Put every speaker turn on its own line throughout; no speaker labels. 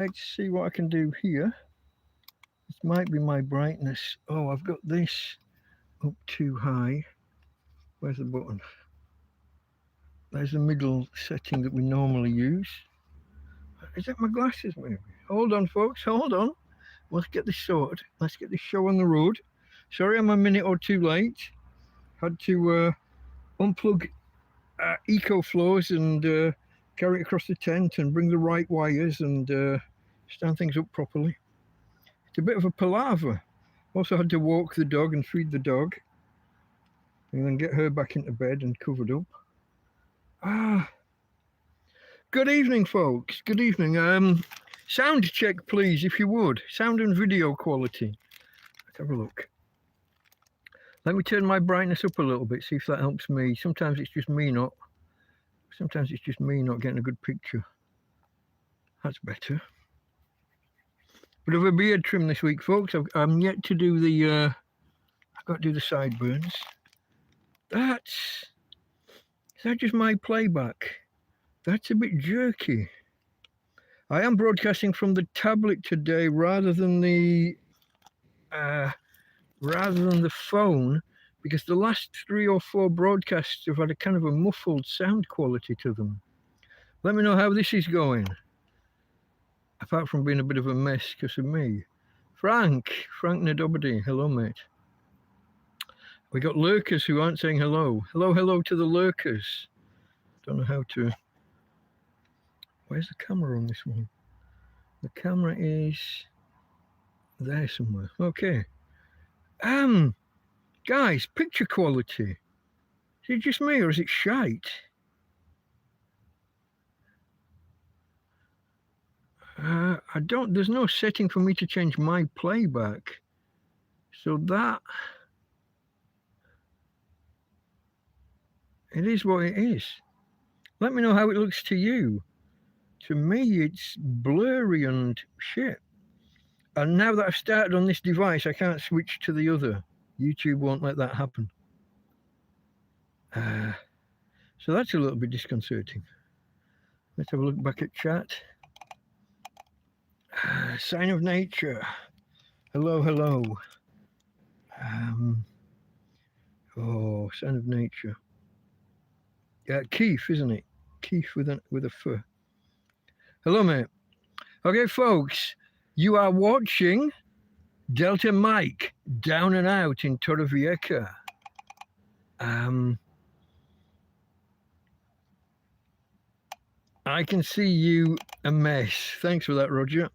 Let's see what I can do here. This might be my brightness. Oh, I've got this up too high. Where's the button? There's the middle setting that we normally use. Is that my glasses maybe? Hold on, folks, hold on. Let's get this sorted. Let's get this show on the road. Sorry I'm a minute or two late. Had to unplug EcoFlows and carry it across the tent and bring the right wires and stand things up properly. It's a bit of a palaver. Also had to walk the dog and feed the dog and then get her back into bed and covered up. Good evening, folks. Good evening. Sound check, please, if you would. Sound and video quality. Let's have a look. Let me turn my brightness up a little bit, see if that helps me. Sometimes it's just me not getting a good picture. That's better. Bit of a beard trim this week, folks. I'm yet to do the I've got to do the sideburns. Is that just my playback? That's a bit jerky. I am broadcasting from the tablet today rather than the phone, because the last 3 or 4 broadcasts have had a kind of a muffled sound quality to them. Let me know how this is going. Apart from being a bit of a mess because of me. Frank Nadobody, hello mate. We got lurkers who aren't saying hello. Hello to the lurkers. Don't know how to... Where's the camera on this one? The camera is there somewhere. Okay. Guys, picture quality. Is it just me or is it shite? There's no setting for me to change my playback. So that, it is what it is. Let me know how it looks to you. To me, it's blurry and shit. And now that I've started on this device, I can't switch to the other. YouTube won't let that happen. So that's a little bit disconcerting. Let's have a look back at chat. Sign of nature. Hello. Sign of nature. Yeah, Keith, isn't it? Keith with a F. Hello, mate. Okay, folks, you are watching Delta Mike down and out in Torrevieja. I can see you a mess. Thanks for that, Roger.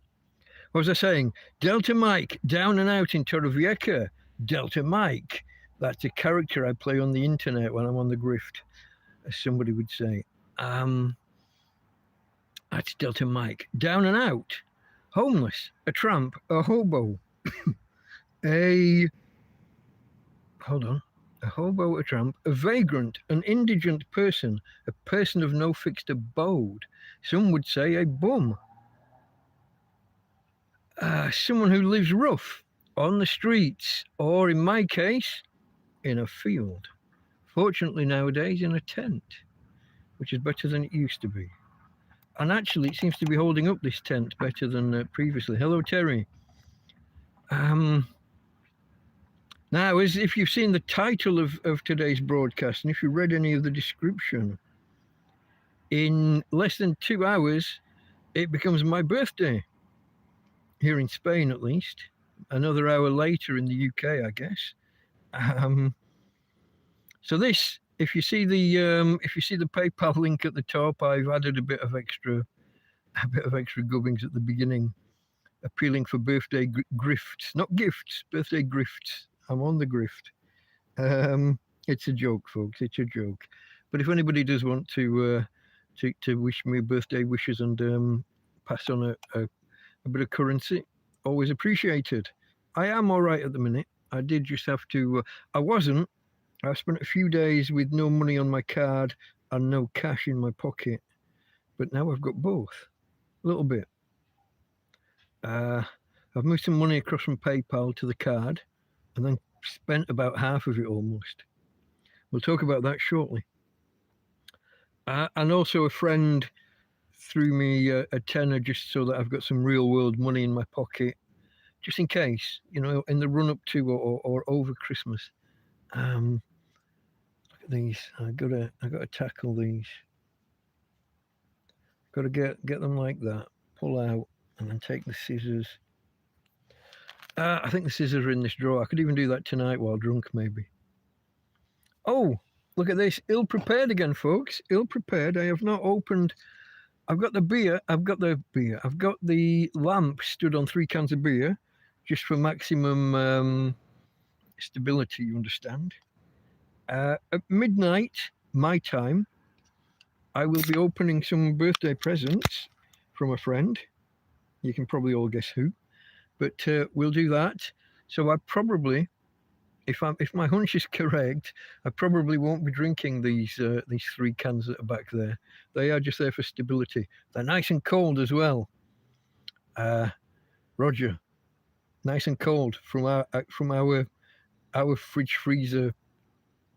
What was I saying? Delta Mike down and out in Torrevieja. Delta Mike. That's a character I play on the internet when I'm on the grift, as somebody would say. That's Delta Mike. Down and out. Homeless. A tramp. A hobo. A hobo, a tramp, a vagrant, an indigent person, a person of no fixed abode. Some would say a bum. Someone who lives rough, on the streets, or in my case, in a field. Fortunately nowadays in a tent, which is better than it used to be. And actually it seems to be holding up, this tent, better than previously. Hello, Terry. Now, as if you've seen the title of today's broadcast, and if you read any of the description, in less than 2 hours, it becomes my birthday. Here in Spain, at least. Another hour later in the UK, I guess. So this, if you see the PayPal link at the top, I've added a bit of extra gubbings at the beginning, appealing for birthday grifts, not gifts, birthday grifts. I'm on the grift. It's a joke, folks. It's a joke. But if anybody does want to wish me birthday wishes and pass on a bit of currency, always appreciated. I am all right at the minute. I did just have to. I spent a few days with no money on my card and no cash in my pocket, but now I've got both. A little bit. I've moved some money across from PayPal to the card, and then spent about half of it almost. We'll talk about that shortly. And also a friend threw me a tenner just so that I've got some real world money in my pocket, just in case, you know, in the run up to or over Christmas. Look at these. I gotta tackle these. Gotta get them like that. Pull out and then take the scissors. I think the scissors are in this drawer. I could even do that tonight while drunk, maybe. Oh, look at this. Ill prepared again, folks. Ill prepared. I have not opened. I've got the beer. I've got the lamp stood on 3 cans of beer, just for maximum stability, you understand. At midnight, my time, I will be opening some birthday presents from a friend. You can probably all guess who. But we'll do that. So I probably, if my hunch is correct, I probably won't be drinking these 3 cans that are back there. They are just there for stability. They're nice and cold as well. Roger, nice and cold from our fridge freezer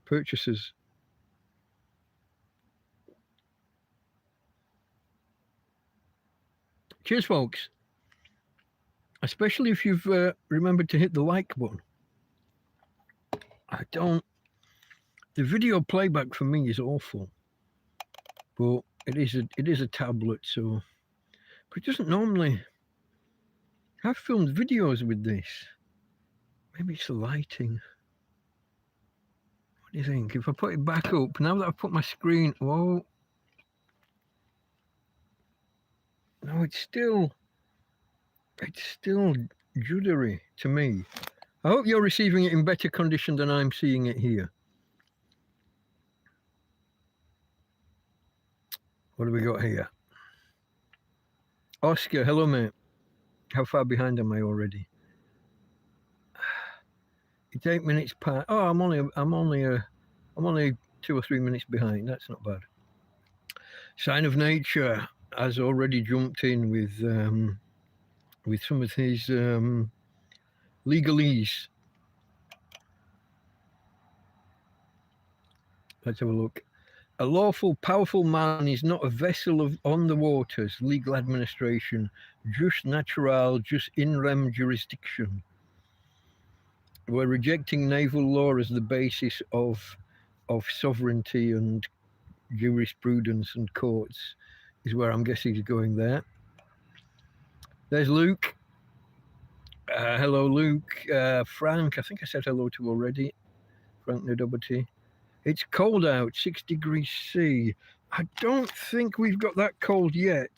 purchases. Cheers, folks. Especially if you've remembered to hit the like button. The video playback for me is awful, but it is a tablet, so. But it doesn't normally. I've filmed videos with this. Maybe it's the lighting. What do you think? If I put it back up, now that I've put my screen, whoa. No, it's still juddery to me. I hope you're receiving it in better condition than I'm seeing it here. What do we got here? Oscar, hello mate. How far behind am I already? It's 8 minutes past. Oh, I'm only 2 or 3 minutes behind. That's not bad. Sign of Nature has already jumped in with some of his legalese. Let's have a look. A lawful, powerful man is not a vessel on the waters, legal administration, jus natural, jus in rem jurisdiction. We're rejecting naval law as the basis of sovereignty and jurisprudence and courts, is where I'm guessing he's going there. There's Luke. Hello, Luke. Frank, I think I said hello to already. Frank Nodobity. It's cold out, 6 degrees C. I don't think we've got that cold yet.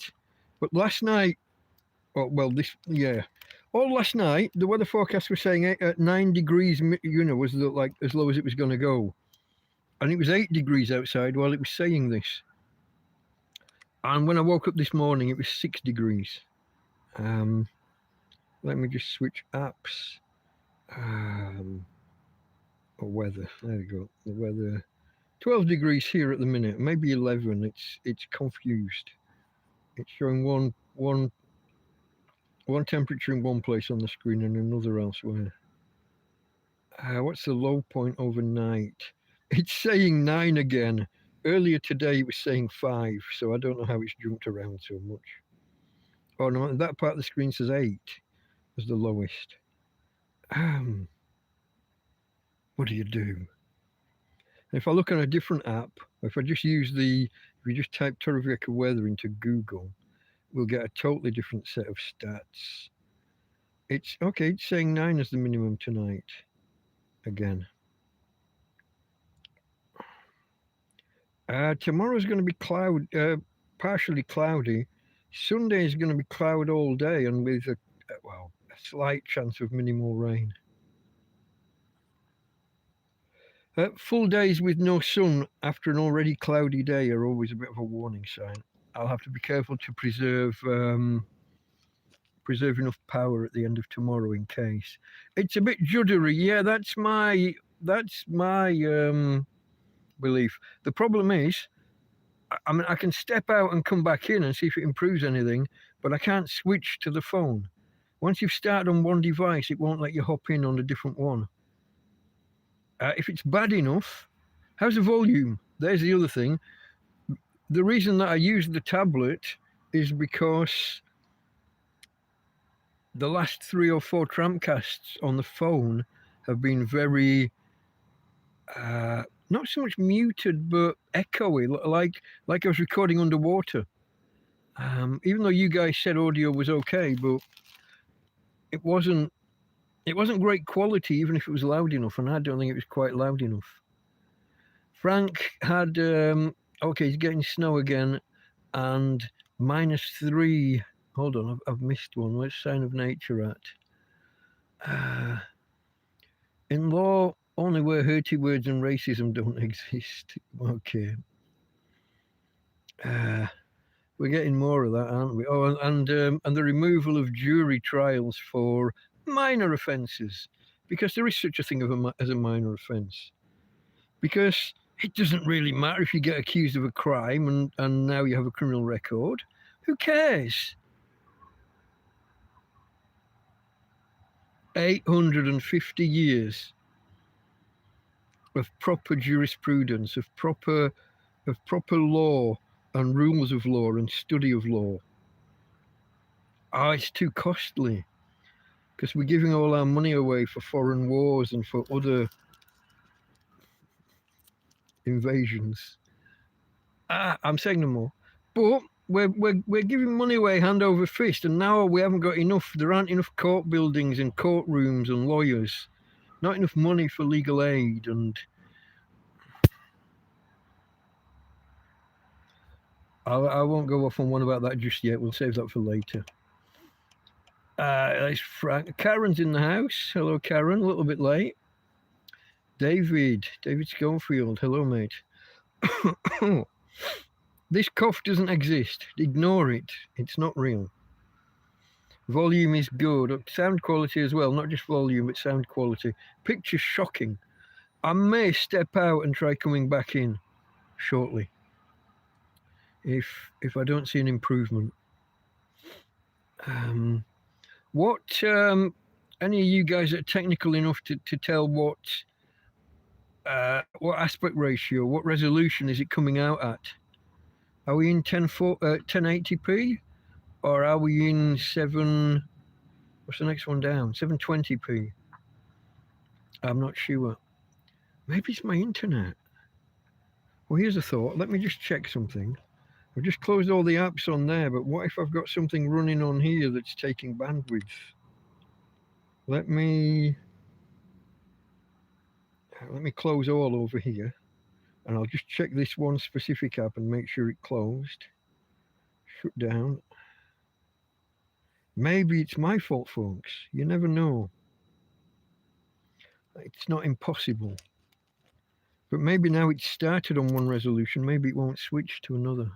But last night, all last night, the weather forecast was saying at 9 degrees, was like as low as it was going to go. And it was 8 degrees outside while it was saying this. And when I woke up this morning, it was 6 degrees. Let me just switch apps. Weather. There we go. The weather. 12 degrees here at the minute. Maybe 11. It's confused. It's showing one temperature in one place on the screen and another elsewhere. What's the low point overnight? It's saying 9 again. Earlier today it was saying 5, so I don't know how it's jumped around so much. Oh no, that part of the screen says 8 as the lowest. What do you do? If I look on a different app, if I just use if we just type Torrevieja weather into Google, we'll get a totally different set of stats. It's saying 9 as the minimum tonight. Again. Tomorrow's going to be partially cloudy. Sunday is going to be cloud all day and with a slight chance of minimal rain. Full days with no sun after an already cloudy day are always a bit of a warning sign. I'll have to be careful to preserve enough power at the end of tomorrow in case. It's a bit juddery. Yeah, that's my belief. The problem is, I mean, I can step out and come back in and see if it improves anything, but I can't switch to the phone. Once you've started on one device, it won't let you hop in on a different one. If it's bad enough, how's the volume? There's the other thing. The reason that I use the tablet is because the last 3 or 4 TrampCasts on the phone have been very, not so much muted, but echoey, like I was recording underwater. Even though you guys said audio was okay, but it wasn't great quality, even if it was loud enough, and I don't think it was quite loud enough. Frank had, okay, he's getting snow again, and -3. Hold on, I've missed one. Where's Sign of Nature at? In law, only where hurty words and racism don't exist. Okay. We're getting more of that, aren't we? Oh, and the removal of jury trials for minor offences, because there is such a thing as a minor offence. Because it doesn't really matter if you get accused of a crime and now you have a criminal record. Who cares? 850 years of proper jurisprudence, of proper law and rules of law and study of law. It's too costly, because we're giving all our money away for foreign wars and for other invasions. I'm saying no more. But we're giving money away hand over fist, and now we haven't got enough. There aren't enough court buildings and courtrooms and lawyers. Not enough money for legal aid, and I won't go off on one about that just yet. We'll save that for later. There's Frank. Karen's in the house. Hello, Karen. A little bit late. David Schofield. Hello, mate. This cough doesn't exist. Ignore it. It's not real. Volume is good. Sound quality as well. Not just volume, but sound quality. Picture's shocking. I may step out and try coming back in shortly if I don't see an improvement. What any of you guys are technical enough to tell what aspect ratio, what resolution is it coming out at? Are we in 1080p, or are we in 7? What's the next one down? 720p. I'm not sure. Maybe it's my internet. Well, here's a thought. Let me just check something. I've just closed all the apps on there, but what if I've got something running on here that's taking bandwidth? Let me close all over here, and I'll just check this one specific app and make sure it closed. Shut down. Maybe it's my fault, folks. You never know. It's not impossible. But maybe now it's started on one resolution, maybe it won't switch to another.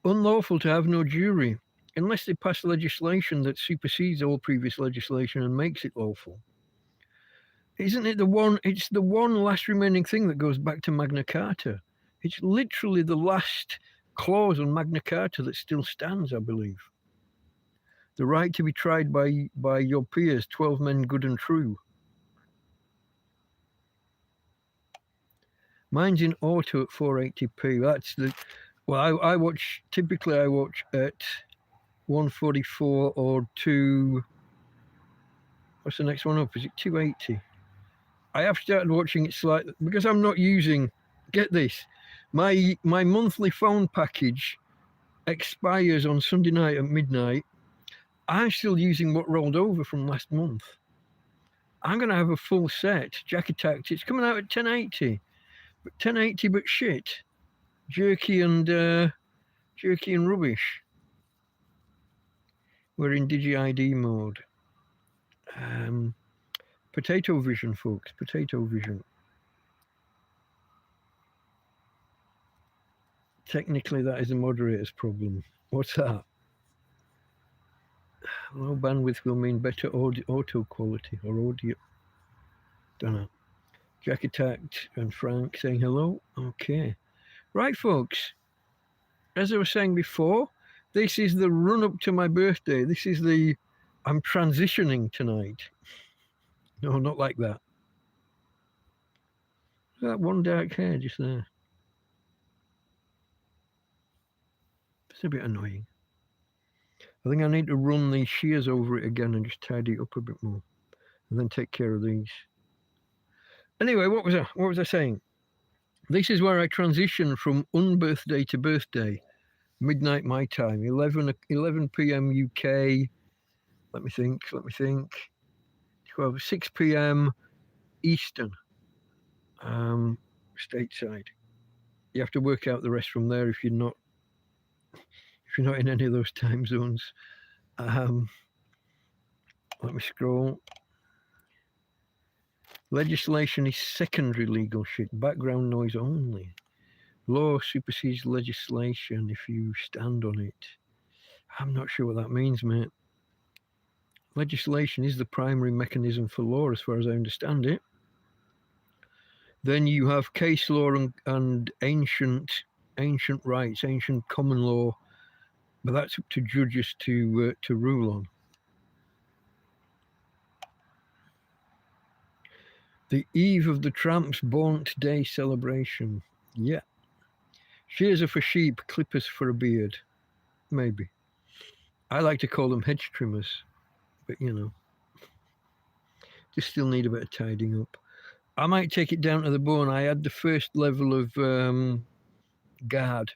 Unlawful to have no jury, unless they pass legislation that supersedes all previous legislation and makes it lawful. Isn't it the one? It's the one last remaining thing that goes back to Magna Carta. It's literally the last clause on Magna Carta that still stands, I believe. The right to be tried by your peers, 12 men good and true. Mine's in auto at 480p. That's the, well, I watch at 144 or 2. What's the next one up? Is it 280? I have started watching it slightly because I'm not using, get this, my monthly phone package expires on Sunday night at midnight. I'm still using what rolled over from last month. I'm going to have a full set, Jack Attacked. It's coming out at 1080. 1080 but shit, jerky and rubbish. We're in Digi-ID mode. Potato vision, folks, potato vision. Technically that is a moderator's problem. What's that? Low bandwidth will mean better auto quality or audio. Don't know. Jack Attacked and Frank saying hello. Okay. Right, folks. As I was saying before, this is the run up to my birthday. This is I'm transitioning tonight. No, not like that. That one dark hair just there. It's a bit annoying. I think I need to run these shears over it again and just tidy it up a bit more, and then take care of these. Anyway, what was I saying? This is where I transition from unbirthday to birthday. Midnight my time, 11 p.m. UK. Let me think. 6 p.m. Eastern, stateside. You have to work out the rest from there if you're not in any of those time zones. Let me scroll. Legislation is secondary legal shit. Background noise only. Law supersedes legislation if you stand on it. I'm not sure what that means, mate. Legislation is the primary mechanism for law, as far as I understand it. Then you have case law and ancient rights, ancient common law, but that's up to judges to rule on. The eve of the tramp's Born Day celebration. Yeah. Shears are for sheep, clippers for a beard. Maybe. I like to call them hedge trimmers, but just still need a bit of tidying up. I might take it down to the bone. I had the first level of guard.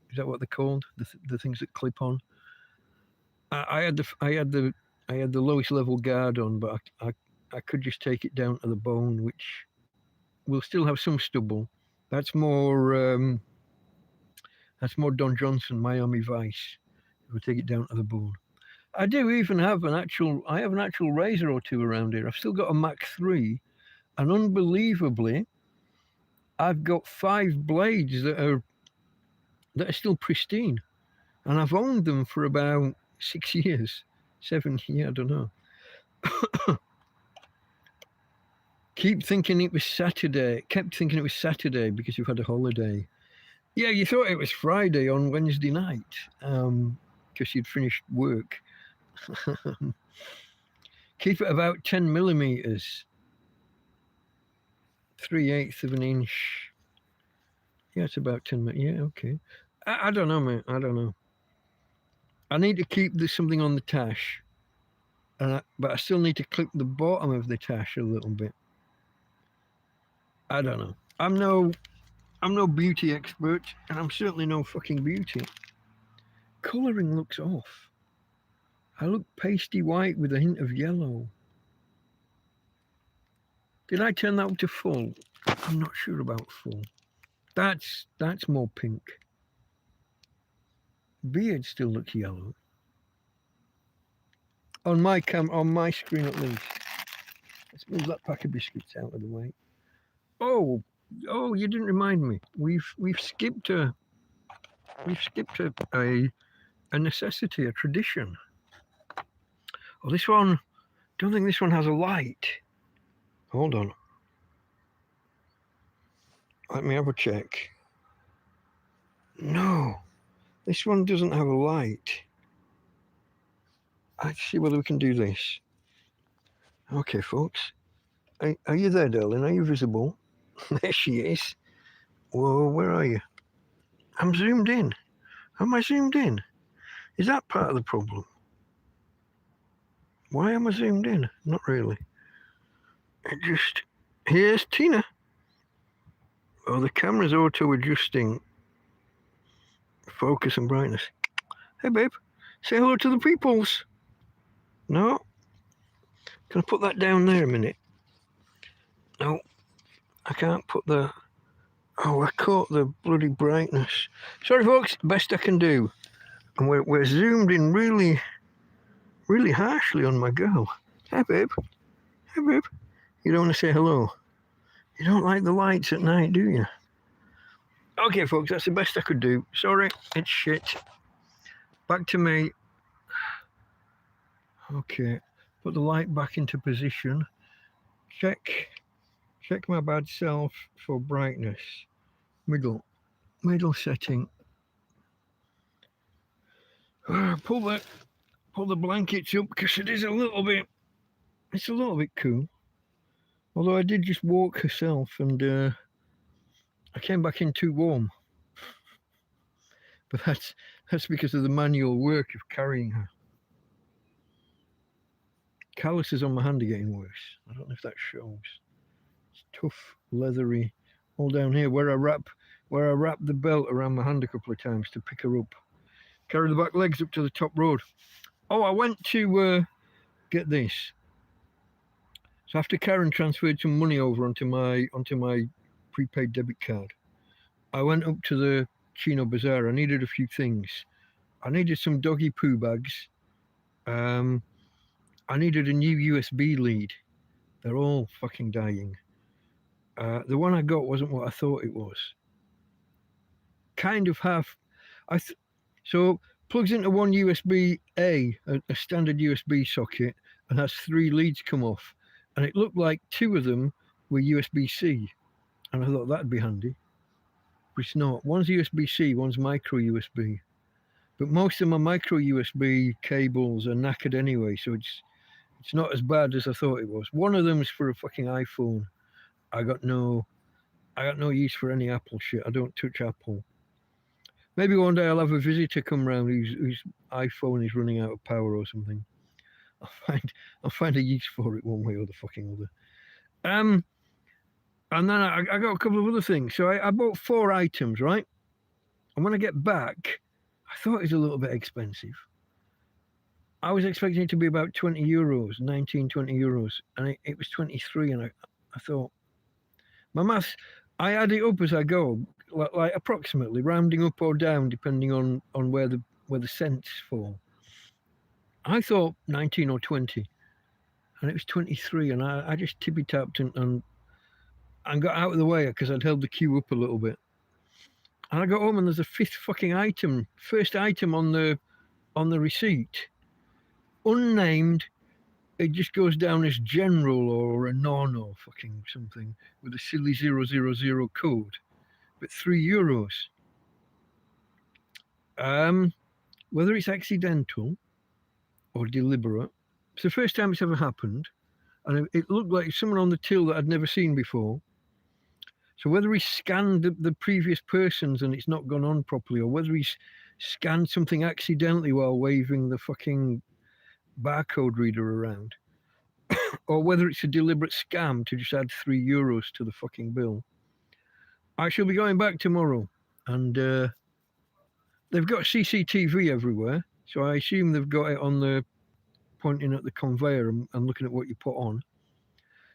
Is that what they're called? The things that clip on. I had the lowest level guard on, but I could just take it down to the bone, which will still have some stubble. That's more Don Johnson, Miami Vice. We'll take it down to the bone. I do even have an actual razor or two around here. I've still got a Mach 3, and unbelievably, I've got 5 blades that are still pristine, and I've owned them for about 6 years, 7 years, I don't know. Kept thinking it was Saturday because you've had a holiday. Yeah, you thought it was Friday on Wednesday night because you'd finished work. Keep it about 10 millimeters, 3/8 of an inch. Yeah, it's about 10 millimeters. Yeah, okay. I don't know, mate. I don't know. I need to keep something on the tash, but I still need to clip the bottom of the tash a little bit. I don't know. I'm no beauty expert, and I'm certainly no fucking beauty. Colouring looks off. I look pasty white with a hint of yellow. Did I turn that up to full? I'm not sure about full. That's more pink. Beard still looks yellow. On my screen at least. Let's move that pack of biscuits out of the way. Oh, you didn't remind me. We've skipped a necessity, a tradition. Oh, this one, don't think this one has a light. Hold on. Let me have a check. No, this one doesn't have a light. Let's see whether we can do this. Okay, folks. Are you there, darling? Are you visible? There she is. Whoa, where are you? I'm zoomed in. Am I zoomed in? Is that part of the problem? Why am I zoomed in? Not really. Here's Tina. Oh, the camera's auto-adjusting focus and brightness. Hey, babe. Say hello to the peoples. No? Can I put that down there a minute? No. I can't put the... Oh, I caught the bloody brightness. Sorry, folks. Best I can do. And we're zoomed in really, really harshly on my girl. Hey, babe. Hey, babe. You don't want to say hello? You don't like the lights at night, do you? Okay, folks, that's the best I could do. Sorry, it's shit. Back to me. Okay, put the light back into position. Check my bad self for brightness. Middle setting. Pull the blankets up because it's a little bit cool. Although I did just walk herself and I came back in too warm. But that's because of the manual work of carrying her. Calluses on my hand are getting worse. I don't know if that shows. It's tough, leathery, all down here where I wrap the belt around my hand a couple of times to pick her up. Carry the back legs up to the top road. Oh, I went to get this. So after Karen transferred some money over onto my prepaid debit card, I went up to the Chino Bazaar. I needed a few things. I needed some doggy poo bags. I needed a new USB lead. They're all fucking dying. The one I got wasn't what I thought it was. Kind of half. So plugs into one USB A, a standard USB socket, and has 3 leads come off. And it looked like 2 of them were USB-C. And I thought that'd be handy. But it's not. One's USB-C, one's micro USB. But most of my micro USB cables are knackered anyway, so it's not as bad as I thought it was. One of them's for a fucking iPhone. I got no use for any Apple shit. I don't touch Apple. Maybe one day I'll have a visitor come round whose iPhone is running out of power or something. I'll find a use for it one way or the fucking other. And then I got a couple of other things. So I bought 4 items, right? And when I get back, I thought it was a little bit expensive. I was expecting it to be about 20 euros, 19, 20 euros. And it was 23. And I thought, my maths, I add it up as I go, like approximately, rounding up or down, depending on where the cents fall. I thought 19 or 20, and it was 23, and I just tippy-tapped and got out of the way because I'd held the queue up a little bit. And I got home and there's a 5th fucking item, first item on the receipt, unnamed. It just goes down as general or a non or fucking something with a silly 000 code, but 3 euros. Whether it's accidental or deliberate, it's the first time it's ever happened, and it looked like someone on the till that I'd never seen before. So whether he scanned the previous persons and it's not gone on properly, or whether he's scanned something accidentally while waving the fucking barcode reader around, or whether it's a deliberate scam to just add 3 euros to the fucking bill. I shall be going back tomorrow, and they've got CCTV everywhere, so I assume they've got it on the pointing at the conveyor and looking at what you put on.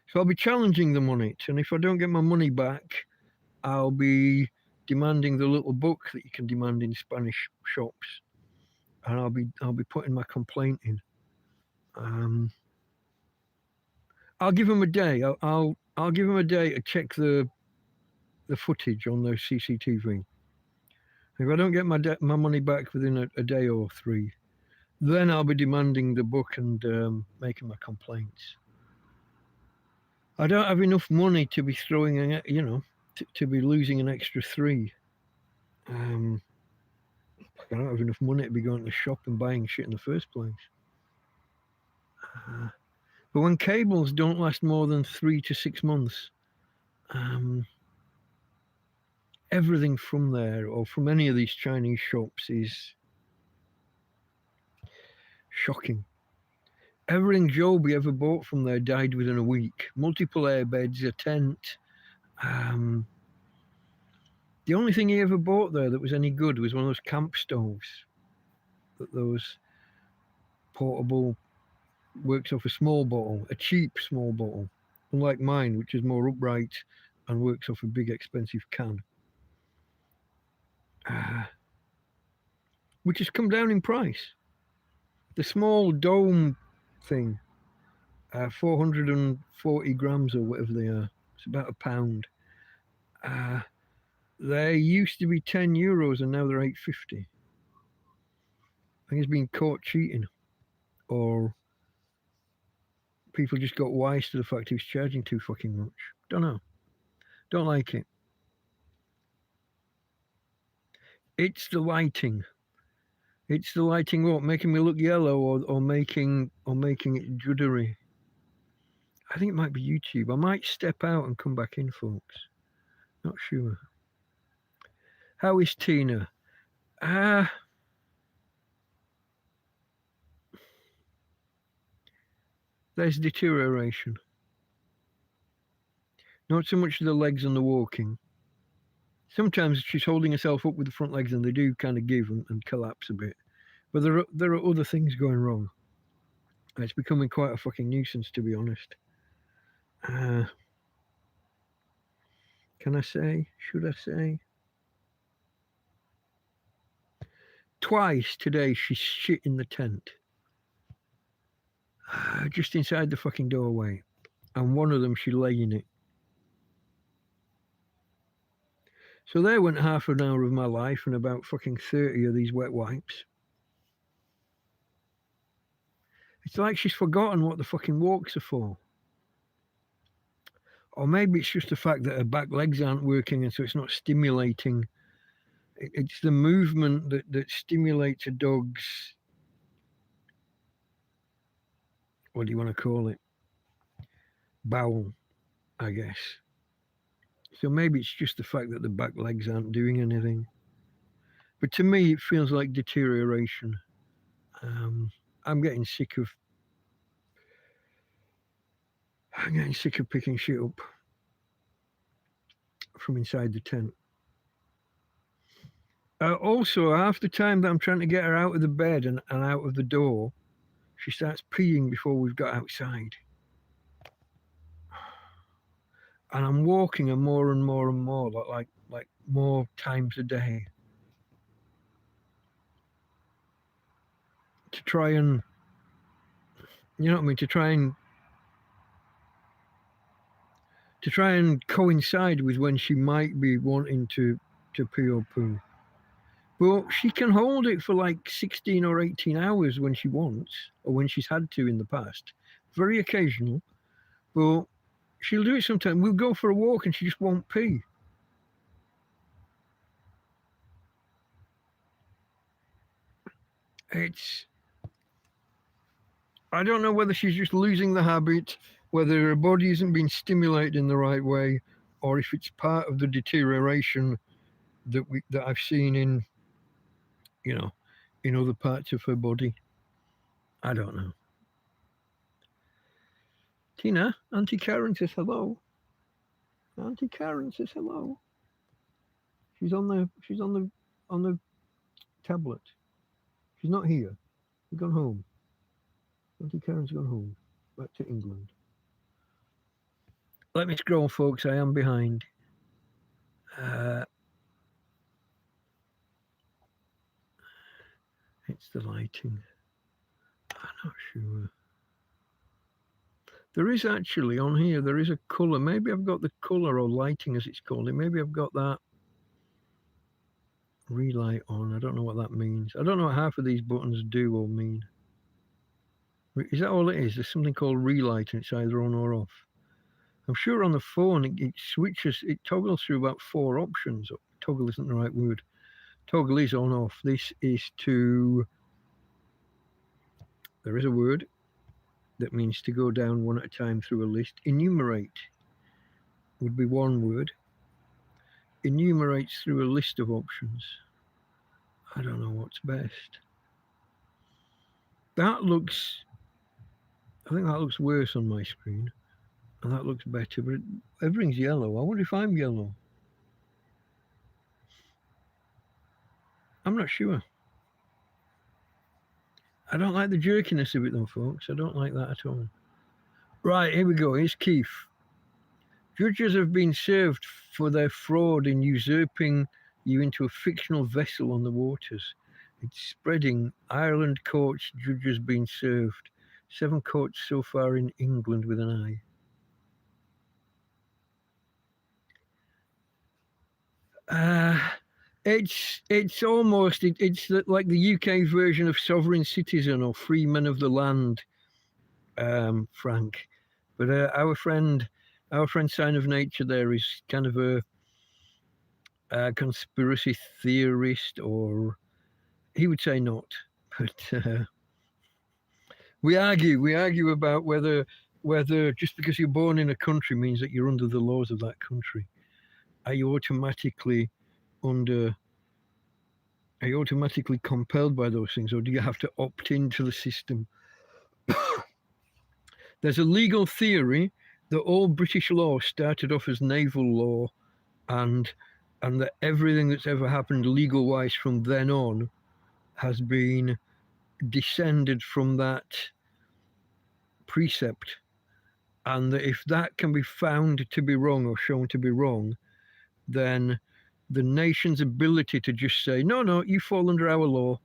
So I'll be challenging them on it, and if I don't get my money back, I'll be demanding the little book that you can demand in Spanish shops, and I'll be putting my complaint in. I'll give them a day. I'll give them a day to check the footage on those CCTV. If I don't get my money back within a day or 3, then I'll be demanding the book and making my complaints. I don't have enough money to be throwing, to be losing an extra 3. I don't have enough money to be going to the shop and buying shit in the first place. But when cables don't last more than 3 to 6 months, everything from there or from any of these Chinese shops is shocking. Everything Joby ever bought from there died within a week. Multiple airbeds, a tent. The only thing he ever bought there that was any good was one of those camp stoves. Those portable, works off a small bottle, a cheap small bottle. Unlike mine, which is more upright and works off a big expensive can. Which has come down in price. The small dome thing, 440 grams or whatever they are. It's about £1. They used to be 10 euros and now they're 8.50. I think he's been caught cheating, or people just got wise to the fact he was charging too fucking much. Don't know. Don't like it. It's the lighting. It's the lighting up, making me look yellow or making it juddery. I think it might be YouTube. I might step out and come back in, folks. Not sure. How is Tina? There's deterioration. Not so much the legs and the walking. Sometimes she's holding herself up with the front legs and they do kind of give and collapse a bit. But there are other things going wrong. It's becoming quite a fucking nuisance, to be honest. Can I say? Should I say? Twice today she's shit in the tent. Just inside the fucking doorway. And one of them she lay in it. So there went half an hour of my life and about fucking 30 of these wet wipes. It's like she's forgotten what the fucking walks are for. Or maybe it's just the fact that her back legs aren't working and so it's not stimulating. It's the movement that stimulates a dog's, what do you want to call it? Bowel, I guess. So maybe it's just the fact that the back legs aren't doing anything. But to me, it feels like deterioration. I'm getting sick of picking shit up from inside the tent. Also, half the time that I'm trying to get her out of the bed and out of the door, she starts peeing before we've got outside. And I'm walking her more and more and more, like more times a day. To try and, you know what I mean, to try and coincide with when she might be wanting to pee or poo. But she can hold it for like 16 or 18 hours when she wants, or when she's had to in the past. Very occasional, but she'll do it sometimes. We'll go for a walk and she just won't pee. I don't know whether she's just losing the habit, whether her body isn't being stimulated in the right way, or if it's part of the deterioration that I've seen in, in other parts of her body. I don't know. Tina, Auntie Karen says hello. Auntie Karen says hello. She's on the tablet. She's not here. She's gone home. Auntie Karen's gone home. Back to England. Let me scroll, folks. I am behind. It's the lighting. I'm not sure. There is actually on here, there is a colour. Maybe I've got the colour or lighting as it's called it. Maybe I've got that relight on. I don't know what that means. I don't know what half of these buttons do or mean. Is that all it is? There's something called relight and it's either on or off. I'm sure on the phone it switches, it toggles through about 4 options. Toggle isn't the right word. Toggle is on off. This is to, there is a word that means to go down one at a time through a list. Enumerate would be one word. Enumerates through a list of options. I don't know what's best. That looks, I think that looks worse on my screen. And that looks better, but everything's yellow. I wonder if I'm yellow. I'm not sure. I don't like the jerkiness of it though, folks. I don't like that at all. Right, here we go. Here's Keith. Judges have been served for their fraud in usurping you into a fictional vessel on the waters. It's spreading. Ireland courts, judges being served. 7 courts so far in England with an eye. It's almost it's like the UK version of sovereign citizen or free men of the land, Frank. But our friend Sign of Nature there is kind of a conspiracy theorist, or he would say not. But we argue about whether just because you're born in a country means that you're under the laws of that country. Are you automatically under Are you automatically compelled by those things, or do you have to opt into the system? There's a legal theory that all British law started off as naval law, and that everything that's ever happened legal-wise from then on has been descended from that precept, and that if that can be found to be wrong or shown to be wrong, then the nation's ability to just say, no, you fall under our law,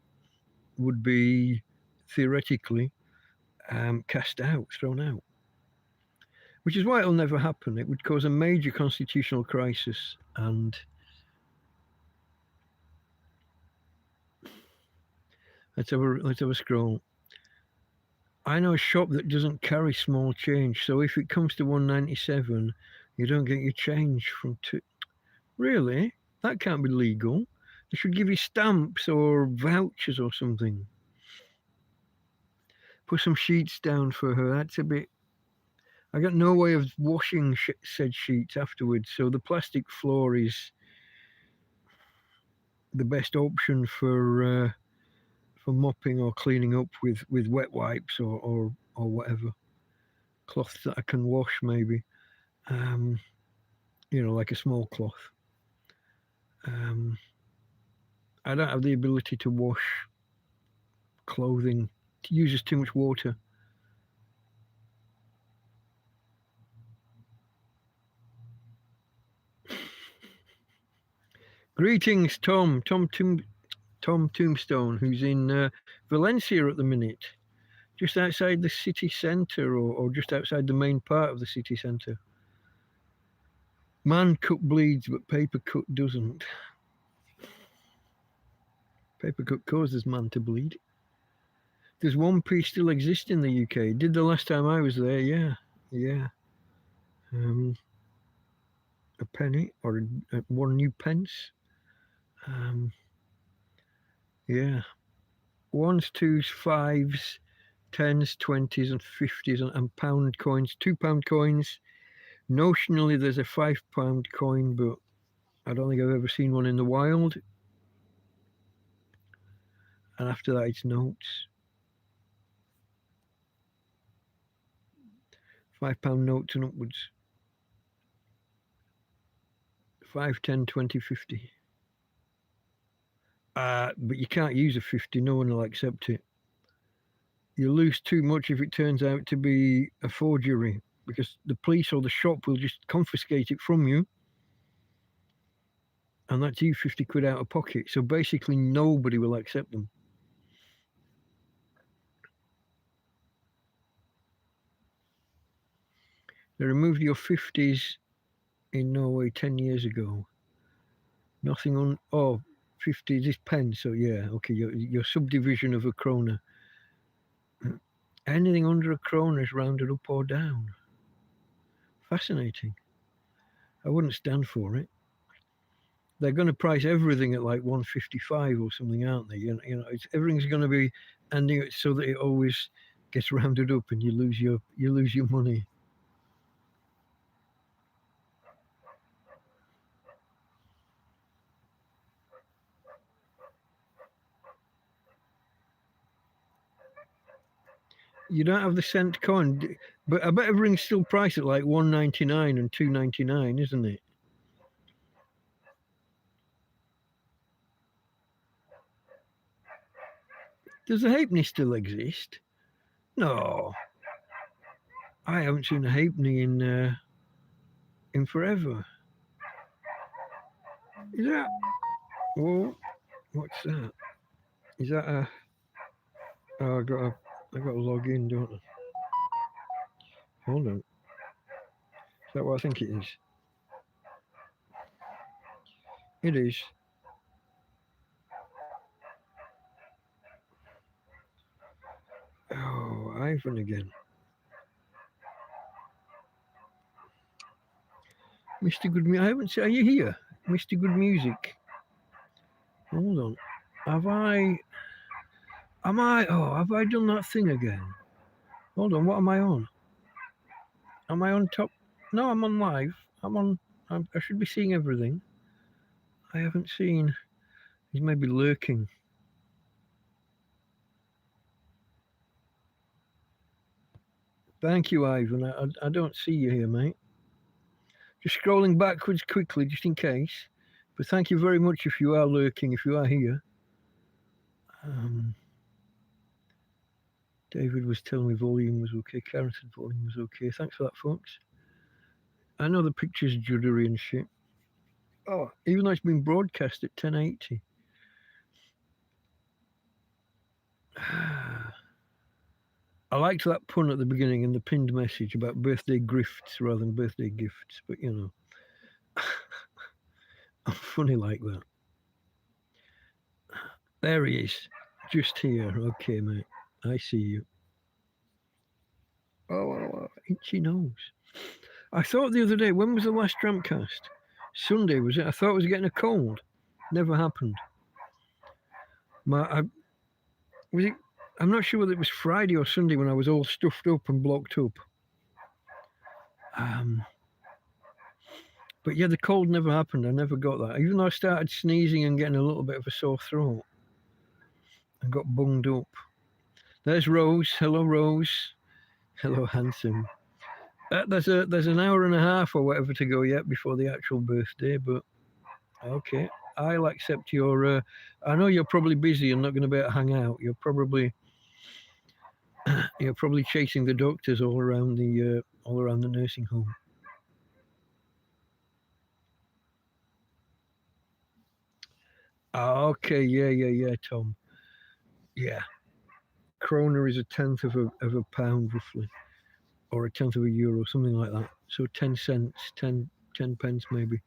would be theoretically cast out, thrown out. Which is why it'll never happen. It would cause a major constitutional crisis. And let's have a scroll. I know a shop that doesn't carry small change, so if it comes to 197, you don't get your change from two. Really? That can't be legal. They should give you stamps or vouchers or something. Put some sheets down for her. That's a bit. I got no way of washing said sheets afterwards, so the plastic floor is the best option for mopping or cleaning up with wet wipes or whatever. Cloths that I can wash, maybe. Like a small cloth. I don't have the ability to wash clothing. It uses too much water. Greetings, Tom Tombstone, who's in Valencia at the minute, just outside the city centre or just outside the main part of the city centre. Man cut bleeds, but paper cut doesn't. Paper cut causes man to bleed. Does One Piece still exist in the UK? Did the last time I was there, yeah. A penny or 1 new pence. Yeah. 1s, 2s, 5s, 10s, 20s, and 50s, and pound coins, £2 coins. Notionally, there's a £5 coin, but I don't think I've ever seen one in the wild. And after that, it's notes. £5 notes and upwards. 5, 10, 20, 50. But you can't use a 50. No one will accept it. You lose too much if it turns out to be a forgery, because the police or the shop will just confiscate it from you. And that's you 50 quid out of pocket. So basically nobody will accept them. They removed your 50s in Norway 10 years ago. Nothing on, 50s is pence, so yeah, okay, your subdivision of a krona. Anything under a krona is rounded up or down. Fascinating. I wouldn't stand for it. They're going to price everything at like 155 or something, aren't they? Everything's going to be ending it so that it always gets rounded up and you lose your money. You don't have the cent coin, but I bet everything's still priced at like 1.99 and 2.99, isn't it? Does the halfpenny still exist? No, I haven't seen a halfpenny in forever. Is that? Oh, what's that? Is that a? Oh, I got to log in, don't I? Hold on. Is that what I think it is? It is. Oh, Ivan again. Mr. Good Music. I haven't seen. Are you here? Mr. Good Music. Hold on. Have I done that thing again? Hold on, what am I on? Am I on top? No, I'm on live. I should be seeing everything. I haven't seen. He's maybe lurking. Thank you, Ivan. I don't see you here, mate. Just scrolling backwards quickly, just in case. But thank you very much if you are lurking, if you are here. David was telling me volume was okay. Karen said volume was okay. Thanks for that, folks. I know the picture's juddery and shit. Oh, even though it's been broadcast at 1080. I liked that pun at the beginning in the pinned message about birthday grifts rather than birthday gifts, but you know, I'm funny like that. There he is, just here. Okay, mate, I see you. Oh, itchy nose. I thought the other day, when was the last TrampCast? Sunday, was it? I thought I was getting a cold. Never happened. Was it? I'm not sure whether it was Friday or Sunday when I was all stuffed up and blocked up. But yeah, the cold never happened. I never got that. Even though I started sneezing and getting a little bit of a sore throat, I got bunged up. There's Rose. Hello, Rose. Hello, handsome. There's an hour and a half or whatever to go yet before the actual birthday, but okay. I'll accept your. I know you're probably busy and not going to be able to hang out. You're probably chasing the doctors all around the nursing home. Okay, yeah, Tom. Yeah. Krona is a tenth of a pound roughly, or a tenth of a euro, something like that. So 10 cents, 10 pence maybe.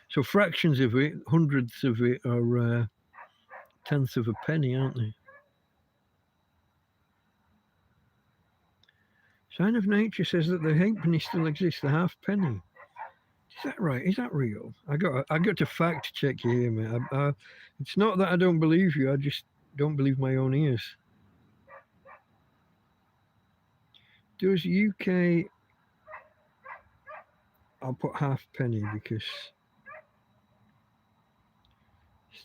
So fractions of it, hundredths of it are tenths of a penny, aren't they? Sign of Nature says that the halfpenny still exists, the halfpenny. Is that right? Is that real? I got to fact check you here, mate. It's not that I don't believe you. I just don't believe my own ears. Does UK? I'll put halfpenny because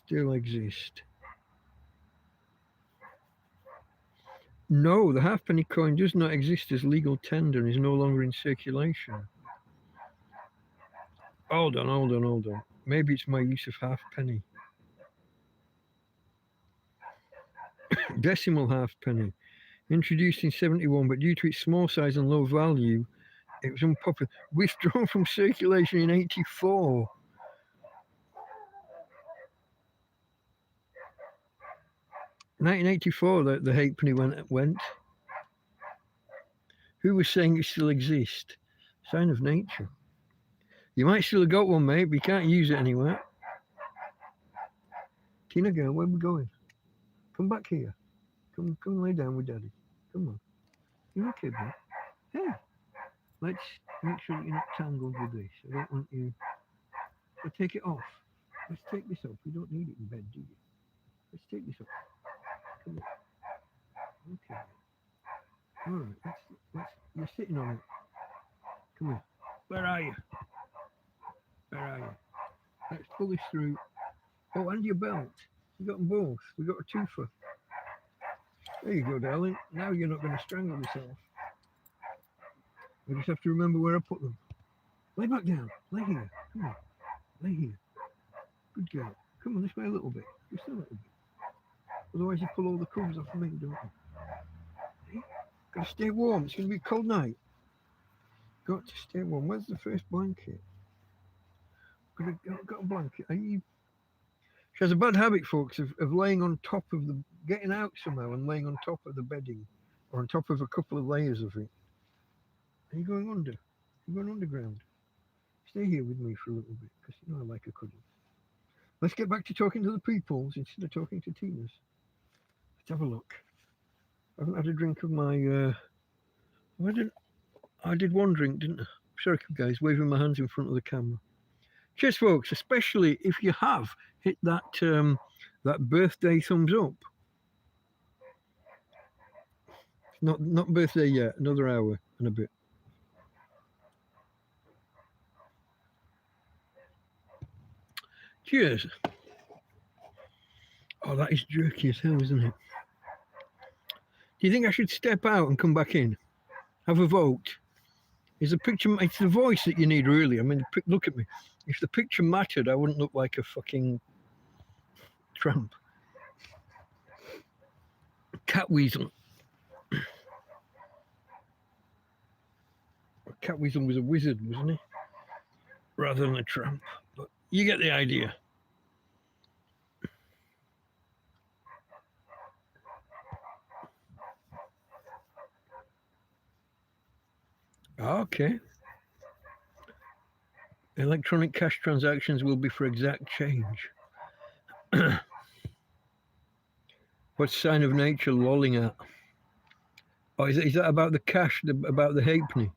still exist. No, the halfpenny coin does not exist as legal tender and is no longer in circulation. Hold on. Maybe it's my use of halfpenny. Decimal halfpenny. Introduced in 71, but due to its small size and low value, it was unpopular. Withdrawn from circulation in 84. In 1984, the halfpenny went. Who was saying it still exists? Sign of Nature. You might still have got one, mate, but you can't use it anywhere. Tina girl, where are we going? Come back here. Come lay down with Daddy. Come on. You're okay, mate. Hey, let's make sure that you're not tangled with this. I don't want you. So take it off. Let's take this off. You don't need it in bed, do you? Let's take this off. Come on. Okay. All right. Let's. You're sitting on it. Come here. Where are you? Let's pull this through. Oh, and your belt. You got them both. We got a twofer. There you go, darling. Now you're not going to strangle yourself. I just have to remember where I put them. Lay back down. Lay here. Come on. Lay here. Good girl. Come on, this way a little bit. Just a little bit. Otherwise you pull all the covers off of me, don't you? Hey? Got to stay warm. It's going to be a cold night. Got to stay warm. Where's the first blanket? Got a blanket. Are you... She has a bad habit, folks, of laying on top of the... Getting out somehow and laying on top of the bedding. Or on top of a couple of layers of it. Are you going under? You're going underground. Stay here with me for a little bit, because you know I like a cuddle. Let's get back to talking to the peoples instead of talking to Tina's. Let's have a look. I haven't had a drink of my... I did one drink, didn't I? Sorry, guys, waving my hands in front of the camera. Cheers, folks, especially if you have hit that that birthday thumbs up. Not birthday yet, another hour and a bit. Cheers. Oh, that is jerky as hell, isn't it? Do you think I should step out and come back in? Have a vote? Is the picture... It's the voice that you need, really. I mean, look at me. If the picture mattered, I wouldn't look like a fucking tramp. Cat weasel. Cat weasel was a wizard, wasn't he? Rather than a tramp. But you get the idea. Okay. Electronic cash transactions will be for exact change. What sign of nature lolling at? Oh, is that about the cash, about the halfpenny?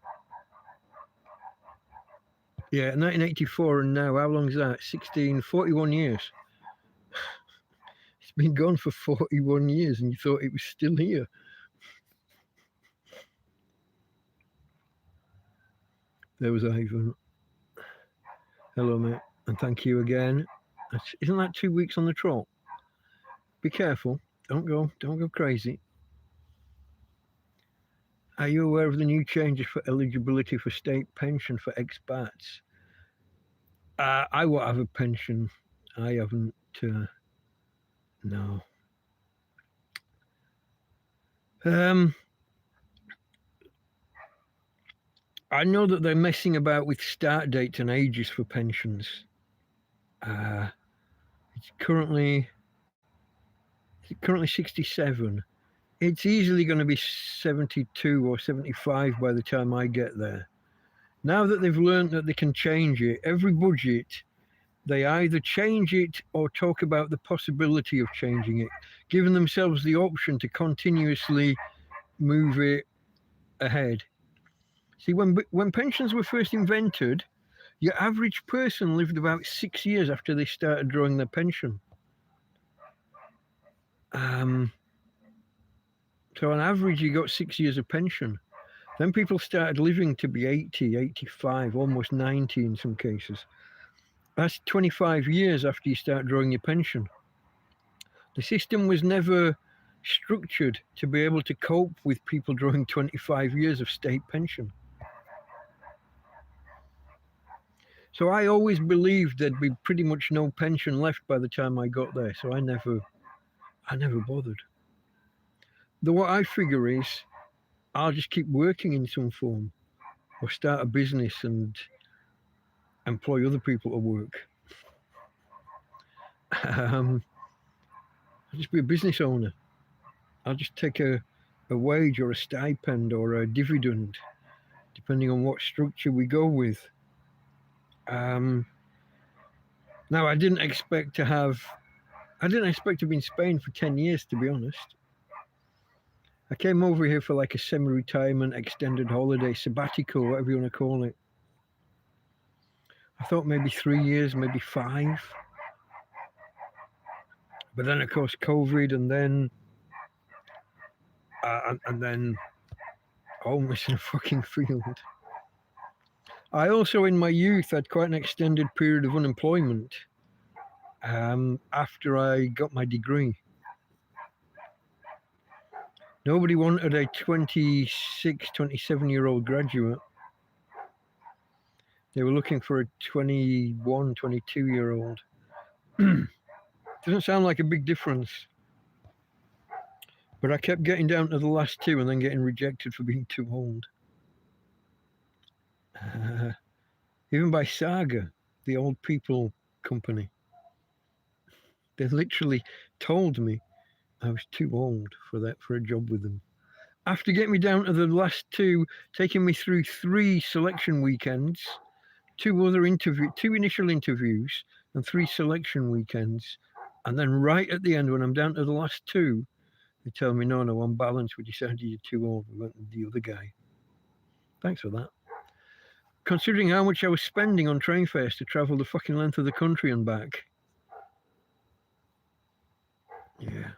Yeah, 1984 and now, how long is that? 41 years. It's been gone for 41 years and you thought it was still here. There was Ivan. Hello, mate, and thank you again. Isn't that 2 weeks on the trot? Be careful. Don't go crazy. Are you aware of the new changes for eligibility for state pension for expats? I won't have a pension. I haven't. No. I know that they're messing about with start dates and ages for pensions. It's currently 67. It's easily going to be 72 or 75 by the time I get there. Now that they've learned that they can change it, every budget, they either change it or talk about the possibility of changing it, giving themselves the option to continuously move it ahead. See, when pensions were first invented, your average person lived about 6 years after they started drawing their pension. So on average, you got 6 years of pension. Then people started living to be 80, 85, almost 90 in some cases. That's 25 years after you start drawing your pension. The system was never structured to be able to cope with people drawing 25 years of state pension. So I always believed there'd be pretty much no pension left by the time I got there. So I never bothered. What I figure is I'll just keep working in some form or start a business and employ other people to work. I'll just be a business owner. I'll just take a wage or a stipend or a dividend, depending on what structure we go with. Now, I didn't expect to be in Spain for 10 years, to be honest. I came over here for like a semi-retirement, extended holiday, sabbatical, whatever you want to call it. I thought maybe 3 years, maybe 5. But then, of course, COVID, and then homeless in a fucking field. I also, in my youth, had quite an extended period of unemployment after I got my degree. Nobody wanted a 26, 27-year-old graduate. They were looking for a 21, 22-year-old. Doesn't sound like a big difference. But I kept getting down to the last 2 and then getting rejected for being too old. Even by Saga, the old people company. They literally told me I was too old for a job with them. After getting me down to the last 2, taking me through 3 selection weekends, 2 initial interviews, and 3 selection weekends, and then right at the end, when I'm down to the last 2, they tell me, no, on balance, we decided you're too old. We went with the other guy. Thanks for that. Considering how much I was spending on train fares to travel the fucking length of the country and back. Yeah.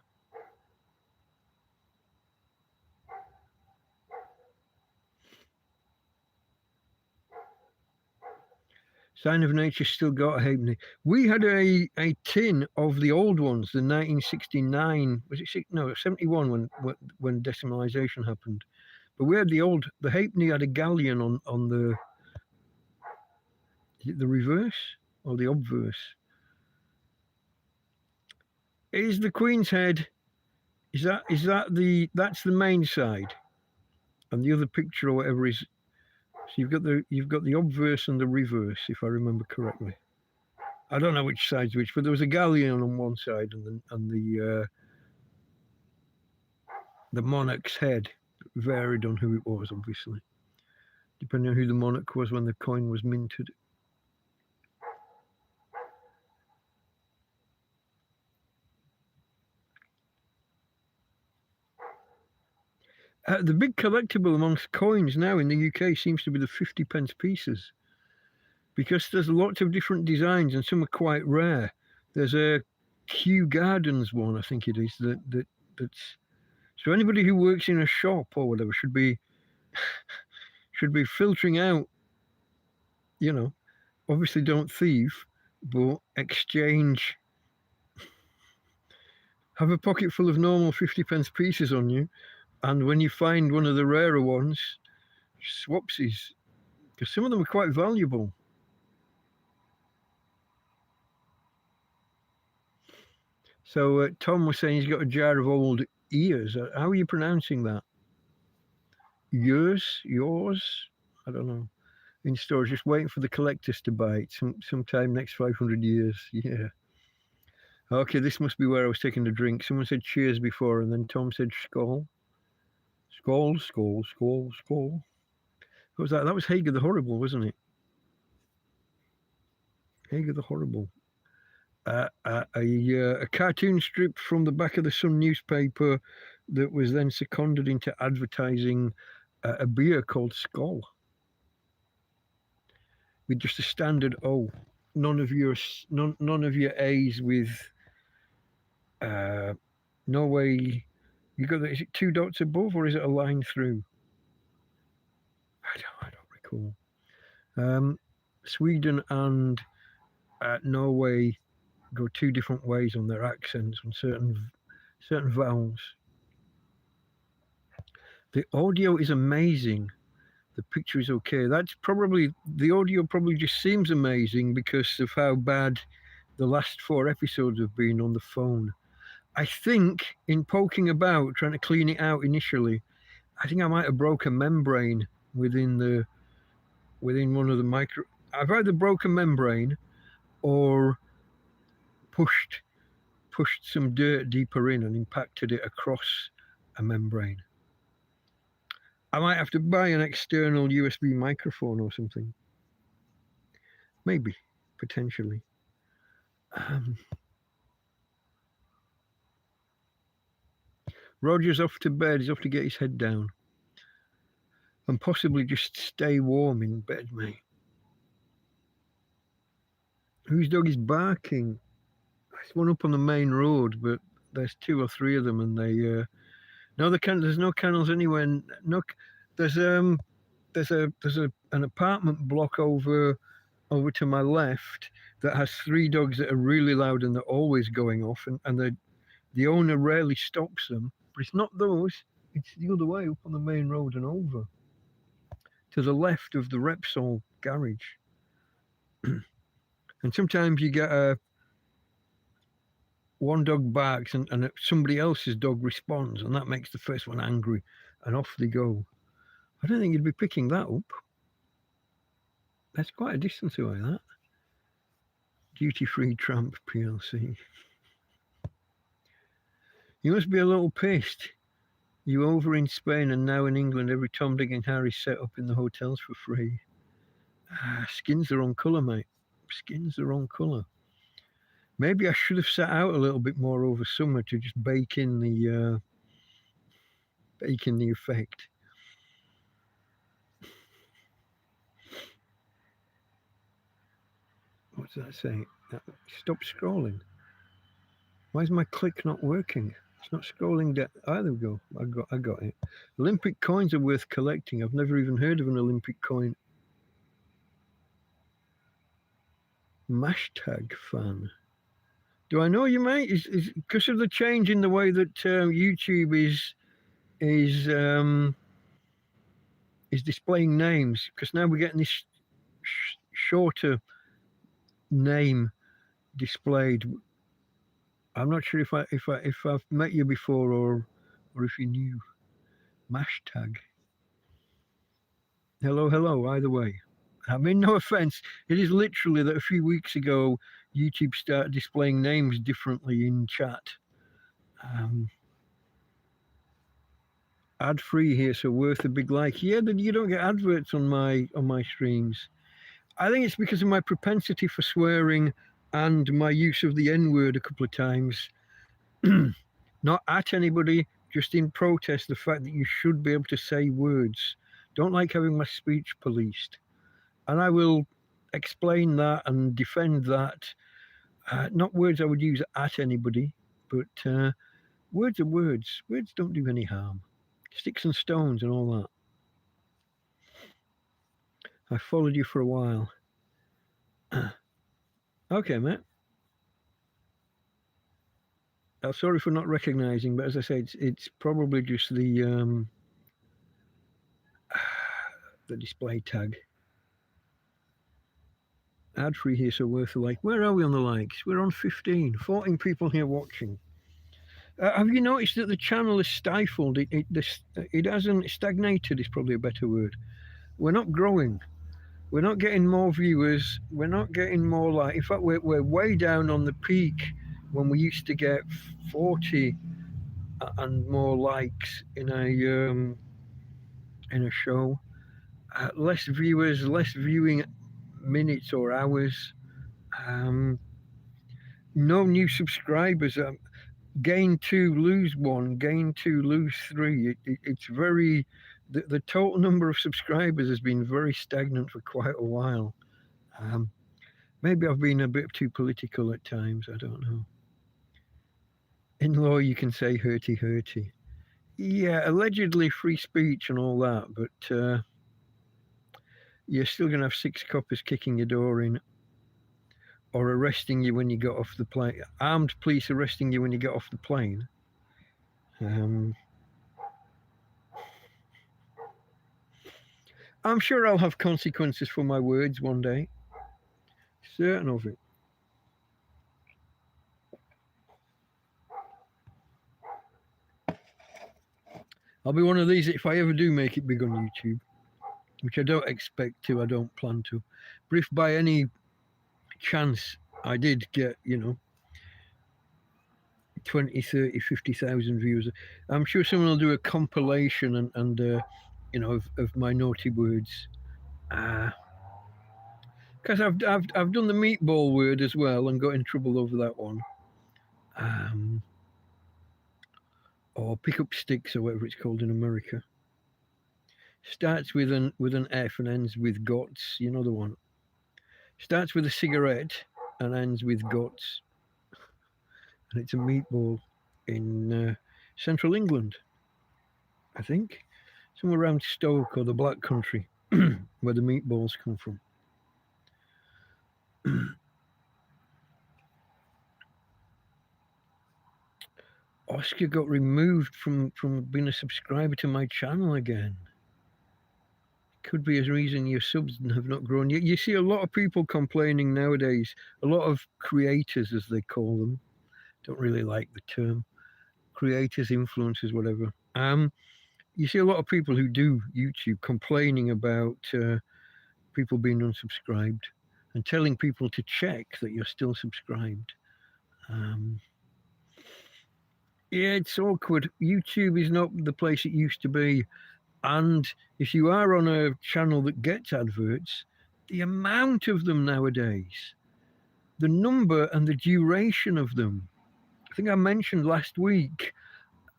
Sign of Nature still got a halfpenny. We had a tin of the old ones, the 1969, was it 71 when decimalisation happened. But we had the halfpenny had a galleon on the reverse or the obverse. Is the Queen's Head? That's the main side, and the other picture or whatever is. So you've got the obverse and the reverse, if I remember correctly. I don't know which side's which, but there was a galleon on one side and the monarch's head varied on who it was, obviously, depending on who the monarch was when the coin was minted. The big collectible amongst coins now in the UK seems to be the 50p pieces, because there's lots of different designs and some are quite rare. There's a Kew Gardens one, I think it is, that's so anybody who works in a shop or whatever should be filtering out, obviously don't thieve, but exchange. Have a pocket full of normal 50p pieces on you, and when you find one of the rarer ones, swapsies, because some of them are quite valuable. So Tom was saying he's got a jar of old ears. How are you pronouncing that? Yours? I don't know. In storage, just waiting for the collectors to buy it sometime next 500 years. Yeah. Okay, this must be where I was taking the drink. Someone said cheers before, and then Tom said skål. Skål, skål, skål, skål. What was that? That was Hager the Horrible, wasn't it? Hager the Horrible. A cartoon strip from the back of the Sun newspaper that was then seconded into advertising a beer called Skål, with just a standard O. None of your A's with no way. You got is it 2 dots above or is it a line through? I don't recall. Sweden and Norway go 2 different ways on their accents on certain vowels. The audio is amazing. The picture is okay. That's probably, the audio probably just seems amazing because of how bad the last 4 episodes have been on the phone. I think in poking about, trying to clean it out initially, I think I might have broke a membrane within one of the micro. I've either broken membrane or pushed some dirt deeper in and impacted it across a membrane. I might have to buy an external USB microphone or something. Maybe, potentially. Roger's off to bed. He's off to get his head down. And possibly just stay warm in bed, mate. Whose dog is barking? There's one up on the main road, but there's 2 or 3 of them, and they no, there's no kennels anywhere. No, there's an apartment block over to my left that has 3 dogs that are really loud and they're always going off, and the owner rarely stops them. But it's not those. It's the other way up on the main road and over to the left of the Repsol garage. And sometimes you get one dog barks and somebody else's dog responds, and that makes the first one angry, and off they go. I don't think you'd be picking that up. That's quite a distance away, that. Duty Free Tramp PLC. You must be a little pissed. You over in Spain and now in England, every Tom, Dick and Harry set up in the hotels for free. Skin's the wrong colour, mate. Skin's the wrong colour. Maybe I should have sat out a little bit more over summer to just bake in the effect. What's that saying? Stop scrolling. Why is my click not working? It's not scrolling down. There we go. I got it. Olympic coins are worth collecting. I've never even heard of an Olympic coin. Mashtag fan. Do I know you, mate? Is because of the change in the way that YouTube is displaying names? Because now we're getting this shorter name displayed. I'm not sure if I've met you before or if you knew. Mashtag. Hello. Either way, I mean, no offense. It is literally that a few weeks ago, YouTube started displaying names differently in chat. Ad free here, so worth a big like. Yeah, that you don't get adverts on my streams. I think it's because of my propensity for swearing and my use of the N-word a couple of times. Not at anybody, just in protest the fact that you should be able to say words. Don't like having my speech policed. And I will explain that and defend that. Not words I would use at anybody, but words are words. Words don't do any harm. Sticks and stones and all that. I followed you for a while. Okay, mate. I'm sorry for not recognizing, but as I said, it's probably just the display tag. Ad free here, so worth a like. Where are we on the likes? We're on 15, 14 people here watching. Have you noticed that the channel is stifled? It hasn't stagnated, is probably a better word. We're not growing. We're not getting more viewers. We're not getting more like. In fact, we're way down on the peak when we used to get 40 and more likes in a show. Less viewers, less viewing minutes or hours. No new subscribers. Gain 2, lose 1. Gain 2, lose 3. It's very. The total number of subscribers has been very stagnant for quite a while. Maybe I've been a bit too political at times. I don't know. In law, you can say hurty. Yeah, allegedly free speech and all that, but you're still going to have 6 coppers kicking your door in or arresting you when you get off the plane. Armed police arresting you when you get off the plane. I'm sure I'll have consequences for my words one day. Certain of it. I'll be one of these if I ever do make it big on YouTube, which I don't expect to, I don't plan to. But if by any chance I did get, 20, 30, 50,000 views, I'm sure someone will do a compilation and of my naughty words. Because I've done the meatball word as well and got in trouble over that one. Or pick up sticks or whatever it's called in America. Starts with an F and ends with guts. You know the one. Starts with a cigarette and ends with guts. And it's a meatball in central England, I think. Somewhere around Stoke or the Black Country, where the meatballs come from. Oscar got removed from being a subscriber to my channel again. Could be a reason your subs have not grown. You see a lot of people complaining nowadays, a lot of creators, as they call them. Don't really like the term. Creators, influencers, whatever. You see a lot of people who do YouTube complaining about people being unsubscribed and telling people to check that you're still subscribed. Yeah, it's awkward. YouTube is not the place it used to be. And if you are on a channel that gets adverts, the amount of them nowadays, the number and the duration of them. I think I mentioned last week.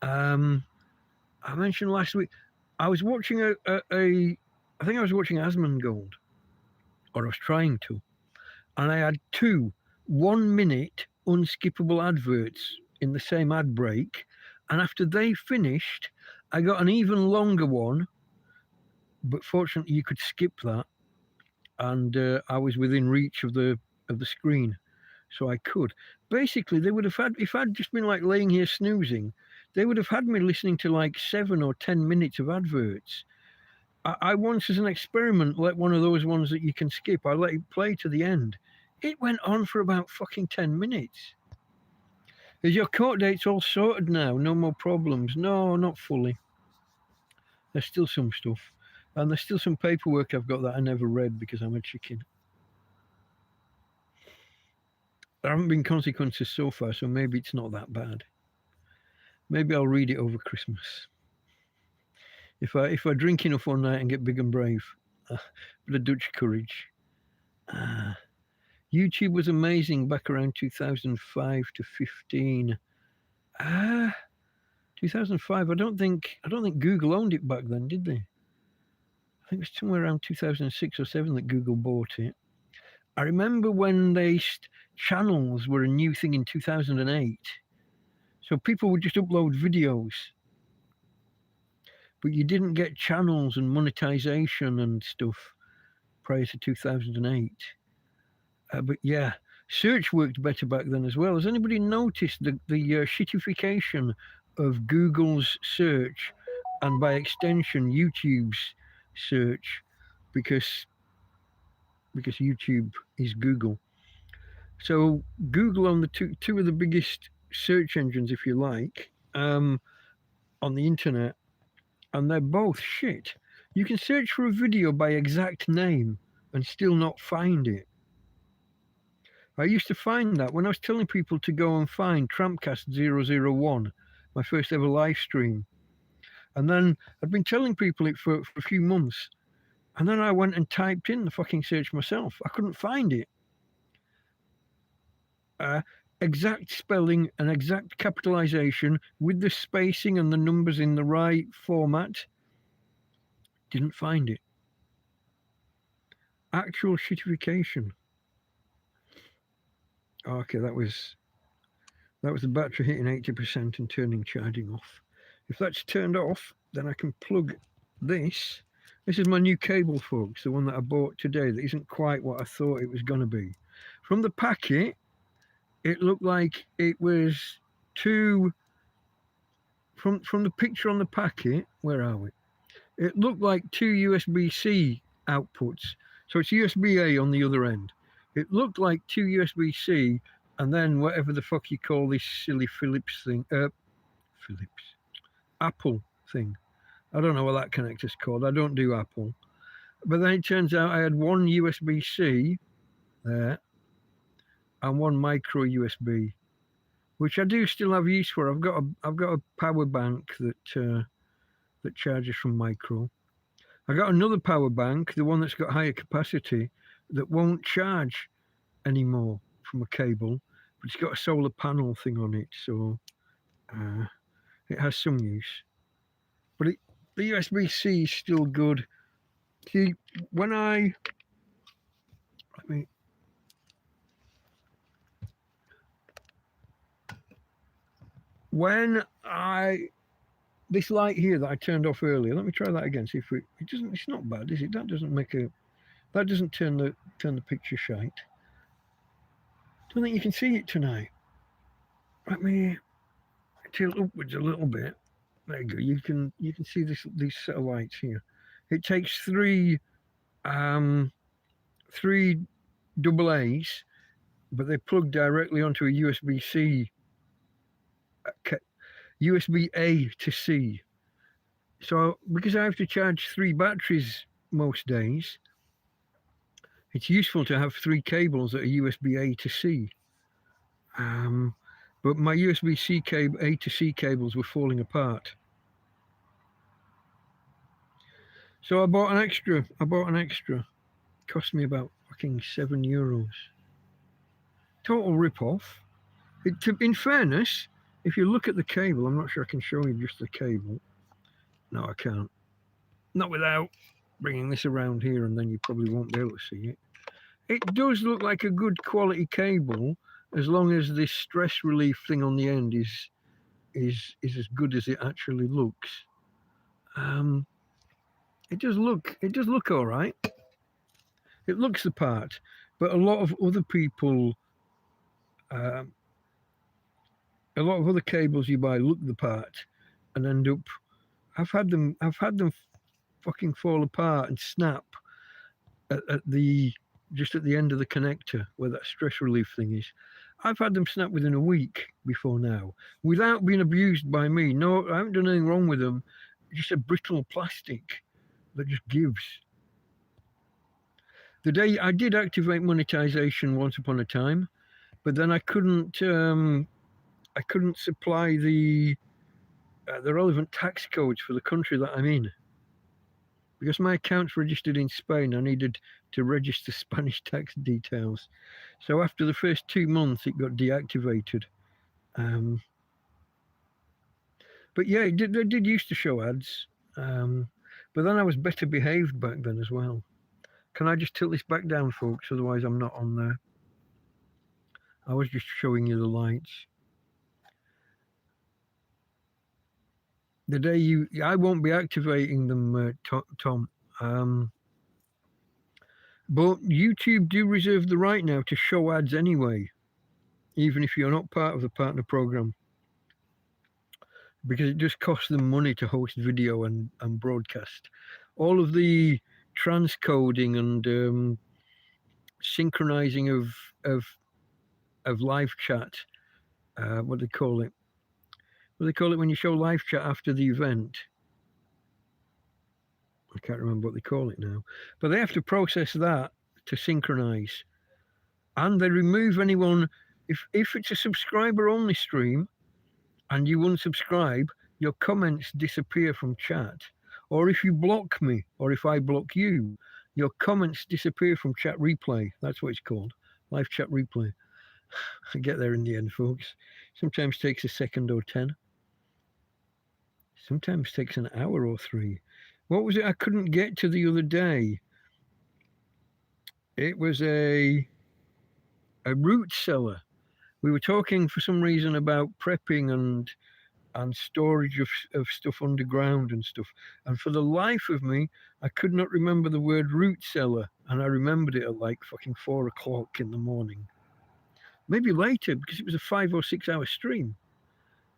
I was watching I think I was watching Asmongold, or I was trying to, and I had 2 1-minute unskippable adverts in the same ad break, and after they finished, I got an even longer one, but fortunately you could skip that, and I was within reach of the of the screen, so I could. Basically, they would have had, if I'd just been like laying here snoozing, they would have had me listening to like 7 or 10 minutes of adverts. I once, as an experiment, let one of those ones that you can skip, I let it play to the end. It went on for about fucking 10 minutes. Is your court dates all sorted now? No more problems? No, not fully. There's still some stuff. And there's still some paperwork I've got that I never read because I'm a chicken. There haven't been consequences so far, so maybe it's not that bad. Maybe I'll read it over Christmas. If I drink enough one night and get big and brave. Bit of Dutch courage. YouTube was amazing back around 2005 to 15. 2005. I don't think Google owned it back then, did they? I think it was somewhere around 2006 or 7 that Google bought it. I remember when channels were a new thing in 2008. So people would just upload videos. But you didn't get channels and monetization and stuff prior to 2008. But yeah, search worked better back then as well. Has anybody noticed the shittification of Google's search and by extension YouTube's search because YouTube is Google? So Google own the two of the biggest search engines, if you like, on the internet, and they're both shit. You can search for a video by exact name and still not find it. I used to find that when I was telling people to go and find TrampCast 001, my first ever live stream. And then I'd been telling people it for a few months. And then I went and typed in the fucking search myself. I couldn't find it. Exact spelling and exact capitalization with the spacing and the numbers in the right format. Didn't find it. Actual shittification. Okay, that was the battery hitting 80% and turning charging off. If that's turned off, then I can plug this. This is my new cable, folks, the one that I bought today that isn't quite what I thought it was going to be. From the packet, it looked like it was two, from the picture on the packet, where are we? It looked like two USB-C outputs. So it's USB-A on the other end. It looked like two USB-C and then whatever the fuck you call this silly Philips thing. Apple thing. I don't know what that connector's called. I don't do Apple. But then it turns out I had one USB-C there and one micro USB, which I do still have use for. I've got a power bank that charges from micro. I got another power bank, the one that's got higher capacity, that won't charge anymore from a cable, but it's got a solar panel thing on it, so it has some use. But the USB-C is still good. See, when this light here that I turned off earlier, let me try that again, see if it's not bad, is it? That doesn't turn the picture shite. Don't think you can see it tonight. Let me tilt upwards a little bit. There you go. You can see these set of lights here. It takes three AA's, but they plug directly onto a USB-C, USB-A to C. So because I have to charge 3 batteries most days, it's useful to have 3 cables that are USB-A to C. But my USB-C cable, A to C cables were falling apart. So I bought an extra. It cost me about fucking €7. Total rip-off. In fairness, if you look at the cable, I'm not sure I can show you just the cable. No, I can't. Not without bringing this around here, and then you probably won't be able to see it. It does look like a good quality cable, as long as this stress relief thing on the end is as good as it actually looks. It does look all right. It looks the part. But a lot of other people, um, a lot of other cables you buy look the part and end up. I've had them fucking fall apart and snap at the just at the end of the connector where that stress relief thing is. I've had them snap within a week before now, without being abused by me. No, I haven't done anything wrong with them. Just a brittle plastic that just gives. The day I did activate monetization once upon a time, but then I couldn't supply the relevant tax codes for the country that I'm in. Because my account's registered in Spain, I needed to register Spanish tax details. So after the first 2 months, it got deactivated. But yeah, they did used to show ads. But then I was better behaved back then as well. Can I just tilt this back down, folks? Otherwise I'm not on there. I was just showing you the lights. The day I won't be activating them, Tom. But YouTube do reserve the right now to show ads anyway, even if you're not part of the partner program, because it just costs them money to host video and broadcast. All of the transcoding and synchronizing of live chat, what they call it when you show live chat after the event. I can't remember what they call it now, but they have to process that to synchronize, and they remove anyone if it's a subscriber only stream and you unsubscribe, your comments disappear from chat. Or if you block me, or if I block you, your comments disappear from chat replay. That's what it's called, live chat replay. I get there in the end, folks. Sometimes takes a second or 10. Sometimes takes an hour or 3. What was it I couldn't get to the other day? It was a root cellar. We were talking for some reason about prepping and storage of stuff underground and stuff. And for the life of me, I could not remember the word root cellar. And I remembered it at like fucking 4 o'clock in the morning. Maybe later, because it was a 5 or 6 hour stream.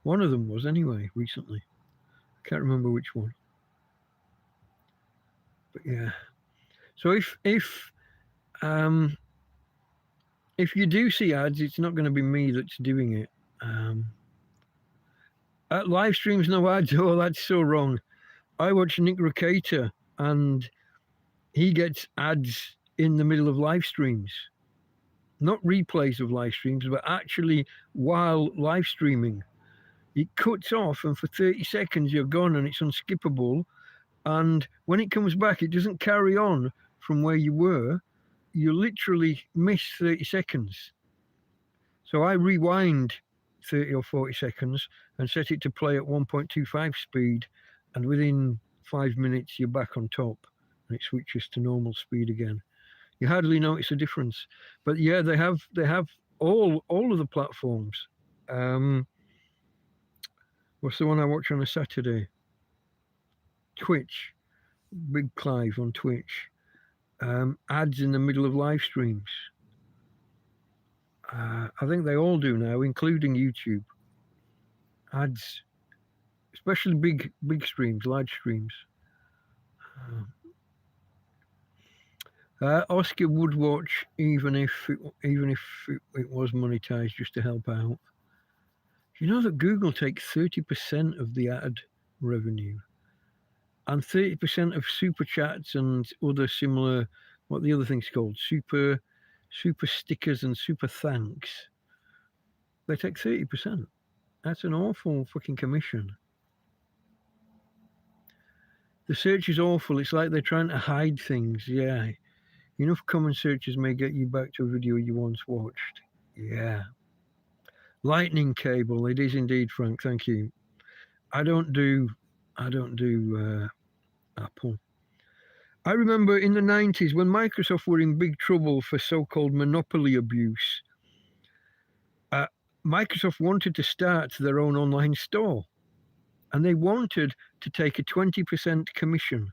One of them was anyway, recently. I can't remember which one. But yeah. So if you do see ads, it's not going to be me that's doing it. At live streams, no ads. Oh, that's so wrong. I watch Nick Ricata, and he gets ads in the middle of live streams. Not replays of live streams, but actually while live streaming. It cuts off, and for 30 seconds you're gone, and it's unskippable. And when it comes back, it doesn't carry on from where you were. You literally miss 30 seconds. So I rewind 30 or 40 seconds and set it to play at 1.25 speed, and within 5 minutes you're back on top and it switches to normal speed again. You hardly notice a difference. But yeah, they have all of the platforms. What's the one I watch on a Saturday? Twitch. Big Clive on Twitch. Ads in the middle of live streams. I think they all do now, including YouTube. Ads, especially big streams, large streams. Oscar would watch even if it was monetized, just to help out. You know that Google takes 30% of the ad revenue, and 30% of super chats and other similar, what the other thing's called, super stickers and super thanks. They take 30%. That's an awful fucking commission. The search is awful. It's like they're trying to hide things. Yeah. Enough common searches may get you back to a video you once watched. Yeah. Lightning cable. It is indeed, Frank. Thank you. I don't do Apple. I remember in the 90s when Microsoft were in big trouble for so-called monopoly abuse. Microsoft wanted to start their own online store, and they wanted to take a 20% commission.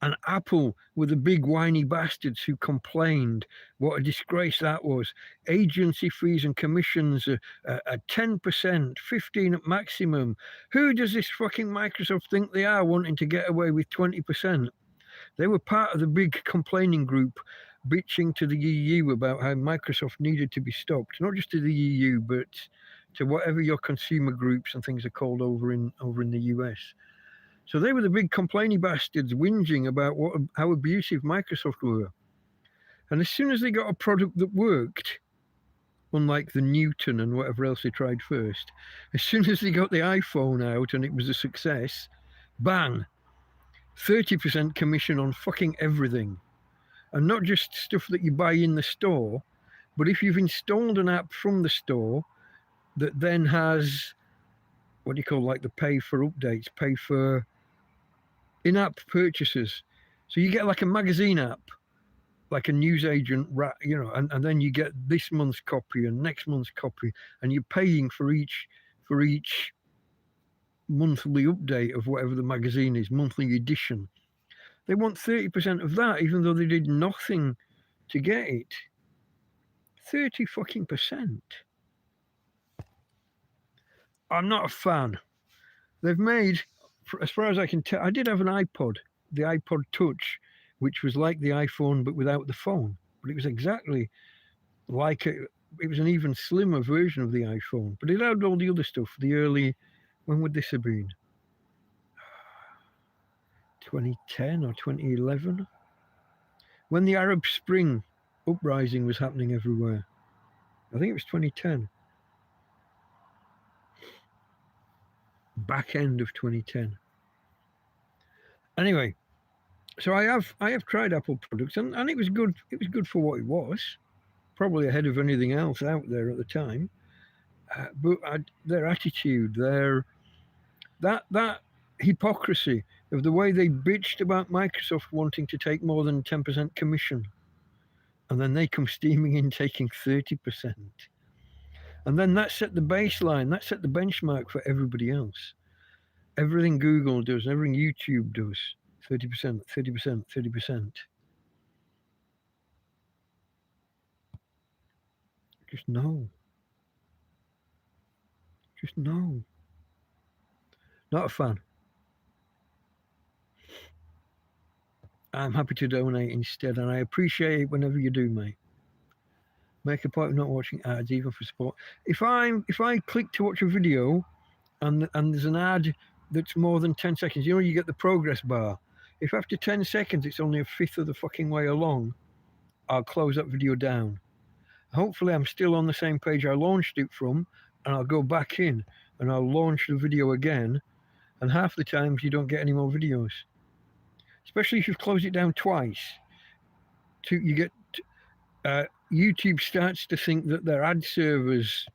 And Apple were the big whiny bastards who complained what a disgrace that was. Agency fees and commissions are 10%, 15% at maximum. Who does this fucking Microsoft think they are, wanting to get away with 20%? They were part of the big complaining group bitching to the EU about how Microsoft needed to be stopped, not just to the EU, but to whatever your consumer groups and things are called over in the US. So they were the big complaining bastards whinging about how abusive Microsoft were. And as soon as they got a product that worked, unlike the Newton and whatever else they tried first, as soon as they got the iPhone out and it was a success, bang, 30% commission on fucking everything. And not just stuff that you buy in the store, but if you've installed an app from the store that then has, what do you call, like the pay for updates, pay for in-app purchases. So you get like a magazine app, like a newsagent, and then you get this month's copy and next month's copy, and you're paying for each monthly update of whatever the magazine is, monthly edition. They want 30% of that, even though they did nothing to get it. 30 fucking %. I'm not a fan. They've made, as far as I can tell, I did have an iPod, the iPod Touch, which was like the iPhone but without the phone. But it was exactly like it was an even slimmer version of the iPhone. But it had all the other stuff, the early, when would this have been? 2010 or 2011? When the Arab Spring uprising was happening everywhere. I think it was 2010. Back end of 2010. Anyway, so I have tried Apple products and it was good. It was good for what it was, probably ahead of anything else out there at the time. But their attitude, that hypocrisy of the way they bitched about Microsoft wanting to take more than 10% commission, and then they come steaming in taking 30%. And then that set the baseline, that set the benchmark for everybody else. Everything Google does, everything YouTube does, 30%, 30%, 30%. Just no. Just no. Not a fan. I'm happy to donate instead, and I appreciate it whenever you do, mate. Make a point of not watching ads, even for support. If I click to watch a video and there's an ad that's more than 10 seconds, you get the progress bar. If after 10 seconds it's only a fifth of the fucking way along, I'll close that video down. Hopefully I'm still on the same page I launched it from, and I'll go back in and I'll launch the video again, and half the times you don't get any more videos. Especially if you've closed it down twice. You get YouTube starts to think that their ad server's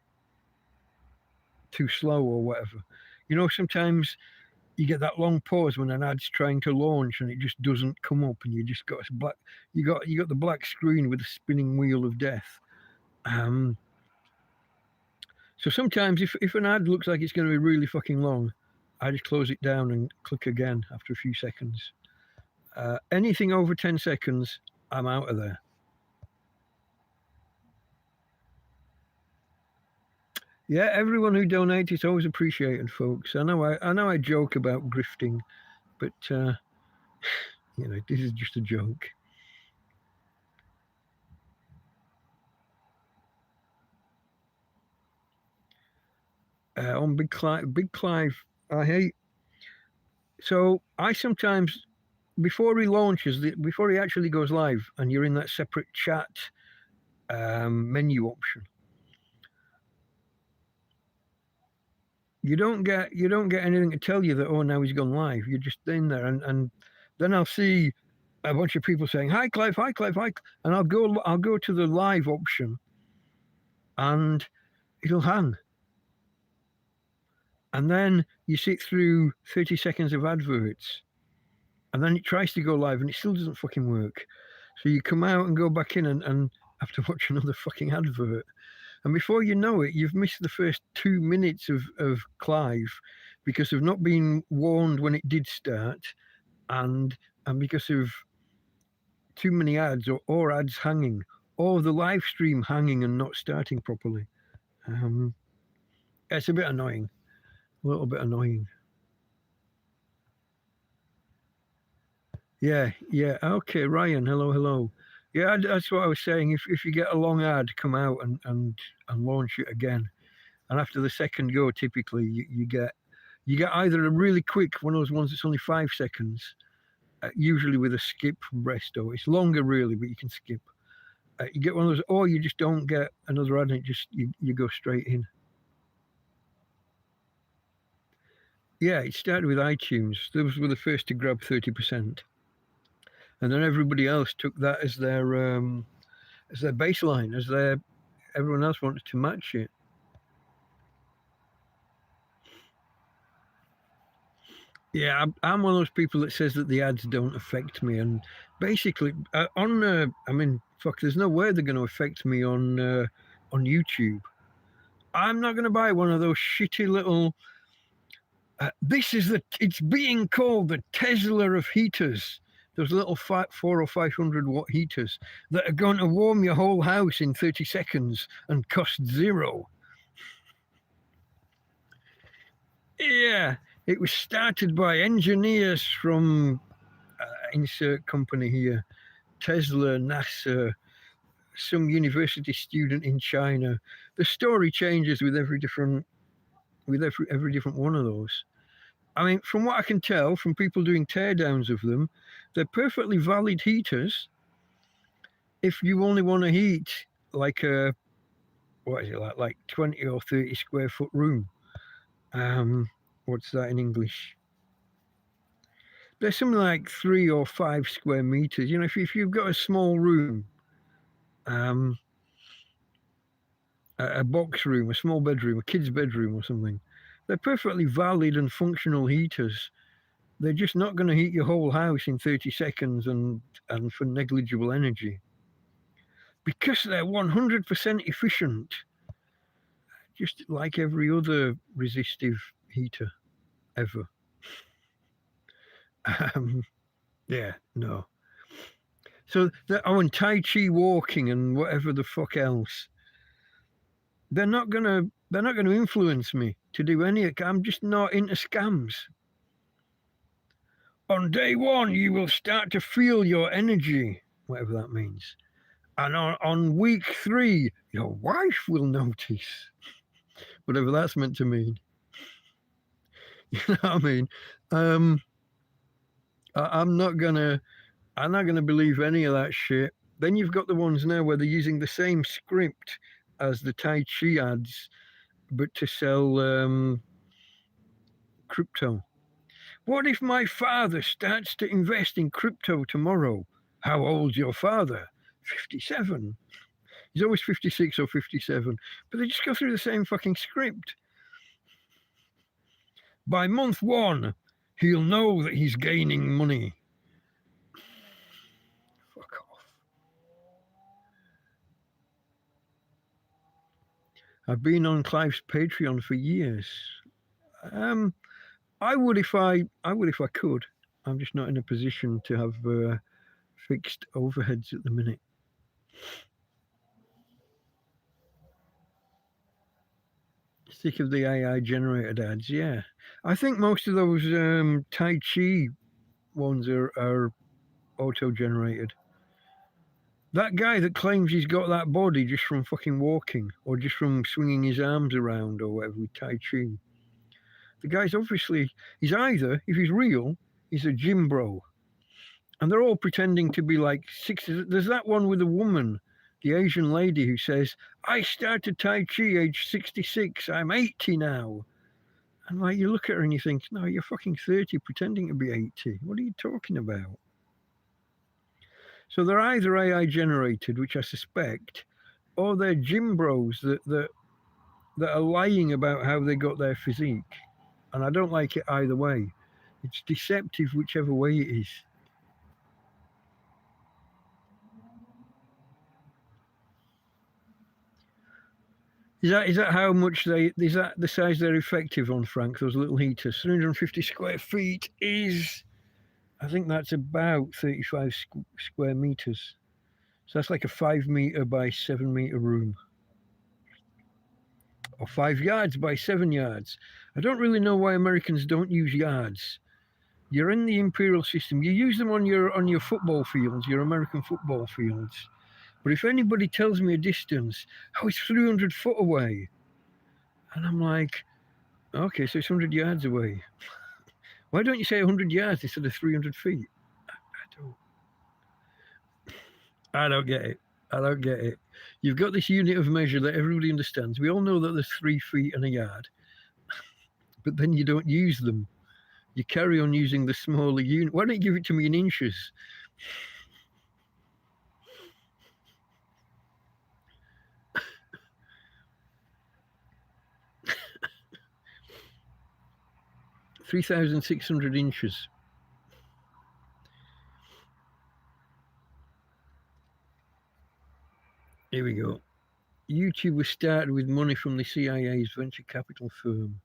too slow or whatever. Sometimes you get that long pause when an ad's trying to launch and it just doesn't come up, and you just got you got the black screen with a spinning wheel of death. So sometimes if an ad looks like it's going to be really fucking long, I just close it down and click again after a few seconds. Anything over 10 seconds, I'm out of there. Yeah, everyone who donates, it's always appreciated, folks. I know I joke about grifting, but this is just a joke. On Big Clive, I hate. So I sometimes, before he launches, before he actually goes live, and you're in that separate chat menu option, you don't get anything to tell you that, oh, now he's gone live. You're just in there, and then I'll see a bunch of people saying, hi Clive, hi Clive, hi, and I'll go to the live option, and it'll hang. And then you sit through 30 seconds of adverts, and then it tries to go live and it still doesn't fucking work. So you come out and go back in and have to watch another fucking advert. And before you know it, you've missed the first 2 minutes of Clive because of not being warned when it did start, and and because of too many ads or ads hanging, or the live stream hanging and not starting properly. It's a bit annoying, a little bit annoying. Yeah. Okay, Ryan. Hello. Yeah, that's what I was saying. If you get a long ad, come out and launch it again, and after the second go, typically you get either a really quick one of those ones that's only 5 seconds, usually with a skip from Resto. It's longer really, but you can skip. You get one of those, or you just don't get another ad, and it just you go straight in. Yeah, it started with iTunes. Those were the first to grab 30%, and then everybody else took that as their baseline, everyone else wanted to match it. Yeah, I'm one of those people that says that the ads don't affect me, and basically there's no way they're going to affect me on YouTube. I'm not going to buy one of those shitty little. It's being called the Tesla of heaters. Those little 400 or 500 watt heaters that are going to warm your whole house in 30 seconds and cost $0. Yeah, it was started by engineers from insert company here, Tesla, NASA, some university student in China. The story changes with every different one of those. I mean, from what I can tell from people doing teardowns of them, they're perfectly valid heaters if you only want to heat like a, what is it, like 20 or 30 square foot room. What's that in English? There's something like 3 or 5 square meters. You know, if you've got a small room, a box room, a small bedroom, a kid's bedroom or something, they're perfectly valid and functional heaters. They're just not going to heat your whole house in 30 seconds and for negligible energy. Because they're 100% efficient, just like every other resistive heater ever. Yeah, no. So on Tai Chi walking and whatever the fuck else, they're not gonna influence me to do any. I'm just not into scams. On day 1, you will start to feel your energy, whatever that means. And on week 3, your wife will notice, whatever that's meant to mean. You know what I mean? I'm not gonna believe any of that shit. Then you've got the ones now where they're using the same script as the Tai Chi ads, but to sell crypto. What if my father starts to invest in crypto tomorrow? How old's your father? 57. He's always 56 or 57. But they just go through the same fucking script. By month 1, he'll know that he's gaining money. Fuck off. I've been on Clive's Patreon for years. I would if I could. I'm just not in a position to have fixed overheads at the minute. Sick of the AI generated ads, yeah. I think most of those Tai Chi ones are auto-generated. That guy that claims he's got that body just from fucking walking or just from swinging his arms around or whatever with Tai Chi. The guy's obviously, he's either, if he's real, he's a gym bro. And they're all pretending to be like 60. There's that one with a woman, the Asian lady, who says, I started Tai Chi age 66, I'm 80 now. And like, you look at her and you think, no, you're fucking 30 pretending to be 80. What are you talking about? So they're either AI generated, which I suspect, or they're gym bros that are lying about how they got their physique. And I don't like it either way. It's deceptive whichever way it is. Is that how much is that the size they're effective on, Frank? Those little heaters, 350 square feet is I think that's about 35 square meters. So that's like a 5 meter by 7 meter room. Or 5 yards by 7 yards. I don't really know why Americans don't use yards. You're in the imperial system. You use them on your football fields, your American football fields. But if anybody tells me a distance, oh, it's 300 foot away. And I'm like, okay, so it's 100 yards away. Why don't you say 100 yards instead of 300 feet? I don't get it. I don't get it. You've got this unit of measure that everybody understands. We all know that there's 3 feet and a yard, but then you don't use them. You carry on using the smaller unit. Why don't you give it to me in inches? (3,600 inches). Here we go. YouTube was started with money from the CIA's venture capital firm.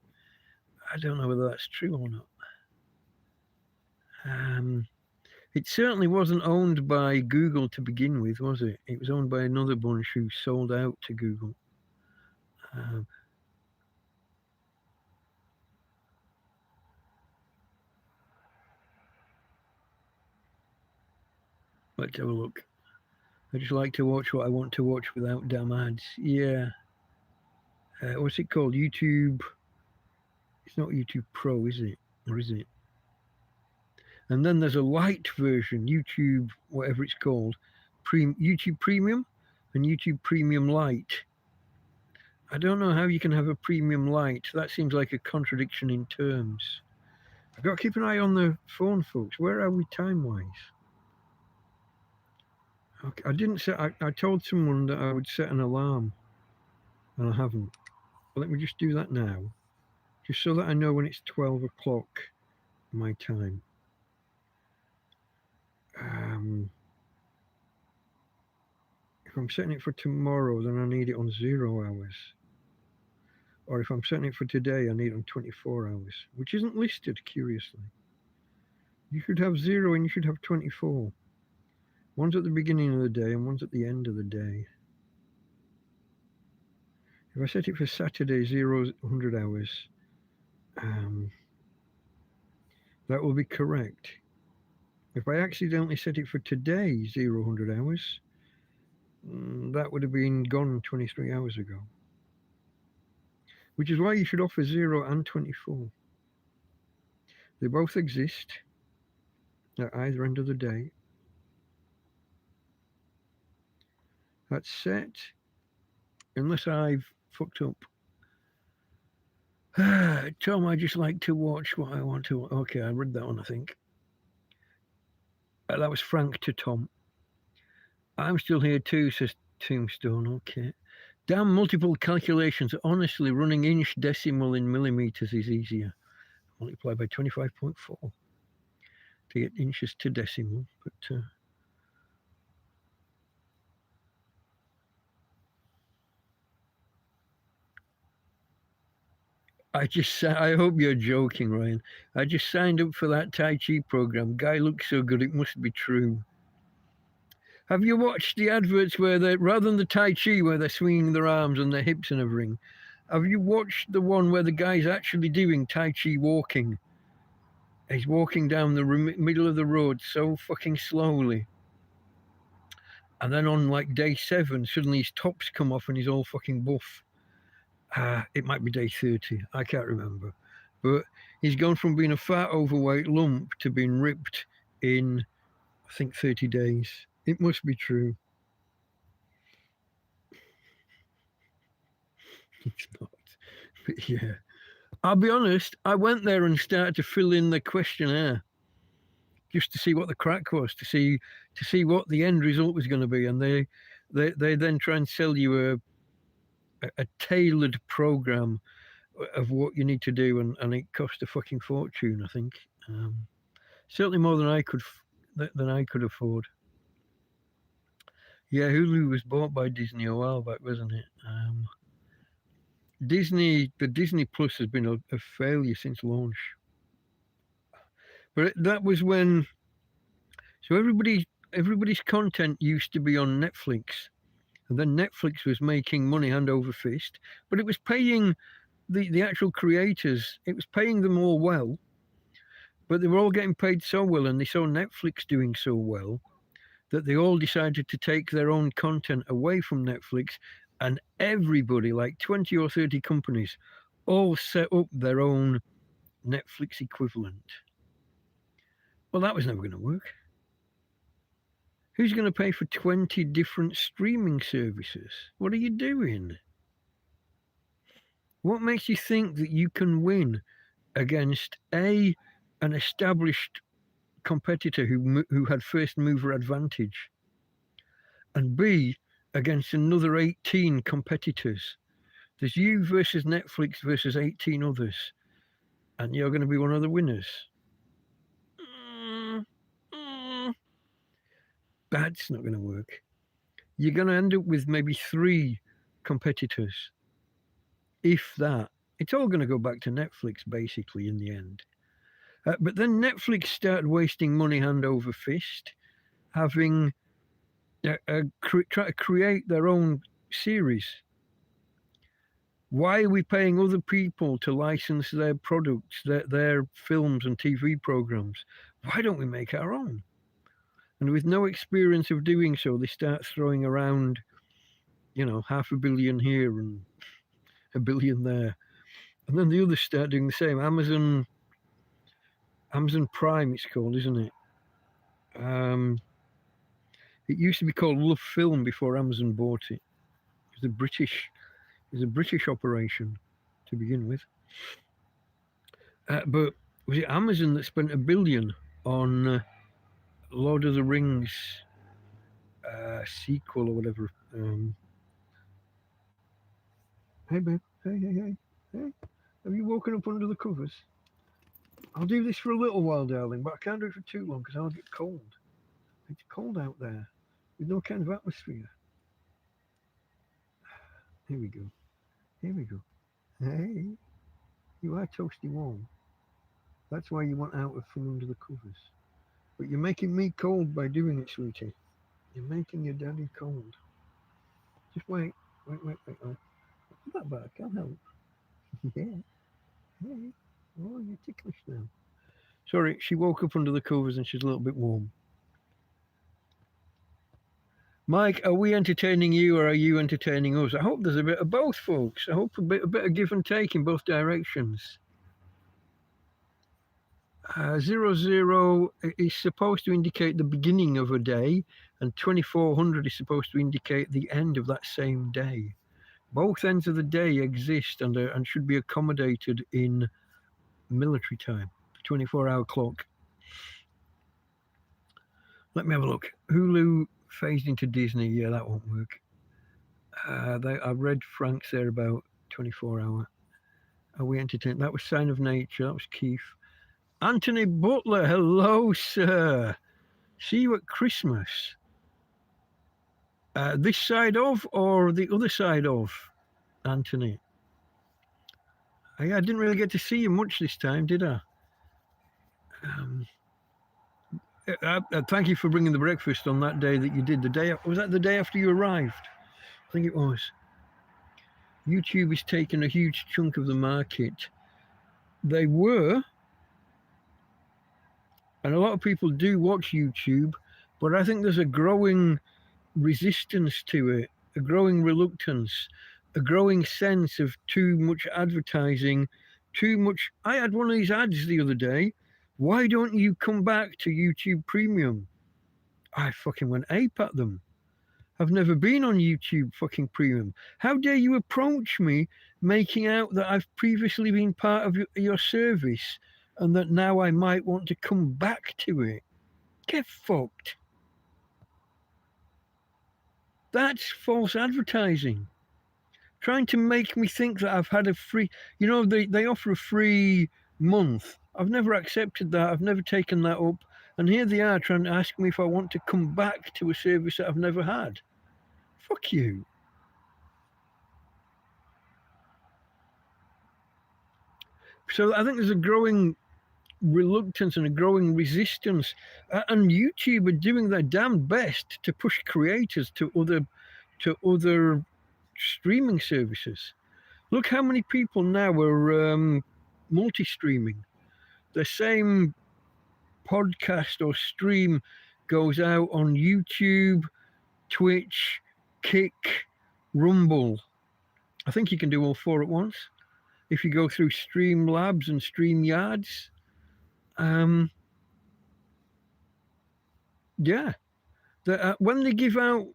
I don't know whether that's true or not. It certainly wasn't owned by Google to begin with, was it? It was owned by another bunch who sold out to Google. Let's have a look. I just like to watch what I want to watch without damn ads. Yeah. What's it called? YouTube. It's not YouTube Pro, is it? Or is it? And then there's a light version, YouTube, whatever it's called, YouTube Premium and YouTube Premium Lite. I don't know how you can have a Premium Lite. That seems like a contradiction in terms. I've got to keep an eye on the phone, folks. Where are we time-wise? Okay, I didn't set. I told someone that I would set an alarm, and I haven't. But let me just do that now, just so that I know when it's 12 o'clock my time. If I'm setting it for tomorrow, then I need it on 0 hours. Or if I'm setting it for today, I need it on 24 hours, which isn't listed, curiously. You should have 0 and you should have 24. One's at the beginning of the day and one's at the end of the day. If I set it for Saturday, 100 hours, that will be correct. If I accidentally set it for today, 100 hours, that would have been gone 23 hours ago. Which is why you should offer 0 and 24. They both exist at either end of the day. That's set, unless I've fucked up. Tom, I just like to watch what I want to. Okay, I read that one, I think. That was Frank to Tom. I'm still here too, says Tombstone. Okay. Damn multiple calculations. Honestly, running inch decimal in millimeters is easier. Multiply by 25.4 to get inches to decimal. But I hope you're joking, Ryan. I just signed up for that Tai Chi program. Guy looks so good, it must be true. Have you watched the adverts where they, rather than the Tai Chi where they're swinging their arms and their hips and everything, have you watched the one where the guy's actually doing Tai Chi walking? He's walking down the middle of the road so fucking slowly. And then on like day 7, suddenly his tops come off and he's all fucking buff. It might be day 30, I can't remember. But he's gone from being a fat, overweight lump to being ripped in, I think, 30 days. It must be true. It's not. But yeah. I'll be honest, I went there and started to fill in the questionnaire just to see what the crack was, to see what the end result was going to be. And they then try and sell you a tailored program of what you need to do, and it cost a fucking fortune, I think. Certainly more than I could afford. Yeah, Hulu was bought by Disney a while back, wasn't it? The Disney Plus has been a failure since launch. But that was when So everybody's content used to be on Netflix, and then Netflix was making money hand over fist, but it was paying the actual creators. It was paying them all well, but they were all getting paid so well, and they saw Netflix doing so well that they all decided to take their own content away from Netflix, and everybody, like 20 or 30 companies, all set up their own Netflix equivalent. Well, that was never going to work. Who's going to pay for 20 different streaming services? What are you doing? What makes you think that you can win against an established competitor who had first mover advantage, and B, against another 18 competitors? There's you versus Netflix versus 18 others, and you're going to be one of the winners. That's not going to work. You're going to end up with maybe 3 competitors, if that. It's all going to go back to Netflix, basically, in the end. But then Netflix started wasting money hand over fist, having try to create their own series. Why are we paying other people to license their products, their films and TV programs? Why don't we make our own? And with no experience of doing so, they start throwing around, $500 million here and $1 billion there. And then the others start doing the same. Amazon Prime, it's called, isn't it? It used to be called Love Film before Amazon bought it. It was a British operation to begin with. But was it Amazon that spent $1 billion on Lord of the Rings sequel or whatever? Hey, babe. Hey. Have you woken up under the covers? I'll do this for a little while, darling, but I can't do it for too long because I'll get cold. It's cold out there with no kind of atmosphere. Here we go. Hey, you are toasty warm. That's why you want out from under the covers. But you're making me cold by doing it, sweetie. You're making your daddy cold. Just wait. Not that bad, I can't help. Yeah. Hey. Oh, you're ticklish now. Sorry, she woke up under the covers and she's a little bit warm. Mike, are we entertaining you or are you entertaining us? I hope there's a bit of both, folks. I hope a bit of give and take in both directions. 00 is supposed to indicate the beginning of a day, and 2400 is supposed to indicate the end of that same day. Both ends of the day exist and should be accommodated in military time, 24-hour clock. Let me have a look. Hulu phased into Disney. Yeah, that won't work. I read Frank's there about 24-hour. Are we entertained? That was Sign of Nature. That was Keith. Anthony Butler, hello, sir. See you at Christmas. This side of or the other side of, Anthony? I didn't really get to see you much this time, did I? Thank you for bringing the breakfast on that day that you did. Was that the day after you arrived? I think it was. YouTube is taking a huge chunk of the market. They were, and a lot of people do watch YouTube, but I think there's a growing resistance to it, a growing reluctance, a growing sense of too much advertising, too much. I had one of these ads the other day. Why don't you come back to YouTube Premium? I fucking went ape at them. I've never been on YouTube fucking Premium. How dare you approach me making out that I've previously been part of your service and that now I might want to come back to it? Get fucked. That's false advertising. Trying to make me think that I've had a free, they offer a free month. I've never accepted that. I've never taken that up. And here they are trying to ask me if I want to come back to a service that I've never had. Fuck you. So I think there's a growing reluctance and a growing resistance, and YouTube are doing their damn best to push creators to other streaming services. Look how many people now are multi-streaming. The same podcast or stream goes out on YouTube, Twitch, Kick, Rumble. I think you can do all four at once if you go through Streamlabs and StreamYards. Yeah, when they give out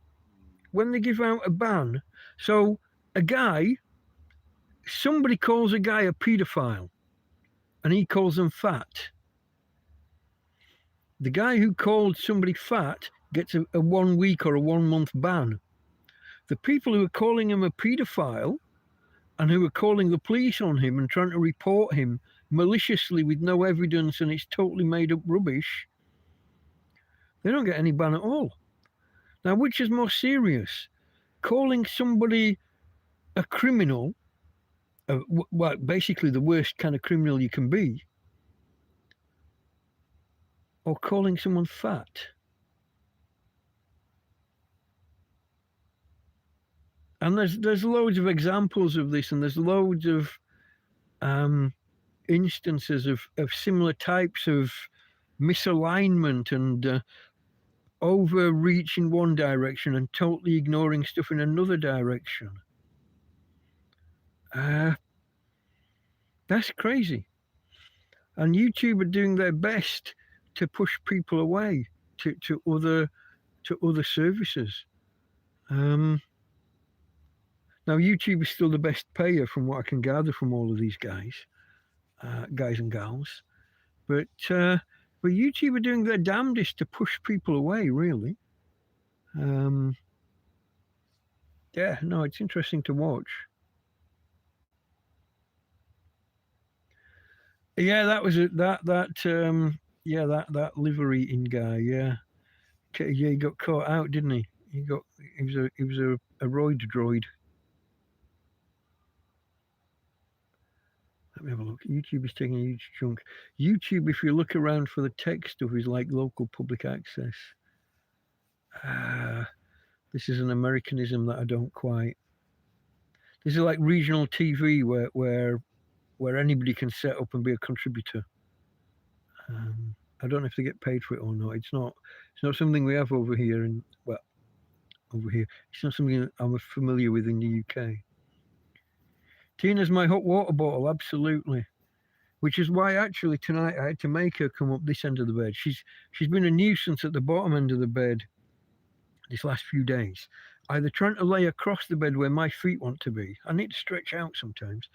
a ban, so somebody calls a guy a paedophile, and he calls them fat. The guy who called somebody fat gets a 1 week or a 1 month ban. The people who are calling him a paedophile and who are calling the police on him and trying to report him maliciously with no evidence and it's totally made up rubbish, they don't get any ban at all. Now, which is more serious? Calling somebody a criminal, well, basically the worst kind of criminal you can be, or calling someone fat? And there's loads of examples of this, and there's loads of instances of similar types of misalignment and overreach in one direction and totally ignoring stuff in another direction. That's crazy. And YouTube are doing their best to push people away to other services. Now, YouTube is still the best payer from what I can gather from all of these guys and gals. But YouTube are doing their damnedest to push people away, really. Yeah, no, it's interesting to watch. Yeah, that was that livery in guy. Yeah, he got caught out, didn't he? He was a roid droid. Let me have a look. YouTube is taking a huge chunk. YouTube, if you look around for the tech stuff, is like local public access. This is an Americanism that I don't quite. This is like regional TV where anybody can set up and be a contributor. I don't know if they get paid for it or not. It's not something we have over here. Over here, it's not something that I'm familiar with in the UK. Tina's my hot water bottle, absolutely. Which is why actually tonight I had to make her come up this end of the bed. She's been a nuisance at the bottom end of the bed this last few days. Either trying to lay across the bed where my feet want to be. I need to stretch out sometimes.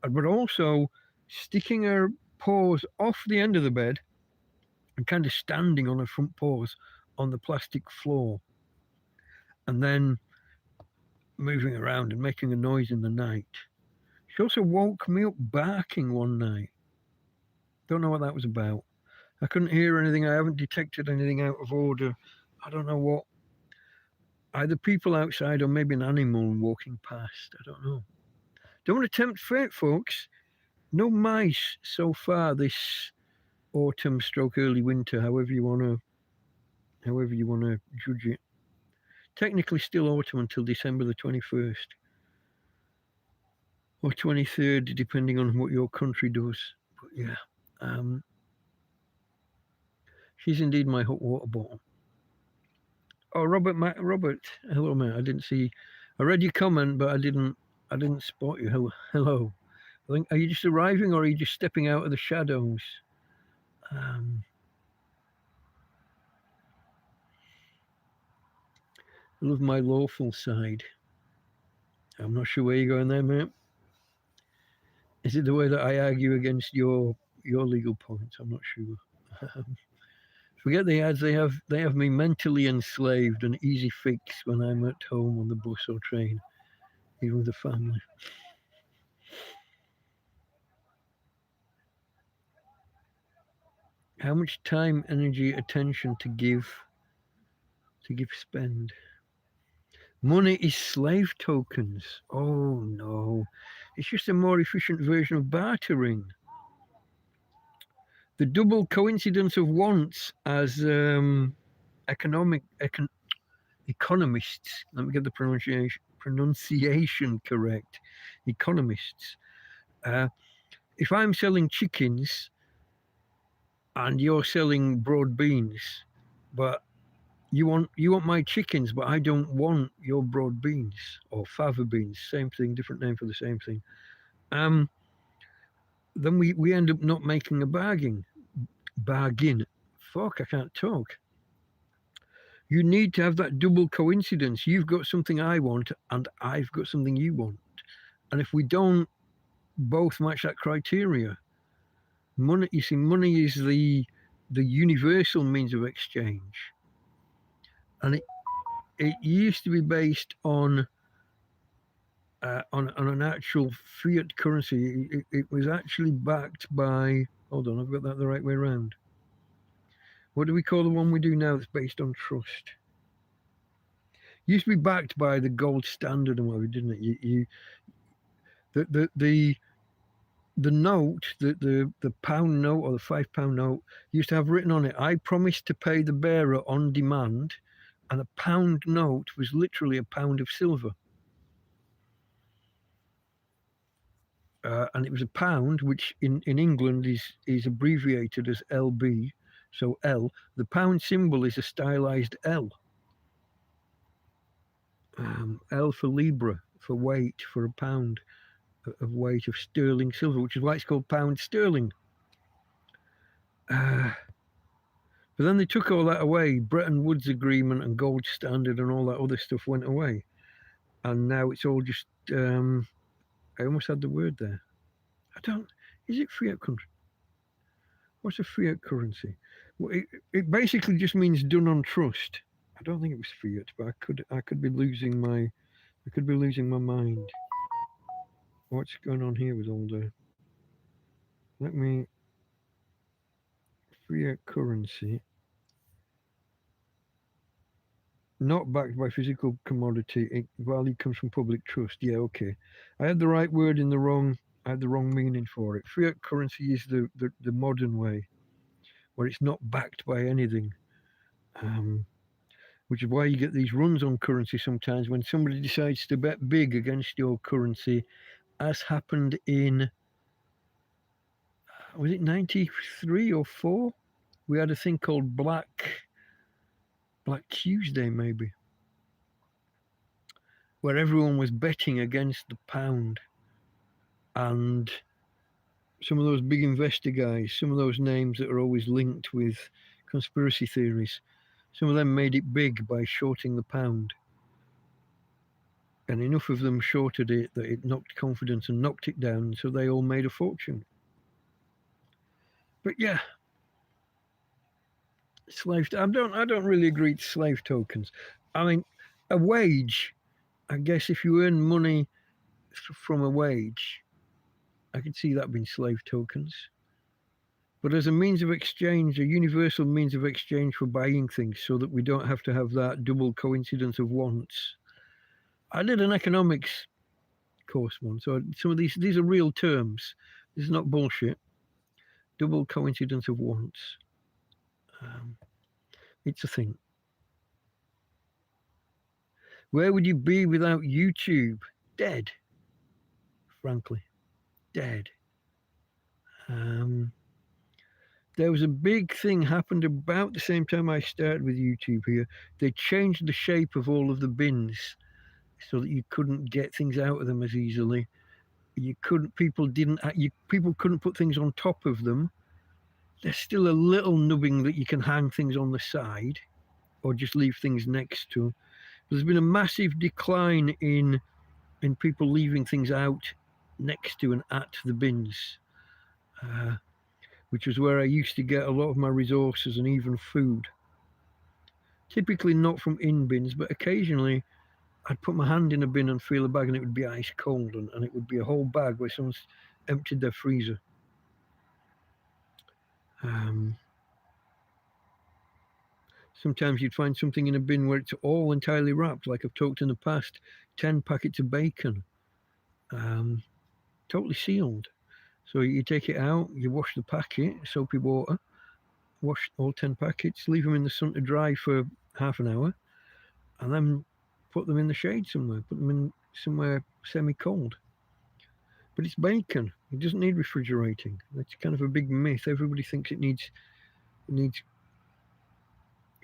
But also sticking her paws off the end of the bed and kind of standing on her front paws on the plastic floor. And then moving around and making a noise in the night. She also woke me up barking one night. Don't know what that was about. I couldn't hear anything. I haven't detected anything out of order. I don't know what. Either people outside or maybe an animal walking past. I don't know. Don't want to tempt fate, folks. No mice so far this autumn / early winter, however you want to judge it. Technically still autumn until December the 21st. Or 23rd, depending on what your country does. But yeah, she's indeed my hot water bottle. Oh, Robert, hello, mate. I didn't see. I read your comment, but I didn't spot you. Hello. I think, are you just arriving, or are you just stepping out of the shadows? I love my lawful side. I'm not sure where you're going there, mate. Is it the way that I argue against your legal points? I'm not sure. Forget the ads. They have me mentally enslaved, an easy fix when I'm at home on the bus or train, even with the family. How much time, energy, attention to give spend? Money is slave tokens. Oh no. It's just a more efficient version of bartering. The double coincidence of wants as economists. Let me get the pronunciation correct. Economists. If I'm selling chickens and you're selling broad beans, but you want my chickens, but I don't want your broad beans or fava beans. Same thing, different name for the same thing. Then we end up not making a bargain. Fuck, I can't talk. You need to have that double coincidence. You've got something I want, and I've got something you want. And if we don't both match that criteria, money is the universal means of exchange. And it used to be based on an actual fiat currency. It was actually backed by, hold on, I've got that the right way around. What do we call the one we do now that's based on trust? Used to be backed by the gold standard and whatever, didn't it? The note, the pound note or the £5 note used to have written on it, I promise to pay the bearer on demand, and a pound note was literally a pound of silver. And it was a pound, which in England is abbreviated as LB. So L, the pound symbol is a stylized L. L for Libra, for weight, for a pound of weight of sterling silver, which is why it's called pound sterling. But then they took all that away. Bretton Woods Agreement and gold standard and all that other stuff went away. And now it's all just, I almost had the word there. Is it fiat country? What's a fiat currency? Well, it basically just means done on trust. I don't think it was fiat, but I could be losing my mind. What's going on here with all the? Fiat currency, not backed by physical commodity. Value comes from public trust. Yeah, okay. I had the right word in the wrong. I had the wrong meaning for it. Fiat currency is the modern way, where it's not backed by anything. Which is why you get these runs on currency sometimes when somebody decides to bet big against your currency, as happened in, was it 93 or 4? We had a thing called Black Tuesday, maybe, where everyone was betting against the pound. And some of those big investor guys, some of those names that are always linked with conspiracy theories, some of them made it big by shorting the pound. And enough of them shorted it that it knocked confidence and knocked it down, so they all made a fortune. But yeah, I don't really agree to slave tokens. I mean, a wage, I guess if you earn money from a wage, I could see that being slave tokens. But as a means of exchange, a universal means of exchange for buying things, so that we don't have to have that double coincidence of wants. I did an economics course once, so some of these are real terms. This is not bullshit. Double coincidence of wants. It's a thing. Where would you be without YouTube? Dead. Frankly, dead. There was a big thing happened about the same time I started with YouTube here. They changed the shape of all of the bins so that you couldn't get things out of them as easily. People couldn't put things on top of them. There's still a little nubbing that you can hang things on the side or just leave things next to. There's been a massive decline in people leaving things out next to and at the bins, which was where I used to get a lot of my resources and even food. Typically not from in bins, but occasionally I'd put my hand in a bin and feel a bag and it would be ice cold, and it would be a whole bag where someone's emptied their freezer. Sometimes you'd find something in a bin where it's all entirely wrapped, like I've talked in the past, 10 packets of bacon, totally sealed. So you take it out, you wash the packet, soapy water, wash all 10 packets, leave them in the sun to dry for half an hour, and then put them in the shade somewhere, put them in somewhere semi-cold. But it's bacon. It doesn't need refrigerating. That's kind of a big myth. Everybody thinks it needs.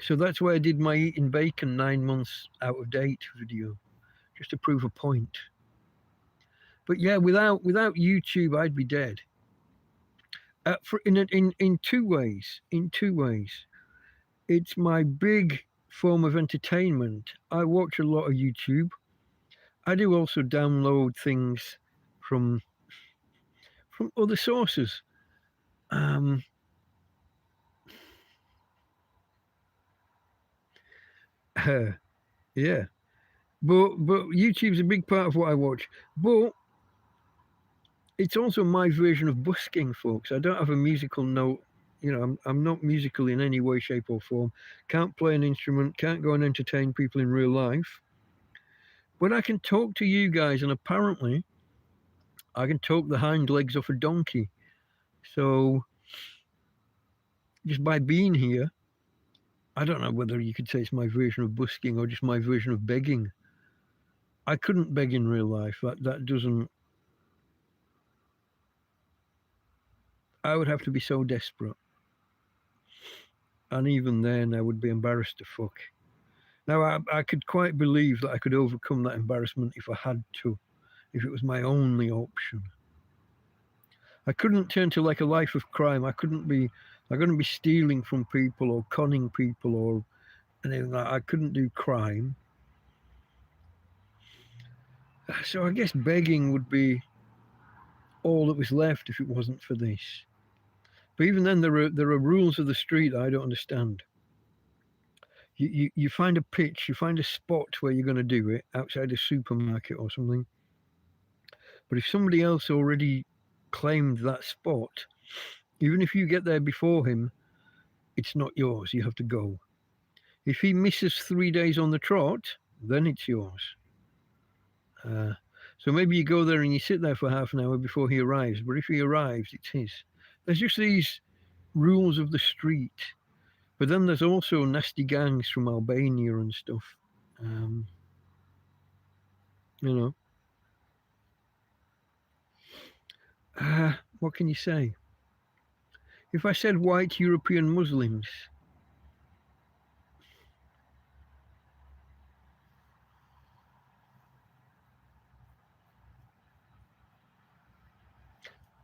So that's why I did my eating bacon 9 months out of date video, just to prove a point. But yeah, without YouTube, I'd be dead. In two ways. In two ways, it's my big form of entertainment. I watch a lot of YouTube. I do also download things from other sources. Yeah, but YouTube's a big part of what I watch. But it's also my version of busking, folks. I don't have a musical note. You know, I'm not musical in any way, shape, or form. Can't play an instrument. Can't go and entertain people in real life. But I can talk to you guys, and apparently, I can talk the hind legs off a donkey. So, just by being here, I don't know whether you could say it's my version of busking or just my version of begging. I couldn't beg in real life. That doesn't. I would have to be so desperate. And even then, I would be embarrassed to fuck. Now, I could quite believe that I could overcome that embarrassment if I had to, if it was my only option. I couldn't turn to like a life of crime. I couldn't be stealing from people or conning people or anything like that. I couldn't do crime. So I guess begging would be all that was left if it wasn't for this. But even then, there are rules of the street that I don't understand. You find a pitch, you find a spot where you're going to do it outside a supermarket or something. But if somebody else already claimed that spot, even if you get there before him, it's not yours. You have to go. If he misses 3 days on the trot, then it's yours. So maybe you go there and you sit there for half an hour before he arrives. But if he arrives, it's his. There's just these rules of the street. But then there's also nasty gangs from Albania and stuff. You know. What can you say? If I said white European Muslims,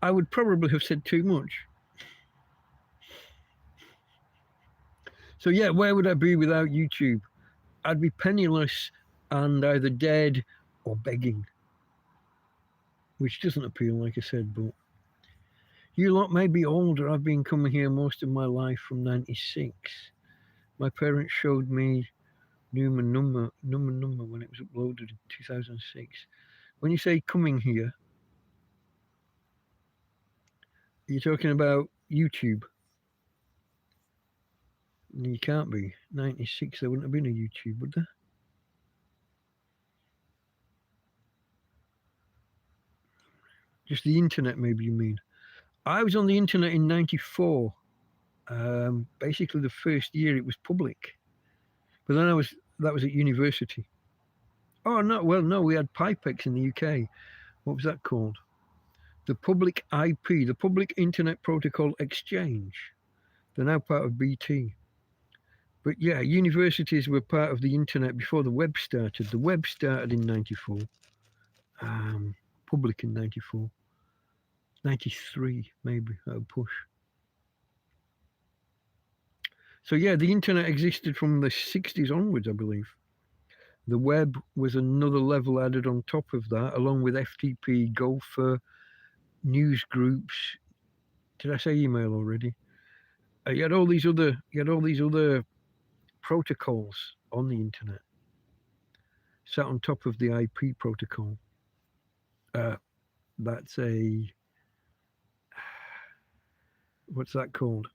I would probably have said too much. So yeah, where would I be without YouTube? I'd be penniless and either dead or begging. Which doesn't appeal, like I said, but you lot may be older. I've been coming here most of my life from 96. My parents showed me Newman Number when it was uploaded in 2006. When you say coming here, you're talking about YouTube. You can't be. 96, there wouldn't have been a YouTube, would there? Just the internet, maybe you mean. I was on the internet in 94. Basically the first year it was public. But then that was at university. Oh, no, well, no, we had Pipex in the UK. What was that called? The Public IP, the Public Internet Protocol Exchange. They're now part of BT. But yeah, universities were part of the internet before the web started. The web started in 94. Public in 94. 93, maybe, at a push. So yeah, the internet existed from the 60s onwards, I believe. The web was another level added on top of that, along with FTP, Gopher, news groups. Did I say email already? You had all these other protocols on the internet, sat on top of the IP protocol. That's what's that called?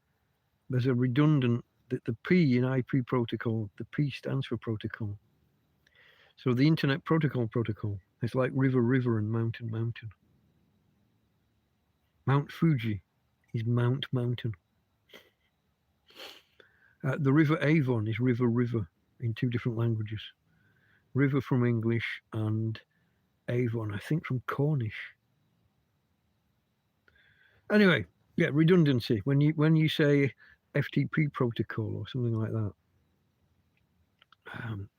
There's a redundant, the P in IP protocol, the P stands for protocol. So the internet protocol. It's like river and mountain. Mount Fuji is Mount Mountain. The River Avon is river in two different languages. River from English and Avon, I think, from Cornish. Anyway, yeah, redundancy. When you say FTP protocol or something like that.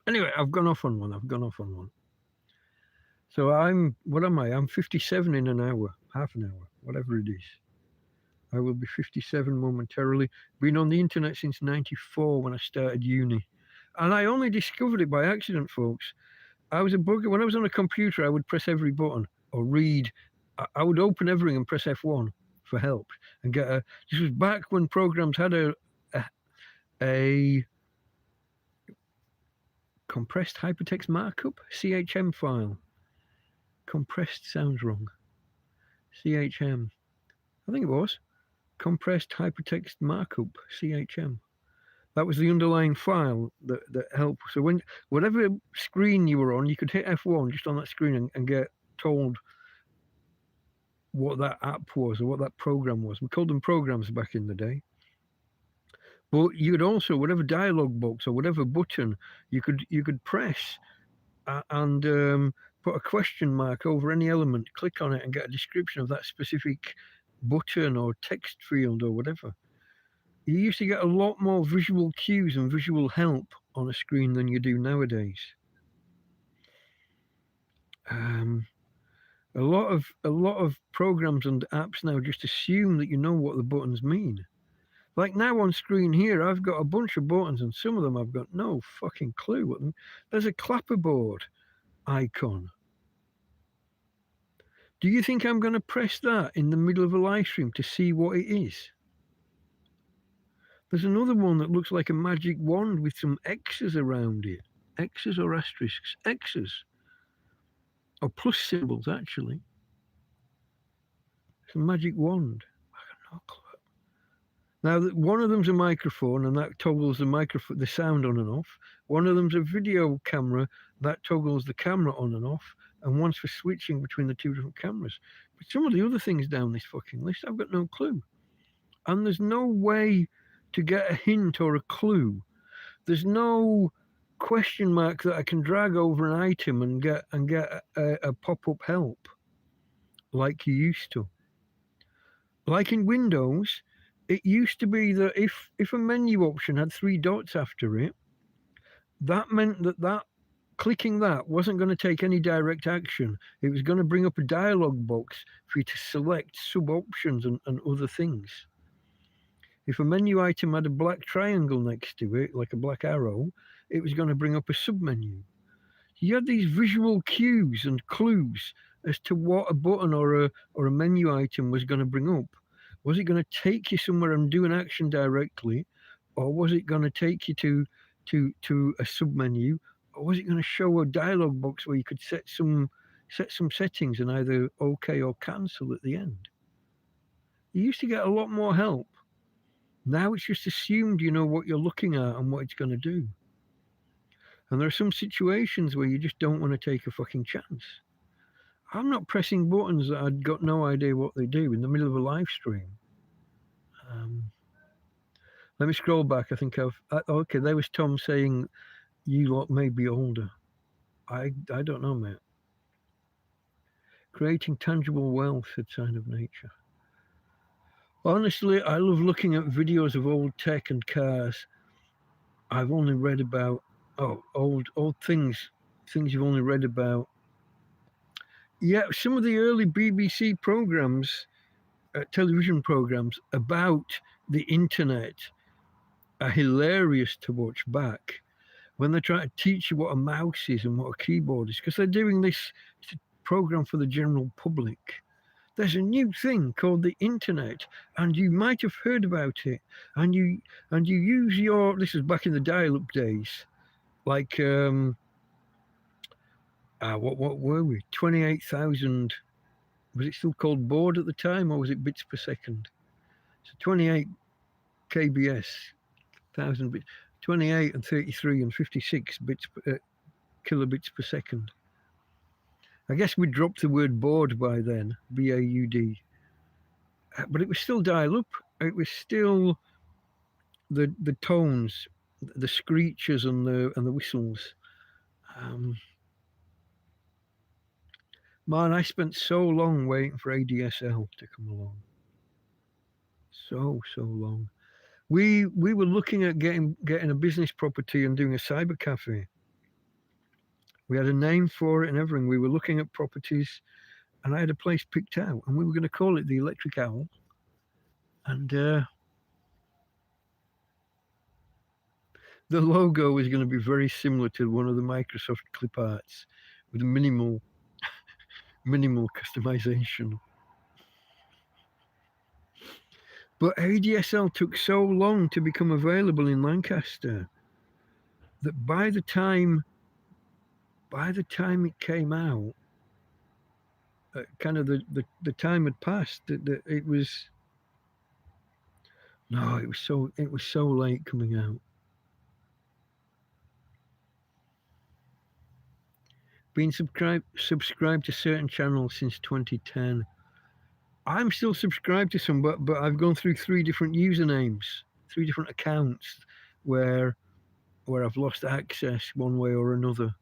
Anyway, I've gone off on one. So what am I? I'm 57 in an hour, half an hour, whatever it is. I will be 57 momentarily. Been on the internet since 94 when I started uni. And I only discovered it by accident, folks. I was a bugger. When I was on a computer, I would press every button or read. I would open everything and press F1 for help and get a. This was back when programs had a compressed hypertext markup, CHM file. Compressed sounds wrong. CHM. I think it was. Compressed hypertext markup, CHM. That was the underlying file that helped. So whatever screen you were on, you could hit F1 just on that screen and get told what that app was or what that program was. We called them programs back in the day. But you could also, whatever dialog box or whatever button you could press and put a question mark over any element, click on it and get a description of that specific button or text field or whatever. You used to get a lot more visual cues and visual help on a screen than you do nowadays. A lot of programs and apps now just assume that you know what the buttons mean. Like now on screen here, I've got a bunch of buttons and some of them I've got no fucking clue what them. There's a clapperboard icon. Do you think I'm going to press that in the middle of a live stream to see what it is? There's another one that looks like a magic wand with some X's around it. X's or asterisks? X's. Or plus symbols, actually. It's a magic wand. I got no clue. Now, one of them's a microphone, and that toggles the sound on and off. One of them's a video camera, that toggles the camera on and off. And one's for switching between the two different cameras. But some of the other things down this fucking list, I've got no clue. And there's no way to get a hint or a clue. There's no question mark that I can drag over an item and get a pop-up help like you used to. Like in Windows, it used to be that if a menu option had 3 dots after it, that meant that clicking that wasn't going to take any direct action. It was going to bring up a dialog box for you to select sub-options and other things. If a menu item had a black triangle next to it, like a black arrow, it was going to bring up a submenu. You had these visual cues and clues as to what a button or a menu item was going to bring up. Was it going to take you somewhere and do an action directly, or was it going to take you to a submenu, or was it going to show a dialog box where you could set some settings and either OK or cancel at the end? You used to get a lot more help. Now it's just assumed you know what you're looking at and what it's going to do. And there are some situations where you just don't want to take a fucking chance. I'm not pressing buttons that I've got no idea what they do in the middle of a live stream. Let me scroll back. I think okay, there was Tom saying you lot may be older. I don't know, mate. Creating tangible wealth, said Sign of Nature. Honestly, I love looking at videos of old tech and cars. I've only read about old things you've only read about. Yeah, some of the early BBC programs, television programs about the internet are hilarious to watch back when they try to teach you what a mouse is and what a keyboard is, because they're doing this program for the general public. There's a new thing called the internet, and you might have heard about it, and you use your, this was back in the dial-up days, like what were we, 28,000, was it still called baud at the time, or was it bits per second? So 28 kbs, 1,000 bits, 28 and 33 and 56 bits kilobits per second. I guess we dropped the word baud by then, B-A-U-D. but it was still dial up. It was still the tones, the screeches and the whistles. Man, I spent so long waiting for ADSL to come along. So long. We were looking at getting a business property and doing a cyber cafe. We had a name for it and everything. We were looking at properties, and I had a place picked out, and we were going to call it the Electric Owl. And the logo was going to be very similar to one of the Microsoft clip arts, with minimal customization. But ADSL took so long to become available in Lancaster that by the time it came out, kind of the time had passed. It was so late coming out. Been subscribed to certain channels since 2010. I'm still subscribed to some, but I've gone through 3 different usernames, 3 different accounts where I've lost access one way or another.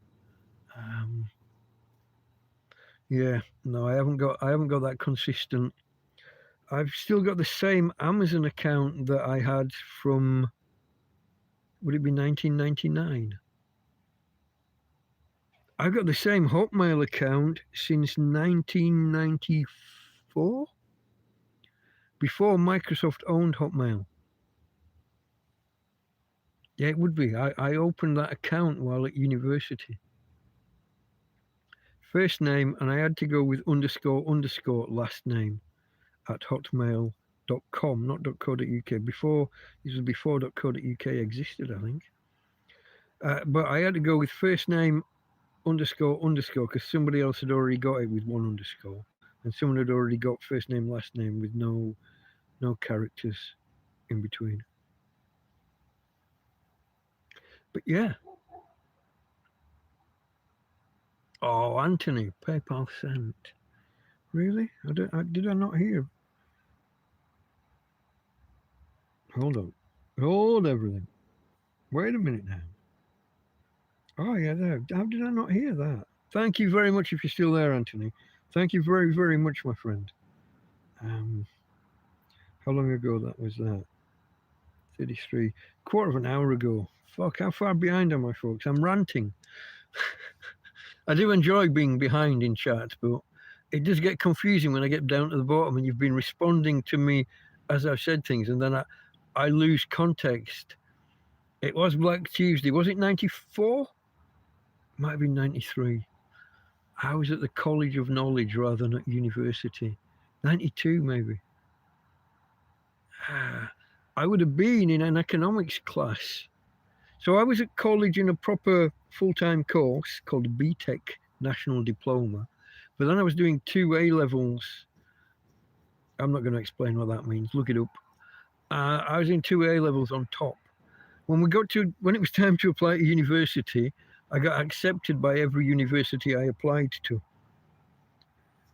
Yeah, no, I haven't got that consistent. I've still got the same Amazon account that I had from, would it be 1999? I've got the same Hotmail account since 1994, before Microsoft owned Hotmail. Yeah, it would be. I opened that account while at university. First name, and I had to go with _ last name at hotmail.com, not .co.uk. Before, this was before .co.uk existed, I think. But I had to go with first name _ because somebody else had already got it with 1 _, and someone had already got first name, last name with no characters in between. But yeah. Oh, Anthony, PayPal sent. Really? Did I not hear? Hold on. Hold everything. Wait a minute now. Oh, yeah, there. How did I not hear that? Thank you very much if you're still there, Anthony. Thank you very, very much, my friend. How long ago was that? 33. Quarter of an hour ago. Fuck, how far behind am I, folks? I'm ranting. I do enjoy being behind in chat, but it does get confusing when I get down to the bottom and you've been responding to me as I've said things, and then I lose context. It was Black Tuesday. Was it 94? Might have been 93. I was at the College of Knowledge rather than at university. 92, maybe. I would have been in an economics class. So I was at college in a proper full-time course called BTEC National Diploma. But then I was doing 2 A-levels. I'm not going to explain what that means. Look it up. I was in 2 A-levels on top. When it was time to apply to university, I got accepted by every university I applied to.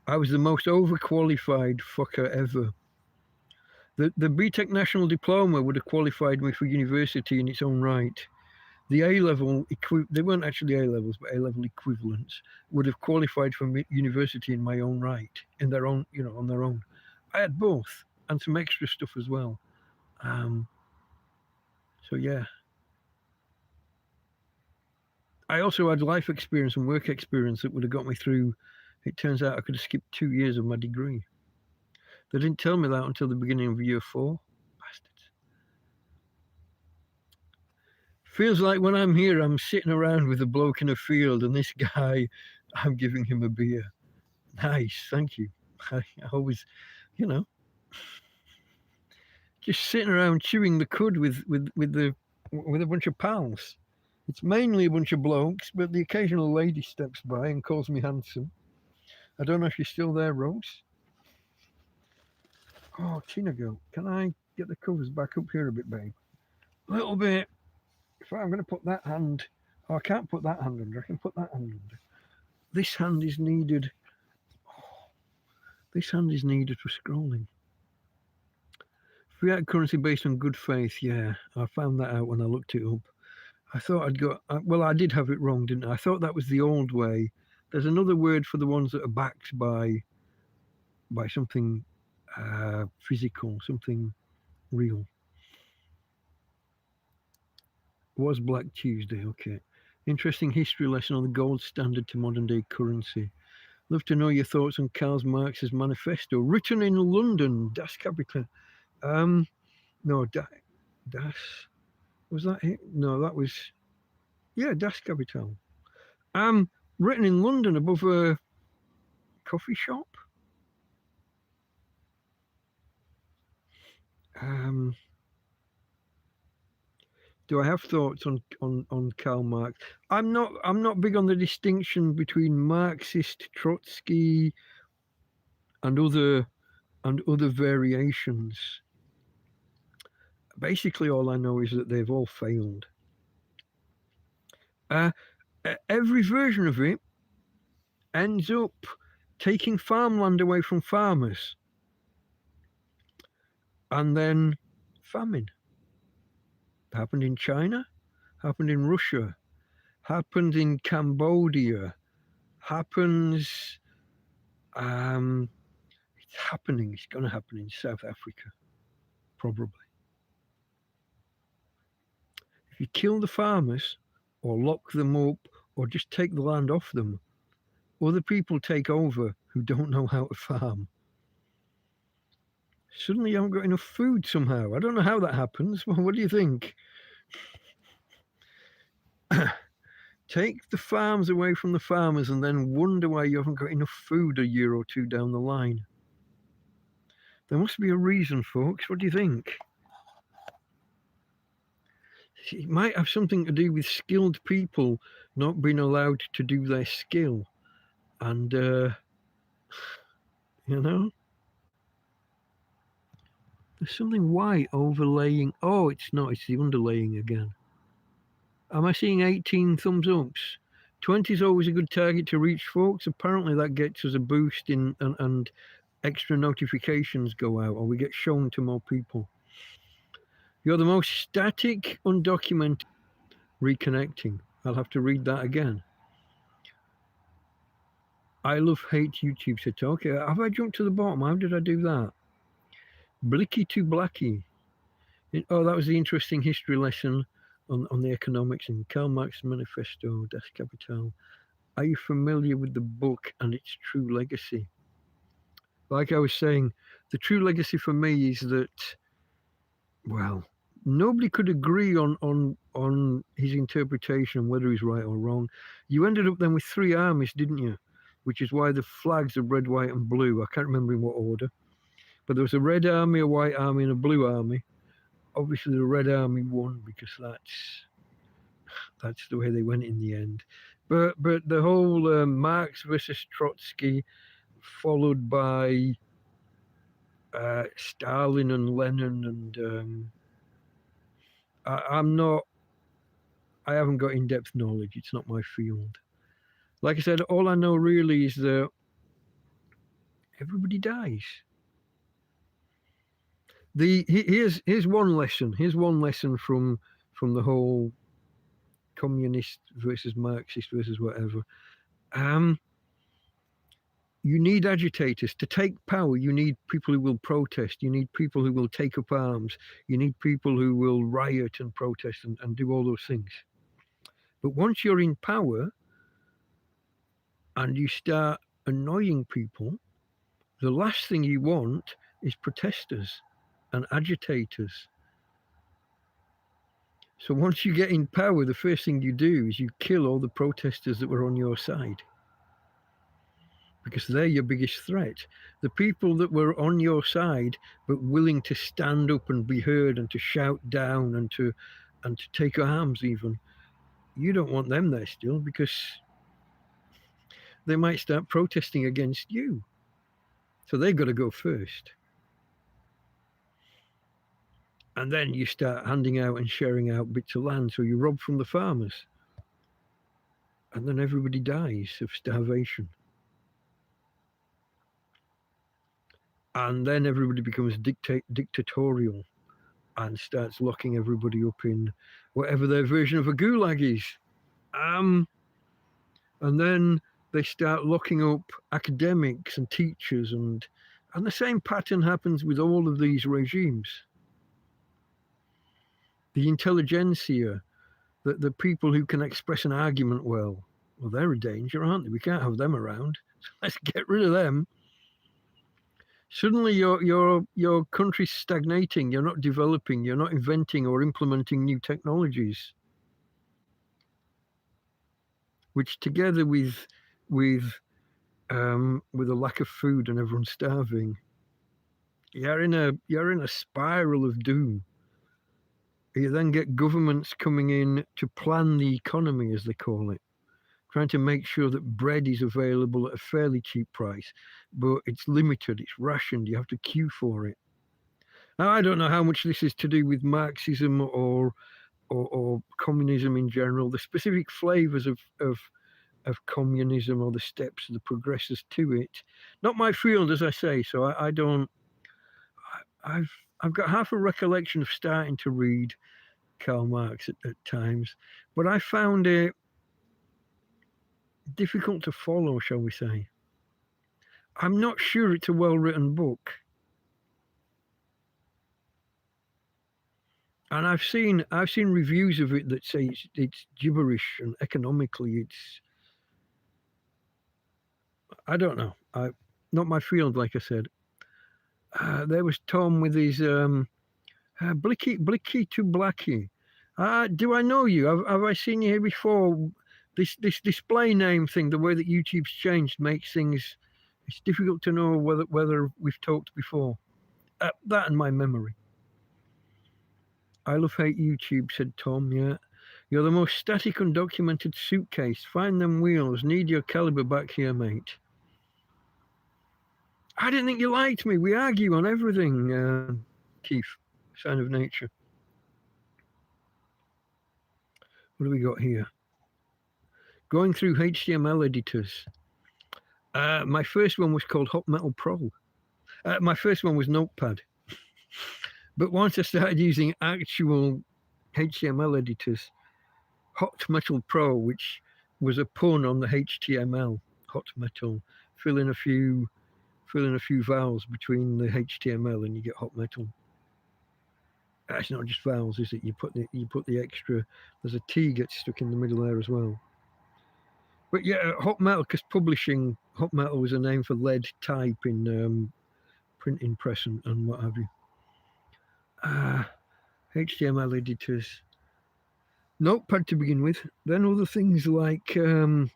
I was the most overqualified fucker ever. The BTEC National Diploma would have qualified me for university in its own right. The A-level, they weren't actually A-levels, but A-level equivalents, would have qualified for university in my own right, in their own, on their own. I had both, and some extra stuff as well. So yeah. I also had life experience and work experience that would have got me through. It turns out I could have skipped 2 years of my degree. They didn't tell me that until the beginning of year 4. Bastards. Feels like when I'm here, I'm sitting around with a bloke in a field, and this guy, I'm giving him a beer. Nice, thank you. I always, just sitting around chewing the cud with a bunch of pals. It's mainly a bunch of blokes, but the occasional lady steps by and calls me handsome. I don't know if you're still there, Rose. Oh, Tina girl, can I get the covers back up here a bit, babe? A little bit. If I'm going to put that hand, I can't put that hand under. I can put that hand under. This hand is needed. Oh, this hand is needed for scrolling. Fiat currency based on good faith. Yeah, I found that out when I looked it up. I thought I'd got, well, I did have it wrong, didn't I? I thought that was the old way. There's another word for the ones that are backed by something physical, something real. Was Black Tuesday, okay. Interesting history lesson on the gold standard to modern day currency. Love to know your thoughts on Karl Marx's manifesto, written in London, Das Kapital. No, Das, was that it? No, that was, yeah, Das Kapital. Written in London above a coffee shop. Do I have thoughts on Karl Marx? I'm not big on the distinction between Marxist, Trotsky, and other variations. Basically, all I know is that they've all failed. Every version of it ends up taking farmland away from farmers, and then famine. Happened in China, happened in Russia, happened in Cambodia, happens. It's happening. It's going to happen in South Africa, probably. If you kill the farmers, or lock them up, or just take the land off them, other people take over who don't know how to farm. Suddenly you haven't got enough food somehow. I don't know how that happens. Well, what do you think? Take the farms away from the farmers and then wonder why you haven't got enough food a year or two down the line. There must be a reason, folks. What do you think? It might have something to do with skilled people not being allowed to do their skill. And, you know, there's something white overlaying. Oh, it's not. It's the underlaying again. Am I seeing 18 thumbs ups? 20 is always a good target to reach, folks. Apparently that gets us a boost in and extra notifications go out, or we get shown to more people. You're the most static, undocumented. Reconnecting. I'll have to read that again. I love hate YouTube said, okay, have I jumped to the bottom? How did I do that? Blicky to Blacky. Oh, that was the interesting history lesson on the economics in Karl Marx's manifesto, Das Kapital. Are you familiar with the book and its true legacy? Like I was saying, the true legacy for me is that, well, nobody could agree on his interpretation, whether he's right or wrong. You ended up then with three armies, didn't you? Which is why the flags are red, white, and blue. I can't remember in what order. But there was a red army, a white army, and a blue army. Obviously, the red army won because that's the way they went in the end. But the whole Marx versus Trotsky, followed by Stalin and Lenin, and I haven't got in-depth knowledge. It's not my field. Like I said, all I know really is that everybody dies. Here's one lesson. Here's one lesson from the whole communist versus Marxist versus whatever. You need agitators to take power. You need people who will protest. You need people who will take up arms. You need people who will riot and protest and do all those things. But once you're in power and you start annoying people, the last thing you want is protesters and agitators. So once you get in power, the first thing you do is you kill all the protesters that were on your side, because they're your biggest threat. The people that were on your side but willing to stand up and be heard and to shout down and to take arms even, you don't want them there still, because they might start protesting against you. So they've got to go first. And then you start handing out and sharing out bits of land, so you rob from the farmers. And then everybody dies of starvation. and then everybody becomes dictatorial and starts locking everybody up in whatever their version of a gulag is. And then they start locking up academics and teachers, and the same pattern happens with all of these regimes. The intelligentsia, the people who can express an argument well, they're a danger, aren't they? We can't have them around. So let's get rid of them. Suddenly your country's stagnating, you're not developing, you're not inventing or implementing new technologies. Which together with a lack of food and everyone starving, you're in a spiral of doom. You then get governments coming in to plan the economy, as they call it, trying to make sure that bread is available at a fairly cheap price, but it's limited, it's rationed, you have to queue for it. Now, I don't know how much this is to do with Marxism or communism in general, the specific flavours of communism or the steps of the progressors to it. Not my field, as I say, so I don't. I've got half a recollection of starting to read Karl Marx at times, but I found it difficult to follow, shall we say. I'm not sure it's a well-written book. And I've seen reviews of it that say it's gibberish, and economically it's, I don't know. Not my field, like I said. There was Tom with his Blicky to Blacky. Do I know you? Have I seen you here before? This display name thing, the way that YouTube's changed, makes things. It's difficult to know whether we've talked before. That and my memory. I love hate YouTube, said Tom. Yeah, you're the most static, undocumented suitcase. Find them wheels. Need your caliber back here, mate. I didn't think you liked me. We argue on everything, Keith. Sign of nature. What do we got here? Going through HTML editors. My first one was called Hot Metal Pro. My first one was Notepad. But once I started using actual HTML editors, Hot Metal Pro, which was a pun on the HTML, Hot Metal, fill in a few vowels between the HTML and you get Hot Metal. It's not just vowels, is it? You put the extra. There's a T gets stuck in the middle there as well. But yeah, Hot Metal, because publishing, Hot Metal was a name for lead type in printing press and what have you. HTML editors. Notepad to begin with. Then other things like I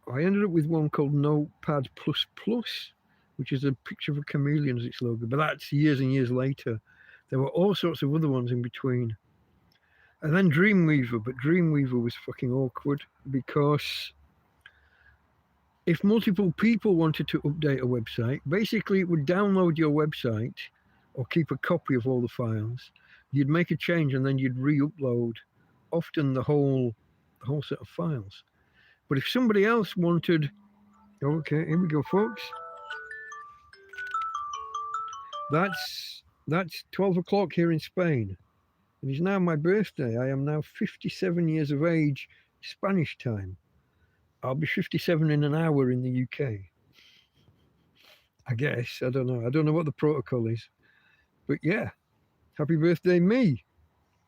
ended up with one called Notepad++, which is a picture of a chameleon as its logo. But that's years and years later. There were all sorts of other ones in between. And then Dreamweaver, but Dreamweaver was fucking awkward because if multiple people wanted to update a website, basically it would download your website or keep a copy of all the files. You'd make a change and then you'd re-upload often the whole set of files. But if somebody else wanted, okay, here we go, folks. That's 12 o'clock here in Spain. It is now my birthday. I am now 57 years of age, Spanish time. I'll be 57 in an hour in the UK. I guess. I don't know. I don't know what the protocol is. But yeah, happy birthday, me.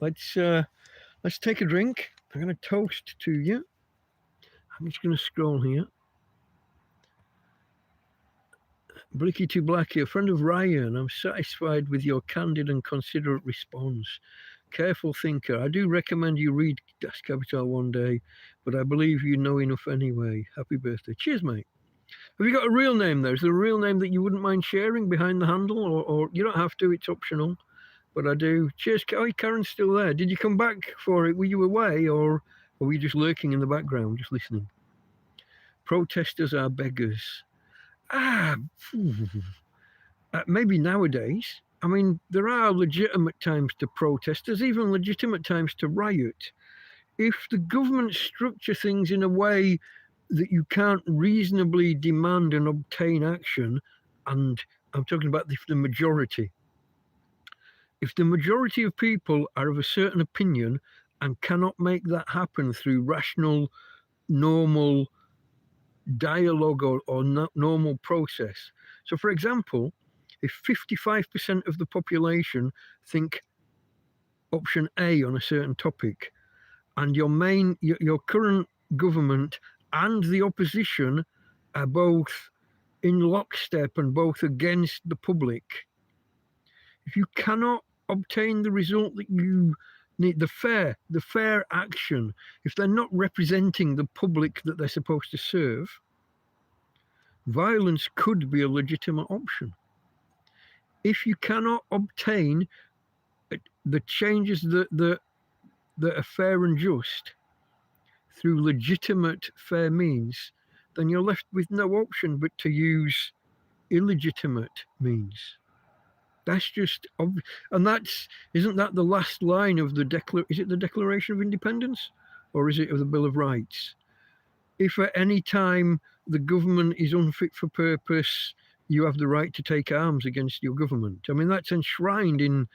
Let's take a drink. I'm going to toast to you. I'm just going to scroll here. Blicky to Blacky, a friend of Ryan. I'm satisfied with your candid and considerate response. Careful thinker. I do recommend you read Das Kapital one day, but I believe you know enough anyway. Happy birthday. Cheers, mate. Have you got a real name there? Is there a real name that you wouldn't mind sharing behind the handle? Or you don't have to, it's optional. But I do. Cheers. Oh, Karen's still there. Did you come back for it? Were you away or were you just lurking in the background, just listening? Protesters are beggars. Maybe nowadays. I mean, there are legitimate times to protest. There's even legitimate times to riot. If the government structure things in a way that you can't reasonably demand and obtain action and I'm talking about the majority. If the majority of people are of a certain opinion and cannot make that happen through rational, normal dialogue or normal process. So, for example, if 55% of the population think option A on a certain topic, and your current government and the opposition are both in lockstep and both against the public, if you cannot obtain the result that you need, the fair action, if they're not representing the public that they're supposed to serve, violence could be a legitimate option. If you cannot obtain the changes that are fair and just through legitimate, fair means, then you're left with no option but to use illegitimate means. That's just obvious. And isn't that the last line of the is it the Declaration of Independence, or is it of the Bill of Rights? If at any time the government is unfit for purpose, you have the right to take arms against your government. I mean, that's enshrined in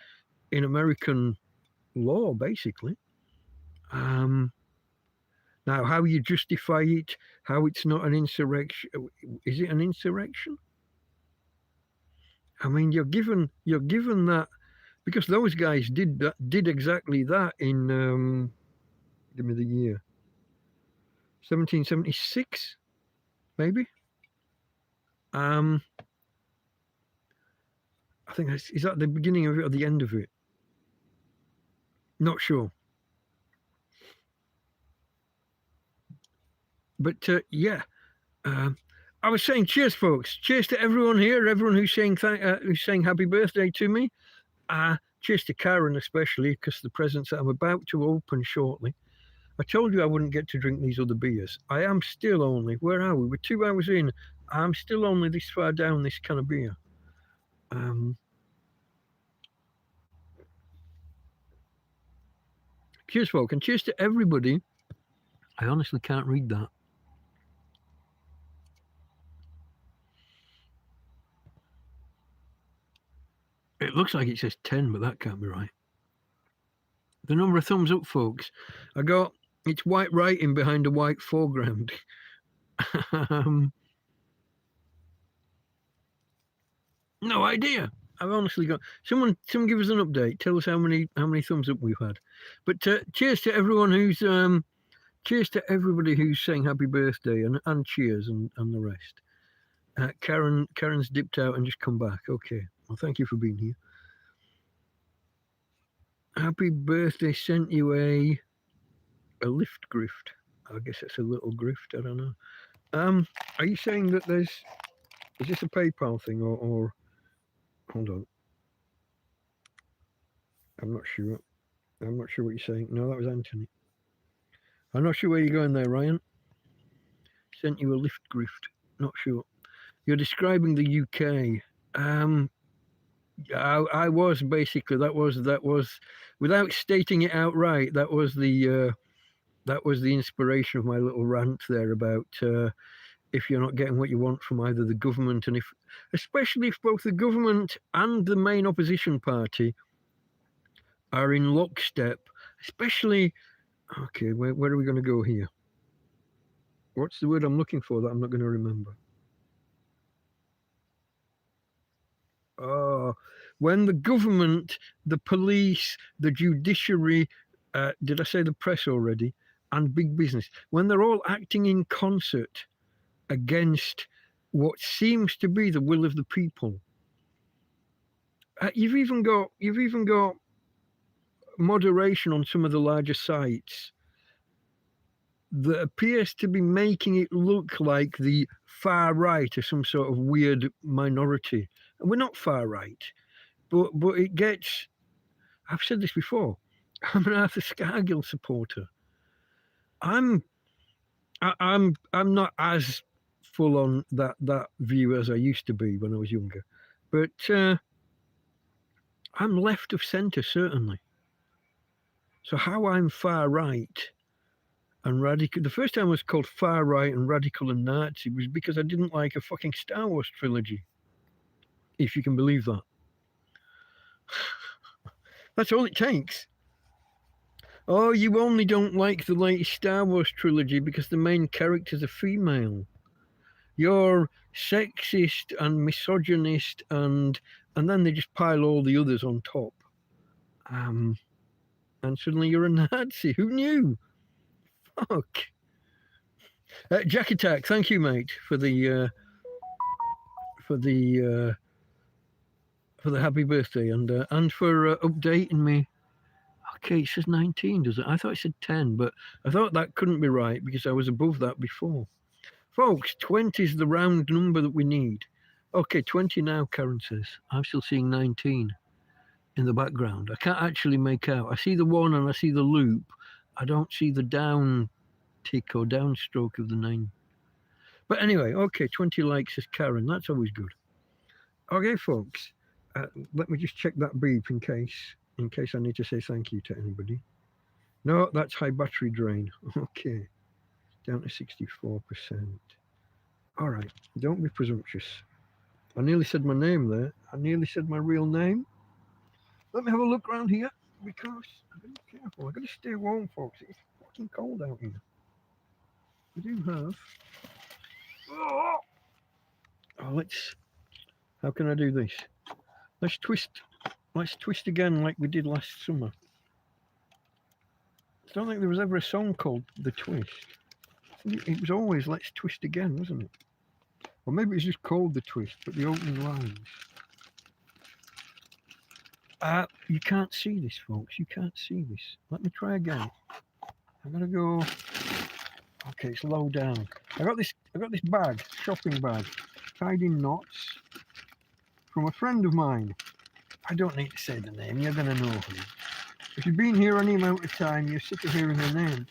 American law, basically. Now, how you justify it, how it's not an insurrection, is it an insurrection? I mean, you're given that, because those guys did exactly that in give me the year, 1776, maybe. I think is that the beginning of it or the end of it? Not sure. But yeah, I was saying cheers, folks. Cheers to everyone here, everyone who's saying happy birthday to me. Cheers to Karen especially, because the presents that I'm about to open shortly. I told you I wouldn't get to drink these other beers. I am still only, where are we? We're 2 hours in. I'm still only this far down this can of beer. Cheers, folks, and cheers to everybody. I honestly can't read that. It looks like it says 10, but that can't be right. The number of thumbs up, folks. It's white writing behind a white foreground. No idea. I've honestly got someone give us an update. Tell us how many thumbs up we've had. But cheers to everyone who's cheers to everybody who's saying happy birthday and cheers and the rest. Karen's dipped out and just come back. Okay. Well, thank you for being here. Happy birthday sent you a lift grift. I guess it's a little grift. I don't know. Are you saying that is this a PayPal thing or hold on? I'm not sure. I'm not sure what you're saying. No, that was Anthony. I'm not sure where you're going there, Ryan. Sent you a lift grift. Not sure. You're describing the UK. I was basically that was without stating it outright. That was the inspiration of my little rant there about if you're not getting what you want from either the government and especially if both the government and the main opposition party are in lockstep, especially. Okay, where are we going to go here? What's the word I'm looking for that I'm not going to remember? When the government, the police, the judiciary, did I say the press already, and big business, when they're all acting in concert against what seems to be the will of the people, you've even got moderation on some of the larger sites that appears to be making it look like the far right are some sort of weird minority. And we're not far right, but it gets. I've said this before. I'm an Arthur Scargill supporter. I'm not as full on that view as I used to be when I was younger, but I'm left of centre certainly. So how I'm far right and radical. The first time I was called far right and radical and Nazi was because I didn't like a fucking Star Wars trilogy. if you can believe that. That's all it takes. Oh, you only don't like the latest Star Wars trilogy because the main character's a female. You're sexist and misogynist, and then they just pile all the others on top. And suddenly you're a Nazi. Who knew? Fuck. Jack Attack, thank you, mate, for the happy birthday and for updating me. Okay, it says 19, does it? I thought it said 10, but I thought that couldn't be right because I was above that before. Folks, 20 is the round number that we need. Okay, 20 now, Karen says. I'm still seeing 19 in the background. I can't actually make out. I see the 1 and I see the loop. I don't see the down tick or downstroke of the 9. But anyway, okay, 20 likes says Karen. That's always good. Okay, folks, let me just check that beep in case I need to say thank you to anybody. No, that's high battery drain. Okay, down to 64%. All right, don't be presumptuous. I nearly said my name there. I nearly said my real name. Let me have a look around here because I've got to be careful. I've got to stay warm, folks. It's fucking cold out here. We do have... Oh, how can I do this? Let's twist again like we did last summer. I don't think there was ever a song called The Twist. It was always Let's Twist Again, wasn't it? Or maybe it was just called The Twist, but the opening lines. You can't see this, folks. You can't see this. Let me try again. I'm gonna go. Okay, it's low down. I got this bag, shopping bag, tied in knots from a friend of mine. I don't need to say the name. You're gonna know who. If you've been here any amount of time, you're sick of hearing her name.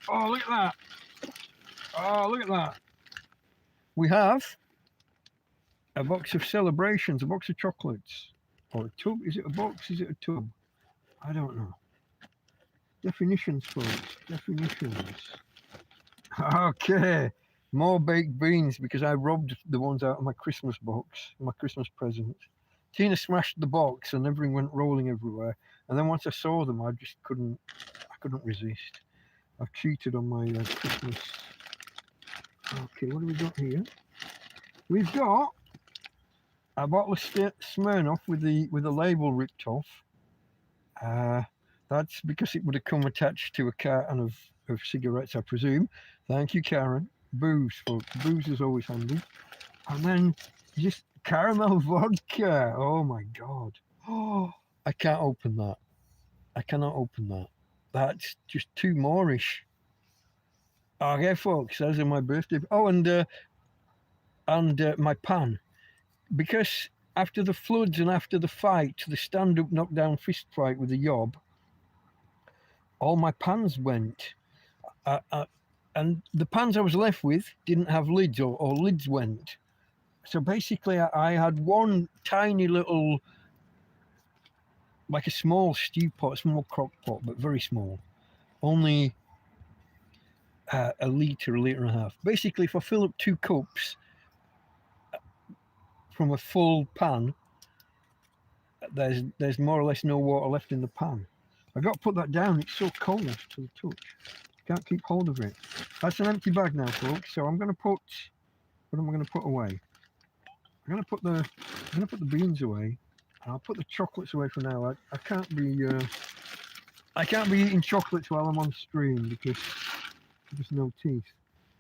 Oh, look at that. Oh, look at that. We have a box of celebrations, a box of chocolates. Or a tub. Is it a box? Is it a tub? I don't know. Definitions, folks. Definitions. Okay. More baked beans because I robbed the ones out of my Christmas box, my Christmas present. Tina smashed the box and everything went rolling everywhere. And then once I saw them, I just couldn't resist. I've cheated on my Christmas. Okay, what have we got here? We've got a bottle of Smirnoff with the label ripped off. That's because it would have come attached to a carton of cigarettes, I presume. Thank you, Karen. Booze, folks. Booze is always handy. And then just caramel vodka. Oh my God. Oh, I can't open that. I cannot open that. That's just too Moorish. Okay, folks, those are my birthday. Oh, and my pan. Because after the floods and after the fight, the stand-up knockdown fist fight with the yob, all my pans went. And the pans I was left with didn't have lids or lids went. So basically I had one tiny little, like a small stew pot, small crock pot, but very small. Only a litre and a half. Basically, if I fill up 2 cups from a full pan, there's more or less no water left in the pan. I got to put that down. It's so cold to the touch. Can't keep hold of it. That's an empty bag now, folks. So I'm going to put. What am I going to put away? I'm going to put the beans away. And I'll put the chocolates away for now. I can't be eating chocolates while I'm on stream because there's no teeth.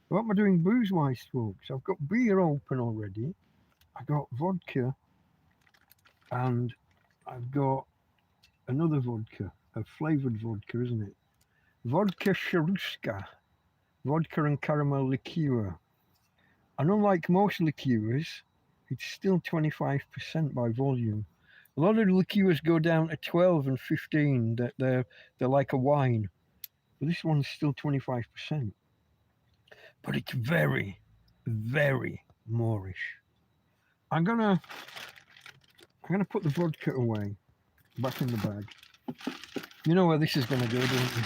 What am I doing booze-wise, folks? I've got beer open already. I got vodka, and I've got another vodka, a flavoured vodka, isn't it? Vodka Sharuska, vodka and caramel liqueur. And unlike most liqueurs, it's still 25% by volume. A lot of liqueurs go down to 12 and 15. They're like a wine. But this one's still 25%. But it's very, very Moorish. I'm gonna put the vodka away, back in the bag. You know where this is gonna go, don't you?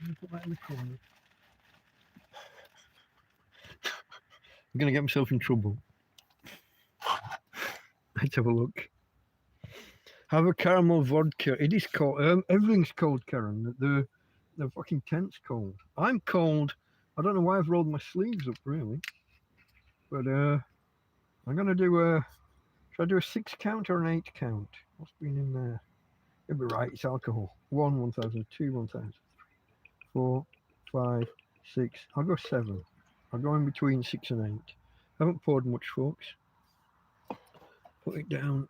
I'm gonna put that in the corner. I'm gonna get myself in trouble. Let's have a look. Have a caramel vodka. It is cold. Everything's cold, Karen. The fucking tent's cold. I'm cold. I don't know why I've rolled my sleeves up, really. But I'm gonna do a. Should I do a 6 count or an 8 count? What's been in there? You'll be right. It's alcohol. 1,000, 2, 1,000, 4, 5, 6. I'll go 7. I'll go in between 6 and 8. I haven't poured much, folks. Put it down.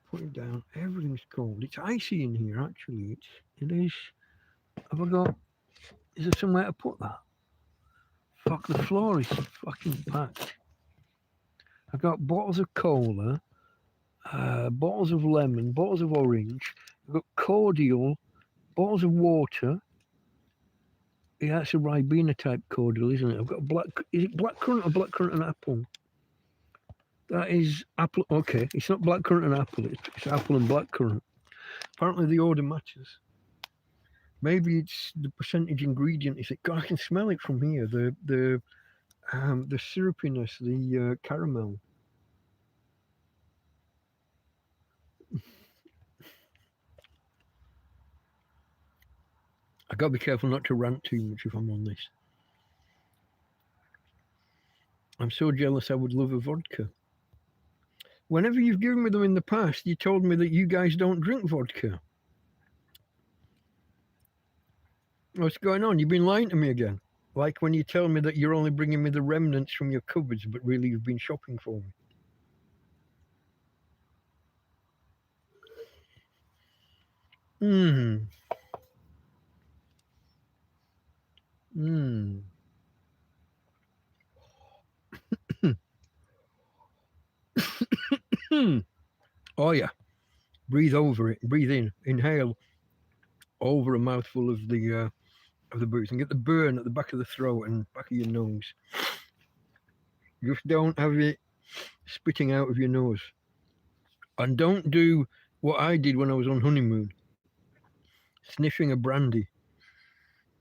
Put it down. Everything's cold. It's icy in here, actually. It is. Have I got? Is there somewhere to put that? Fuck, the floor is fucking packed. I've got bottles of cola, bottles of lemon, bottles of orange. I've got cordial, bottles of water. Yeah, that's a Ribena type cordial, isn't it? I've got black. Is it blackcurrant or blackcurrant and apple? That is apple. Okay, it's not blackcurrant and apple. It's apple and blackcurrant. Apparently, the order matches. Maybe it's the percentage ingredient. Is it? God, I can smell it from here. The syrupiness, the caramel. I gotta be careful not to rant too much if I'm on this. I'm so jealous. I would love a vodka. Whenever you've given me them in the past, you told me that you guys don't drink vodka. What's going on? You've been lying to me again. Like when you tell me that you're only bringing me the remnants from your cupboards, but really you've been shopping for me. Oh yeah. Breathe over it. Breathe in. Inhale over a mouthful of the booze and get the burn at the back of the throat and back of your nose. Just don't have it spitting out of your nose. And don't do what I did when I was on honeymoon. Sniffing a brandy.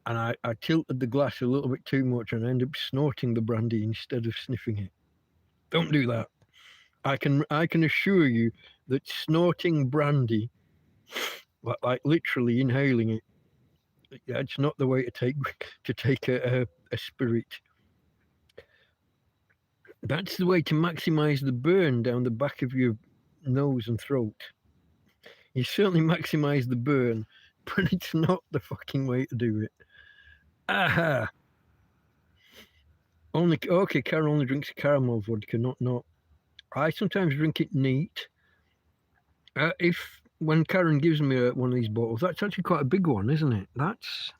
And I tilted the glass a little bit too much and I ended up snorting the brandy instead of sniffing it. Don't do that. I can assure you that snorting brandy, like literally inhaling it, it's not the way to take a spirit. That's the way to maximize the burn down the back of your nose and throat. You certainly maximize the burn, but it's not the fucking way to do it. Aha! Karen only drinks caramel vodka, not. I sometimes drink it neat. When Karen gives me one of these bottles, that's actually quite a big one, isn't it? That's.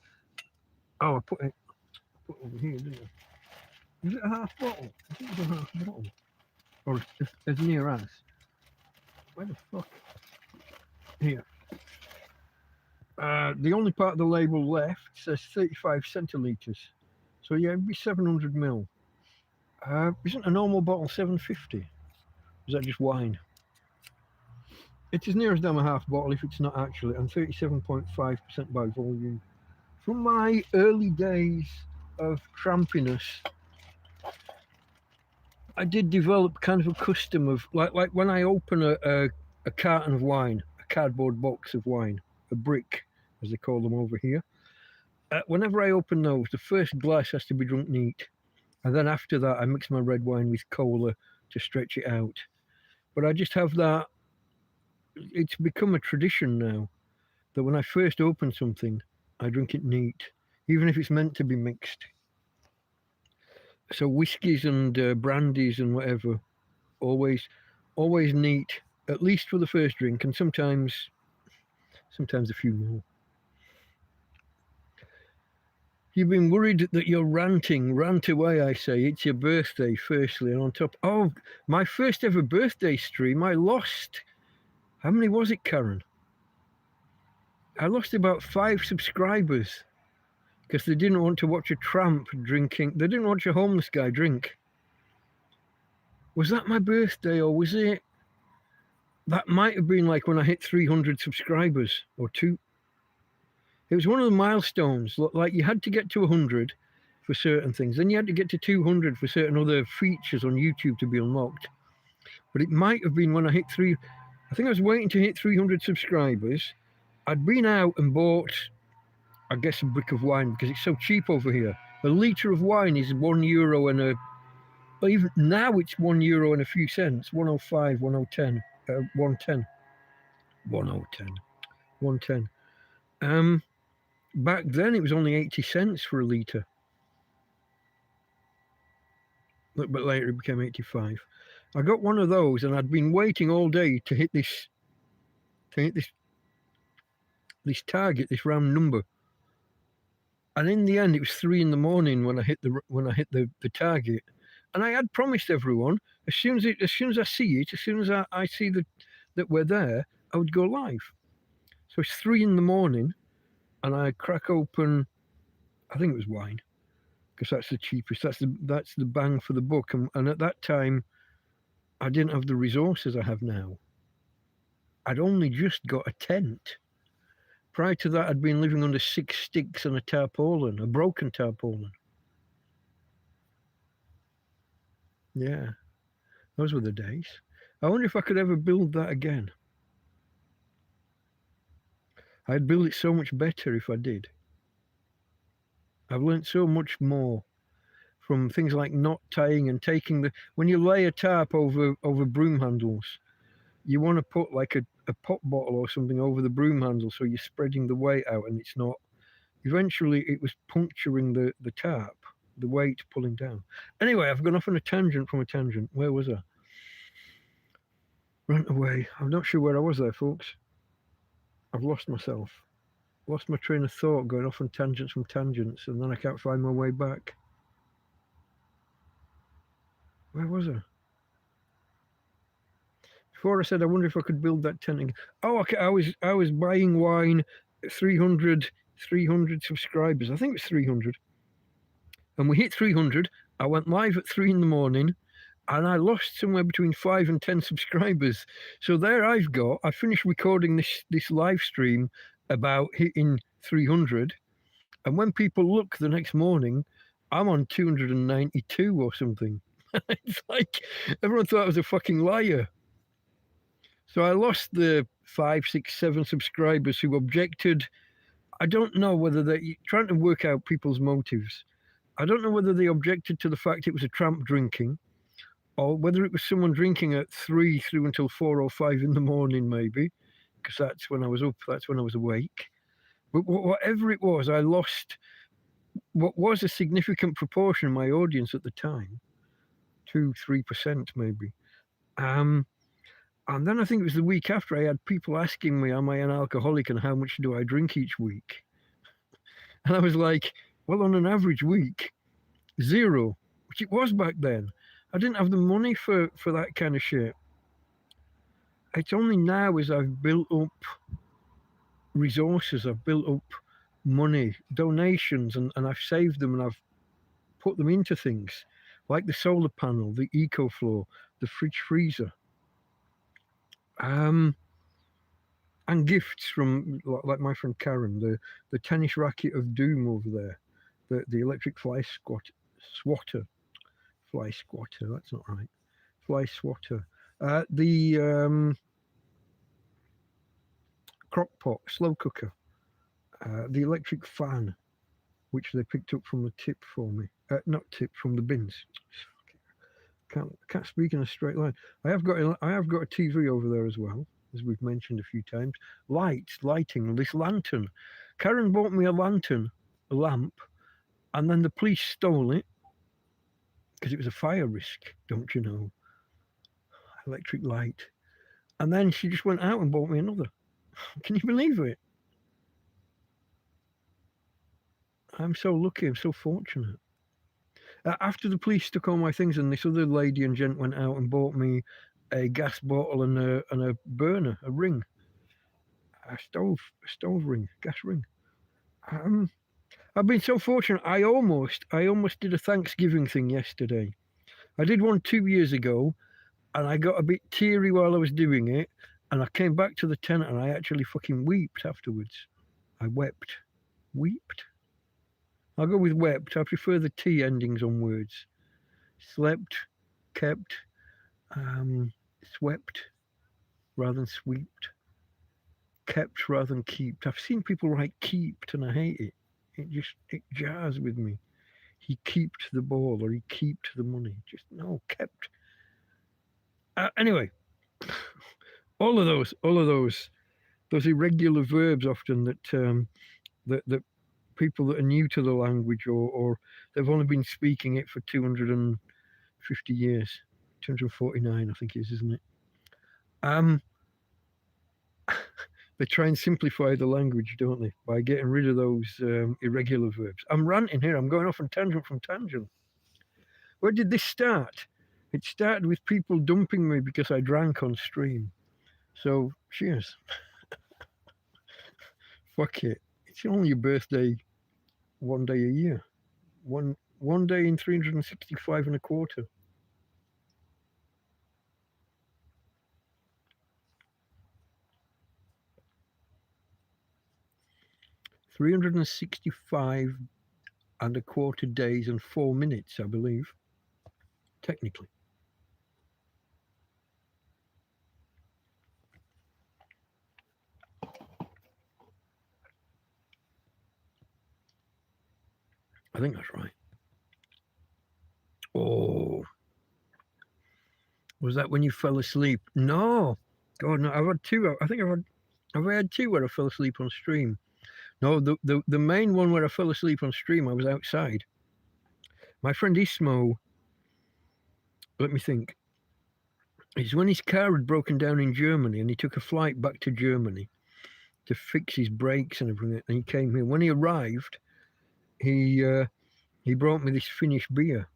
Oh, I put it over here, didn't I? Is it a half bottle? I think it's a half bottle. Or as near as. Where the fuck? Here. The only part of the label left says 35 centilitres. So yeah, it'd be 700 ml. Isn't a normal bottle 750? Is that just wine? It's as near as damn a half bottle if it's not actually, and 37.5% by volume. From my early days of trampiness, I did develop kind of a custom of, like when I open a carton of wine, a cardboard box of wine, a brick, as they call them over here. Whenever I open those, the first glass has to be drunk neat. And then after that, I mix my red wine with cola to stretch it out. But I just have that. It's become a tradition now that when I first open something, I drink it neat, even if it's meant to be mixed. So whiskies and brandies and whatever, always neat, at least for the first drink, and sometimes a few more. You've been worried that you're ranting. Rant away, I say. It's your birthday, firstly. And on top, my first ever birthday stream, I lost. How many was it, Karen? I lost about 5 subscribers because they didn't want to watch a tramp drinking. They didn't watch a homeless guy drink. Was that my birthday or was it? That might have been like when I hit 300 subscribers or 2. It was one of the milestones. Like you had to get to 100 for certain things. Then you had to get to 200 for certain other features on YouTube to be unlocked. But it might have been when I hit I think I was waiting to hit 300 subscribers. I'd been out and bought, I guess, a brick of wine because it's so cheap over here. A litre of wine is €1 and a, well, even now it's €1 and a few cents, 105, 110, 110, 110, 110. Back then it was only 80 cents for a litre. But later it became 85. I got one of those and I'd been waiting all day to hit this target, this round number. And in the end, it was 3 in the morning when I hit the target. And I had promised everyone as soon as I see it, as soon as I see that we're there, I would go live. So it's 3 in the morning, and I crack open, I think it was wine, because that's the cheapest. That's the bang for the buck. And at that time, I didn't have the resources I have now. I'd only just got a tent. Prior to that, I'd been living under 6 sticks and a tarpaulin, a broken tarpaulin. Yeah, those were the days. I wonder if I could ever build that again. I'd build it so much better if I did. I've learnt so much more from things like knot tying and taking when you lay a tarp over broom handles, you want to put like a pop bottle or something over the broom handle so you're spreading the weight out and it's not. Eventually it was puncturing the tarp, the weight pulling down. Anyway, I've gone off on a tangent from a tangent. Where was I? Ran away. I'm not sure where I was there, folks. I've lost myself. Lost my train of thought going off on tangents from tangents, and then I can't find my way back. Where was I? Before I said I wonder if I could build that tent again. Oh, okay. I was buying wine, 300 subscribers. I think it was 300. And we hit 300. I went live at 3 in the morning, and I lost somewhere between 5 and 10 subscribers. So there I finished recording this live stream about hitting 300. And when people look the next morning, I'm on 292 or something. It's like everyone thought I was a fucking liar. So I lost the 5, 6, 7 subscribers who objected. I don't know whether they're trying to work out people's motives. I don't know whether they objected to the fact it was a tramp drinking, or whether it was someone drinking at 3 through until 4 or 5 in the morning, maybe, because that's when I was up, that's when I was awake. But whatever it was, I lost what was a significant proportion of my audience at the time, 2-3% maybe. And then I think it was the week after I had people asking me, am I an alcoholic and how much do I drink each week? And I was like, well, on an average week, 0, which it was back then. I didn't have the money for that kind of shit. It's only now as I've built up resources, I've built up money, donations, and I've saved them and I've put them into things like the solar panel, the EcoFlow, the fridge freezer. And gifts from like my friend Karen, the tennis racket of doom over there, the electric fly swatter, that's not right, fly swatter, the crock pot, slow cooker, the electric fan, which they picked up from the tip for me, not tip, from the bins. Can't speak in a straight line. I have got a TV over there as well, as we've mentioned a few times. Lighting, this lantern. Karen bought me a lamp, and then the police stole it because it was a fire risk, don't you know? Electric light. And then she just went out and bought me another. Can you believe it? I'm so lucky, I'm so fortunate. After the police took all my things, and this other lady and gent went out and bought me a gas bottle and a burner, a ring, a stove ring, gas ring. I've been so fortunate. I almost did a Thanksgiving thing yesterday. I did one 2 years ago, and I got a bit teary while I was doing it, and I came back to the tent and I actually fucking wept afterwards. I wept. I'll go with wept. I prefer the T endings on words. Slept, kept. swept rather than sweeped, kept rather than keeped. I've seen people write keeped and I hate it. It jars with me. He keeped the ball or he keeped the money. Just no, kept. Anyway, all of those irregular verbs often that people that are new to the language or they've only been speaking it for 250 years, 249 I think it is, isn't it? They try and simplify the language, don't they, by getting rid of those irregular verbs. I'm ranting here. I'm going off on tangent from tangent. Where did this start? It started with people dumping me because I drank on stream. So, cheers. Fuck it. It's only your birthday one day a year. One day in 365 and a quarter. $365 and a quarter days and 4 minutes, I believe. Technically. I think that's right. Oh. Was that when you fell asleep? No. God, no. I've had two. I think I've had two where I fell asleep on stream. No, the main one where I fell asleep on stream, I was outside. My friend Ismo, let me think. It's when his car had broken down in Germany and he took a flight back to Germany to fix his brakes and everything. And he came here. When he arrived, he brought me this Finnish beer.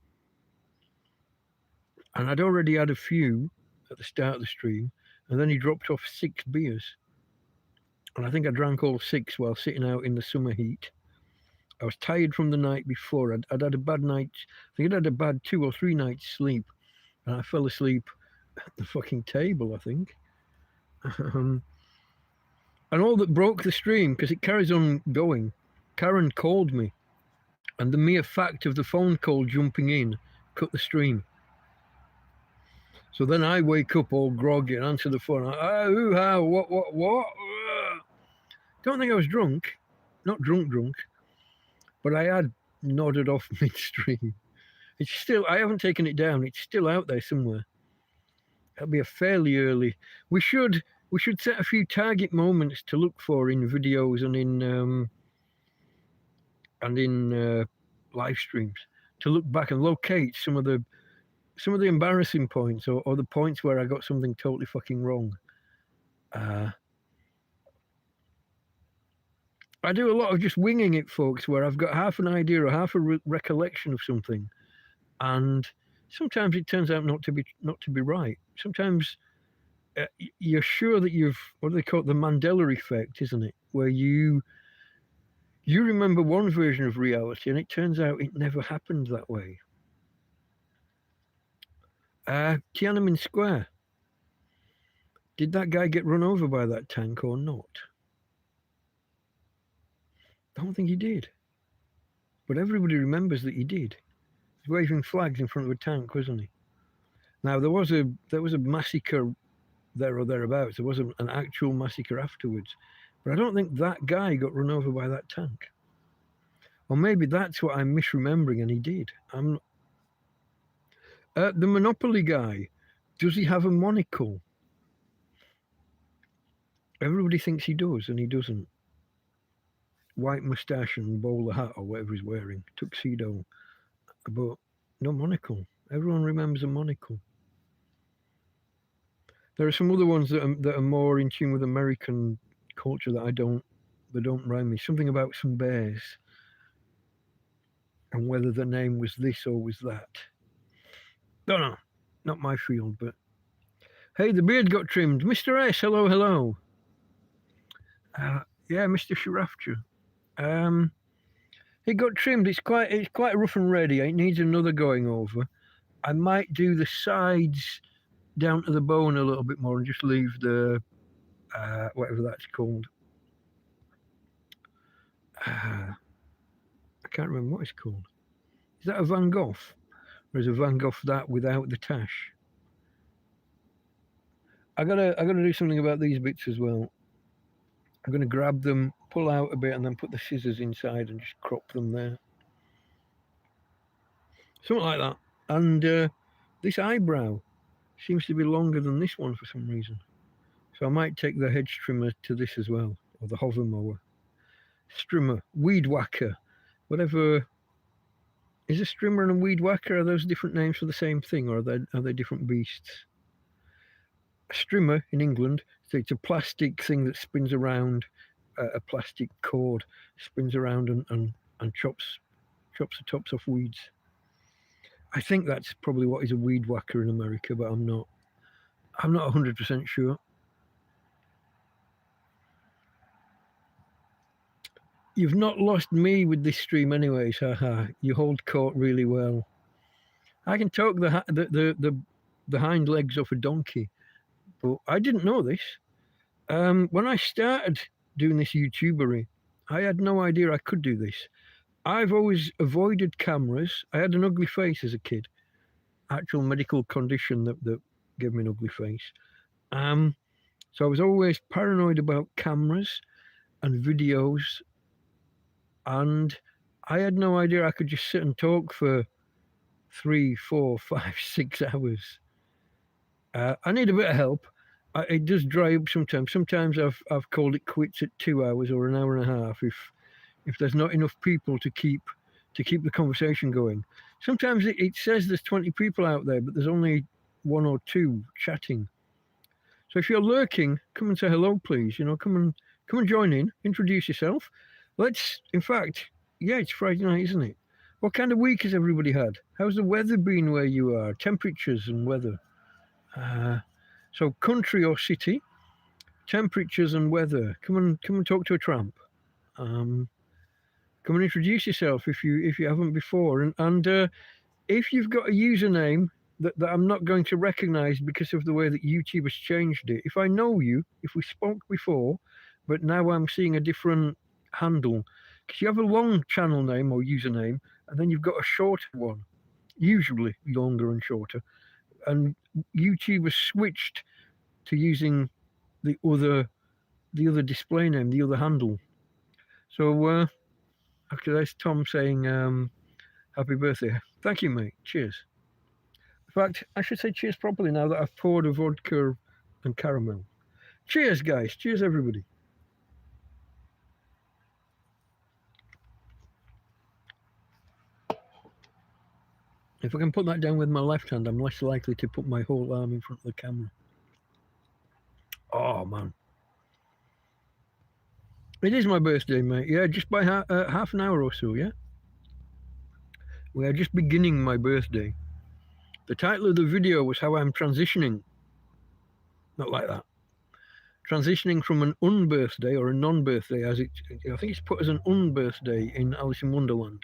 And I'd already had a few at the start of the stream. And then he dropped off 6 beers. And I think I drank all 6 while sitting out in the summer heat. I was tired from the night before. I'd had a bad night. I think I'd had a bad 2 or 3 nights sleep. And I fell asleep at the fucking table, I think. And all that broke the stream, because it carries on going, Karen called me. And the mere fact of the phone call jumping in cut the stream. So then I wake up all groggy and answer the phone. What? Don't think I was drunk. Not drunk. But I had nodded off midstream. It's still, I haven't taken it down. It's still out there somewhere. It'll be a fairly early. We should set a few target moments to look for in videos and in live streams to look back and locate some of the embarrassing points or the points where I got something totally fucking wrong. I do a lot of just winging it, folks, where I've got half an idea or half a recollection of something, and sometimes it turns out not to be right. Sometimes you're sure that you've, what do they call it, the Mandela effect, isn't it? Where you remember one version of reality, and it turns out it never happened that way. Tiananmen Square. Did that guy get run over by that tank or not? I don't think he did. But everybody remembers that he did. He was waving flags in front of a tank, wasn't he? Now, there was a massacre there or thereabouts. There was an actual massacre afterwards. But I don't think that guy got run over by that tank. Or maybe that's what I'm misremembering, and he did. The Monopoly guy, does he have a monocle? Everybody thinks he does, and he doesn't. White moustache and bowler hat or whatever he's wearing, tuxedo, but no monocle. Everyone remembers a monocle. There are some other ones that are more in tune with American culture that don't rhyme me. Something about some bears and whether the name was this or was that. No, not my field, but hey, the beard got trimmed. Mr. S, hello. Yeah, Mr. Sharafja. It got trimmed. It's quite rough and ready. It needs another going over. I might do the sides down to the bone a little bit more and just leave the whatever that's called. I can't remember what it's called. Is that a Van Gogh? Or is a Van Gogh that without the tash? I gotta do something about these bits as well. I'm gonna grab them, pull out a bit, and then put the scissors inside and just crop them there. Something like that. And this eyebrow seems to be longer than this one for some reason. So I might take the hedge trimmer to this as well, or the hover mower. Strimmer, weed whacker, whatever. Is a strimmer and a weed whacker, are those different names for the same thing, or are they different beasts? A strimmer in England, so it's a plastic thing that spins around, a plastic cord spins around and chops the tops off weeds. I think that's probably what is a weed whacker in America, but I'm not 100% sure. You've not lost me with this stream anyways, haha. You hold court really well. I can talk the hind legs off a donkey, but I didn't know this. When I started doing this YouTubery, I had no idea I could do this. I've always avoided cameras. I had an ugly face as a kid, actual medical condition that gave me an ugly face. So I was always paranoid about cameras and videos, and I had no idea I could just sit and talk for 3, 4, 5, 6 hours. I need a bit of help. It does dry up sometimes. Sometimes I've called it quits at 2 hours or an hour and a half if there's not enough people to keep the conversation going. Sometimes it says there's 20 people out there, but there's only 1 or 2 chatting. So if you're lurking, come and say hello, please. You know, come and join in. Introduce yourself. In fact, yeah, it's Friday night, isn't it? What kind of week has everybody had? How's the weather been where you are? Temperatures and weather. So country or city, temperatures and weather. Come and talk to a tramp. Come and introduce yourself if you haven't before. And if you've got a username that I'm not going to recognize because of the way that YouTube has changed it. If I know you, if we spoke before, but now I'm seeing a different handle, because you have a long channel name or username, and then you've got a shorter one, usually longer and shorter. And YouTube has switched to using the other display name, the other handle. So okay, there's Tom saying happy birthday. Thank you, mate. Cheers. In fact, I should say cheers properly now that I've poured a vodka and caramel. Cheers, guys. Cheers, everybody. If I can put that down with my left hand, I'm less likely to put my whole arm in front of the camera. Oh, man. It is my birthday, mate. Yeah, just by half an hour or so, yeah? We are just beginning my birthday. The title of the video was how I'm transitioning. Not like that. Transitioning from an unbirthday or a non-birthday, I think it's put as an unbirthday in Alice in Wonderland.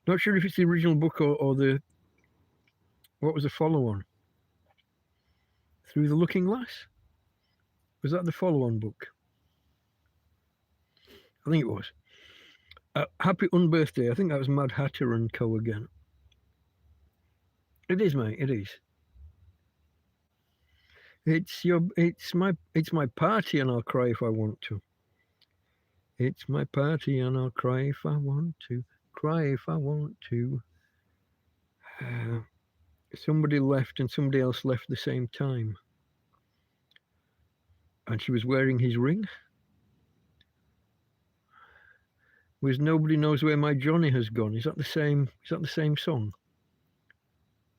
Not sure if it's the original book or what was the follow-on? Through the Looking Glass? Was that the follow-on book? I think it was. Happy Unbirthday. I think that was Mad Hatter and Co. again. It is, mate. It is. It's my party, and I'll cry if I want to. It's my party, and I'll cry if I want to. Cry if I want to. Somebody left, and somebody else left the same time, and she was wearing his ring. Was Nobody Knows Where My Johnny Has Gone? Is that the same song?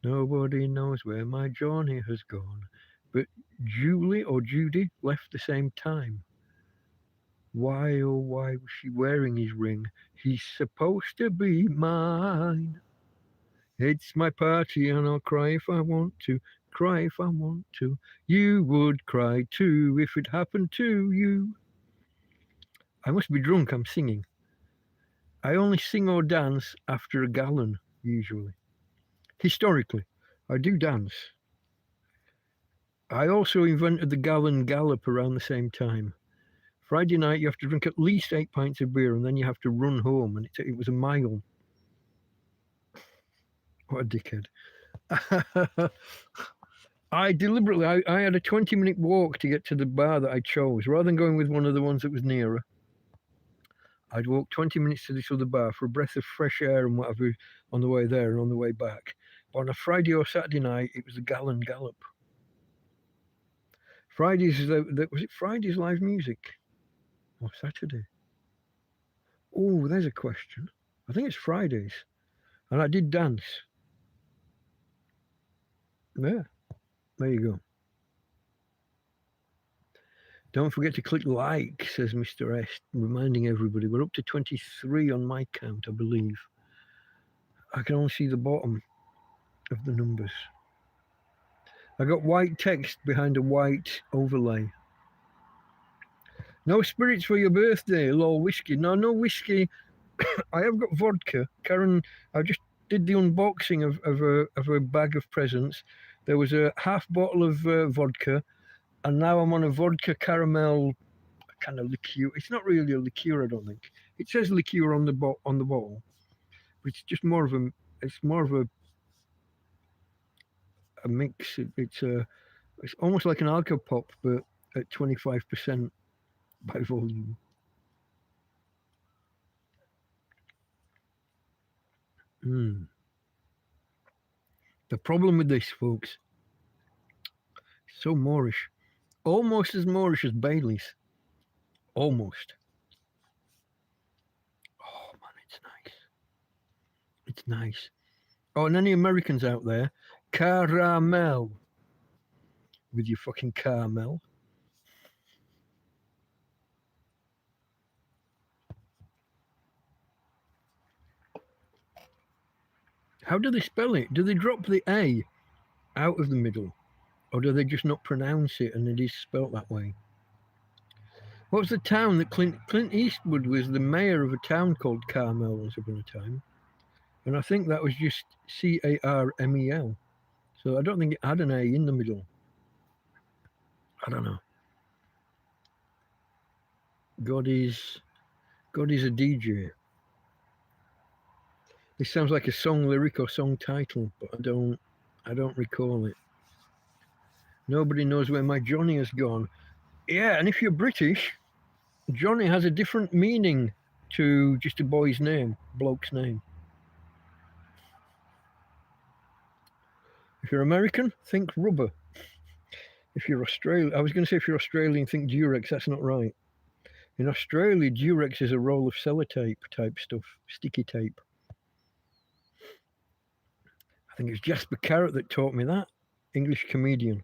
Nobody knows where my Johnny has gone, but Julie or Judy left the same time. Why, oh why was she wearing his ring? He's supposed to be mine. It's my party and I'll cry if I want to, cry if I want to. You would cry too if it happened to you. I must be drunk, I'm singing. I only sing or dance after a gallon, usually. Historically, I do dance. I also invented the gallon gallop around the same time. Friday night, you have to drink at least 8 pints of beer, and then you have to run home, and it was a mile. What a dickhead. I deliberately, I had a 20-minute walk to get to the bar that I chose. Rather than going with one of the ones that was nearer, I'd walk 20 minutes to this other bar for a breath of fresh air and whatever on the way there and on the way back. But on a Friday or Saturday night, it was a gallon gallop. Fridays, was it Friday's live music? Or Saturday? Oh, there's a question. I think it's Fridays. And I did dance. Yeah, there you go. Don't forget to click like, says Mr. S, reminding everybody. We're up to 23 on my count, I believe. I can only see the bottom of the numbers. I got white text behind a white overlay. No spirits for your birthday, lol whiskey. No whiskey. I have got vodka. Karen, I just did the unboxing of a bag of presents. There was a half bottle of vodka, and now I'm on a vodka caramel kind of liqueur. It's not really a liqueur, I don't think. It says liqueur on the bottle, but it's just more of a mix. It's almost like an alcopop, but at 25% by volume. The problem with this, folks, it's so Moorish. Almost as Moorish as Bailey's. Almost. Oh man, it's nice. It's nice. Oh, and any Americans out there, caramel. With your fucking caramel. How do they spell it? Do they drop the A out of the middle? Or do they just not pronounce it and it is spelt that way? What's the town that Clint Eastwood was the mayor of a town called Carmel once upon a time? And I think that was just Carmel. So I don't think it had an A in the middle. I don't know. God is a DJ. This sounds like a song lyric or song title, but I don't recall it. Nobody knows where my Johnny has gone. Yeah, and if you're British, Johnny has a different meaning to just a boy's name, bloke's name. If you're American, think rubber. If you're Australian, I was going to say if you're Australian, think Durex. That's not right. In Australia, Durex is a roll of sellotape type stuff, sticky tape. I think it's Jasper Carrott that taught me that, English comedian.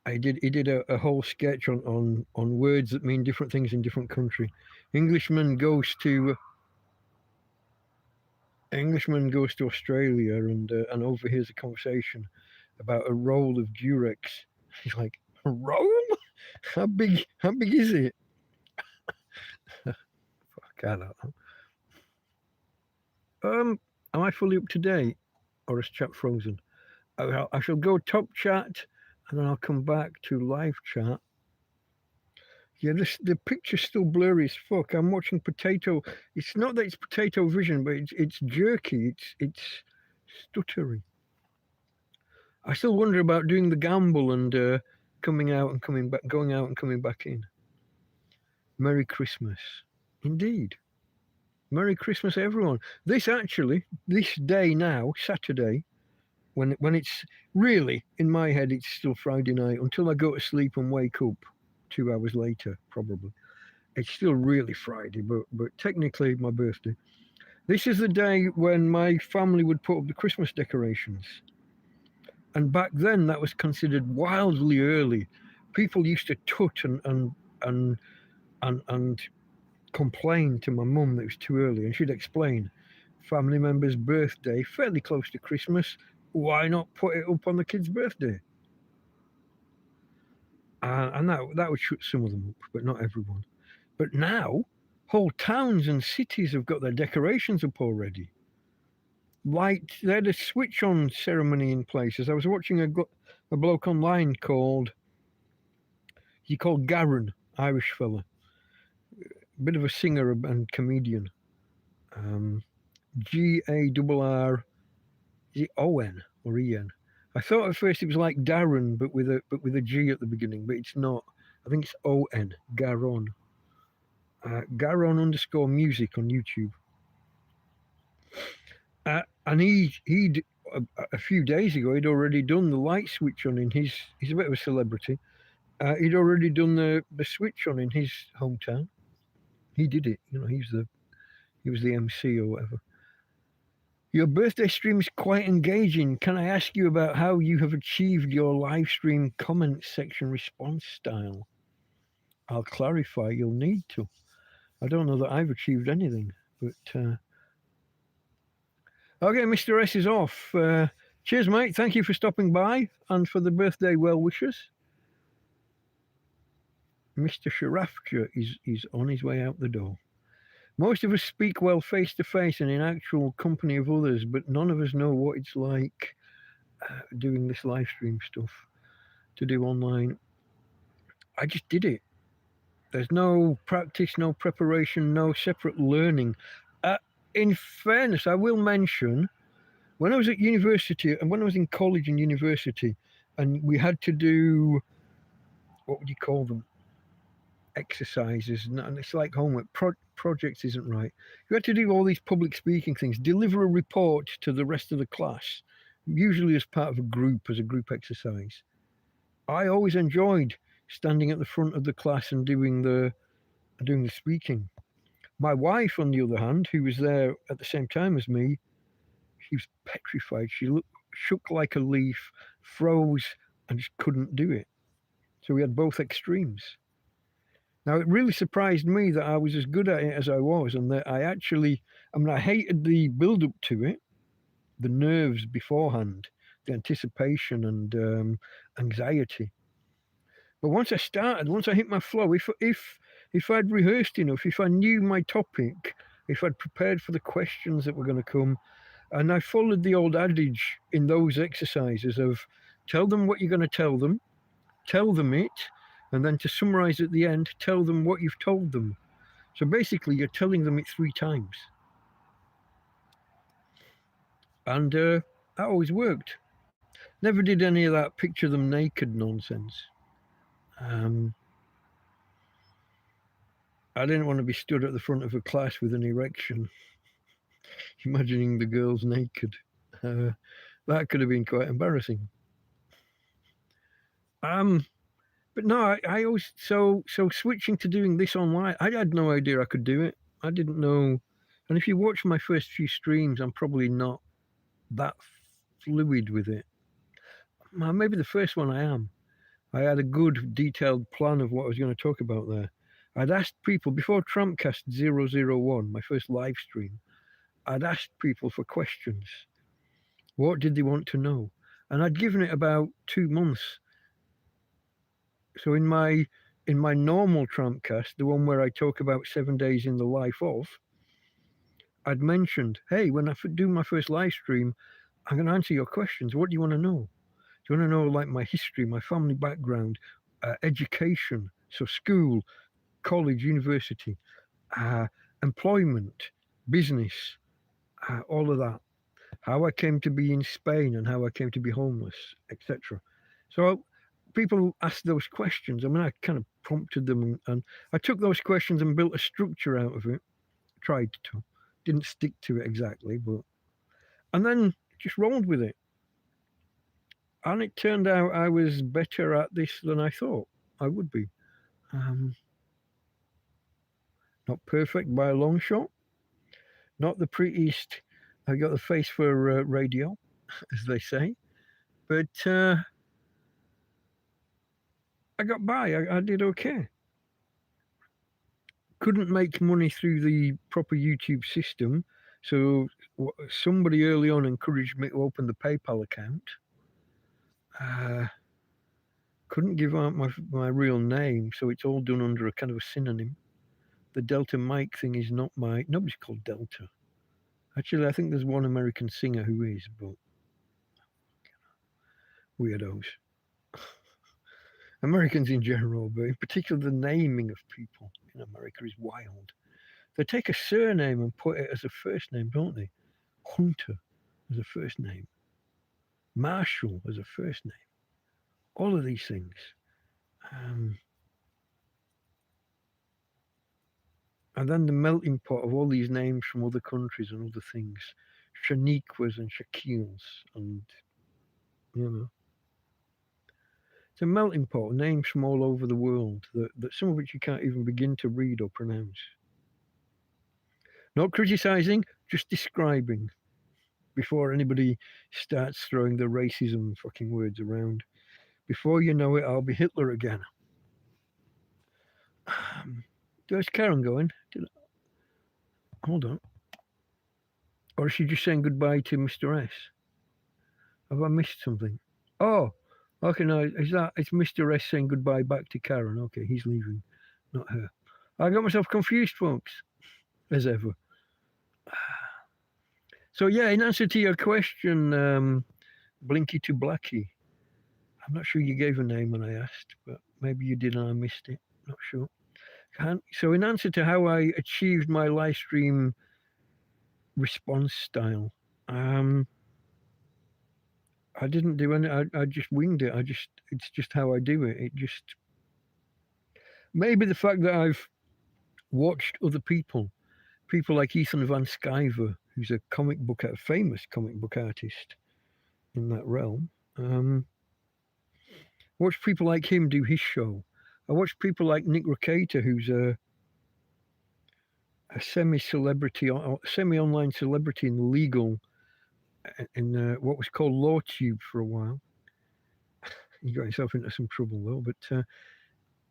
He did a whole sketch on words that mean different things in different countries. Englishman goes to Australia and overhears a conversation about a roll of Durex. He's like, a roll? How big is it? Fuck, I don't know. Am I fully up to date, or is chat frozen? I shall go top chat, and then I'll come back to live chat. Yeah, the picture's still blurry as fuck. I'm watching potato. It's not that it's potato vision, but it's jerky. It's stuttery. I still wonder about doing the gamble and coming out and coming back, going out and coming back in. Merry Christmas, indeed. Merry Christmas, everyone. This day now, Saturday, when it's really in my head, it's still Friday night until I go to sleep and wake up 2 hours later, probably. It's still really Friday, but technically my birthday. This is the day when my family would put up the Christmas decorations. And back then that was considered wildly early. People used to tut and complain to my mum that it was too early, and she'd explain family member's birthday, fairly close to Christmas, why not put it up on the kid's birthday? And that would shut some of them up, but not everyone. But now, whole towns and cities have got their decorations up already. Like, they had a switch on ceremony in places. I was watching a bloke online called Garen, Irish fella, a bit of a singer and comedian. Garron, is it O-N or E-N? I thought at first it was like Darren, but with a G at the beginning, but it's not. I think it's O-N, Garon. Garon underscore music on YouTube. And he'd a few days ago, he'd already done the light switch on in his. He's a bit of a celebrity. He'd already done the switch on in his hometown. He did it. You know, he was the MC or whatever. Your birthday stream is quite engaging. Can I ask you about how you have achieved your live stream comment section response style? I'll clarify. You'll need to. I don't know that I've achieved anything, but okay, Mr. S is off. Cheers, mate. Thank you for stopping by and for the birthday well wishes. Mr. Sharafja is on his way out the door. Most of us speak well face to face and in actual company of others, but none of us know what it's like doing this live stream stuff to do online. I just did it. There's no practice, no preparation, no separate learning. In fairness, I will mention, when I was at university and when I was in college and university, and we had to do, what would you call them? Exercises, and it's like homework. Projects isn't right. You had to do all these public speaking things, deliver a report to the rest of the class, usually as part of a group, as a group exercise. I always enjoyed standing at the front of the class and doing the speaking. My wife, on the other hand, who was there at the same time as me, she was petrified. She shook like a leaf, froze, and just couldn't do it. So we had both extremes. Now, it really surprised me that I was as good at it as I was, and that I hated the build-up to it, the nerves beforehand, the anticipation and anxiety. But once I started, once I hit my flow, if I'd rehearsed enough, if I knew my topic, if I'd prepared for the questions that were going to come, and I followed the old adage in those exercises of tell them what you're going to tell them it, and then to summarize at the end, tell them what you've told them. So basically, you're telling them it 3 times. And that always worked. Never did any of that picture them naked nonsense. I didn't want to be stood at the front of a class with an erection, imagining the girls naked. That could have been quite embarrassing. But no, I always so switching to doing this online. I had no idea I could do it. I didn't know. And if you watch my first few streams, I'm probably not that fluid with it. Maybe the first one I am. I had a good detailed plan of what I was going to talk about there. I'd asked people before TrampCast 001, my first live stream, I'd asked people for questions. What did they want to know? And I'd given it about 2 months. So in my normal TrampCast, the one where I talk about 7 days in the life of, I'd mentioned, hey, when I do my first live stream, I'm going to answer your questions. What do you want to know? Do you want to know like my history, my family background, education, so school, college, university, employment, business, all of that, how I came to be in Spain and how I came to be homeless, etc. So people asked those questions. I mean, I kind of prompted them, and I took those questions and built a structure out of it. Tried to, didn't stick to it exactly, but and then just rolled with it. And it turned out I was better at this than I thought I would be. Not perfect by a long shot. Not the prettiest. I got the face for radio, as they say. But I got by. I did okay. Couldn't make money through the proper YouTube system. So somebody early on encouraged me to open the PayPal account. Couldn't give out my real name, so it's all done under a kind of a synonym. The Delta Mike thing is not nobody's called Delta. Actually, I think there's one American singer who is, but weirdos. Americans in general, but in particular the naming of people in America is wild. They take a surname and put it as a first name, don't they? Hunter as a first name. Marshall as a first name. All of these things. And then the melting pot of all these names from other countries and other things. Shaniquas and Shaquilles and, you know. It's a melting pot of names from all over the world that some of which you can't even begin to read or pronounce. Not criticising, just describing before anybody starts throwing the racism fucking words around. Before you know it, I'll be Hitler again. Where's Karen going? Hold on. Or is she just saying goodbye to Mr. S? Have I missed something? Oh, okay, no, it's Mr. S saying goodbye back to Karen. Okay, he's leaving, not her. I got myself confused, folks, as ever. So yeah, in answer to your question, Blinky to Blackie, I'm not sure you gave a name when I asked, but maybe you did and I missed it. Not sure. So in answer to how I achieved my live stream response style, I didn't do any. I just winged it. It's just how I do it. It just maybe the fact that I've watched other people like Ethan Van Sciver, who's a famous comic book artist in that realm. Watched people like him do his show. I watched people like Nick Ricata, who's a semi-celebrity, semi-online celebrity in legal, in what was called LawTube for a while. He got himself into some trouble though. But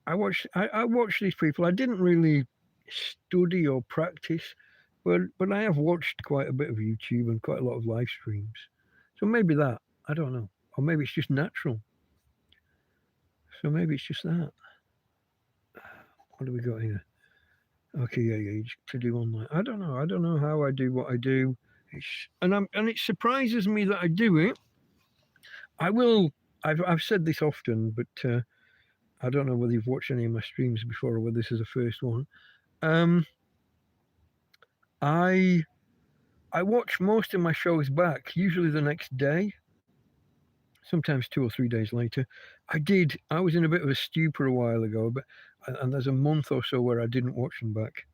I watched these people. I didn't really study or practice, but I have watched quite a bit of YouTube and quite a lot of live streams. So maybe that, I don't know, or maybe it's just natural. So maybe it's just that. What do we got here? Okay, yeah, to do online. I don't know how I do what I do. And it surprises me that I do it. I've said this often, but I don't know whether you've watched any of my streams before or whether this is the first one. I watch most of my shows back, usually the next day, sometimes 2 or 3 days later. I was in a bit of a stupor a while ago, and there's a month or so where I didn't watch them back.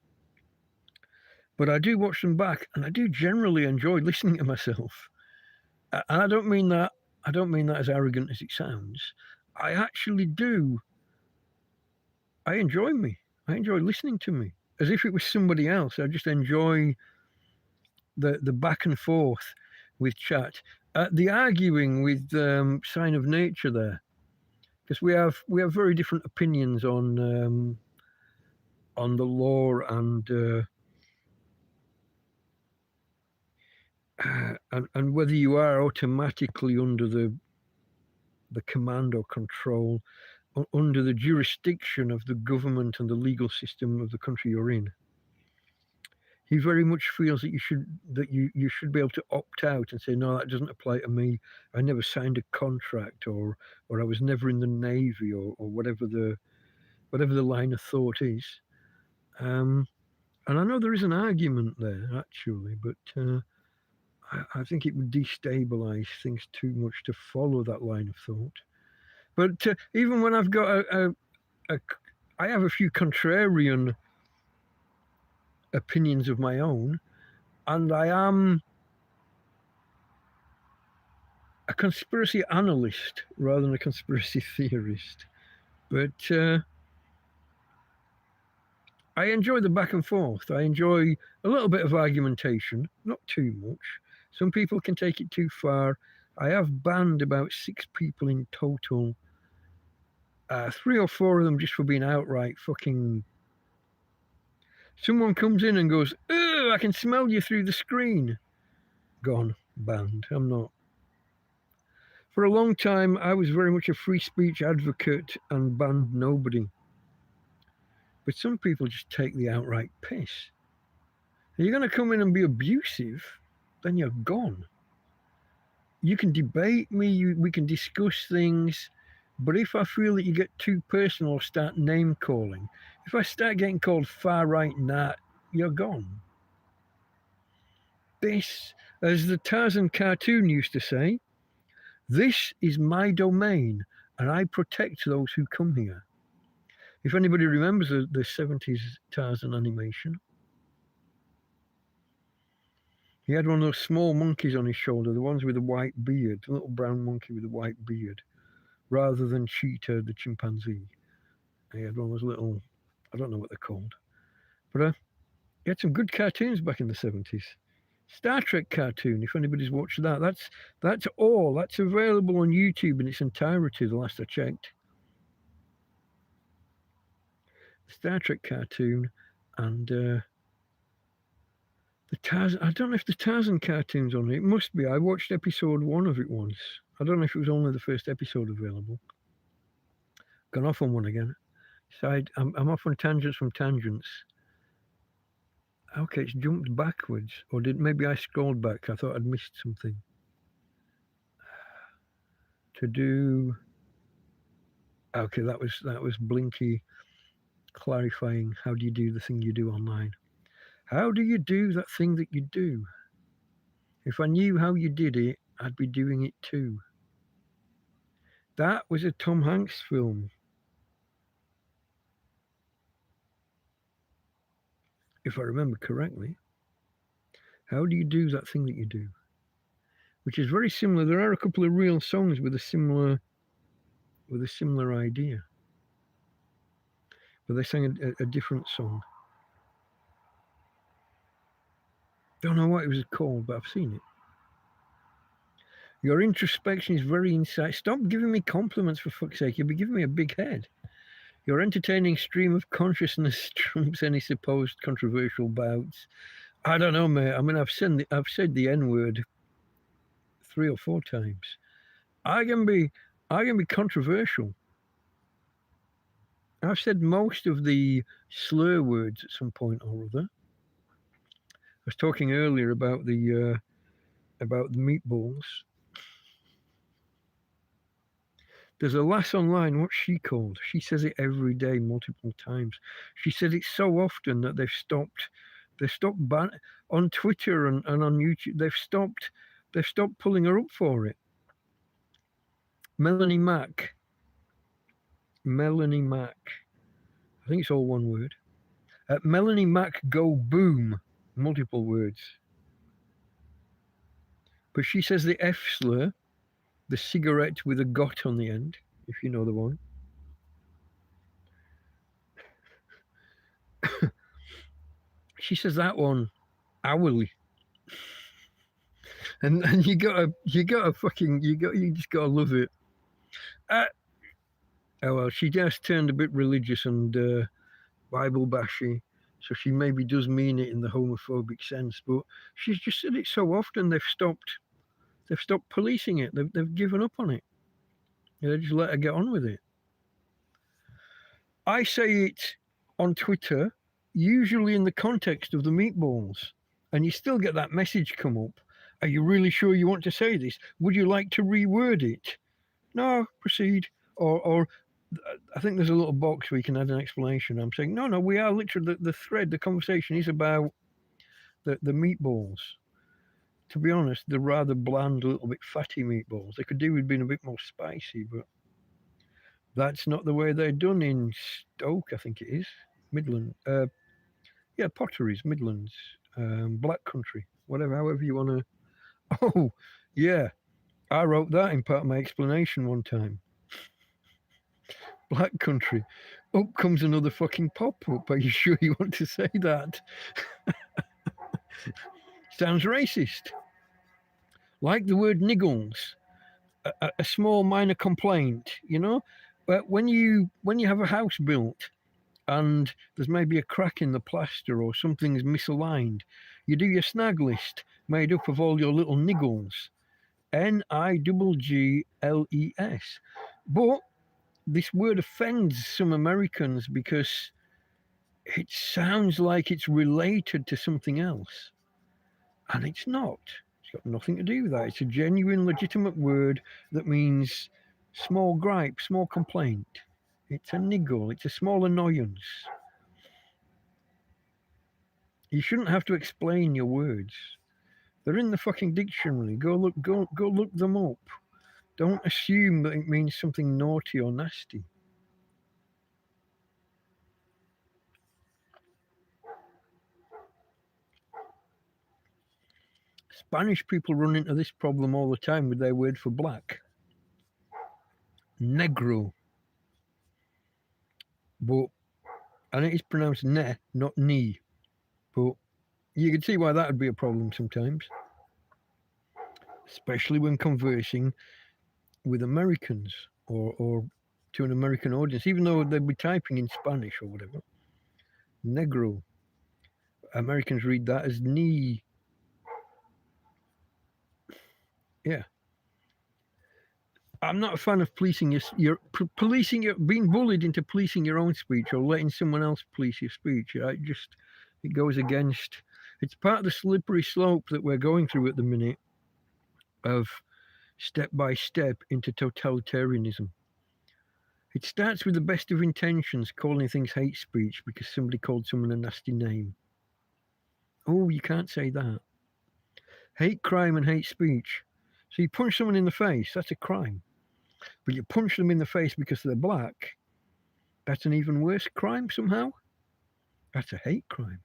But I do watch them back, and I do generally enjoy listening to myself. And I don't mean that as arrogant as it sounds. I actually do. I enjoy me. I enjoy listening to me as if it was somebody else. I just enjoy the back and forth with chat, the arguing with Sign of Nature there, because we have very different opinions on the law and whether you are automatically under the command or control, under the jurisdiction of the government and the legal system of the country you're in. He very much feels that you should be able to opt out and say, no, that doesn't apply to me. I never signed a contract, or I was never in the Navy, or whatever the line of thought is. And I know there is an argument there actually, but I think it would destabilize things too much to follow that line of thought. But even when I've got I have a few contrarian opinions of my own, and I am a conspiracy analyst rather than a conspiracy theorist. But I enjoy the back and forth. I enjoy a little bit of argumentation, not too much. Some people can take it too far. I have banned about 6 people in total. 3 or 4 of them just for being outright fucking. Someone comes in and goes, "Ugh, I can smell you through the screen." Gone, banned. I'm not. For a long time, I was very much a free speech advocate and banned nobody. But some people just take the outright piss. If you're going to come in and be abusive, then you're gone. You can debate me, we can discuss things, but if I feel that you get too personal or start name calling, if I start getting called far right nat, you're gone. This, as the Tarzan cartoon used to say, This is my domain, and I protect those who come here. If anybody remembers the 70s Tarzan animation, he had one of those small monkeys on his shoulder, the ones with the white beard, the little brown monkey with the white beard, rather than Cheetah, the chimpanzee. He had one of those little, I don't know what they're called. But he had some good cartoons back in the 70s. Star Trek cartoon, if anybody's watched that. That's all. That's available on YouTube in its entirety, the last I checked. Star Trek cartoon and the Tarzan. I don't know if the Tarzan cartoon's on it. It must be. I watched episode 1 of it once. I don't know if it was only the first episode available. Gone off on one again. So I'm off on tangents from tangents. Okay, it's jumped backwards. Or maybe I scrolled back. I thought I'd missed something. To do. Okay, that was Blinky clarifying how do you do the thing you do online. How do you do that thing that you do? If I knew how you did it, I'd be doing it too. That was a Tom Hanks film. If I remember correctly. How do you do that thing that you do? Which is very similar. There are a couple of real songs with a similar idea. But they sang a different song. Don't know what it was called, but I've seen it. Your introspection is very insightful. Stop giving me compliments, for fuck's sake. You'll be giving me a big head. Your entertaining stream of consciousness trumps any supposed controversial bouts. I don't know, mate. I mean, I've said the N-word 3 or 4 times. I can be controversial. I've said most of the slur words at some point or other. I was talking earlier about the meatballs. There's a lass online, what's she called? She says it every day, multiple times. She said it so often that they've stopped on Twitter and on YouTube. They've stopped pulling her up for it. Melanie Mack. I think it's all one word. Melanie Mack go boom. Multiple words. But she says the F slur, the cigarette with a got on the end, if you know the one. She says that one hourly. And you just gotta love it. Oh well, she just turned a bit religious and Bible bashy, so she maybe does mean it in the homophobic sense, but she's just said it so often they've stopped policing it. They've given up on it. They just let her get on with it. I say it on Twitter, usually in the context of the meatballs, and you still get that message come up. Are you really sure you want to say this? Would you like to reword it? No, proceed. Or I think there's a little box where you can add an explanation. I'm saying, no, we are literally, the thread, the conversation is about the meatballs. To be honest, they're rather bland, a little bit fatty meatballs. They could do with being a bit more spicy, but that's not the way they're done in Stoke, I think it is. Midland. Potteries, Midlands, Black Country, whatever, however you want to. Oh, yeah. I wrote that in part of my explanation one time. Black Country. Up comes another fucking pop-up. Are you sure you want to say that? Sounds racist. Like the word niggles. A small minor complaint, you know? But when you have a house built and there's maybe a crack in the plaster or something's misaligned, you do your snag list made up of all your little niggles. Niggles. But this word offends some Americans because it sounds like it's related to something else. And it's not. It's got nothing to do with that. It's a genuine, legitimate word that means small gripe, small complaint. It's a niggle. It's a small annoyance. You shouldn't have to explain your words. They're in the fucking dictionary. Go look them up. Don't assume that it means something naughty or nasty. Spanish people run into this problem all the time with their word for black. Negro. But, and it is pronounced ne, not ni. But you can see why that would be a problem sometimes. Especially when conversing with Americans or to an American audience, even though they'd be typing in Spanish or whatever. Negro. Americans read that as ni. Yeah. I'm not a fan of policing being bullied into policing your own speech or letting someone else police your speech. It goes against. It's part of the slippery slope that we're going through at the minute of step by step into totalitarianism. It starts with the best of intentions, calling things hate speech because somebody called someone a nasty name. Oh, you can't say that. Hate crime and hate speech. So you punch someone in the face, that's a crime. But you punch them in the face because they're black, that's an even worse crime somehow. That's a hate crime.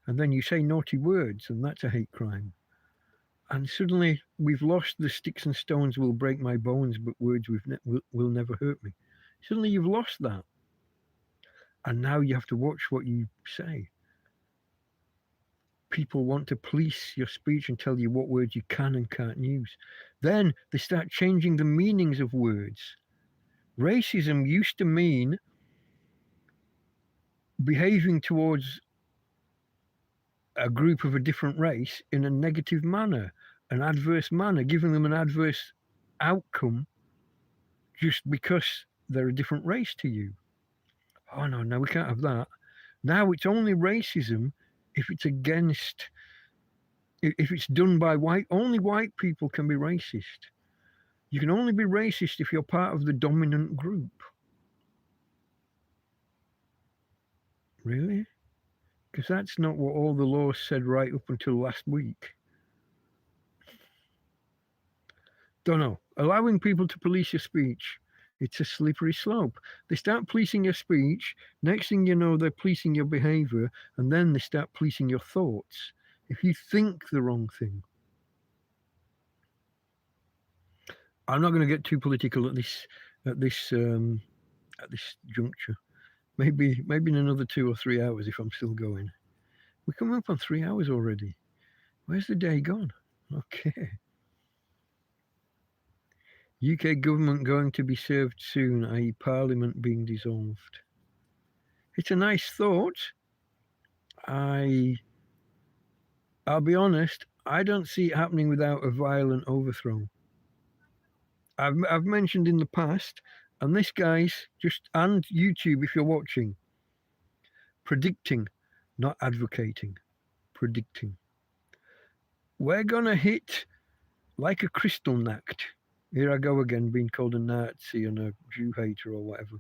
And then you say naughty words, and that's a hate crime. And suddenly we've lost the sticks and stones will break my bones, but words will never hurt me. Suddenly you've lost that. And now you have to watch what you say. People want to police your speech and tell you what words you can and can't use. Then they start changing the meanings of words. Racism used to mean behaving towards a group of a different race in a negative manner, an adverse manner, giving them an adverse outcome just because they're a different race to you. Oh no, we can't have that. Now it's only racism if it's against, if it's done by only white people can be racist. You can only be racist if you're part of the dominant group. Really? Because that's not what all the laws said right up until last week. Don't know. Allowing people to police your speech, it's a slippery slope. They start policing your speech, next thing you know, they're policing your behavior, and then they start policing your thoughts. If you think the wrong thing. I'm not going to get too political at this juncture. Maybe in another 2 or 3 hours if I'm still going. We're coming up on 3 hours already. Where's the day gone? Okay. UK government going to be served soon, i.e. Parliament being dissolved. It's a nice thought. I'll be honest, I don't see it happening without a violent overthrow. I've mentioned in the past, and this guy's and YouTube if you're watching, predicting, not advocating, predicting. We're gonna hit like a crystal nacht. Here I go again, being called a Nazi and a Jew hater or whatever.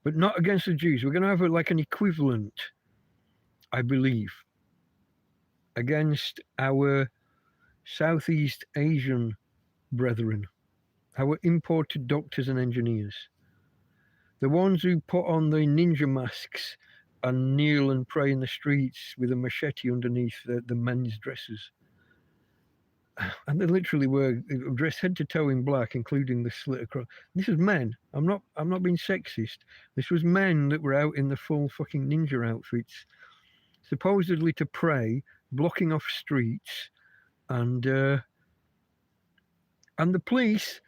But not against the Jews. We're going to have like an equivalent, I believe, against our Southeast Asian brethren, our imported doctors and engineers. The ones who put on the ninja masks and kneel and pray in the streets with a machete underneath the men's dresses. And they literally were dressed head to toe in black, including the slit across. This was men. I'm not being sexist. This was men that were out in the full fucking ninja outfits, supposedly to pray, blocking off streets, and the police,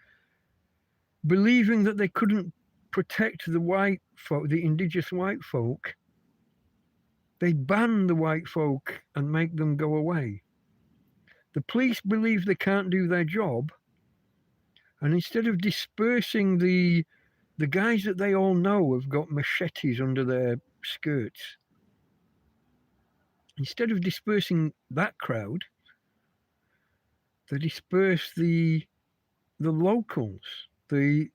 believing that they couldn't protect the white folk, the indigenous white folk, they ban the white folk and make them go away. The police believe they can't do their job, and instead of dispersing the guys that they all know have got machetes under their skirts, instead of dispersing that crowd, they disperse the locals, the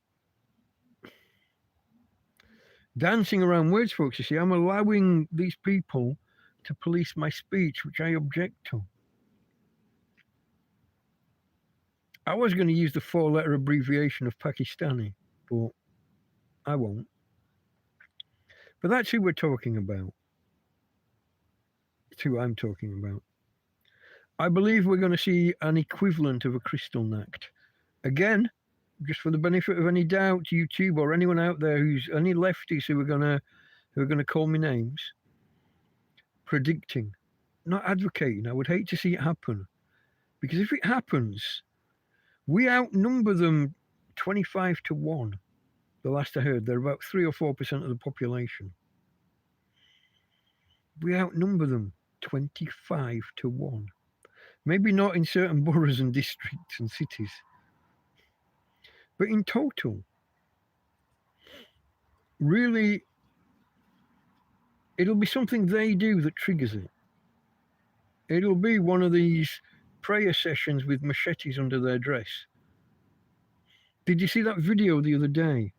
dancing around words, folks. You see, I'm allowing these people to police my speech, which I object to. I was going to use the 4-letter abbreviation of Pakistani, but I won't. But that's who we're talking about. It's who I'm talking about. I believe we're going to see an equivalent of a Kristallnacht. Again, just for the benefit of any doubt, YouTube or anyone out there who's any lefties who are gonna call me names, predicting, not advocating. I would hate to see it happen, because if it happens, we outnumber them 25-1. The last I heard, they're about 3 or 4% of the population. We outnumber them 25-1. Maybe not in certain boroughs and districts and cities, but in total. Really, it'll be something they do that triggers it. It'll be one of these prayer sessions with machetes under their dress. Did you see that video the other day?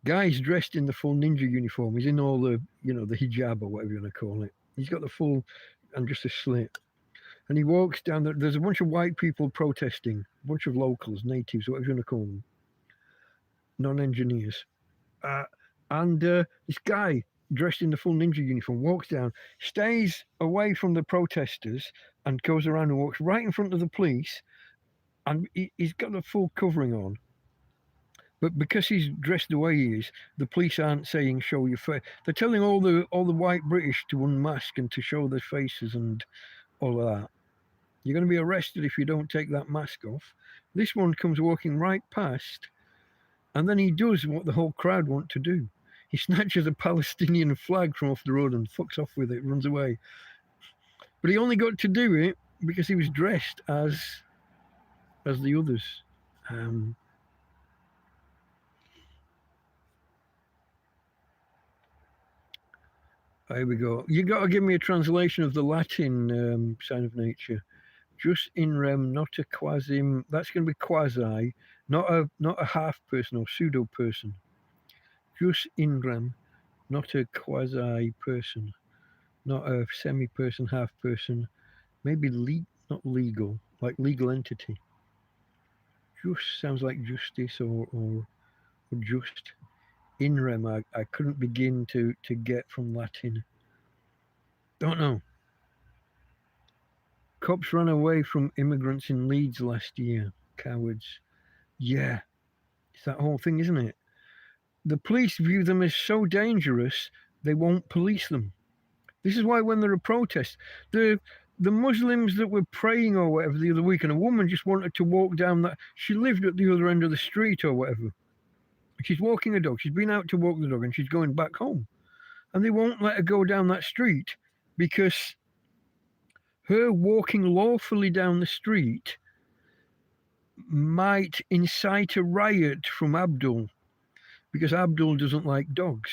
Guy's dressed in the full ninja uniform. He's in all the, the hijab or whatever you want to call it. He's got the full and just a slit. And he walks down there. There's a bunch of white people protesting, a bunch of locals, natives, whatever you want to call them, non-engineers. And this guy dressed in the full ninja uniform walks down, stays away from the protesters, and goes around and walks right in front of the police. And he's got the full covering on. But because he's dressed the way he is, the police aren't saying show your face. They're telling all the white British to unmask and to show their faces and all of that. You're going to be arrested if you don't take that mask off. This one comes walking right past, and then he does what the whole crowd want to do. He snatches a Palestinian flag from off the road and fucks off with it, runs away. But he only got to do it because he was dressed as the others. Here we go. You got to give me a translation of the Latin sign of nature. Jus in rem, not a quasim. That's going to be quasi, not a half person or pseudo person. Jus in rem, not a quasi person, not a semi person, half person. Maybe not legal, like legal entity. Just sounds like justice or just. In rem, I couldn't begin to get from Latin. Don't know. Cops ran away from immigrants in Leeds last year. Cowards. Yeah. It's that whole thing, isn't it? The police view them as so dangerous, they won't police them. This is why when there are protests, the Muslims that were praying or whatever the other week, and a woman just wanted to walk down that, she lived at the other end of the street or whatever. She's walking a dog. She's been out to walk the dog and she's going back home. And they won't let her go down that street because her walking lawfully down the street might incite a riot from Abdul, because Abdul doesn't like dogs.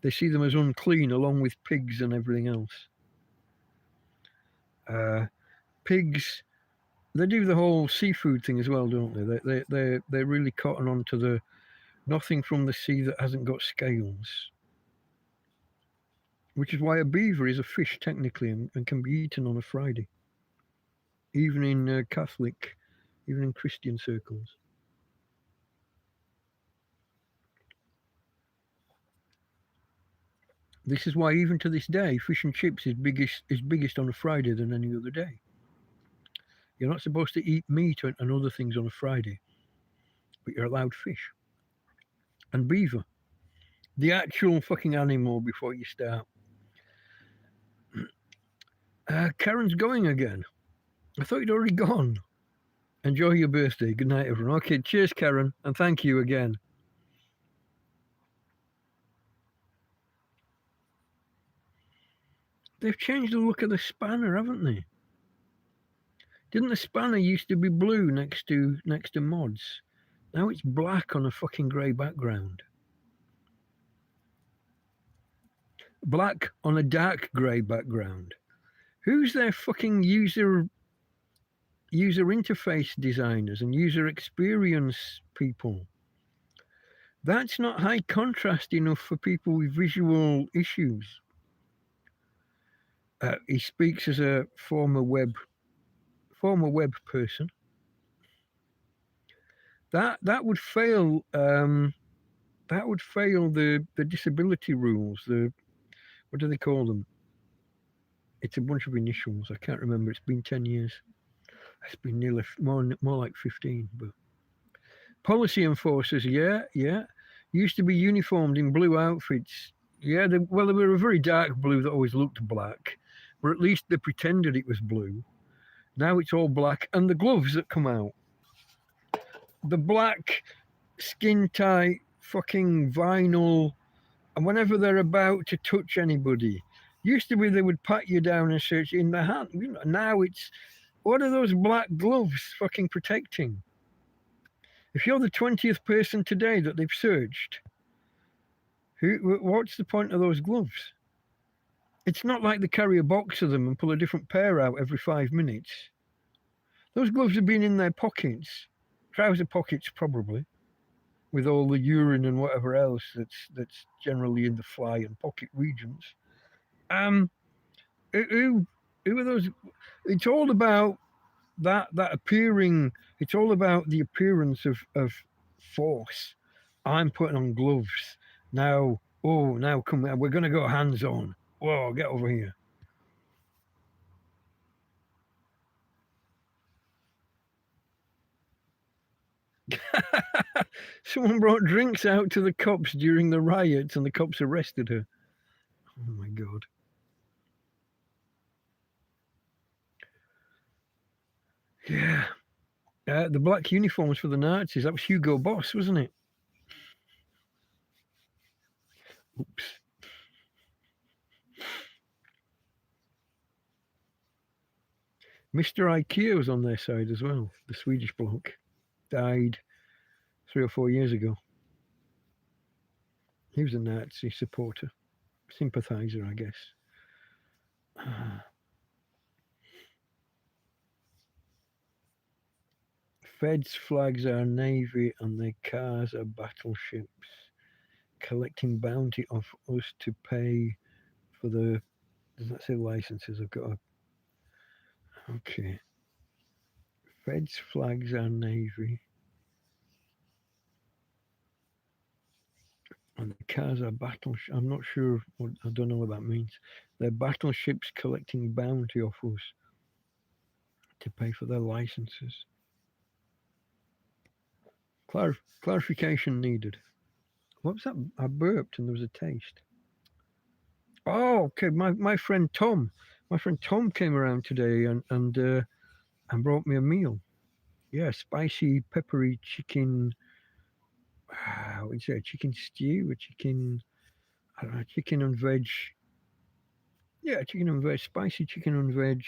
They see them as unclean along with pigs and everything else. Pigs, they do the whole seafood thing as well, don't they? They're really cotton on to the nothing from the sea that hasn't got scales. Which is why a beaver is a fish technically and can be eaten on a Friday. Even in Catholic, even in Christian circles. This is why even to this day, fish and chips is biggest on a Friday than any other day. You're not supposed to eat meat and other things on a Friday, but you're allowed fish. And beaver, the actual fucking animal before you start. Karen's going again. I thought you'd already gone. Enjoy your birthday. Good night, everyone. Okay, cheers, Karen, and thank you again. They've changed the look of the spanner, haven't they? Didn't the spanner used to be blue next to mods? Now it's black on a fucking grey background. Black on a dark grey background. Who's their fucking user interface designers and user experience people? That's not high contrast enough for people with visual issues. He speaks as a former web former web person. That would fail. That would fail the disability rules. The what do they call them? It's a bunch of initials. I can't remember. It's been 10 years. It's been nearly more like 15. But policy enforcers, yeah. Used to be uniformed in blue outfits. Yeah, they were a very dark blue that always looked black, but at least they pretended it was blue. Now it's all black, and the gloves that come out, the black, skin tight, fucking vinyl, and whenever they're about to touch anybody, used to be they would pat you down and search in the hand. Now it's, what are those black gloves fucking protecting? If you're the 20th person today that they've searched, what's the point of those gloves? It's not like they carry a box of them and pull a different pair out every 5 minutes. Those gloves have been in their pockets, trouser pockets probably, with all the urine and whatever else that's generally in the fly and pocket regions. Who are those? It's all about that appearing. It's all about the appearance of force. I'm putting on gloves now. Oh, now come. We're gonna go hands on. Whoa, get over here. Someone brought drinks out to the cops during the riots, and the cops arrested her. Oh my God. Yeah. The black uniforms for the Nazis. That was Hugo Boss, wasn't it? Oops. Mr. IKEA was on their side as well. The Swedish bloke died 3 or 4 years ago. He was a Nazi supporter, sympathizer, I guess. Feds' flags are navy and their cars are battleships, collecting bounty off us to pay for the. Does that say licenses? I've got a. Okay. Feds' flags are navy. And the cars are battleships. I'm not sure. I don't know what that means. They're battleships collecting bounty off us to pay for their licenses. Clarification needed. What was that? I burped and there was a taste. Oh, okay. My friend Tom. My friend Tom came around today and brought me a meal. Yeah, spicy, peppery chicken. What would you say? Chicken stew or chicken? I don't know, chicken and veg. Yeah, chicken and veg, spicy chicken and veg,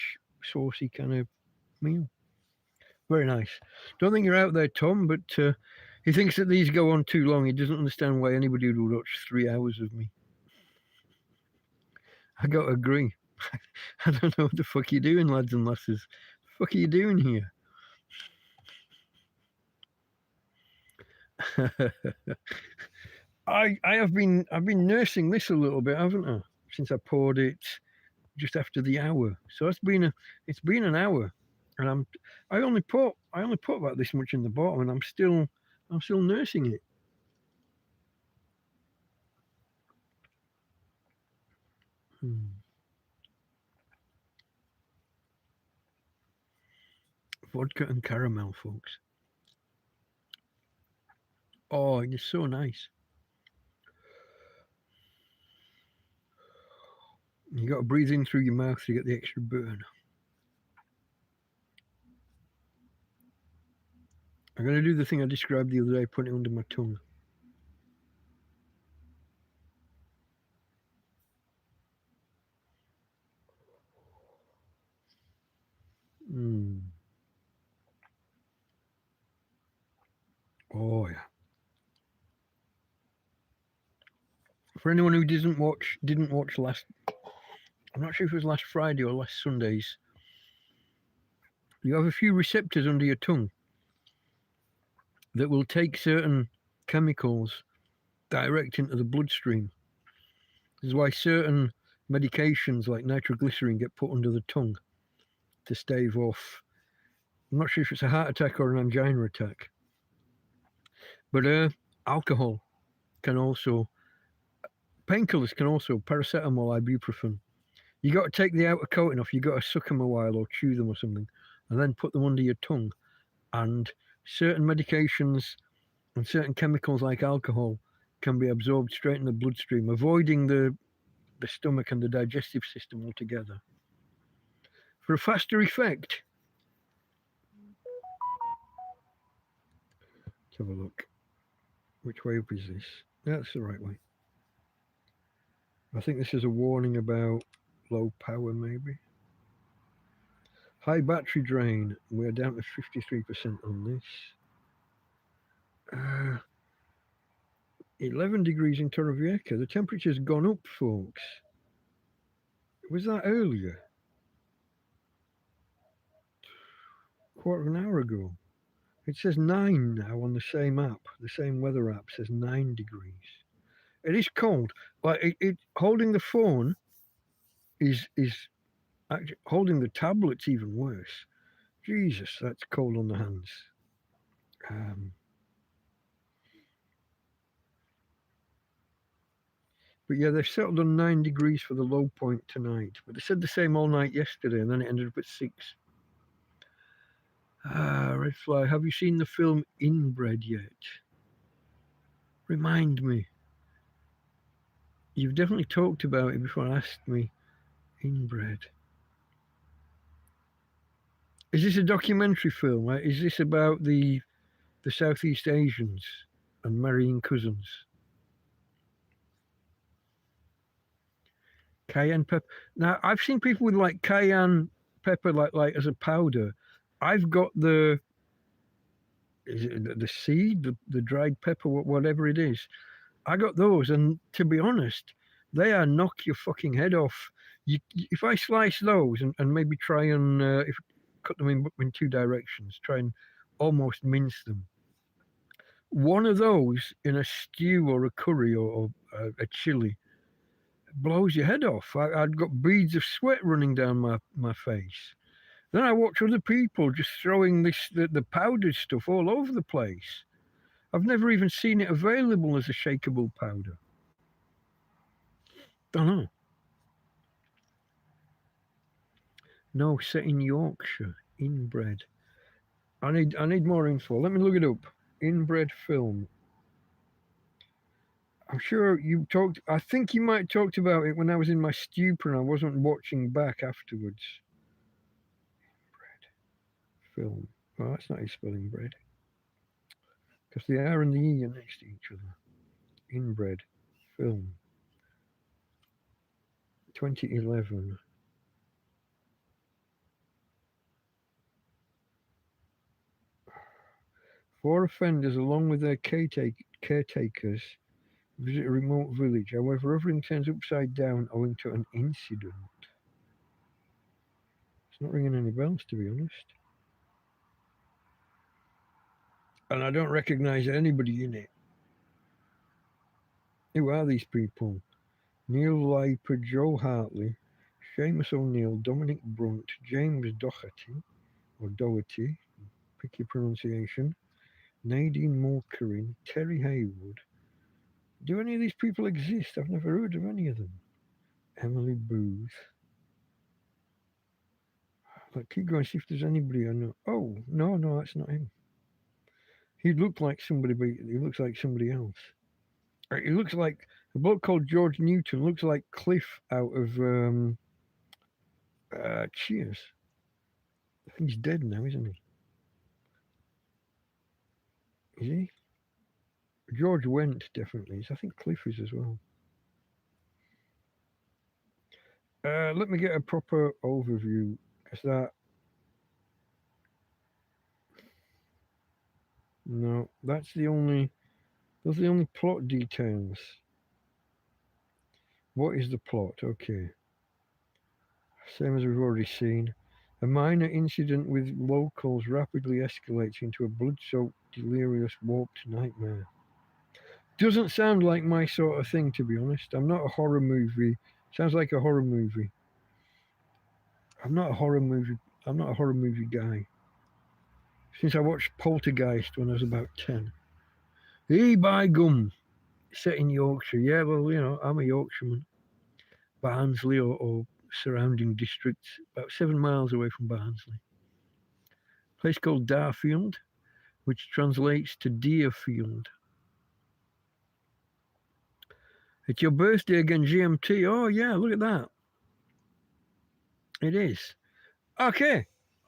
saucy kind of meal. Very nice. Don't think you're out there, Tom, but he thinks that these go on too long. He doesn't understand why anybody would watch 3 hours of me. I got to agree. I don't know what the fuck you're doing, lads and lasses. What the fuck are you doing here? I've been nursing this a little bit, haven't I? Since I poured it just after the hour. So it's been an hour, and I only put about this much in the bottom, and I'm still nursing it. Vodka and caramel, folks. Oh, it is so nice. You got to breathe in through your mouth to get the extra burn. I'm going to do the thing I described the other day, put it under my tongue. Oh yeah. For anyone who didn't watch last, I'm not sure if it was last Friday or last Sunday's. You have a few receptors under your tongue that will take certain chemicals direct into the bloodstream. This is why certain medications like nitroglycerin get put under the tongue to stave off I'm not sure if it's a heart attack or an angina attack. But alcohol can also, painkillers can also, paracetamol, ibuprofen. You got to take the outer coating off. You got to suck them a while or chew them or something, and then put them under your tongue. And certain medications and certain chemicals like alcohol can be absorbed straight in the bloodstream, avoiding the stomach and the digestive system altogether. For a faster effect. Let's have a look. Which way up is this? That's the right way. I think this is a warning about low power, maybe. High battery drain. We're down to 53% on this. 11 degrees in Torrevieja. The temperature's gone up, folks. Was that earlier? Quarter of an hour ago. It says 9 now on the same app. The same weather app says 9 degrees. It is cold. Like holding the phone is actually holding the tablet's even worse. Jesus, that's cold on the hands. But yeah, they've settled on 9 degrees for the low point tonight. But they said the same all night yesterday, and then it ended up at 6. Red Fly, have you seen the film Inbred yet? Remind me. You've definitely talked about it before. Asked me. Inbred. Is this a documentary film? Right? Is this about the Southeast Asians and marrying cousins? Cayenne pepper. Now I've seen people with like cayenne pepper like as a powder. I've got the seed, the dried pepper, whatever it is. I got those, and to be honest, they are knock your fucking head off. If I slice those and maybe try and cut them in 2 directions, try and almost mince them. One of those in a stew or a curry or a chili blows your head off. I'd got beads of sweat running down my face. Then I watch other people just throwing the powdered stuff all over the place. I've never even seen it available as a shakeable powder. Don't know. No, set in Yorkshire. Inbred. I need more info. Let me look it up. Inbred film. I'm sure you talked. I think you might have talked about it when I was in my stupor and I wasn't watching back afterwards. Inbred film. Well, that's not how you spell inbred. Because the R and the E are next to each other. Inbred film. 2011. Four offenders, along with their caretakers, visit a remote village. However, everything turns upside down owing to an incident. It's not ringing any bells, to be honest. And I don't recognise anybody in it. Who are these people? Neil Leiper, Joe Hartley, Seamus O'Neill, Dominic Brunt, James Doherty, pick your pronunciation, Nadine Mulkerin, Terry Haywood. Do any of these people exist? I've never heard of any of them. Emily Booth. Like, keep going, see if there's anybody I know. Oh, no, that's not him. He looked like somebody, but he looks like somebody else. He looks like a bloke called George Newton. Looks like Cliff out of Cheers. I think he's dead now, isn't he? Is he? George Wendt definitely is. I think Cliff is as well. Let me get a proper overview, because that. No, that's the only. Those are the only plot details. What is the plot? Okay. Same as we've already seen. A minor incident with locals rapidly escalates into a blood-soaked, delirious, warped nightmare. Doesn't sound like my sort of thing, to be honest. I'm not a horror movie. Sounds like a horror movie. I'm not a horror movie guy. since I watched Poltergeist when I was about 10. Hey, by gum, set in Yorkshire. Yeah, well, you know, I'm a Yorkshireman. Barnsley or surrounding districts, about 7 miles away from Barnsley. A place called Darfield, which translates to Deerfield. It's your birthday again, GMT. Oh, yeah, look at that. It is. Okay,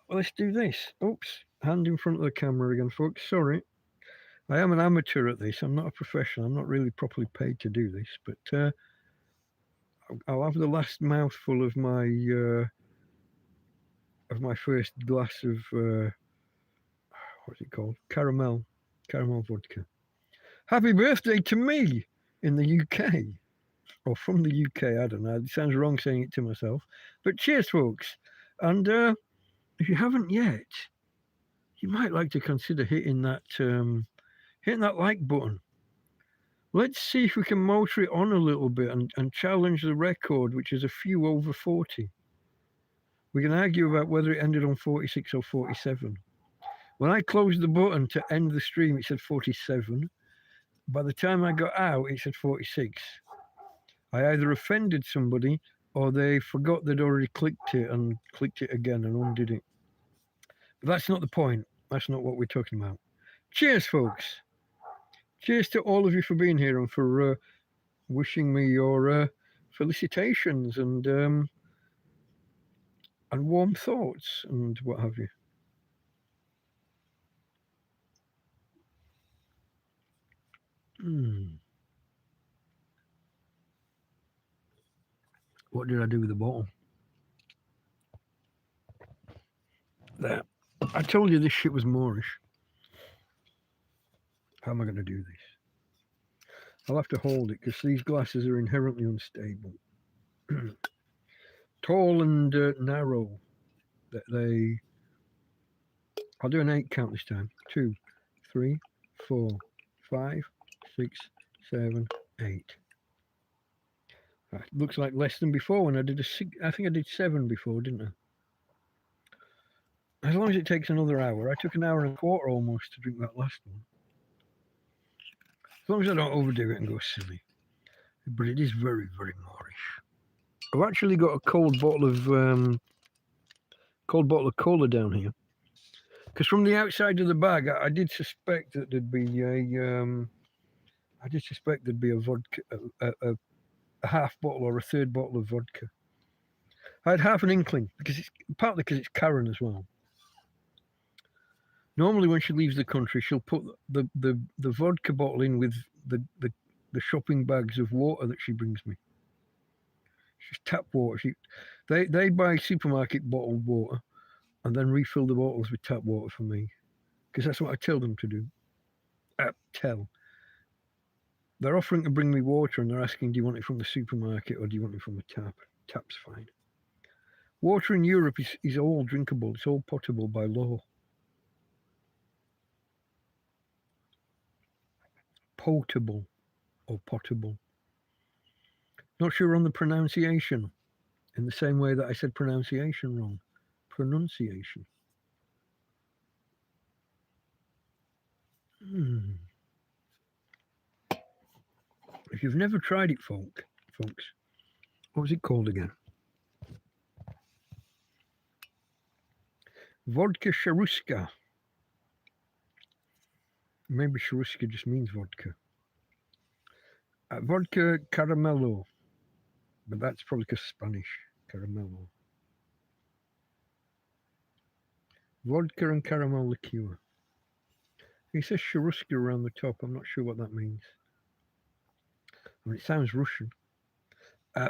well, let's do this. Oops, hand in front of the camera again, folks. Sorry. I am an amateur at this. I'm not a professional. I'm not really properly paid to do this, but I'll have the last mouthful of my first glass of what's it called? Caramel vodka. Happy birthday to me in the UK, or from the UK. I don't know. It sounds wrong saying it to myself, but cheers, folks. And if you haven't yet, you might like to consider hitting that like button. Let's see if we can motor it on a little bit and challenge the record, which is a few over 40. We can argue about whether it ended on 46 or 47. When I closed the button to end the stream, it said 47. By the time I got out, it said 46. I either offended somebody or they forgot they'd already clicked it and clicked it again and undid it. But that's not the point. That's not what we're talking about. Cheers, folks. Cheers to all of you for being here and for wishing me your felicitations and warm thoughts and what have you. What did I do with the bottle? There. I told you this shit was Moorish. How am I going to do this? I'll have to hold it because these glasses are inherently unstable. Tall and narrow. I'll do an 8 count this time. 2, 3, 4, 5, 6, 7, 8. Looks like less than before when I did I think I did 7 before, didn't I? As long as it takes another hour. I took an hour and a quarter almost to drink that last one. As long as I don't overdo it and go silly. But it is very, very Moorish. I've actually got a cold bottle of cola down here. Because from the outside of the bag, I did suspect that there'd be a vodka, a half bottle or a third bottle of vodka. I had half an inkling partly because it's Karen as well. Normally, when she leaves the country, she'll put the vodka bottle in with the shopping bags of water that she brings me. She's tap water. They buy supermarket bottled water and then refill the bottles with tap water for me because that's what I tell them to do. They're offering to bring me water and they're asking, do you want it from the supermarket or do you want it from a tap? Tap's fine. Water in Europe is all drinkable. It's all potable by law. Potable or potable. Not sure on the pronunciation in the same way that I said pronunciation wrong. Pronunciation. If you've never tried it, folks, what was it called again? Vodka Sharuska. Maybe Sharuska just means vodka. Vodka Caramello. But that's probably because Spanish. Caramello. Vodka and caramel liqueur. It says Sharuska around the top. I'm not sure what that means. I mean, it sounds Russian.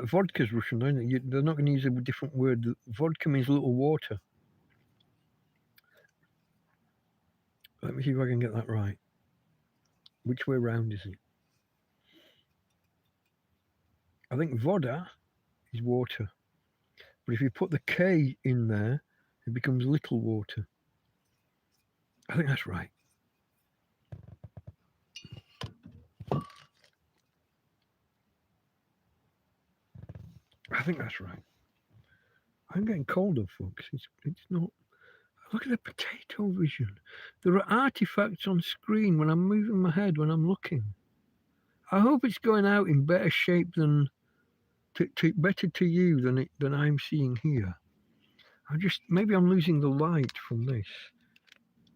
Vodka's Russian, don't it? They're not going to use a different word. Vodka means little water. Let me see if I can get that right. Which way round is it? I think voda is water. But if you put the K in there, it becomes little water. I think that's right. I think that's right. I'm getting colder, folks. It's not. Look at the potato vision. There are artifacts on screen when I'm moving my head, when I'm looking. I hope it's going out in better shape than better to you than I'm seeing here. Maybe I'm losing the light from this.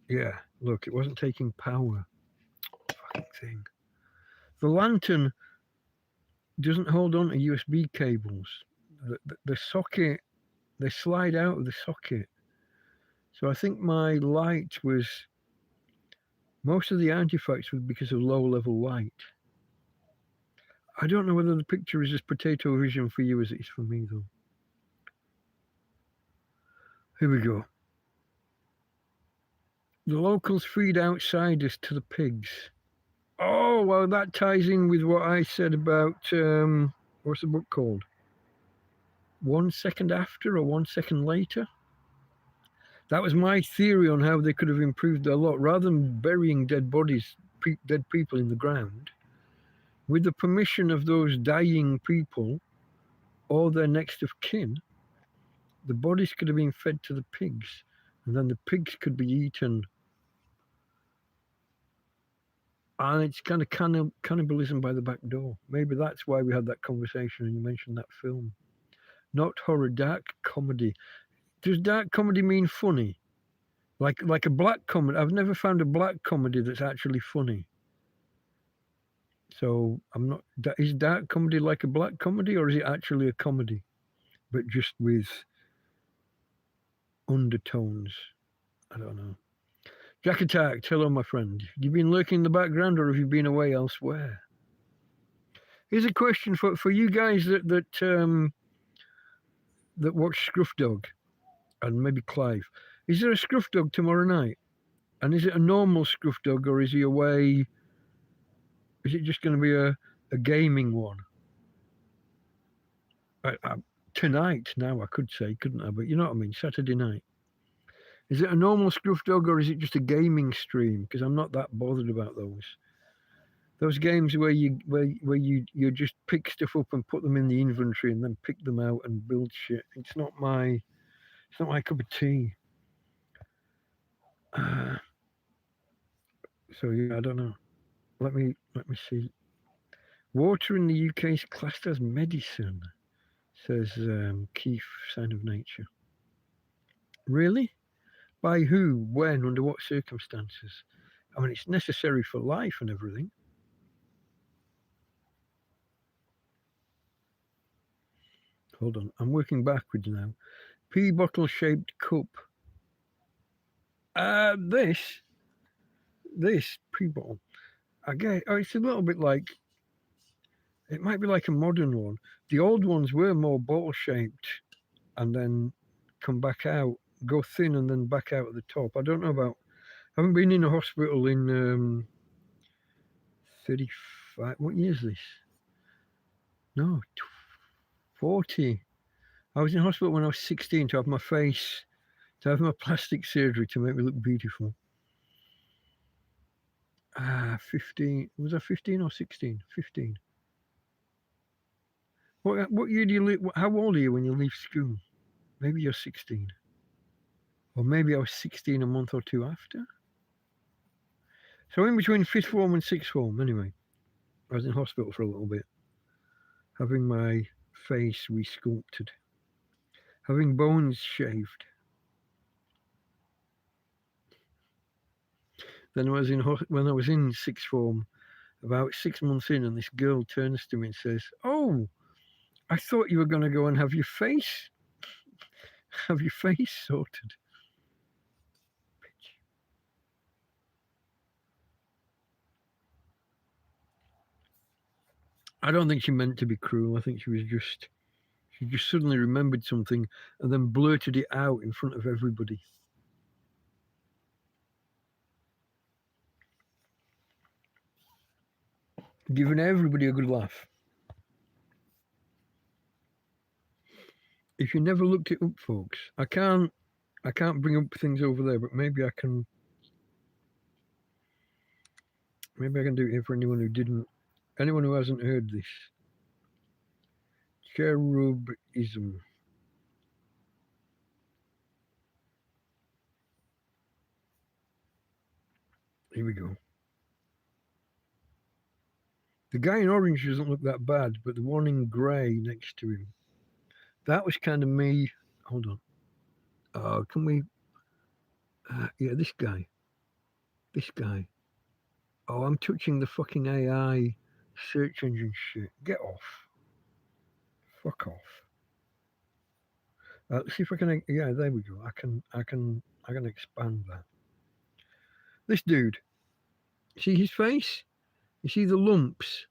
Yeah, look, it wasn't taking power. Fucking thing. The lantern doesn't hold on to USB cables. The socket, they slide out of the socket. So I think my light was, most of the artifacts were because of low level light. I don't know whether the picture is as potato vision for you as it is for me though. Here we go. The locals feed outsiders to the pigs. Oh, well, that ties in with what I said about, what's the book called? 1 second after or 1 second later? That was my theory on how they could have improved a lot. Rather than burying dead bodies, dead people in the ground, with the permission of those dying people or their next of kin, the bodies could have been fed to the pigs, and then the pigs could be eaten. And it's kind of cannibalism by the back door. Maybe that's why we had that conversation and you mentioned that film. Not horror, dark comedy. Does dark comedy mean funny? Like a black comedy? I've never found a black comedy that's actually funny. So I'm not. Is dark comedy like a black comedy, or is it actually a comedy, but just with undertones? I don't know. Jack Attack, hello, my friend. Have you been lurking in the background, or have you been away elsewhere? Here's a question for you guys that watch Scruff Dog, and maybe Clive. Is there a Scruff Dog tomorrow night? And is it a normal Scruff Dog, or is he away? Is it just going to be a gaming one? Tonight, now I could say, couldn't I? But you know what I mean, Saturday night. Is it a normal Scruff Dog, or is it just a gaming stream? Because I'm not that bothered about those. Those games where you just pick stuff up and put them in the inventory and then pick them out and build shit. It's not my cup of tea. So yeah, I don't know. Let me see. Water in the UK is classed as medicine, says Keith, Sign of Nature. Really? By who? When? Under what circumstances? I mean, it's necessary for life and everything. Hold on, I'm working backwards now. Pea bottle shaped cup. This pea bottle. I guess it's a little bit like. It might be like a modern one. The old ones were more bottle shaped, and then come back out, go thin, and then back out at the top. I don't know about. I haven't been in a hospital in 35. What year is this? No, 40. I was in hospital when I was 16 to have my plastic surgery to make me look beautiful. 15. Was I 15 or 16? 15. What year do you leave? How old are you when you leave school? Maybe you're 16. Or maybe I was 16 a month or two after. So in between 5th form and 6th form, anyway. I was in hospital for a little bit. Having my face resculpted. Having bones shaved. Then when I was in 6th form, about 6 months in, and this girl turns to me and says, "Oh, I thought you were going to go and have your face sorted." I don't think she meant to be cruel. I think she just suddenly remembered something and then blurted it out in front of everybody. Giving everybody a good laugh. If you never looked it up, folks, I can't bring up things over there, but maybe I can. Maybe I can do it here for anyone who hasn't heard this. Cherubism. Here we go. The guy in orange doesn't look that bad, but the one in grey next to him, that was kind of me. Hold on. Can we? Yeah, this guy. This guy. Oh, I'm touching the fucking AI search engine shit. Get off. Fuck off. Let's see if I can. Yeah, there we go. I can expand that. This dude. See his face? You see the lumps?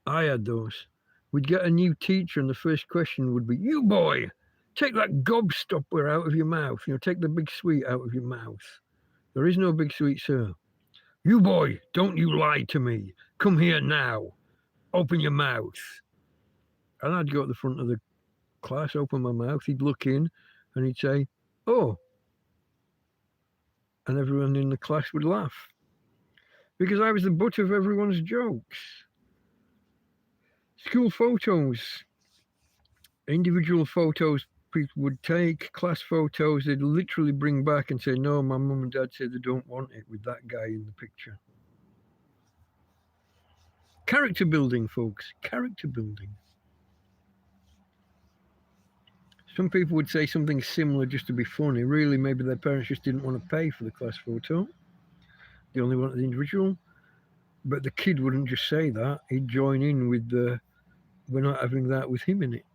I had those. We'd get a new teacher, and the first question would be, "You boy, take that gobstopper out of your mouth. Take the big sweet out of your mouth. There is no big sweet, sir. You boy, don't you lie to me. Come here now. Open your mouth." And I'd go at the front of the class, open my mouth. He'd look in, and he'd say, "Oh," and everyone in the class would laugh because I was the butt of everyone's jokes. School photos, individual photos people would take, class photos, they'd literally bring back and say, "No, my mum and dad said they don't want it with that guy in the picture." Character building, folks, character building. Some people would say something similar just to be funny. Really, maybe their parents just didn't want to pay for the class photo. They only wanted the individual. But the kid wouldn't just say that. He'd join in with the, "We're not having that with him in it."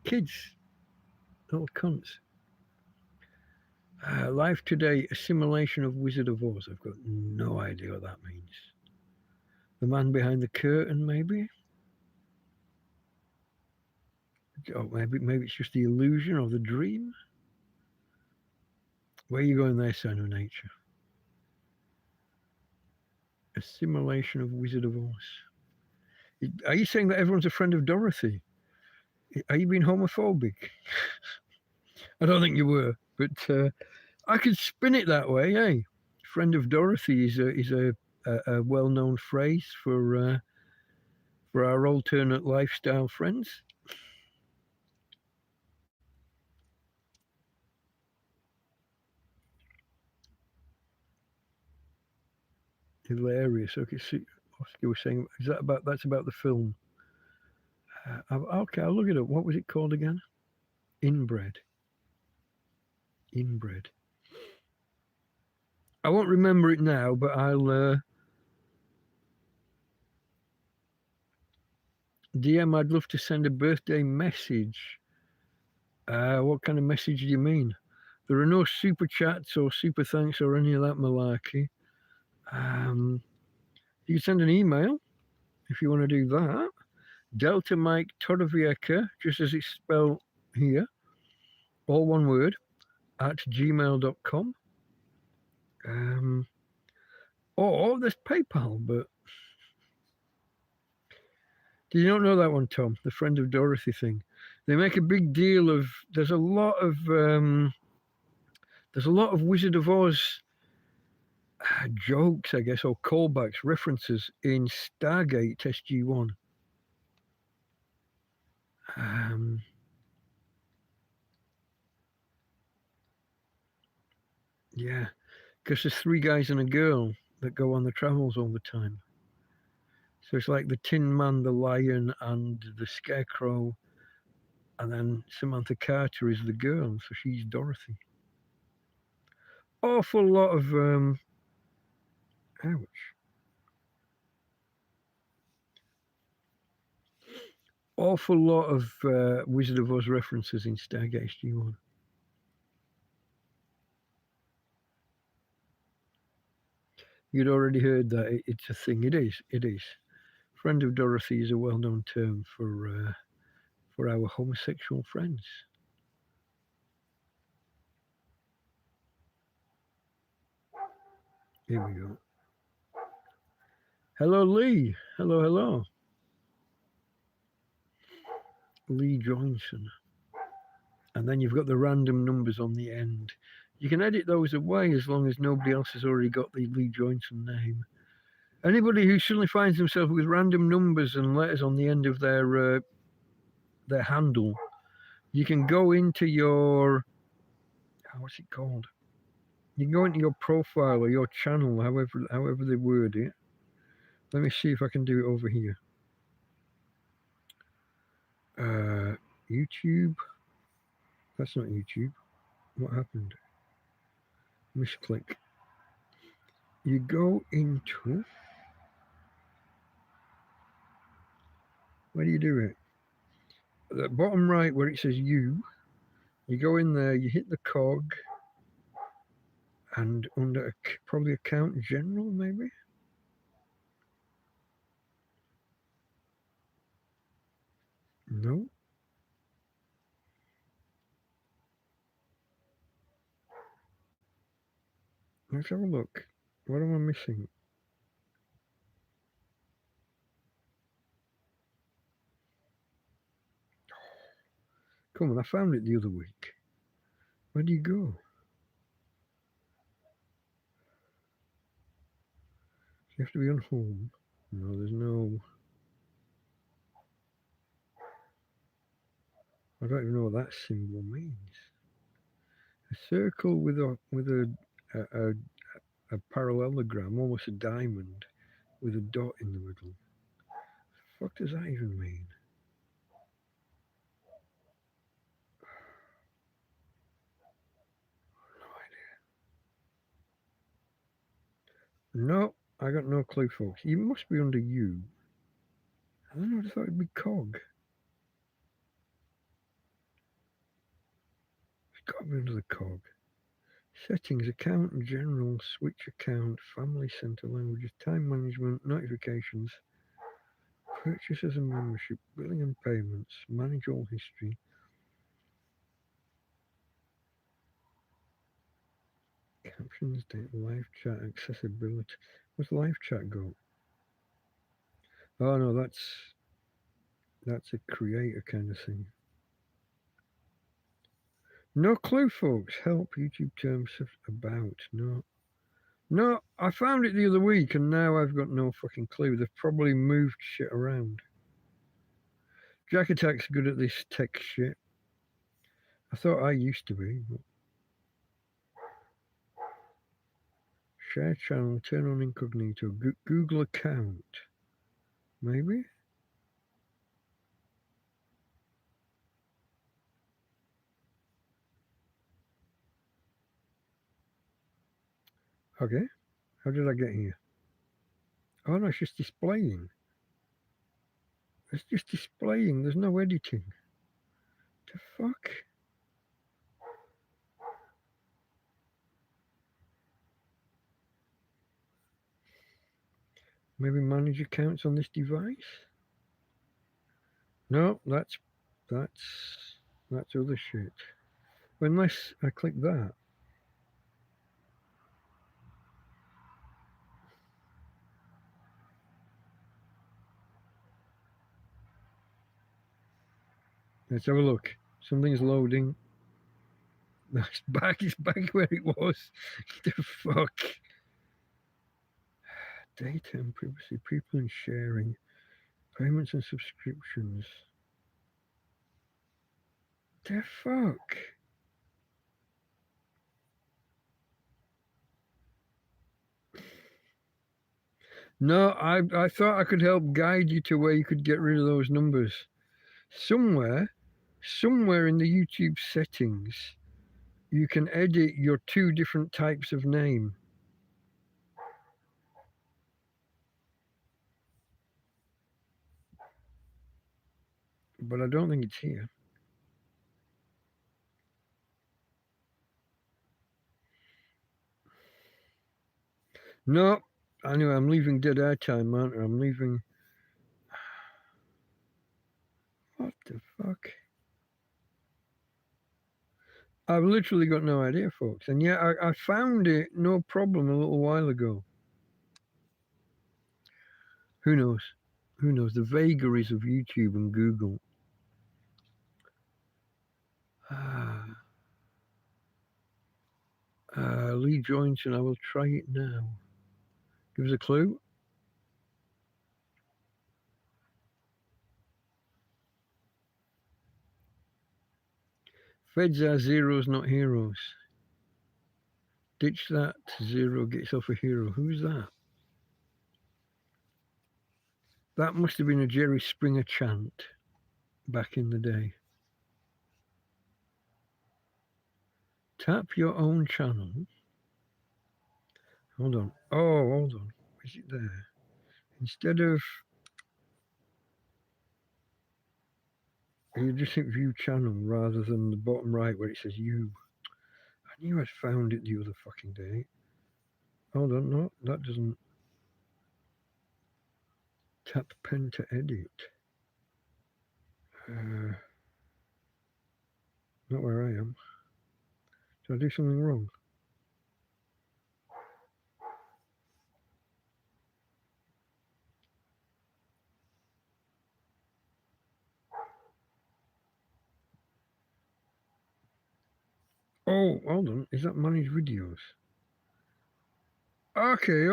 Kids, little cunts. Life today, assimilation of Wizard of Oz. I've got no idea what that means. The man behind the curtain, maybe? Oh, maybe it's just the illusion or the dream. Where are you going there, Sign of Nature? Assimilation of Wizard of Oz. Are you saying that everyone's a friend of Dorothy? Are you being homophobic? I don't think you were, but I could spin it that way. Hey, friend of Dorothy is a well-known phrase for our alternate lifestyle friends. Hilarious. Okay, see, Oscar was saying, that's about the film? Okay, I'll look it up. What was it called again? Inbred. Inbred. I won't remember it now, but I'll DM. I'd love to send a birthday message. What kind of message do you mean? There are no super chats or super thanks or any of that malarkey. You can send an email if you want to do that. Delta Mike Torrevieja, just as it's spelled here, all one word, at gmail.com. Or there's PayPal, but do you not know that one, Tom? The friend of Dorothy thing. They make a big deal of. There's a lot of Wizard of Oz jokes, I guess, or callbacks, references in Stargate SG-1. Yeah, because there's 3 guys and a girl that go on the travels all the time. So it's like the Tin Man, the Lion, and the Scarecrow, and then Samantha Carter is the girl, so she's Dorothy. Awful lot of ouch. Awful lot of Wizard of Oz references in Stargate SG-1. You'd already heard that. It's a thing. It is. It is. Friend of Dorothy is a well-known term for our homosexual friends. Here we go. Hello, Lee. Hello, hello. Lee Johnson. And then you've got the random numbers on the end. You can edit those away as long as nobody else has already got the Lee Johnson name. Anybody who suddenly finds themselves with random numbers and letters on the end of their handle, you can go into your, what's it called? You go into your profile or your channel, however they word it. Let me see if I can do it over here. YouTube. That's not YouTube. What happened? Misclick. You go into. Where do you do it? The bottom right where it says you go in there, you hit the cog, and under probably account general, maybe? No. Let's have a look. What am I missing? Come on, I found it the other week. Where do you go? You have to be on home. No, there's no. I don't even know what that symbol means. A circle with a parallelogram, almost a diamond, with a dot in the middle. What the fuck does that even mean? No idea. No, I got no clue, folks. You must be under you. I don't know, I thought it'd be cog. It's got to be under the cog. Settings, account and general, switch account, family center languages, time management, notifications, purchases and membership, billing and payments, manage all history. Captions, date, live chat, accessibility. What's live chat go? Oh no, that's a creator kind of thing. No clue, folks. Help, YouTube terms about. No, I found it the other week and now I've got no fucking clue. They've probably moved shit around. Jack Attack's good at this tech shit. I thought I used to be. But... Share channel, turn on incognito, Google account. Maybe? Okay. How did I get here? Oh no, it's just displaying. It's just displaying. There's no editing. The fuck? Maybe manage accounts on this device? No, that's other shit. Unless I click that. Let's have a look. Something's loading. It's back where it was. The fuck? Data and privacy, people and sharing, payments and subscriptions. The fuck? No, I thought I could help guide you to where you could get rid of those numbers. Somewhere in the YouTube settings, you can edit your two different types of name. But I don't think it's here. No, anyway, I'm leaving dead air time, aren't I? I'm leaving. What the fuck? I've literally got no idea, folks. And yeah, I found it no problem a little while ago. Who knows? Who knows? The vagaries of YouTube and Google. Lee Joynson, I will try it now. Give us a clue. Feds are zeros, not heroes. Ditch that. Zero gets off a hero. Who's that? That must have been a Jerry Springer chant back in the day. Tap your own channel. Hold on. Oh, hold on. Is it there? Instead of... You just hit view channel rather than the bottom right where it says you. I knew I'd found it the other fucking day. Hold on, no, that doesn't. Tap pen to edit. Not where I am. Did I do something wrong? Oh, hold on. Is that manage videos? Okay.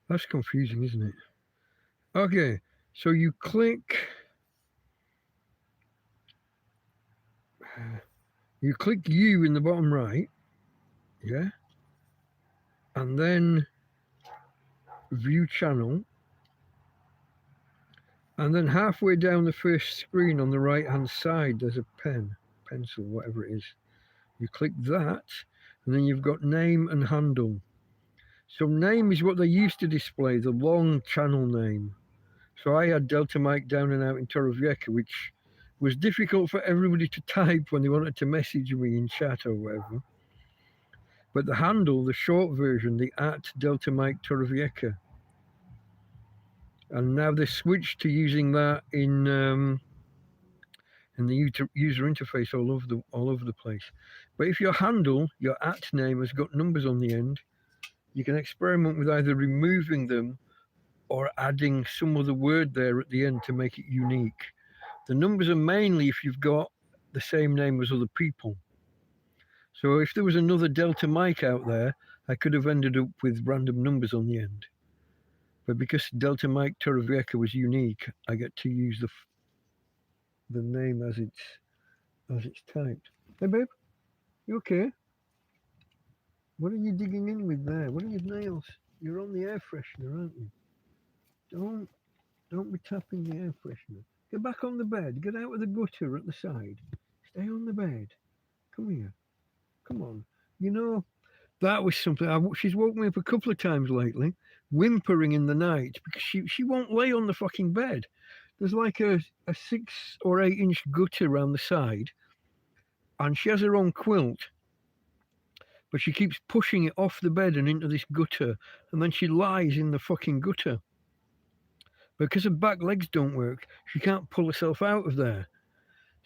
That's confusing, isn't it? Okay, so you click you in the bottom right, yeah, and then view channel, and then halfway down the first screen on the right hand side there's a pencil, whatever it is. You click that, and then you've got name and handle. So name is what they used to display, the long channel name. So I had Delta Mike down and out in Torrevieja, which was difficult for everybody to type when they wanted to message me in chat or whatever. But the handle, the short version, the @Delta Mike Torrevieja. And now they switched to using that in the user interface all over the place. But if your handle, your @name has got numbers on the end, you can experiment with either removing them or adding some other word there at the end to make it unique. The numbers are mainly if you've got the same name as other people. So if there was another Delta Mike out there, I could have ended up with random numbers on the end. But because Delta Mike Torrevieja was unique, I get to use the name as it's typed. Hey babe, you okay? What are you digging in with there? What are your nails? You're on the air freshener, aren't you? Don't be tapping the air freshener. Get back on the bed. Get out of the gutter at the side. Stay on the bed. Come here. Come on. You know, that was something. She's woke me up a couple of times lately, whimpering in the night because she won't lay on the fucking bed. There's like a 6 or 8 inch gutter around the side, and she has her own quilt, but she keeps pushing it off the bed and into this gutter, and then she lies in the fucking gutter. Because her back legs don't work, she can't pull herself out of there.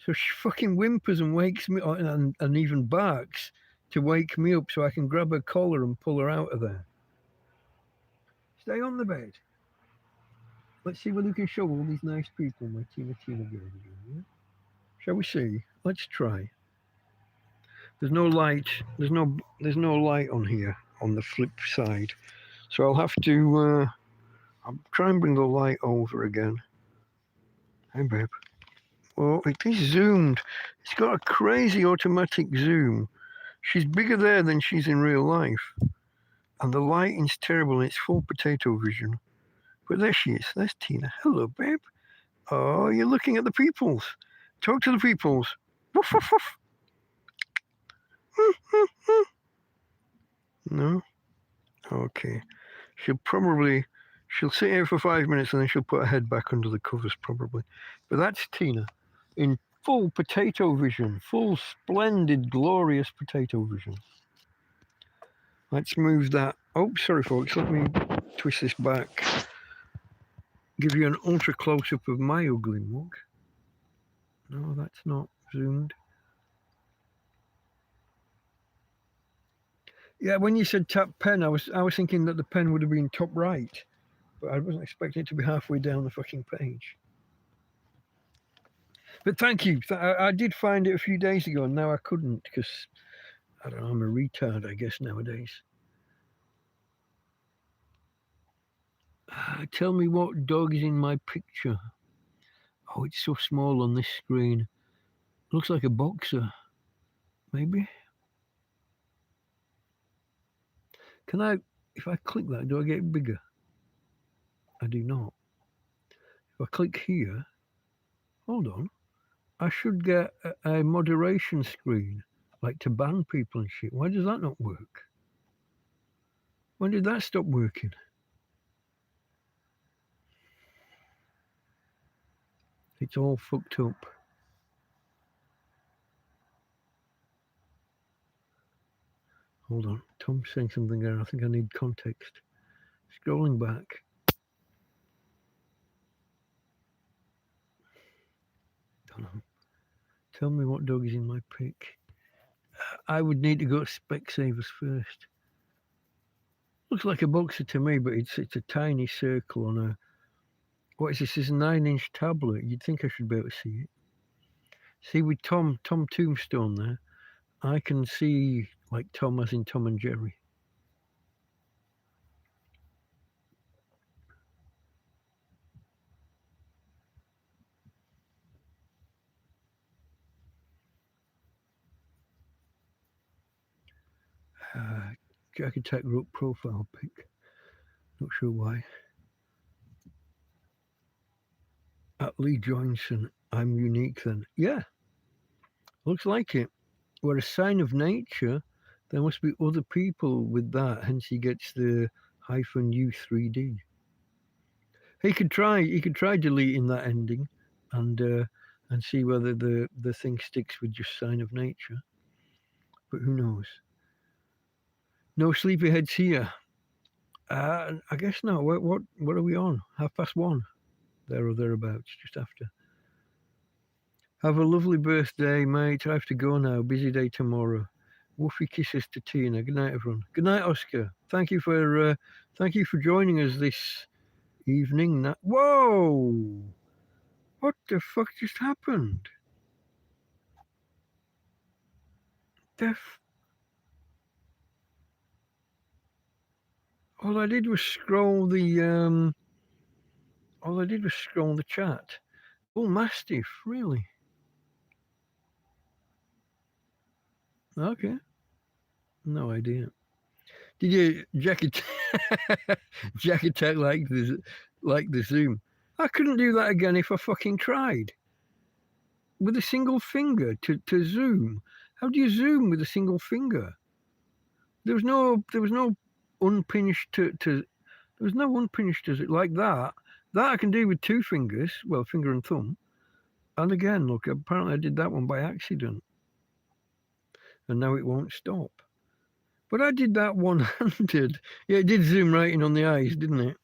So she fucking whimpers and wakes me up and even barks to wake me up so I can grab her collar and pull her out of there. Stay on the bed. Let's see whether we can show all these nice people my Tina girl again. Yeah? Shall we see? Let's try. There's no light. There's no light on here on the flip side. So I'll have to I'll try and bring the light over again. Hey babe. Well, it is zoomed. It's got a crazy automatic zoom. She's bigger there than she's in real life. And the lighting's terrible and it's full potato vision. But there she is. There's Tina. Hello, babe. Oh, you're looking at the peoples. Talk to the peoples. Woof, woof, woof. No? Okay. She'll sit here for 5 minutes and then she'll put her head back under the covers probably. But that's Tina in full potato vision, full splendid, glorious potato vision. Let's move that. Oh, sorry folks, let me twist this back. Give you an ultra close-up of my ugly mug. No, that's not zoomed. Yeah, when you said tap pen, I was thinking that the pen would have been top right, but I wasn't expecting it to be halfway down the fucking page. But thank you. I did find it a few days ago, and now I couldn't because I don't know. I'm a retard, I guess nowadays. Tell me what dog is in my picture. Oh, it's so small on this screen. Looks like a boxer. Maybe. Can I, if I click that, do I get bigger? I do not. If I click here, hold on, I should get a moderation screen, like to ban people and shit. Why does that not work? When did that stop working? It's all fucked up. Hold on, Tom's saying something there. I think I need context. Scrolling back. Hold on. Tell me what dog is in my pic. I would need to go to Specsavers first. Looks like a boxer to me, but it's a tiny circle on a. What is this? This is a 9-inch tablet. You'd think I should be able to see it. See, with Tom Tombstone there, I can see like Tom as in Tom and Jerry. Jack Attack wrote profile pic. Not sure why. At Lee Johnson, I'm unique then. Yeah, looks like it. We're a sign of nature. There must be other people with that, hence he gets the -U3D. He could try deleting that ending and see whether the thing sticks with just sign of nature. But who knows? No sleepyheads here. I guess not. What are we on? 1:30, there or thereabouts, just after. Have a lovely birthday, mate. I have to go now. Busy day tomorrow. Woofy kisses to Tina. Good night, everyone. Good night, Oscar. Thank you for joining us this evening. Whoa! What the fuck just happened? All I did was scroll the chat. Oh, Mastiff, really? Okay. No idea. Did you Jack Attack like the Zoom? I couldn't do that again if I fucking tried. With a single finger to zoom. How do you zoom with a single finger? There was no unpinched there was no unpinched as it like that. That I can do with 2 fingers, well, finger and thumb. And again, look, apparently I did that one by accident. And now it won't stop. But I did that one-handed. Yeah, it did zoom right in on the eyes, didn't it?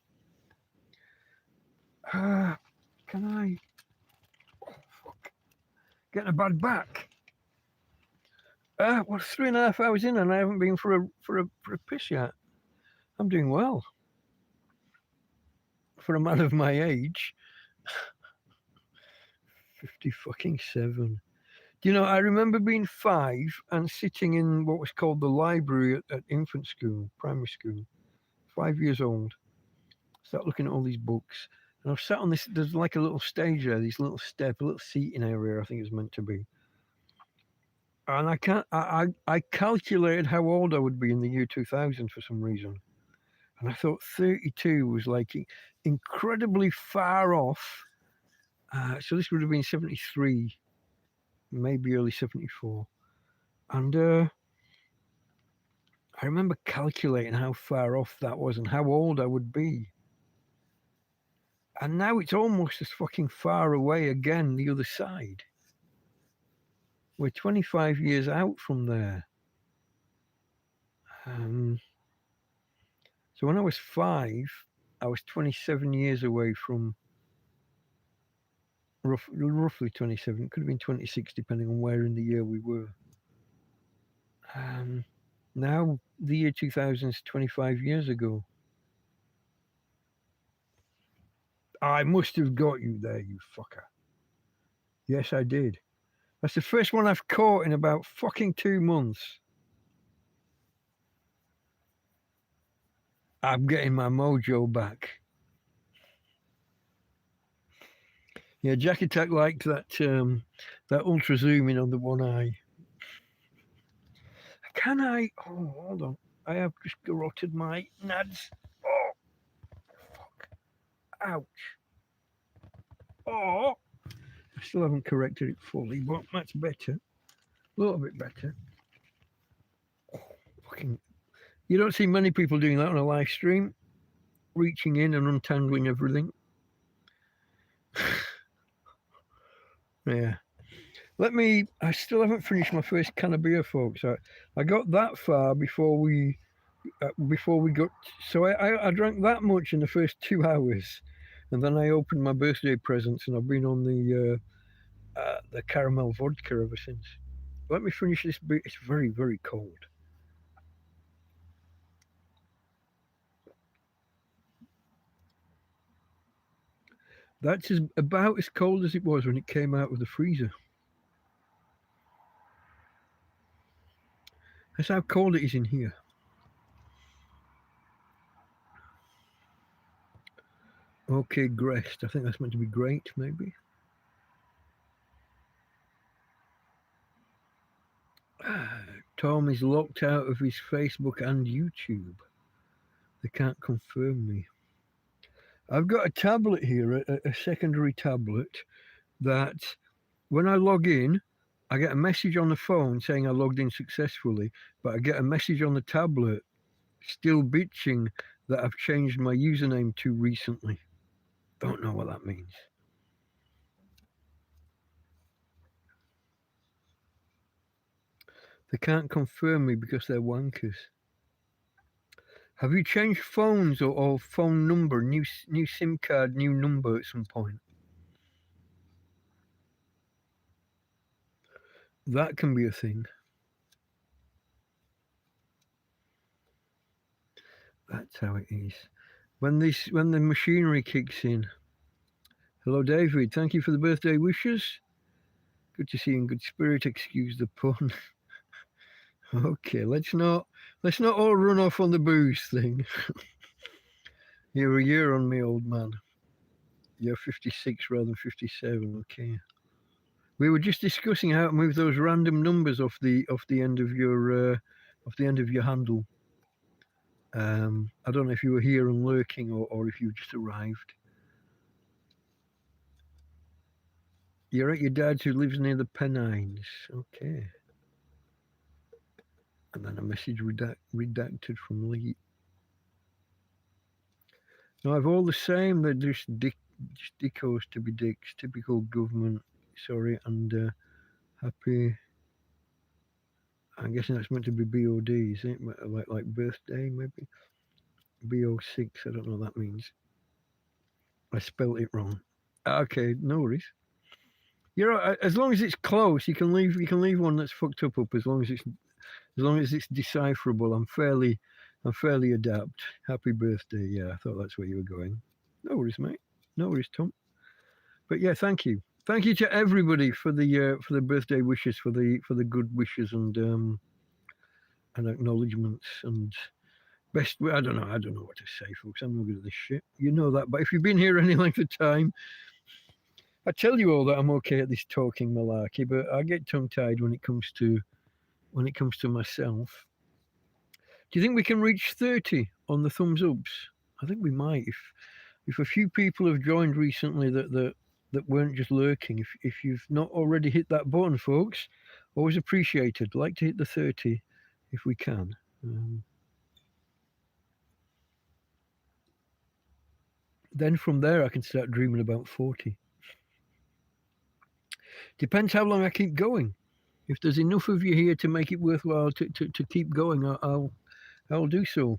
Can I? Oh, fuck. Getting a bad back. Well, 3.5 hours in and I haven't been for a piss yet. I'm doing well. For a man of my age. 57. Do you know, I remember being 5 and sitting in what was called the library at infant school, primary school. 5 years old. Start looking at all these books. And I was sat on this, there's like a little stage there, this little step, a little seating area, I think it's meant to be. And I calculated how old I would be in the year 2000 for some reason. And I thought 32 was like incredibly far off. So this would have been 73, maybe early 74. And I remember calculating how far off that was and how old I would be. And now it's almost as fucking far away again, the other side. We're 25 years out from there. So when I was 5, I was 27 years away from roughly 27. It could have been 26, depending on where in the year we were. Now, the year 2000 is 25 years ago. I must have got you there, you fucker. Yes, I did. That's the first one I've caught in about fucking 2 months. I'm getting my mojo back. Yeah, Jack Attack liked that ultra zoom in on the one eye. Can I? Oh, hold on. I have just garroted my nads. Oh, fuck. Ouch. Oh, I still haven't corrected it fully, but that's better. A little bit better. Oh, fucking. You don't see many people doing that on a live stream, reaching in and untangling everything. Yeah. I still haven't finished my first can of beer, folks. I got that far before we got, so I drank that much in the first 2 hours, and then I opened my birthday presents, and I've been on the caramel vodka ever since. Let me finish this beer. It's very, very cold. That's about as cold as it was when it came out of the freezer. That's how cold it is in here. Okay, Grest. I think that's meant to be great, maybe. Tom is locked out of his Facebook and YouTube. They can't confirm me. I've got a tablet here, a secondary tablet, that when I log in, I get a message on the phone saying I logged in successfully, but I get a message on the tablet still bitching that I've changed my username too recently. Don't know what that means. They can't confirm me because they're wankers. Have you changed phones or phone number, new SIM card, new number at some point? That can be a thing. That's how it is. When the machinery kicks in. Hello, David. Thank you for the birthday wishes. Good to see you in good spirit. Excuse the pun. Okay, let's not all run off on the booze thing. You're a year on me, old man. You're 56 rather than 57. Okay. We were just discussing how to move those random numbers off the end of your handle. I don't know if you were here and lurking or if you just arrived. You're at your dad's who lives near the Pennines. Okay. And then a message redacted from Lee. No, I've all the same. They're just dickos to be dicks. Typical government. Sorry, and happy. I'm guessing that's meant to be BOD, is it? Like birthday, maybe? BO6, I don't know what that means. I spelt it wrong. Okay, no worries. You're right. As long as it's close, you can leave one that's fucked up as long as it's decipherable. I'm fairly adept. Happy birthday. Yeah, I thought that's where you were going. No worries, mate. No worries, Tom. But yeah, thank you. Thank you to everybody for the birthday wishes, for the good wishes and acknowledgements and best. I don't know what to say, folks. I'm not good at this shit. You know that. But if you've been here any length of time, I tell you all that I'm okay at this talking malarkey, but I get tongue-tied when it comes to myself. Do you think we can reach 30 on the thumbs ups? I think we might. If a few people have joined recently that weren't just lurking, if you've not already hit that button, folks, always appreciated. Like to hit the 30 if we can. Then from there I can start dreaming about 40. Depends how long I keep going. If there's enough of you here to make it worthwhile to keep going, I'll do so.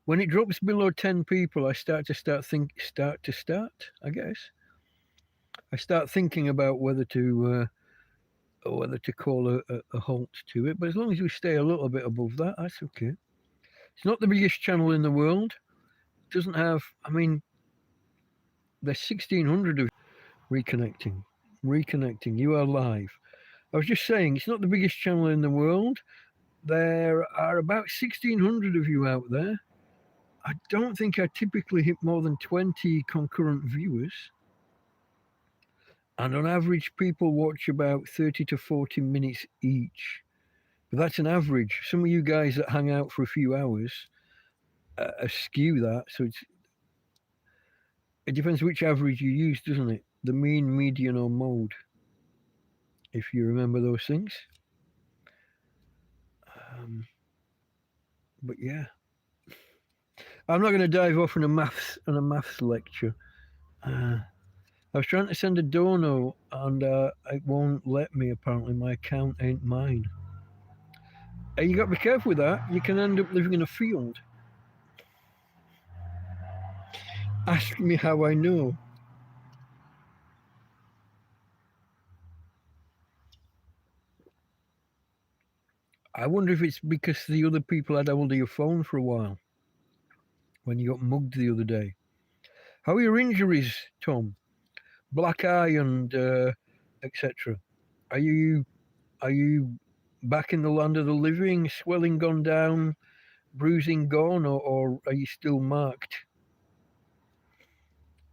When it drops below 10 people, I start. I guess I start thinking about whether to call a halt to it. But as long as we stay a little bit above that, that's okay. It's not the biggest channel in the world. It doesn't have. I mean, there's 1,600 of reconnecting. You are live. I was just saying, it's not the biggest channel in the world. There are about 1,600 of you out there. I don't think I typically hit more than 20 concurrent viewers. And on average, people watch about 30 to 40 minutes each. But that's an average. Some of you guys that hang out for a few hours skew that. So it depends which average you use, doesn't it? The mean, median, or mode. If you remember those things. But yeah, I'm not going to dive off on a maths lecture. I was trying to send a dono and it won't let me. Apparently, my account ain't mine. And you got to be careful with that. You can end up living in a field. Ask me how I know. I wonder if it's because the other people had hold of your phone for a while when you got mugged the other day. How are your injuries, Tom? Black eye and etc. Are you back in the land of the living? Swelling gone down, bruising gone, or are you still marked?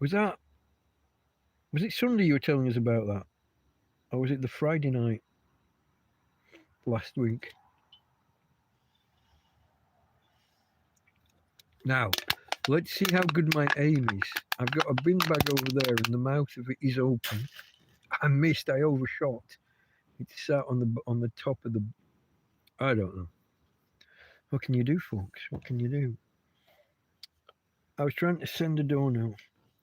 Was it Sunday you were telling us about that, or was it the Friday night last week? Now, let's see how good my aim is. I've got a bin bag over there and the mouth of it is open. I missed, I overshot. It sat on the top of the... I don't know. What can you do, folks? What can you do? I was trying to send a dono.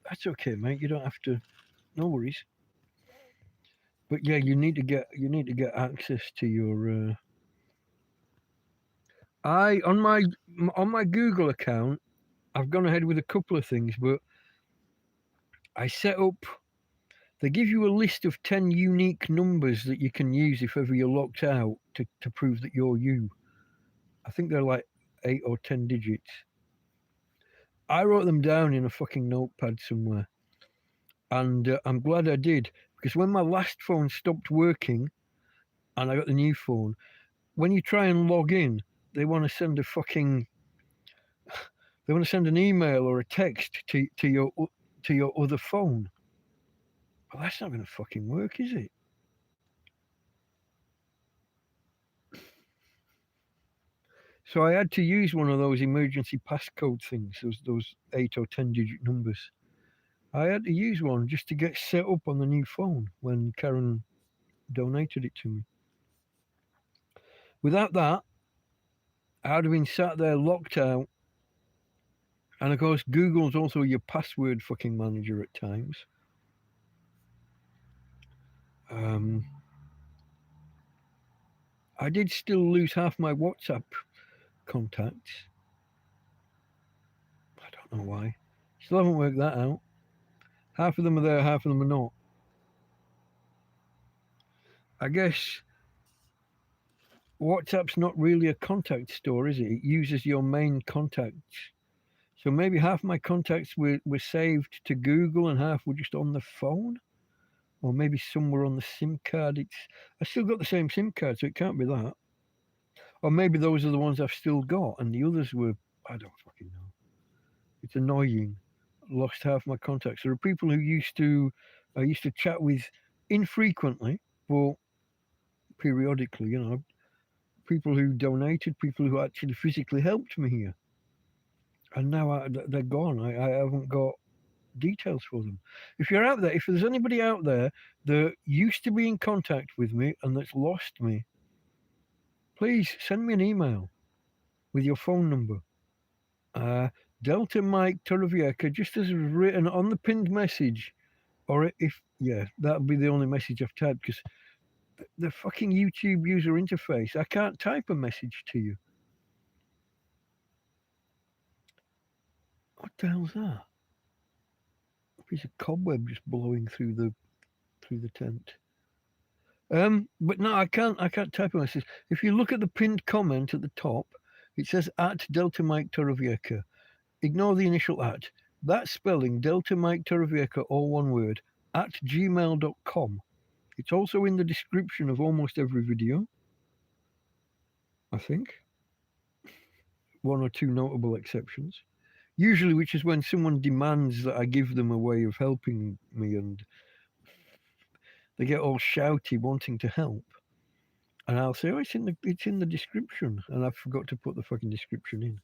That's okay, mate. You don't have to... No worries. But yeah, you need to get access to your... On my Google account, I've gone ahead with a couple of things, but I set up... They give you a list of 10 unique numbers that you can use if ever you're locked out to prove that you're you. I think they're like 8 or 10 digits. I wrote them down in a fucking notepad somewhere. And I'm glad I did, because when my last phone stopped working and I got the new phone, when you try and log in, they want to send an email or a text to your other phone. Well, that's not going to fucking work, is it? So I had to use one of those emergency passcode things, those 8 or 10 digit numbers. I had to use one just to get set up on the new phone when Karen donated it to me. Without that, I'd have been sat there locked out. And of course, Google's also your password fucking manager at times. I did still lose half my WhatsApp contacts. I don't know why. Still haven't worked that out. Half of them are there, half of them are not. I guess WhatsApp's not really a contact store, is it? It uses your main contacts. So maybe half my contacts were saved to Google and half were just on the phone. Or maybe some were on the SIM card. I still got the same SIM card, so it can't be that. Or maybe those are the ones I've still got, and the others were... I don't fucking know. It's annoying. Lost half my contacts. There are people who I used to chat with infrequently, but periodically, you know. People who donated, people who actually physically helped me here. And now they're gone. I haven't got details for them. If you're out there, if there's anybody out there that used to be in contact with me and that's lost me, please send me an email with your phone number. Delta Mike Torrevieja, just as written on the pinned message, or that'll be the only message I've typed, because the fucking YouTube user interface, I can't type a message to you. What the hell's that? A piece of cobweb just blowing through the tent. But no, I can't type a message. If you look at the pinned comment at the top, it says at Delta Mike Torrevieja. Ignore the initial at. That spelling, Delta Mike Torrevieja, all one word, at gmail.com. It's also in the description of almost every video, I think. One or two notable exceptions. Usually, which is when someone demands that I give them a way of helping me and they get all shouty wanting to help. And I'll say, oh, it's in the description, and I forgot to put the fucking description in.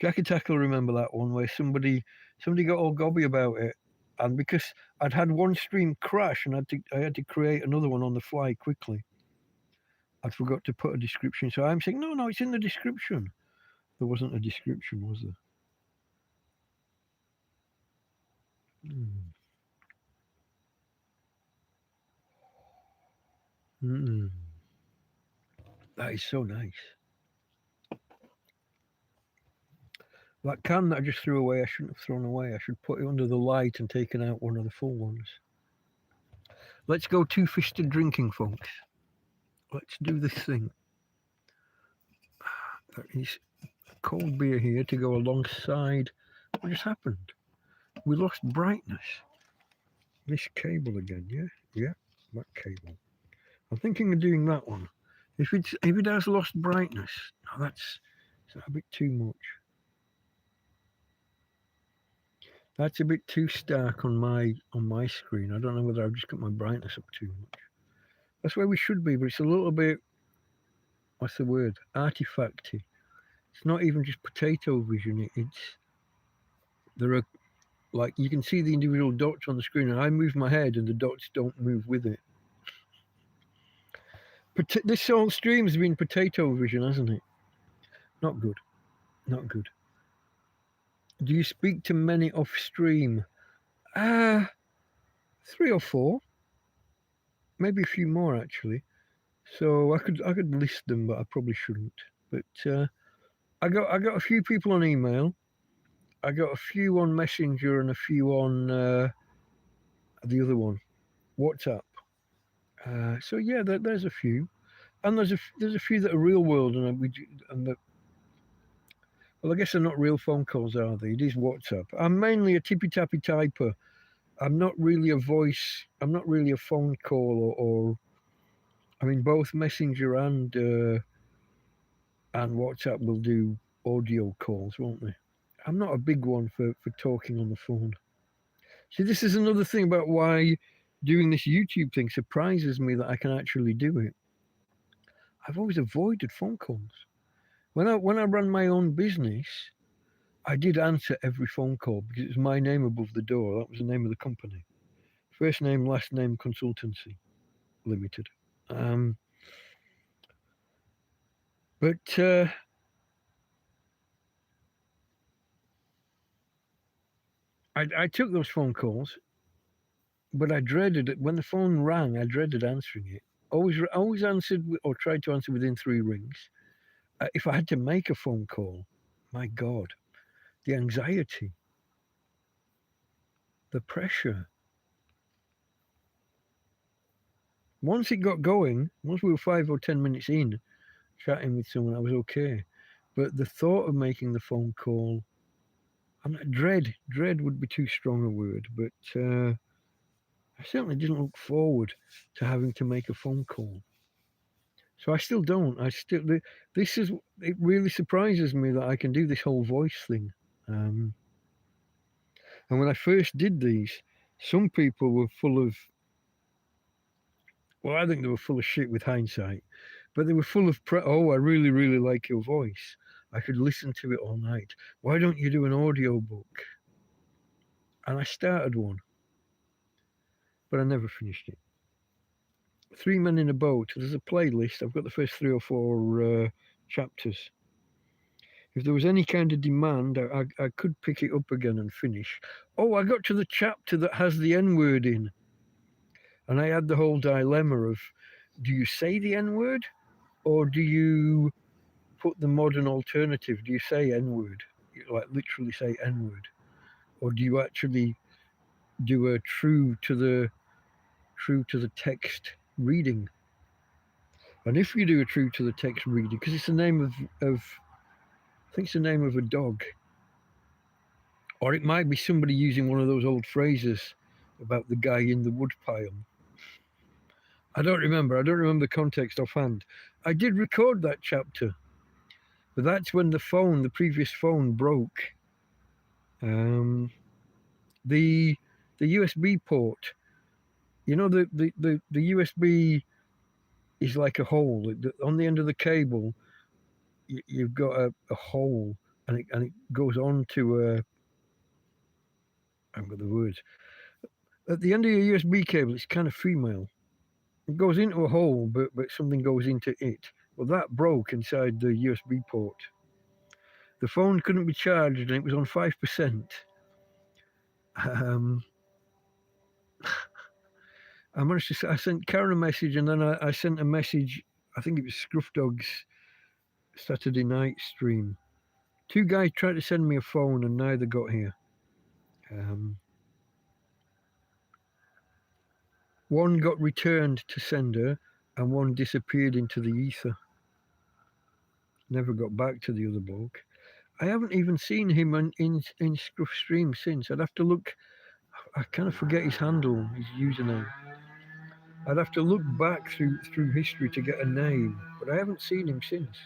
Jack Attack will remember that one where somebody got all gobby about it, and because I'd had one stream crash and I had to create another one on the fly quickly. I forgot to put a description, so I'm saying, no, it's in the description. There wasn't a description, was there? That is so nice. That can that I just threw away, I shouldn't have thrown away. I should put it under the light and taken out one of the full ones. Let's go two-fisted drinking, folks. Let's do this thing. There is cold beer here to go alongside. What just happened? We lost brightness. This cable again, yeah? Yeah, that cable. I'm thinking of doing that one. If it has lost brightness, no, that's a bit too much. That's a bit too stark on my screen. I don't know whether I've just got my brightness up too much. That's where we should be, but it's a little bit, what's the word? Artifacty. It's not even just potato vision. There are, like, you can see the individual dots on the screen, and I move my head and the dots don't move with it. This whole stream has been potato vision, hasn't it? Not good. Not good. Do you speak to many off stream? 3 or 4. Maybe a few more actually. So I could list them, but I probably shouldn't. But I got a few people on email. I got a few on Messenger and a few on the other one, WhatsApp. So yeah, there's a few, and there's a few that are real world, well, I guess they're not real phone calls, are they? It is WhatsApp. I'm mainly a tippy tappy typer. I'm not really a voice. I'm not really a phone call or I mean, both Messenger and WhatsApp will do audio calls, won't they? I'm not a big one for talking on the phone. See, this is another thing about why doing this YouTube thing surprises me that I can actually do it. I've always avoided phone calls. When I ran my own business, I did answer every phone call because it was my name above the door. That was the name of the company. First name, last name, Consultancy Limited. But I took those phone calls, but I dreaded it. When the phone rang, I dreaded answering it. Always answered or tried to answer within 3 rings. If I had to make a phone call, my God, the anxiety, the pressure. Once it got going, once we were 5 or 10 minutes in, chatting with someone, I was okay. But the thought of making the phone call, dread would be too strong a word, but I certainly didn't look forward to having to make a phone call. So I still don't. It really surprises me that I can do this whole voice thing. And when I first did these, some people were full of, well, I think they were full of shit with hindsight, but they were full of, oh, I really, really like your voice. I could listen to it all night. Why don't you do an audio book? And I started one, but I never finished it. 3 Men in a Boat. There's a playlist. I've got the first 3 or 4 chapters. If there was any kind of demand, I could pick it up again and finish. Oh, I got to the chapter that has the N-word in. And I had the whole dilemma of, do you say the N-word? Or do you put the modern alternative? Do you say N-word? Like literally say N-word? Or do you actually do a true to the text reading? And if you do a true to the text reading, because it's the name of I think it's the name of a dog, or it might be somebody using one of those old phrases about the guy in the woodpile. I don't remember the context offhand. I did record that chapter, but that's when the previous phone broke. The USB port, you know, the USB is like a hole. On the end of the cable, you've got a hole, and it goes on to a. I've got the words. At the end of your USB cable, it's kind of female. It goes into a hole, but something goes into it. Well, that broke inside the USB port. The phone couldn't be charged, and it was on 5%. I managed to. I sent Karen a message, and then I sent a message. I think it was Scruff Dog's Saturday night stream. Two guys tried to send me a phone, and neither got here. One got returned to sender, and one disappeared into the ether. Never got back to the other bloke. I haven't even seen him in Scruff stream since. I'd have to look. I kind of forget his handle, his username. I'd have to look back through history to get a name, but I haven't seen him since.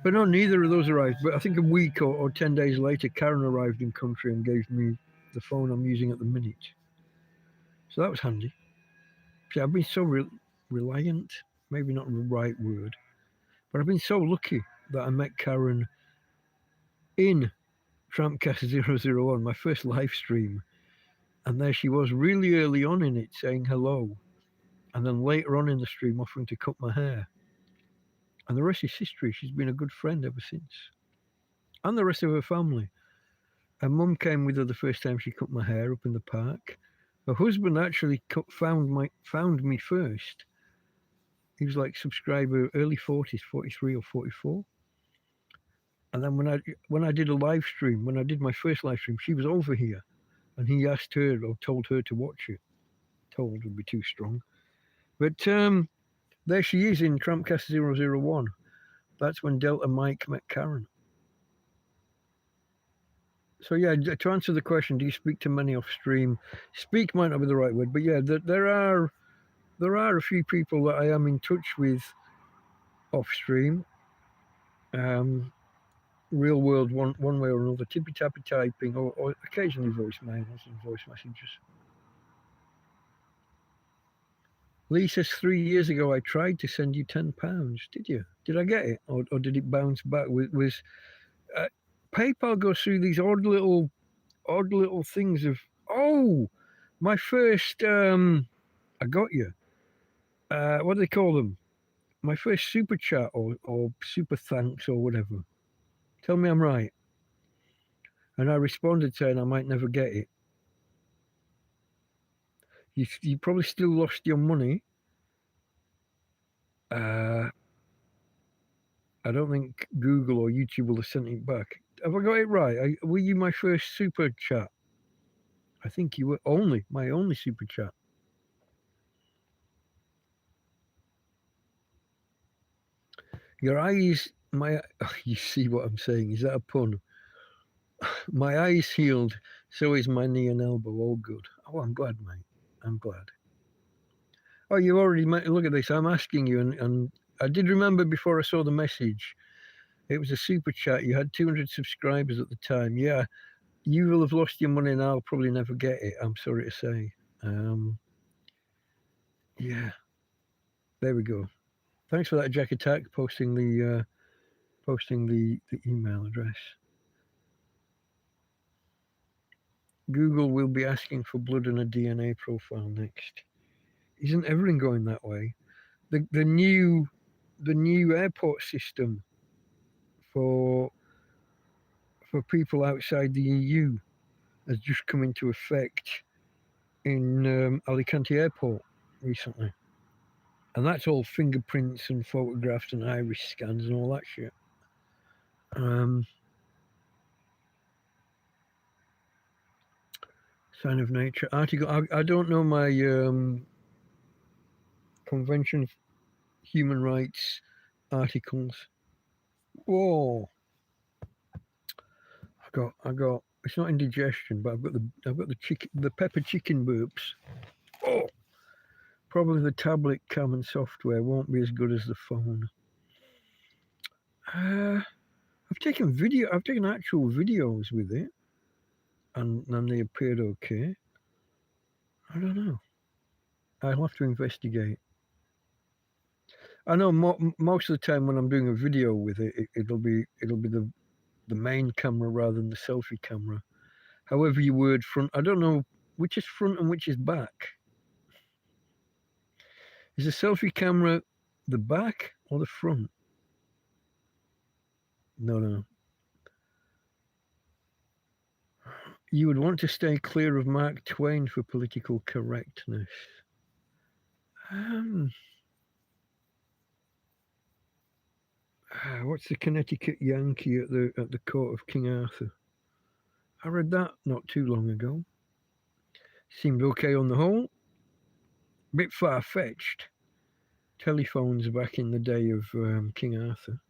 But no, neither of those arrived. But I think a week or 10 days later, Karen arrived in country and gave me the phone I'm using at the minute. So that was handy. See, I've been so reliant, maybe not the right word, but I've been so lucky that I met Karen in TrampCast 001, my first live stream. And there she was really early on in it saying hello. And then later on in the stream offering to cut my hair. And the rest is history. She's been a good friend ever since. And the rest of her family. Her mum came with her the first time she cut my hair up in the park. Her husband actually found me first. He was like subscriber early 40s, 43 or 44. And then when I did a live stream, when I did my first live stream, she was over here. And he asked her or told her to watch it. Told would be too strong. But there she is in TrampCast 001. That's when Delta Mike met Karen. So yeah, to answer the question, do you speak to many off stream? Speak might not be the right word, but yeah, there are a few people that I am in touch with off stream. Real world, one way or another, tippy tappy typing, or occasionally voicemails and voice messages. Lee says 3 years ago I tried to send you £10. Did you? Did I get it, or did it bounce back? Was PayPal goes through these odd little things of my first I got you. What do they call them? My first super chat or super thanks or whatever. Tell me I'm right. And I responded saying I might never get it. You probably still lost your money. I don't think Google or YouTube will have sent it back. Have I got it right? Were you my first super chat? I think you were my only super chat. Your eyes, you see what I'm saying? Is that a pun? My eyes healed, so is my knee and elbow. All good. Oh, I'm glad, mate. I'm glad. Oh, you already look at this. I'm asking you, and I did remember before I saw the message. It was a super chat. You had 200 subscribers at the time. Yeah, you will have lost your money, and I'll probably never get it. I'm sorry to say. Yeah, there we go. Thanks for that, Jack Attack, posting the email address. Google will be asking for blood and a DNA profile next. Isn't everything going that way? The new airport system for people outside the EU has just come into effect in Alicante Airport recently. And that's all fingerprints and photographs and iris scans and all that shit. Sign of Nature article. I don't know my Convention of Human Rights articles. Whoa! I got. It's not indigestion, but I've got the pepper chicken burps. Oh, probably the tablet cam and software won't be as good as the phone. I've taken actual videos with it, and they appeared okay. I don't know. I'll have to investigate. I know most of the time when I'm doing a video with it, it'll be the main camera rather than the selfie camera. However you word front, I don't know which is front and which is back. Is the selfie camera the back or the front? No. You would want to stay clear of Mark Twain for political correctness. What's the Connecticut Yankee at the court of King Arthur? I read that not too long ago. Seemed okay on the whole. Bit far-fetched. Telephones back in the day of King Arthur.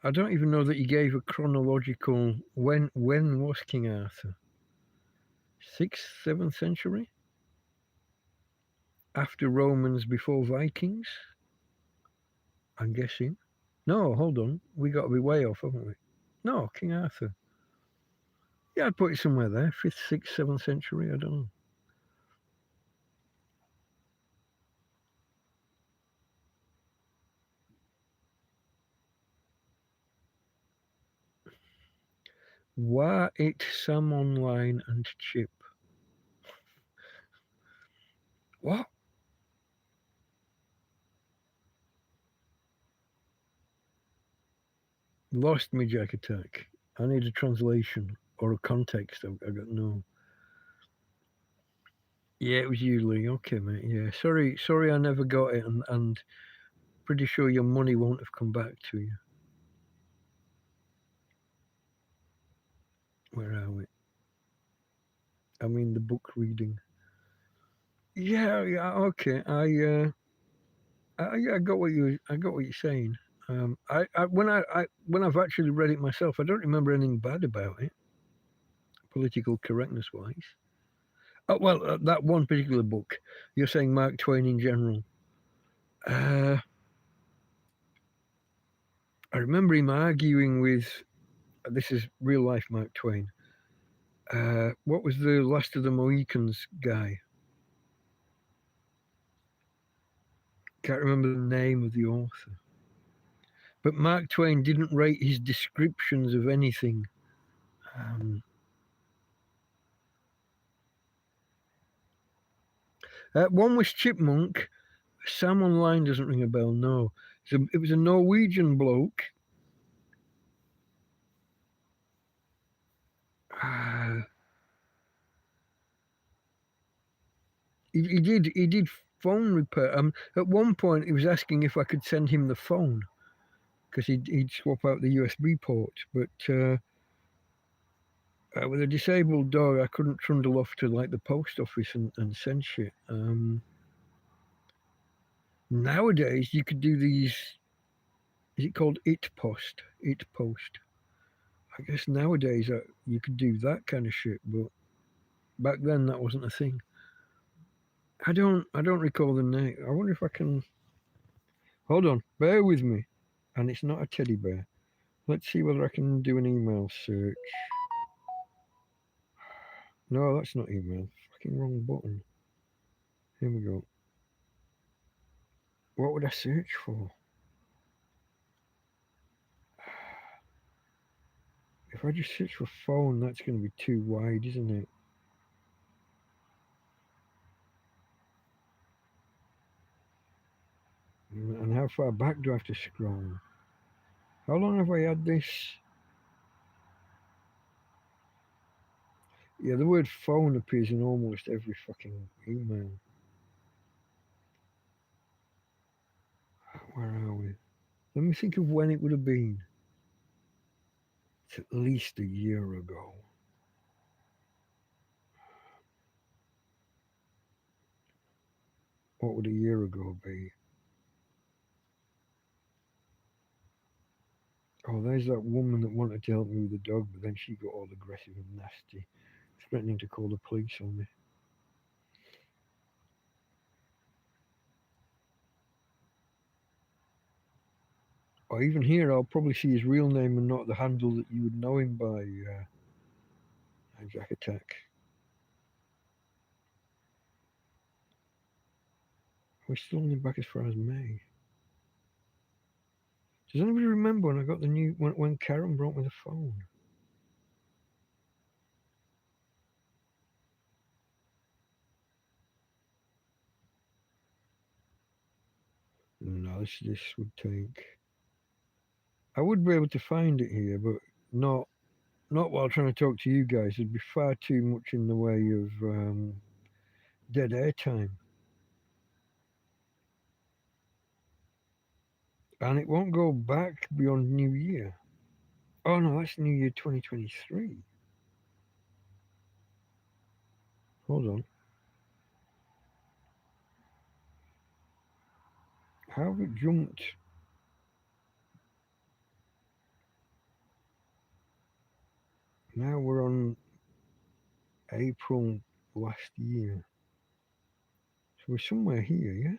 I don't even know that he gave a chronological when was King Arthur? 6th, 7th century? After Romans, before Vikings? I'm guessing. No, hold on. We got to be way off, haven't we? No, King Arthur. Yeah, I'd put it somewhere there. 5th, 6th, 7th century. I don't know. Why it Sam Online and Chip? What? Lost me, Jack Attack. I need a translation or a context. I got no. Yeah, it was you, Lee. Okay, mate. Yeah, sorry, I never got it, and pretty sure your money won't have come back to you. Where are we? I mean, the book reading. Yeah, okay. I got what you're saying. When I've actually read it myself, I don't remember anything bad about it, political correctness wise. Oh well, that one particular book. You're saying Mark Twain in general. I remember him arguing with. This is real life Mark Twain. What was the Last of the Mohicans guy? Can't remember the name of the author. But Mark Twain didn't rate his descriptions of anything. One was Chipmunk. Sam Online doesn't ring a bell, no. It was a Norwegian bloke. He did phone repair. At one point, he was asking if I could send him the phone because he'd swap out the USB port. But with a disabled dog, I couldn't trundle off to like the post office and send shit. Nowadays, you could do these. Is it called It Post? It Post. I guess nowadays you could do that kind of shit, but back then that wasn't a thing. I don't recall the name. I wonder if I can. Hold on, bear with me. And it's not a teddy bear. Let's see whether I can do an email search. No, that's not email. Fucking wrong button. Here we go. What would I search for? If I just search for phone, that's going to be too wide, isn't it? And how far back do I have to scroll? How long have I had this? Yeah, the word phone appears in almost every fucking email. Where are we? Let me think of when it would have been. It's at least a year ago. What would a year ago be? Oh, there's that woman that wanted to help me with the dog, but then she got all aggressive and nasty, threatening to call the police on me. Or even here, I'll probably see his real name and not the handle that you would know him by, Jack Attack. We're still only back as far as May. Does anybody remember when I got the new when Karen brought me the phone? No, this would take. I would be able to find it here, but not while trying to talk to you guys. There'd be far too much in the way of dead air time. And it won't go back beyond New Year. Oh no, that's New Year 2023. Hold on. How have it jumped? Now we're on April last year. So we're somewhere here, yeah?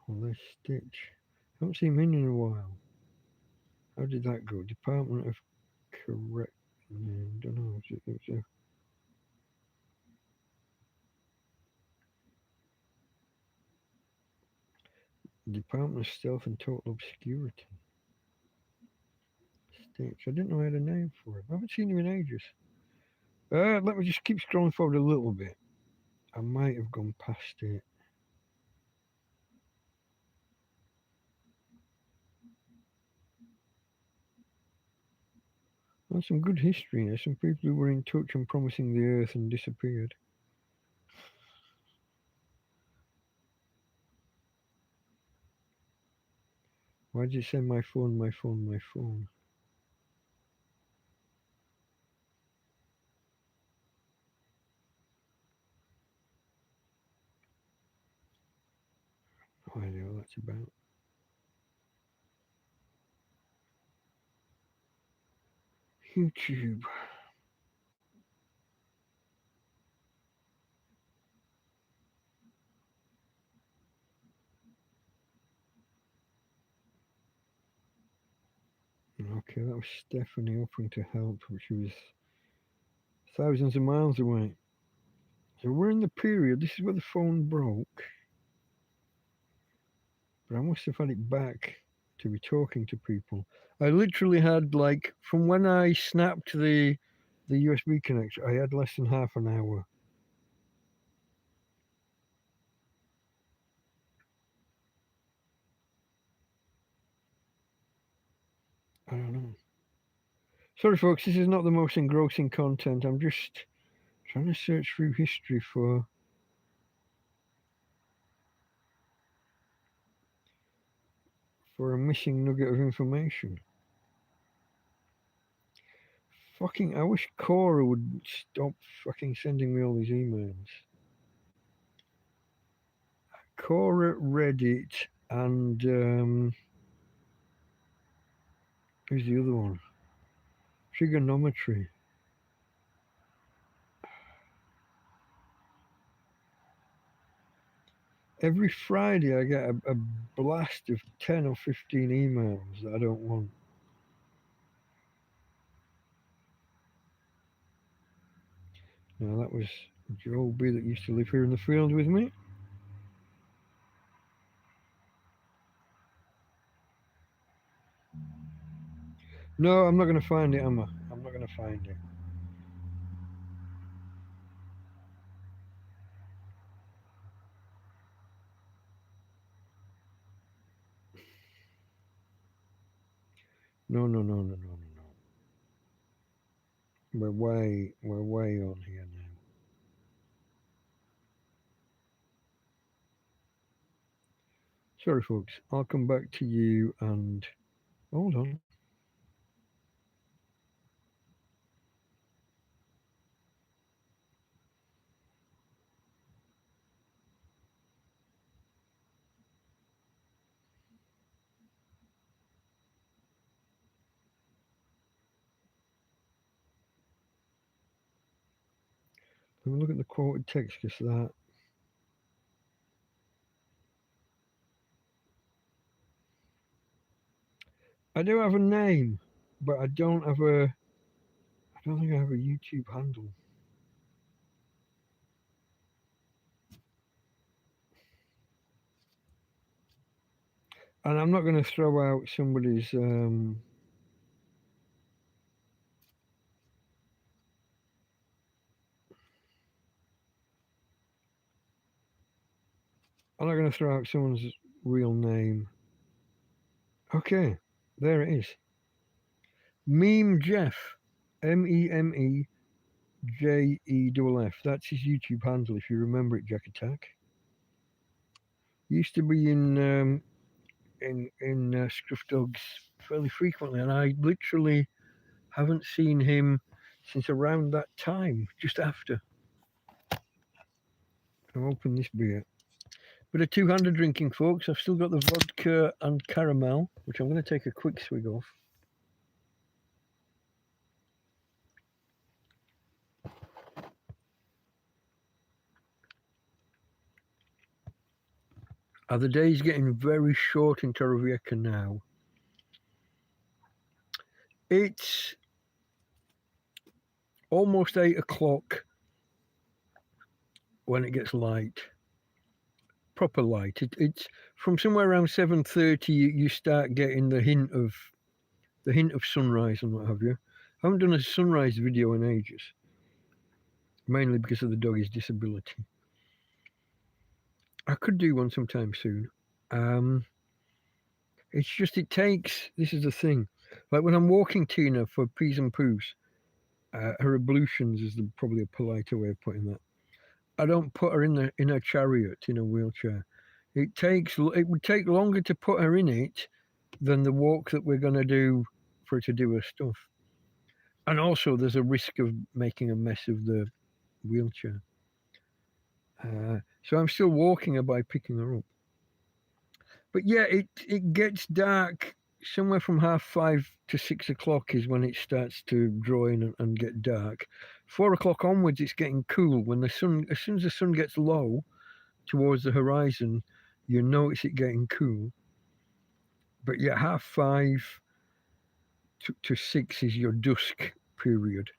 Well, there's Stitch. I haven't seen him in a while. How did that go? Department of Correct. I don't know. It's a Department of Stealth and Total Obscurity. Stitch. I didn't know I had a name for him. I haven't seen him in ages. Let me just keep scrolling forward a little bit. I might have gone past it. Well, some good history here. Some people who were in touch and promising the earth and disappeared. Why did it say my phone, my phone, my phone? Oh, I know what that's about. YouTube. Okay, that was Stephanie offering to help, but she was thousands of miles away. So we're in the period, this is where the phone broke. But I must have had it back to be talking to people. I literally had, like, from when I snapped the USB connection, I had less than half an hour. I don't know. Sorry, folks, this is not the most engrossing content. I'm just trying to search through history for a missing nugget of information. Fucking, I wish Cora would stop fucking sending me all these emails. Cora, Reddit, and who's the other one? Trigonometry. Every Friday I get a blast of 10 or 15 emails that I don't want. Now that was Joe B that used to live here in the field with me. No, I'm not going to find it, am I? I'm not going to find it. No. We're way on here now. Sorry, folks. I'll come back to you and hold on. Let me look at the quoted text because that. I do have a name, but I don't have a. I don't think I have a YouTube handle. And I'm not going to throw out somebody's. I'm not going to throw out someone's real name. Okay, there it is. Meme Jeff, MEMEJEFF. That's his YouTube handle, if you remember it, Jack Attack. Used to be in Scruff Dogs fairly frequently, and I literally haven't seen him since around that time, just after. I'll open this beer. Bit of two-handed drinking, folks. I've still got the vodka and caramel, which I'm going to take a quick swig off. Are the days getting very short in Torrevieja now? It's almost 8 o'clock when it gets light, proper light. It's from somewhere around 7:30. You start getting the hint of sunrise and what have you. I haven't done a sunrise video in ages, mainly because of the doggy's disability. I could do one sometime soon. It's just it takes. This is the thing. Like when I'm walking Tina for peas and poos, her ablutions is probably a politer way of putting that. I don't put her in a chariot, in a wheelchair. It would take longer to put her in it than the walk that we're going to do for her to do her stuff. And also, there's a risk of making a mess of the wheelchair. So I'm still walking her by picking her up. But yeah, it gets dark somewhere from 5:30 to 6 o'clock is when it starts to draw in and get dark. 4 o'clock onwards, it's getting cool. When as soon as the sun gets low towards the horizon, you notice it getting cool. But yeah, 5:30 to 6 is your dusk period.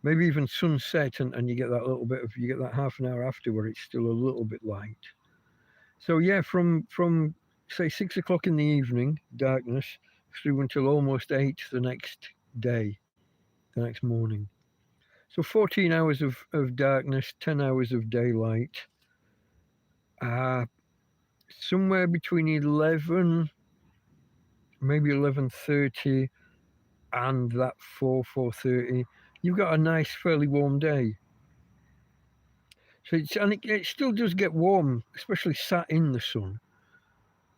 Maybe even sunset, and you get that little bit of, you get that half an hour after where it's still a little bit light. So yeah, from say 6 o'clock in the evening, darkness, through until almost 8 the next day, the next morning. So 14 hours of darkness, 10 hours of daylight. Somewhere between 11, maybe 11:30, and that 4:30, you've got a nice, fairly warm day. So it still does get warm, especially sat in the sun.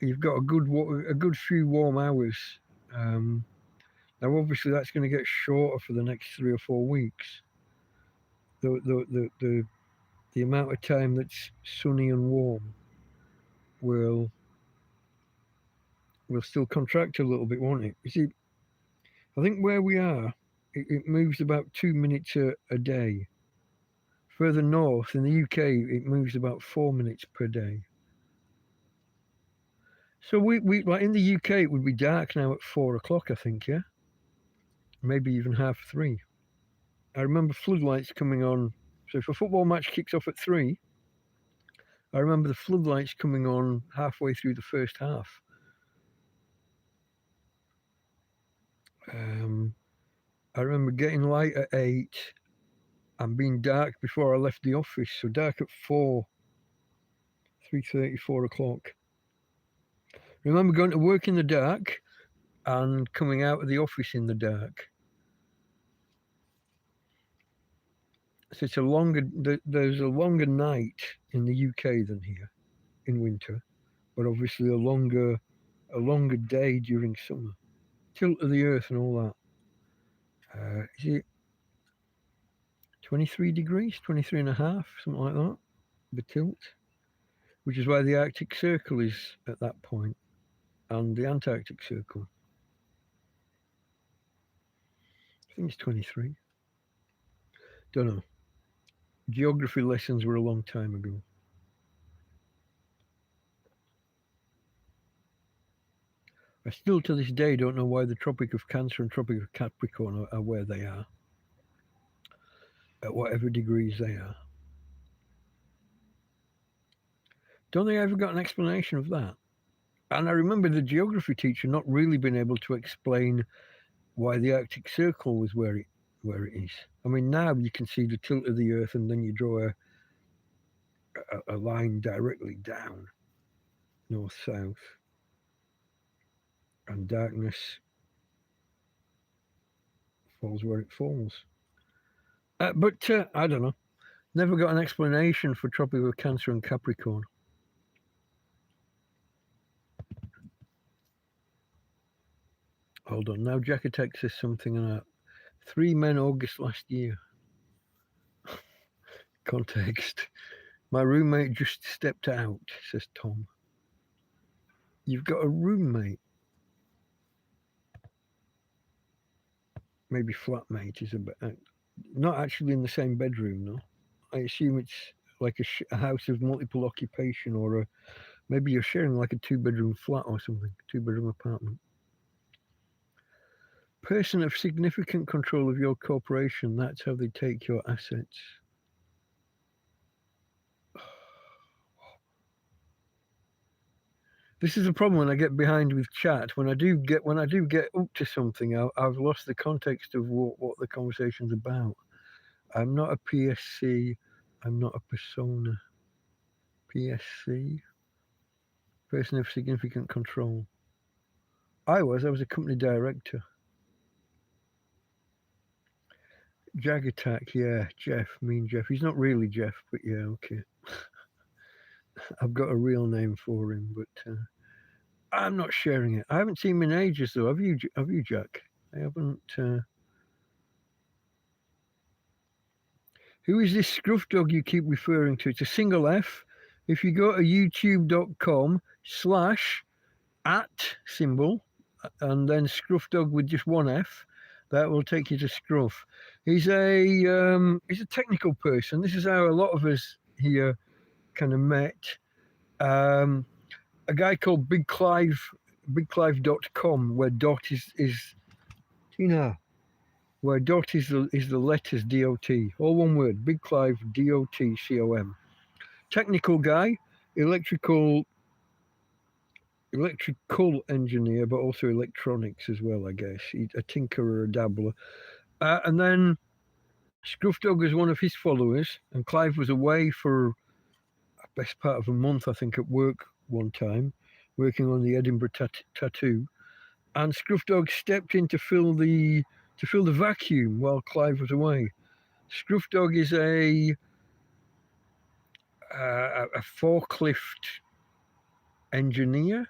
You've got a good few warm hours. Now, obviously, that's going to get shorter for the next 3 or 4 weeks. The amount of time that's sunny and warm will still contract a little bit, won't it? You see, I think where we are, it moves about 2 minutes a day. Further north in the UK, it moves about 4 minutes per day. So we like in the UK, it would be dark now at 4 o'clock, I think, yeah, maybe even 3:30. I remember floodlights coming on. So if a football match kicks off at 3, I remember the floodlights coming on halfway through the first half. I remember getting light at 8 and being dark before I left the office. So dark at 4, 3:30, 4 o'clock. Remember going to work in the dark and coming out of the office in the dark. So it's there's a longer night in the UK than here in winter, but obviously a longer day during summer. Tilt of the earth and all that. Is it 23 degrees, 23 and a half, something like that, the tilt, which is why the Arctic Circle is at that point, and the Antarctic Circle. I think it's 23. Don't know. Geography lessons were a long time ago. I still to this day don't know why the Tropic of Cancer and Tropic of Capricorn are where they are, at whatever degrees they are. Don't think I ever got an explanation of that. And I remember the geography teacher not really being able to explain why the Arctic Circle was where it is. I mean, now you can see the tilt of the Earth, and then you draw a line directly down, north-south, and darkness falls where it falls. But I don't know. Never got an explanation for Tropic of Cancer and Capricorn. Hold on. Now Jackatex says something about 3 men August last year. Context. My roommate just stepped out, says Tom. You've got a roommate. Maybe flatmate is a bit... not actually in the same bedroom, no. I assume it's like a house of multiple occupation, or maybe you're sharing like a 2-bedroom flat or something, 2-bedroom apartment. Person of significant control of your corporation, that's how they take your assets. This is a problem when I get behind with chat. When I do get up to something, I've lost the context of what the conversation's about. I'm not a PSC. I'm not a persona. PSC. Person of significant control. I was a company director. Jag Attack, yeah, Jeff, mean Jeff. He's not really Jeff, but yeah, okay. I've got a real name for him, but I'm not sharing it. I haven't seen him in ages, though. Have you, Jack? I haven't. Who is this scruff dog you keep referring to? It's a single F. If you go to youtube.com/@ symbol and then scruff dog with just one F, that will take you to Scruff. He's a technical person. This is how a lot of us here kind of met. A guy called Big Clive, bigclive.com, where dot is where dot is the letters DOT, all one word, Big Clive DOTCOM. Technical guy, electrical engineer, but also electronics as well, I guess. He's a tinkerer, a dabbler. And then Scruff Dog was one of his followers, and Clive was away for the best part of a month, I think, at work one time, working on the Edinburgh tattoo. And Scruff Dog stepped in to fill the vacuum while Clive was away. Scruff Dog is a forklift engineer.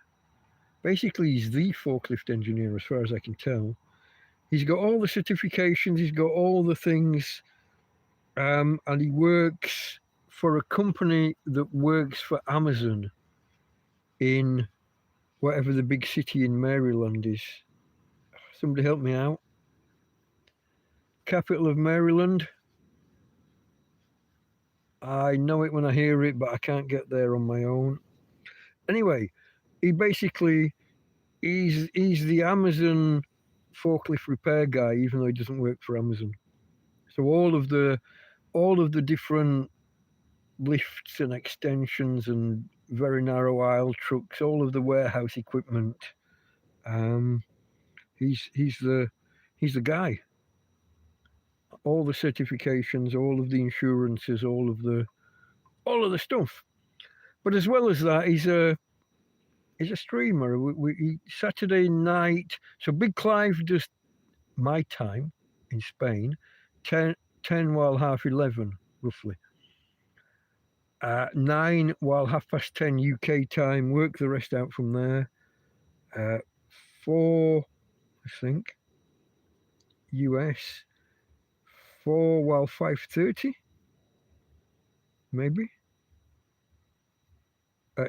Basically, he's the forklift engineer as far as I can tell. He's got all the certifications, he's got all the things, and he works for a company that works for Amazon in whatever the big city in Maryland is. Somebody help me out. Capital of Maryland. I know it when I hear it, but I can't get there on my own. Anyway, he's the Amazon forklift repair guy, even though he doesn't work for Amazon. So all of the different lifts and extensions and very narrow aisle trucks, all of the warehouse equipment, he's the guy. All the certifications, all of the insurances, all of the stuff. But as well as that, he's a streamer. We Saturday night. So Big Clive does my time in Spain, 10 while 11:30 roughly. 9 while 10:30 UK time. Work the rest out from there. 4, I think, US. 4 while 5:30, maybe.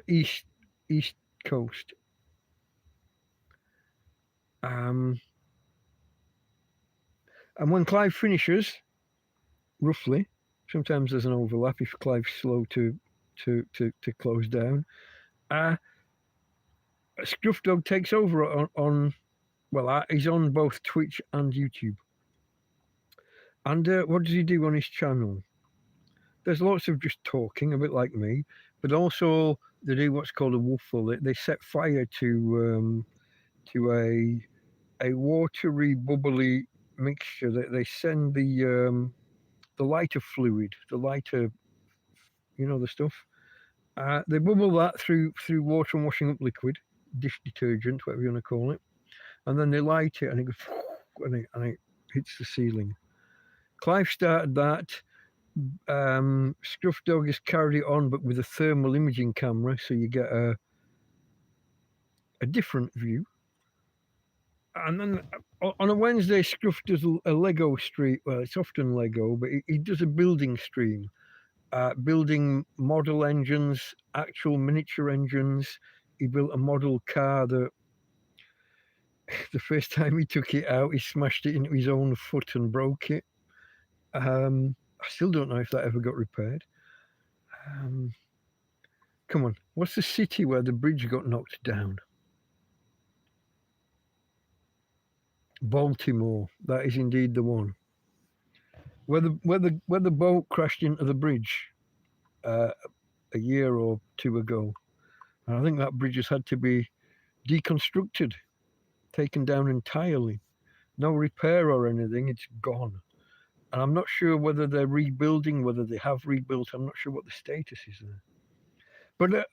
East Coast. And when Clive finishes, roughly, sometimes there's an overlap if Clive's slow to close down. Scruff Dog takes over on well, he's on both Twitch and YouTube. And what does he do on his channel? There's lots of just talking, a bit like me, but also they do what's called a woofle. They set fire to a watery, bubbly mixture. They send the lighter fluid, the lighter, the stuff. They bubble that through water and washing up liquid, dish detergent, whatever you want to call it, and then they light it and it goes and it hits the ceiling. Clive started that. Scruff Dog has carried it on, but with a thermal imaging camera, so you get a different view. And then on a Wednesday, Scruff does a Lego stream. Well, it's often Lego, but he does a building stream, building model engines, actual miniature engines. He built a model car that the first time he took it out, he smashed it into his own foot and broke it. I still don't know if that ever got repaired. Come on, what's the city where the bridge got knocked down? Baltimore. That is indeed the one. Where the boat crashed into the bridge a year or two ago. And I think that bridge has had to be deconstructed, taken down entirely. No repair or anything, it's gone. And I'm not sure whether they're rebuilding, whether they have rebuilt. I'm not sure what the status is there. But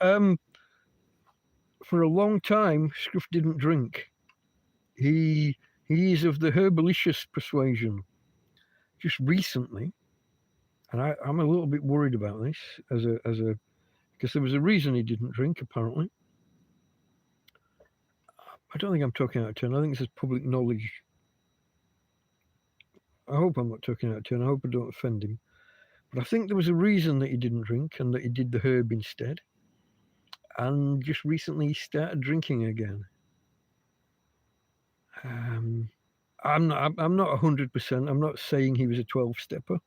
for a long time, Scruff didn't drink. He is of the herbalicious persuasion. Just recently, and I'm a little bit worried about this because there was a reason he didn't drink, apparently. I don't think I'm talking out of turn. I think this is public knowledge. I hope I'm not talking out of turn. I hope I don't offend him. But I think there was a reason that he didn't drink and that he did the herb instead. And just recently he started drinking again. I'm not 100%. I'm not saying he was a 12-stepper.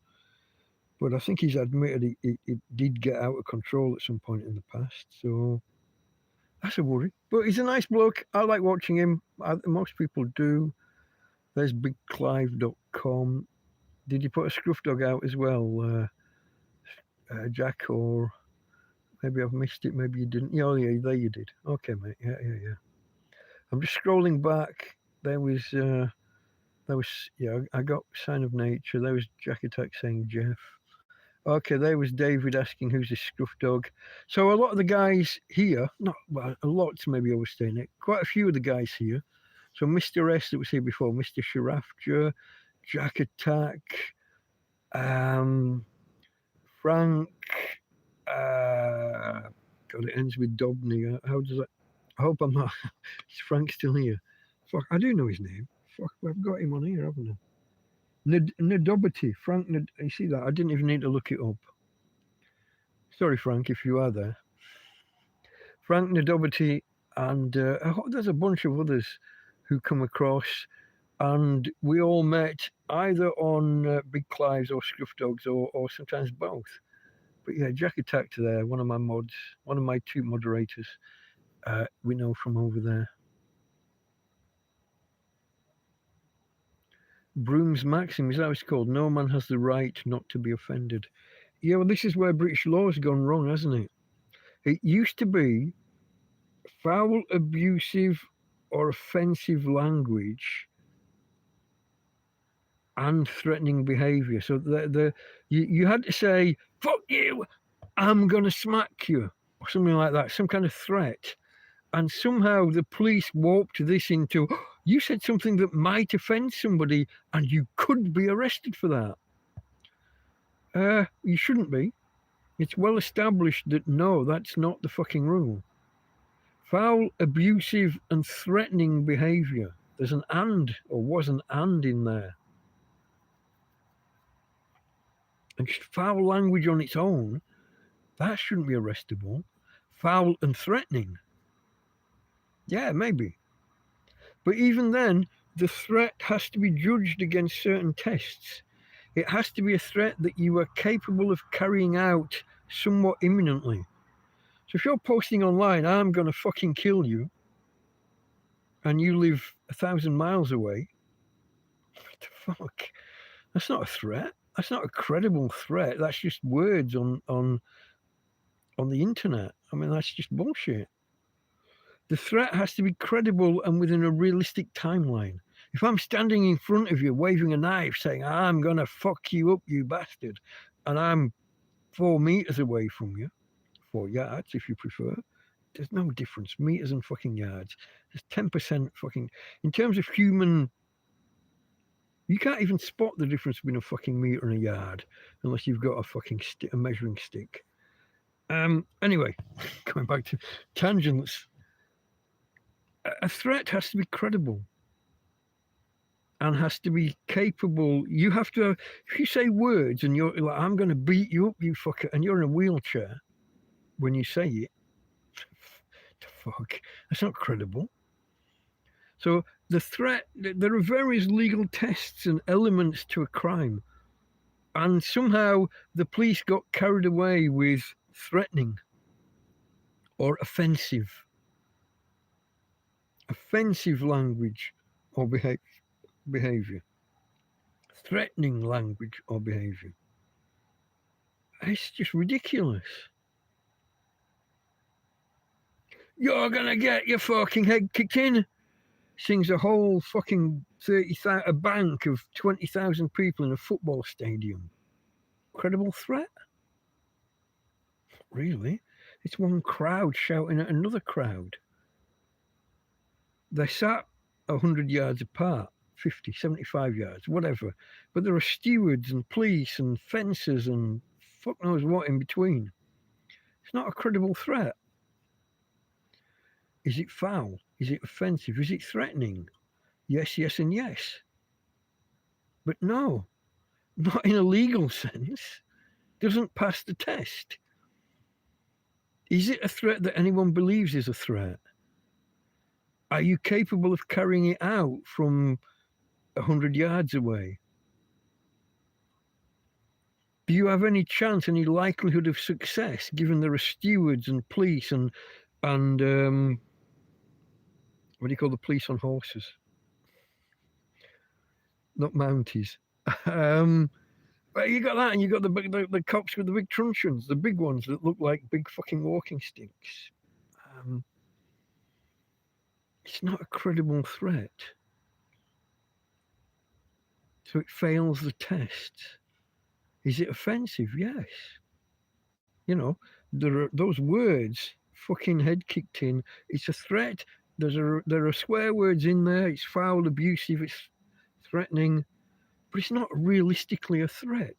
But I think he's admitted it did get out of control at some point in the past. So that's a worry. But he's a nice bloke. I like watching him. Most people do. There's bigclive.com. Did you put a Scruff Dog out as well, Jack? Or maybe I've missed it. Maybe you didn't. Oh, yeah, there you did. Okay, mate. Yeah. I'm just scrolling back. There was, I got Sign of Nature. There was Jack Attack saying Jeff. Okay, there was David asking who's this Scruff Dog. So a lot of the guys here, a lot, maybe overstating it, quite a few of the guys here. So Mr. S that was here before, Mr. Sharafja, Jack Attack, Frank, God, it ends with Dobney. How does that? I hope I'm not. Is Frank still here? Fuck, I do know his name. Fuck, I've got him on here, haven't I? Nadobity, Frank. You see that? I didn't even need to look it up. Sorry, Frank, if you are there. Frank Nadobity, and there's a bunch of others who come across, and we all met either on Big Clives or Scruff Dogs or sometimes both. But yeah, Jack Attacked there, one of my mods, one of my two moderators, we know from over there. Broom's Maxim, is that what it's called? No man has the right not to be offended. Yeah, well, this is where British law has gone wrong, hasn't it? It used to be foul, abusive, or offensive language and threatening behaviour. So you had to say, fuck you, I'm going to smack you, or something like that, some kind of threat. And somehow the police warped this into, you said something that might offend somebody and you could be arrested for that. You shouldn't be. It's well established that no, that's not the fucking rule. Foul, abusive and threatening behaviour. There's an and, or was an and in there. And just foul language on its own, that shouldn't be arrestable. Foul and threatening. Yeah, maybe. But even then, the threat has to be judged against certain tests. It has to be a threat that you are capable of carrying out somewhat imminently. So if you're posting online, I'm going to fucking kill you, and you live 1,000 miles away, what the fuck? That's not a threat. That's not a credible threat. That's just words on the internet. I mean, that's just bullshit. The threat has to be credible and within a realistic timeline. If I'm standing in front of you waving a knife saying, I'm going to fuck you up, you bastard, and I'm 4 meters away from you, 4 yards if you prefer, there's no difference. Meters and fucking yards. There's 10% fucking. In terms of human. You can't even spot the difference between a fucking meter and a yard unless you've got a fucking a measuring stick. Anyway, going back to tangents. A threat has to be credible and has to be capable. You have to, if you say words and you're like, I'm going to beat you up, you fucker, and you're in a wheelchair when you say it, fuck, that's not credible. So the threat, there are various legal tests and elements to a crime. And somehow the police got carried away with threatening or offensive language or behavior, threatening language or behavior. It's just ridiculous. You're gonna get your fucking head kicked in, sings a whole fucking 30,000, a bank of 20,000 people in a football stadium. Credible threat? Really? It's one crowd shouting at another crowd. They sat 100 yards apart, 50, 75 yards, whatever. But there are stewards and police and fences and fuck knows what in between. It's not a credible threat. Is it foul? Is it offensive? Is it threatening? Yes, yes, and yes. But no, not in a legal sense. Doesn't pass the test. Is it a threat that anyone believes is a threat? Are you capable of carrying it out from 100 yards away? Do you have any chance, any likelihood of success, given there are stewards and police and what do you call the police on horses? Not Mounties. But you got that, and you got the cops with the big truncheons, the big ones that look like big fucking walking sticks. It's not a credible threat. So it fails the test. Is it offensive? Yes. You know, there are those words, fucking head kicked in. It's a threat. There are swear words in there. It's foul, abusive, it's threatening, but it's not realistically a threat.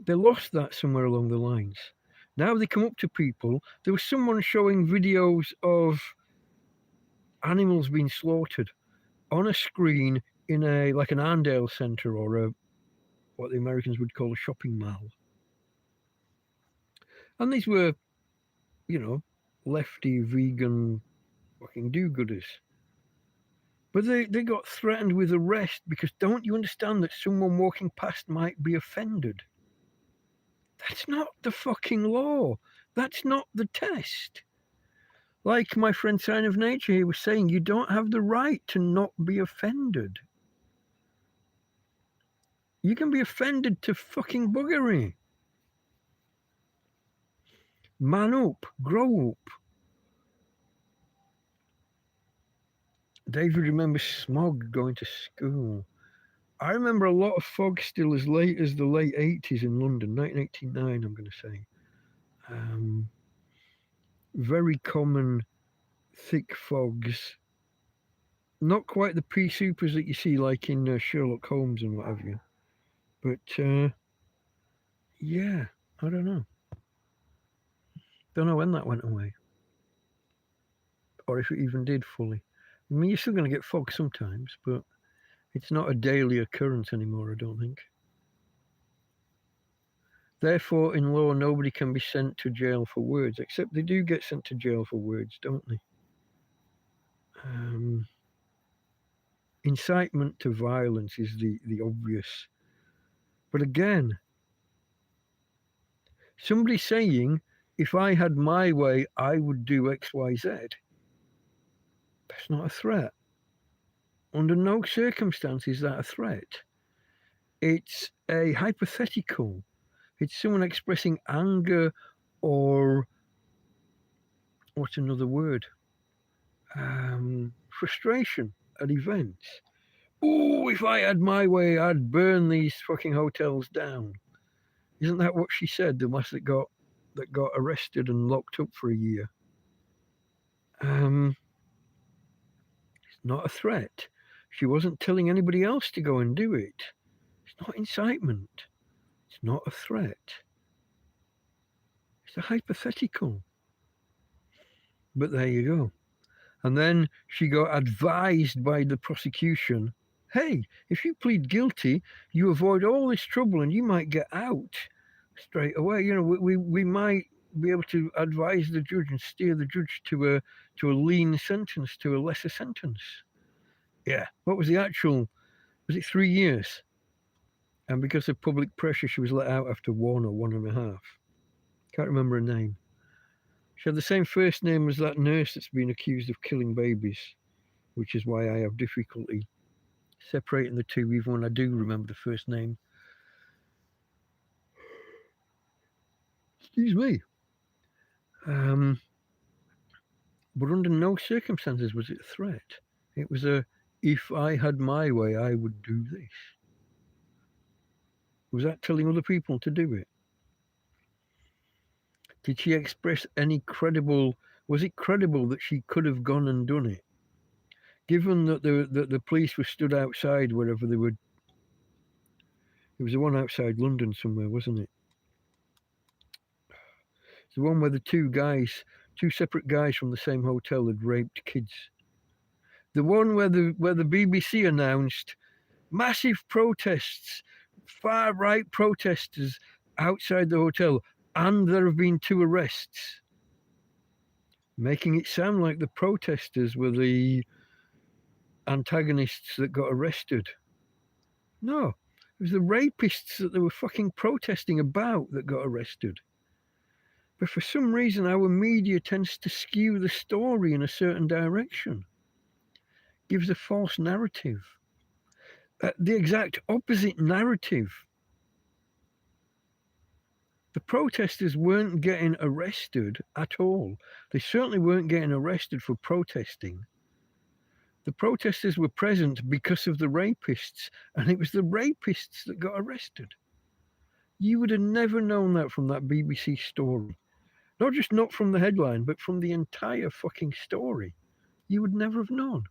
They lost that somewhere along the lines. Now they come up to people. There was someone showing videos of animals being slaughtered on a screen in like an Arndale centre or what the Americans would call a shopping mall. And these were, lefty, vegan, fucking do-gooders. But they got threatened with arrest because don't you understand that someone walking past might be offended? That's not the fucking law. That's not the test. Like my friend Sign of Nature, he was saying, you don't have the right to not be offended. You can be offended to fucking buggery. Man up, grow up. David remembers smog going to school. I remember a lot of fog still as late as the late 80s in London, 1989, I'm going to say. Very common thick fogs. Not quite the pea-supers that you see like in Sherlock Holmes and what have you. But, yeah, I don't know. Don't know when that went away. Or if it even did fully. I mean, you're still going to get fog sometimes, but it's not a daily occurrence anymore, I don't think. Therefore, in law, nobody can be sent to jail for words, except they do get sent to jail for words, don't they? Incitement to violence is the obvious. But again, somebody saying, if I had my way, I would do X, Y, Z. That's not a threat. Under no circumstances is that a threat. It's a hypothetical. It's someone expressing anger or what's another word? Frustration at events. Oh, if I had my way, I'd burn these fucking hotels down. Isn't that what she said? The last that got arrested and locked up for a year. It's not a threat. She wasn't telling anybody else to go and do it. It's not incitement. It's not a threat. It's a hypothetical. But there you go. And then she got advised by the prosecution, hey, if you plead guilty, you avoid all this trouble and you might get out straight away. You know, we might be able to advise the judge and steer the judge to a lean sentence, to a lesser sentence. Yeah. What was the actual? Was it 3 years? And because of public pressure, she was let out after 1 or 1.5. Can't remember her name. She had the same first name as that nurse that's been accused of killing babies, which is why I have difficulty separating the two, even when I do remember the first name. Excuse me. But under no circumstances was it a threat. It was a, if I had my way, I would do this. Was that telling other people to do it? Did she express any credible, was it credible that she could have gone and done it? Given that the police were stood outside wherever they were, it was the one outside London somewhere, wasn't it? It's the one where the two separate guys from the same hotel had raped kids. The one where the BBC announced massive protests, far right protesters outside the hotel, and there have been 2 arrests, making it sound like the protesters were the antagonists that got arrested. No, it was the rapists that they were fucking protesting about that got arrested. But for some reason, our media tends to skew the story in a certain direction, gives a false narrative, the exact opposite narrative. The protesters weren't getting arrested at all. They certainly weren't getting arrested for protesting. The protesters were present because of the rapists, and it was the rapists that got arrested. You would have never known that from that BBC story. Not from the headline, but from the entire fucking story. You would never have known.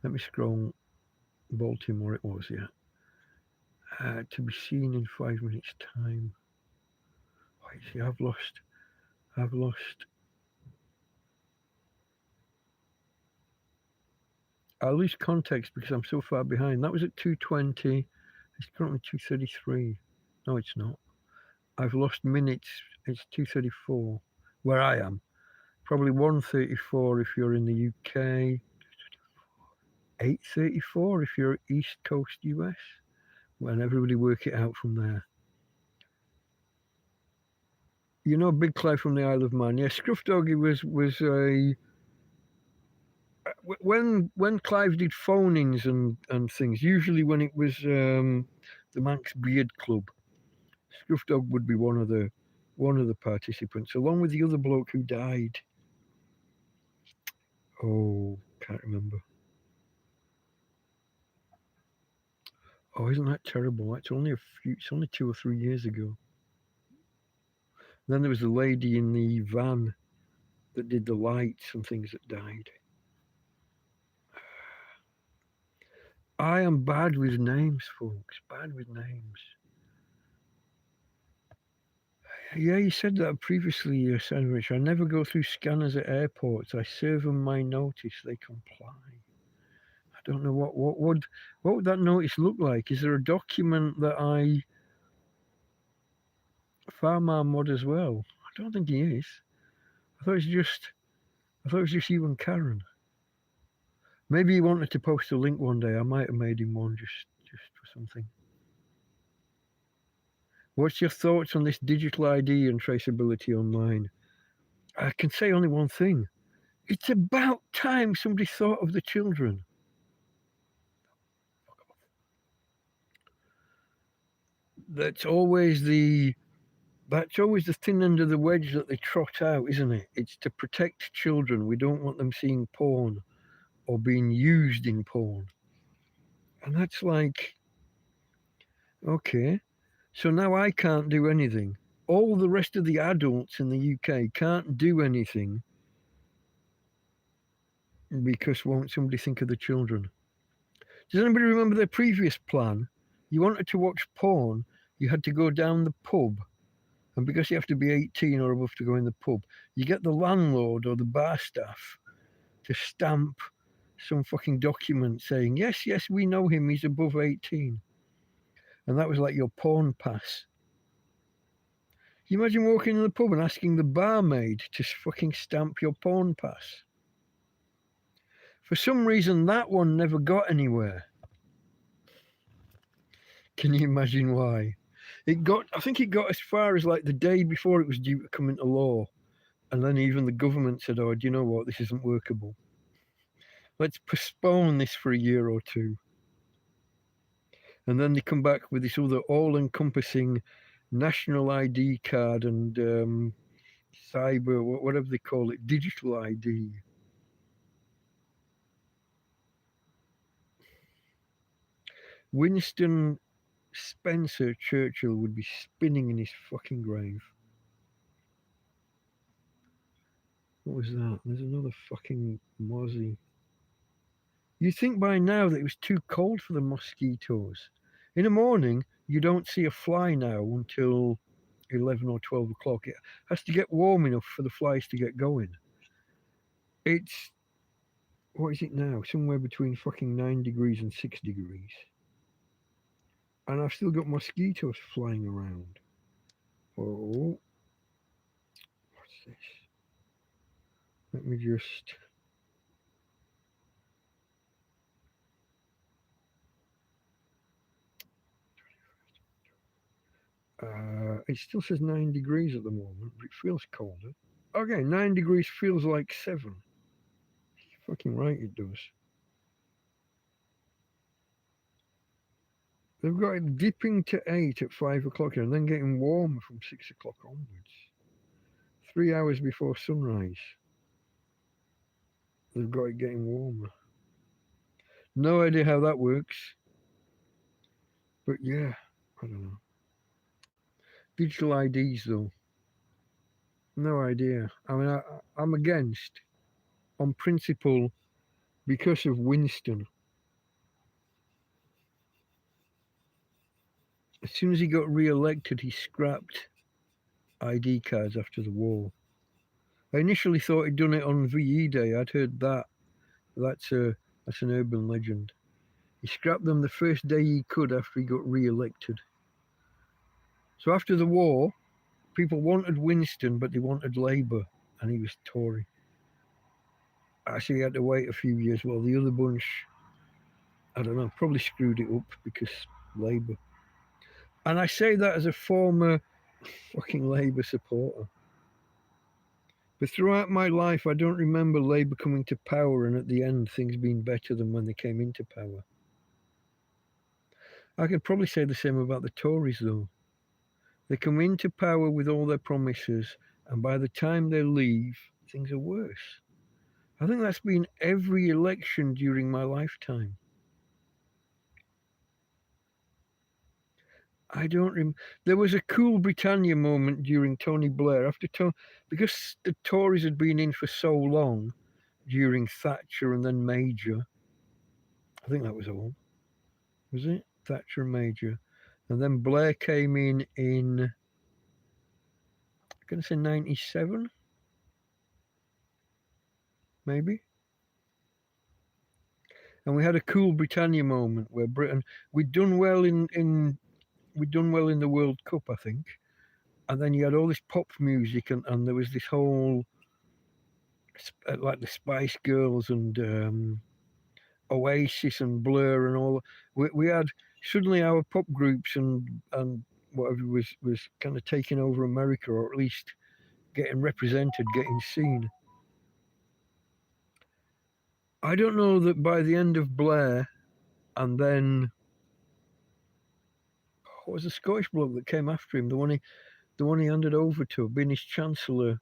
Let me scroll. Baltimore it was, yeah. To be seen in 5 minutes' time. Wait, see, I've lost. I lose context because I'm so far behind. That was at 2:20. It's currently 2:33. No, it's not. I've lost minutes. It's 2:34 where I am. Probably 1:34 if you're in the UK. 8:34 if you're East Coast US. And everybody work it out from there. You know Big Clive from the Isle of Man? Yeah, Scruff Doggy was a... When Clive did phone-ins and things, usually when it was the Manx Beard Club, Scruff Dog would be one of the participants, along with the other bloke who died. Oh, can't remember. Oh, isn't that terrible? It's only 2 or 3 years ago. Then there was the lady in the van that did the lights and things that died. I am bad with names, folks. Bad with names. Yeah, you said that previously, Sandwich. I never go through scanners at airports. I serve them my notice. They comply. I don't know what would that notice look like? Is there a document that Farmar mod as well? I don't think he is. I thought it was just you and Karen. Maybe he wanted to post a link one day. I might have made him one just for something. What's your thoughts on this digital ID and traceability online? I can say only one thing. It's about time somebody thought of the children. That's always the thin end of the wedge that they trot out, isn't it? It's to protect children. We don't want them seeing porn or being used in porn. And that's like, okay, so now I can't do anything. All the rest of the adults in the UK can't do anything because won't somebody think of the children? Does anybody remember their previous plan? You wanted to watch porn, you had to go down the pub. And because you have to be 18 or above to go in the pub, you get the landlord or the bar staff to stamp some fucking document saying, yes, yes, we know him, he's above 18. And that was like your porn pass. You imagine walking in the pub and asking the barmaid to fucking stamp your porn pass? For some reason, that one never got anywhere. Can you imagine why? I think it got as far as like the day before it was due to come into law. And then even the government said, oh, do you know what? This isn't workable. Let's postpone this for a year or two. And then they come back with this other all-encompassing national ID card and cyber, whatever they call it, digital ID. Winston Spencer Churchill would be spinning in his fucking grave. What was that? There's another fucking mozzie. You'd think by now that it was too cold for the mosquitoes. In the morning, you don't see a fly now until 11 or 12 o'clock. It has to get warm enough for the flies to get going. It's, what is it now? Somewhere between fucking 9 degrees and 6 degrees. And I've still got mosquitoes flying around. Oh. What's this? Let me just... it still says 9 degrees at the moment, but it feels colder. Okay, 9 degrees feels like 7. You're fucking right, it does. They've got it dipping to 8 at 5 o'clock and then getting warmer from 6 o'clock onwards. 3 hours before sunrise. They've got it getting warmer. No idea how that works. But yeah, I don't know. Digital IDs though. No idea. I mean, I'm against, on principle, because of Winston. As soon as he got re-elected, he scrapped ID cards after the war. I initially thought he'd done it on VE Day. I'd heard that. That's an urban legend. He scrapped them the first day he could after he got re-elected. So after the war, people wanted Winston, but they wanted Labour, and he was Tory. Actually, he had to wait a few years while the other bunch, I don't know, probably screwed it up because Labour. And I say that as a former fucking Labour supporter. But throughout my life, I don't remember Labour coming to power and at the end things being better than when they came into power. I could probably say the same about the Tories though. They come into power with all their promises, and by the time they leave, things are worse. I think that's been every election during my lifetime. I don't remember. There was a cool Britannia moment during Tony Blair because the Tories had been in for so long during Thatcher and then Major. I think that was all. Was it? Thatcher and Major. And then Blair came in I'm going to say 97? Maybe? And we had a cool Britannia moment where Britain, we'd done well in the World Cup, I think. And then you had all this pop music and there was this whole, like the Spice Girls and Oasis and Blur and all. We had suddenly our pop groups and whatever was kind of taking over America, or at least getting represented, getting seen. I don't know that by the end of Blair, and then what was the Scottish bloke that came after him, the one he handed over to, being his chancellor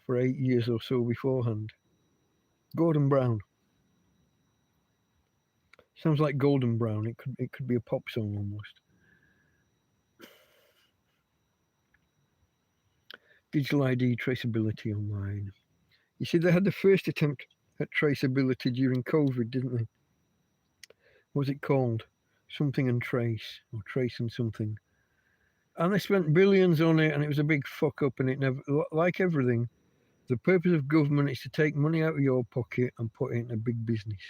for 8 years or so beforehand. Gordon Brown. Sounds like Golden Brown. It could be a pop song almost. Digital ID traceability online. You see, they had the first attempt at traceability during COVID, didn't they? What was it called? Something and trace, or trace and something. And they spent billions on it, and it was a big fuck up, and it never, like everything, the purpose of government is to take money out of your pocket and put it in a big business.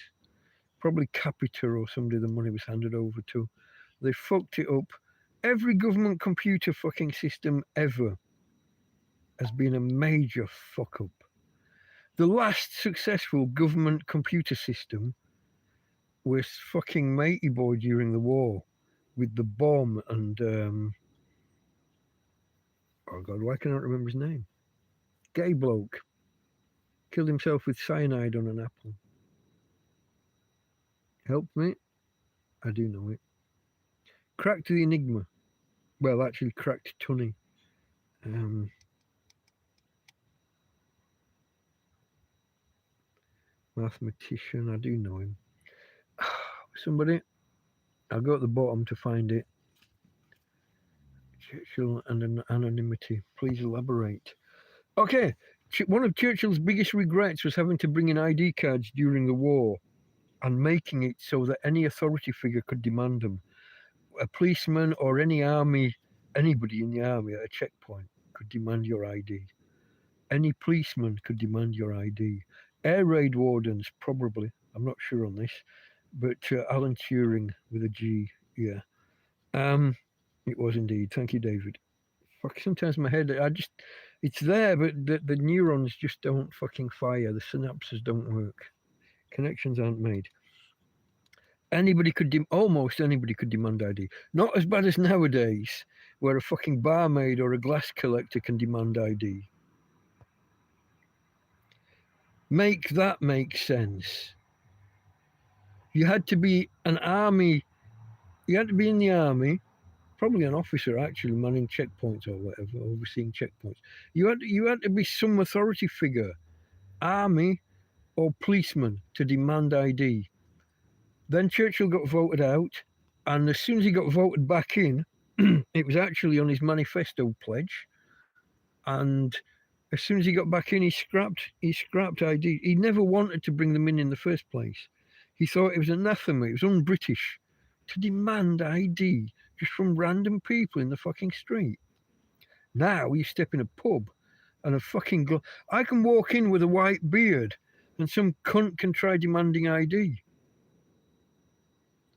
Probably Capita or somebody the money was handed over to. They fucked it up. Every government computer fucking system ever has been a major fuck up. The last successful government computer system was fucking Matey Boy during the war with the bomb and oh god, why can I not remember his name? Gay bloke. Killed himself with cyanide on an apple. Help me? I do know it. Cracked the Enigma. Well, actually cracked Tunny. Mathematician, I do know him. Somebody, I'll go at the bottom to find it. Churchill and anonymity. Please elaborate. Okay, one of Churchill's biggest regrets was having to bring in ID cards during the war and making it so that any authority figure could demand them. A policeman or any army, anybody in the army at a checkpoint could demand your ID. Any policeman could demand your ID. Air raid wardens, probably. I'm not sure on this, but Alan Turing with a G, yeah. It was indeed. Thank you, David. Fuck, sometimes my head, it's there, but the neurons just don't fucking fire. The synapses don't work. Connections aren't made. Almost anybody could demand ID. Not as bad as nowadays, where a fucking barmaid or a glass collector can demand ID. Make that make sense. You had to be an army, you had to be in the army, probably an officer actually manning checkpoints or whatever, overseeing checkpoints. You had to be some authority figure, army or policeman, to demand ID. Then Churchill got voted out, and as soon as he got voted back in, it was actually on his manifesto pledge. And as soon as he got back in, he scrapped ID. He never wanted to bring them in the first place. He thought it was anathema, it was un-British to demand ID just from random people in the fucking street. Now you step in a pub and a fucking I can walk in with a white beard and some cunt can try demanding ID.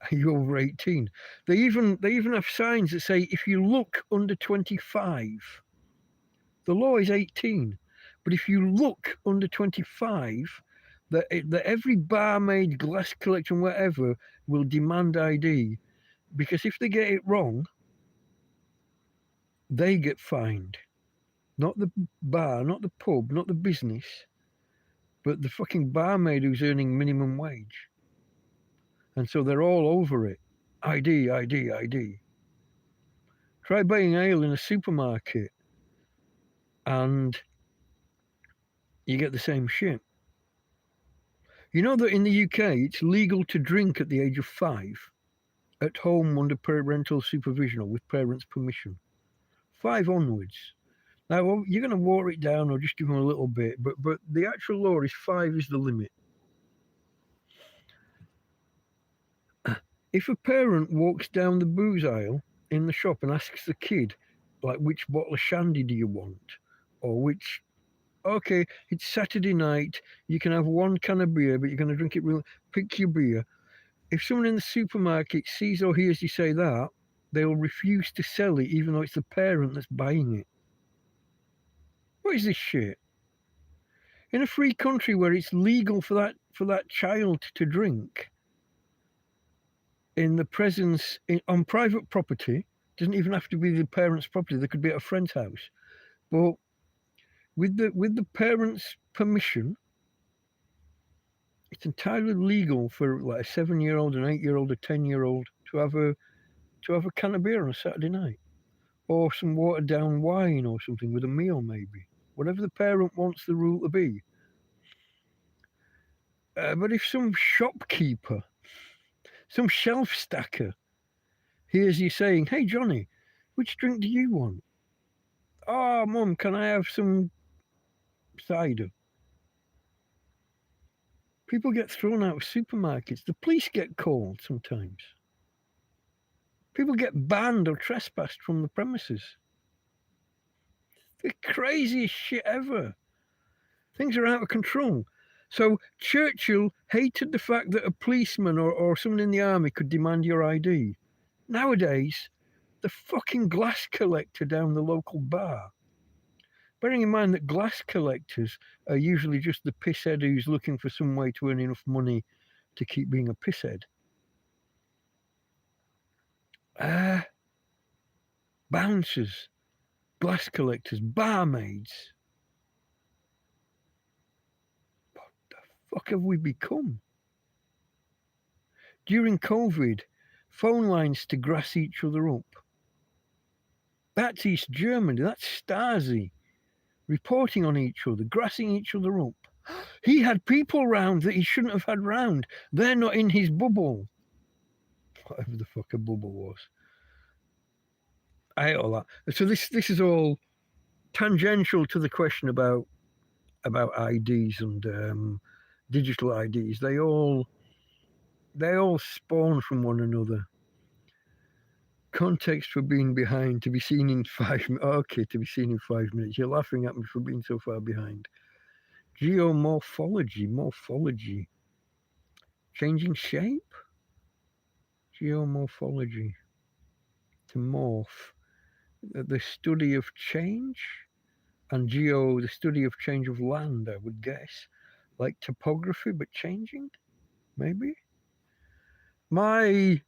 Are you over 18? They even have signs that say if you look under 25, the law is 18, but if you look under 25, that every barmaid, glass collection, whatever, will demand ID, because if they get it wrong, they get fined. Not the bar, not the pub, not the business, but the fucking barmaid who's earning minimum wage. And so they're all over it. ID, ID, ID. Try buying ale in a supermarket and you get the same shit. You know that in the UK, it's legal to drink at the age of 5 at home under parental supervision or with parents' permission. 5 onwards. Now, you're going to water it down or just give them a little bit, but the actual law is 5 is the limit. If a parent walks down the booze aisle in the shop and asks the kid, like, which bottle of shandy do you want? Or which, okay, it's Saturday night, you can have 1 can of beer, but you're going to drink it real, pick your beer. If someone in the supermarket sees or hears you say that, they will refuse to sell it, even though it's the parent that's buying it. What is this shit? In a free country where it's legal for that child to drink, in the presence on private property, doesn't even have to be the parent's property. They could be at a friend's house, but with the parents' permission, it's entirely legal for like a 7-year-old, an 8-year-old, a 10-year-old to have a can of beer on a Saturday night, or some watered down wine or something with a meal, maybe. Whatever the parent wants the rule to be. But if some shopkeeper, some shelf stacker, hears you saying, "Hey Johnny, which drink do you want?" "Oh, Mum, can I have some cider?" People get thrown out of supermarkets. The police get called sometimes. People get banned or trespassed from the premises. The craziest shit ever. Things are out of control. So Churchill hated the fact that a policeman or someone in the army could demand your ID. Nowadays, the fucking glass collector down the local bar. Bearing in mind that glass collectors are usually just the pisshead who's looking for some way to earn enough money to keep being a pisshead. Bouncers, glass collectors, barmaids. What the fuck have we become? During COVID, phone lines to grass each other up. That's East Germany, that's Stasi. Reporting on each other, grassing each other up. He had people round that he shouldn't have had round. They're not in his bubble. Whatever the fuck a bubble was. I hate all that. So this is all tangential to the question about IDs and digital IDs. They all spawn from one another. Context for being behind, to be seen in 5 minutes. Okay, to be seen in 5 minutes. You're laughing at me for being so far behind. Morphology. Changing shape? Geomorphology. To morph. The study of change. And the study of change of land, I would guess. Like topography, but changing? Maybe? My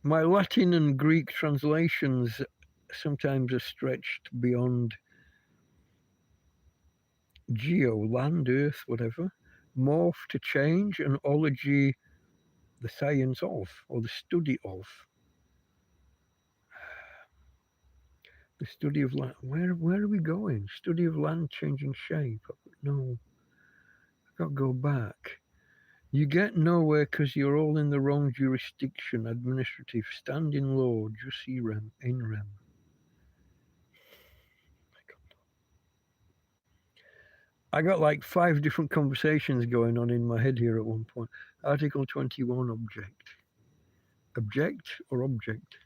Latin and Greek translations sometimes are stretched beyond geo, land, earth, whatever. Morph, to change, and ology, the science of, or the study of. The study of land. Where are we going? Study of land changing shape. No. I've got to go back. You get nowhere because you're all in the wrong jurisdiction. Administrative. Standing law. Just rem. In rem. I got like 5 different conversations going on in my head here at one point. Article 21, object. Object or object?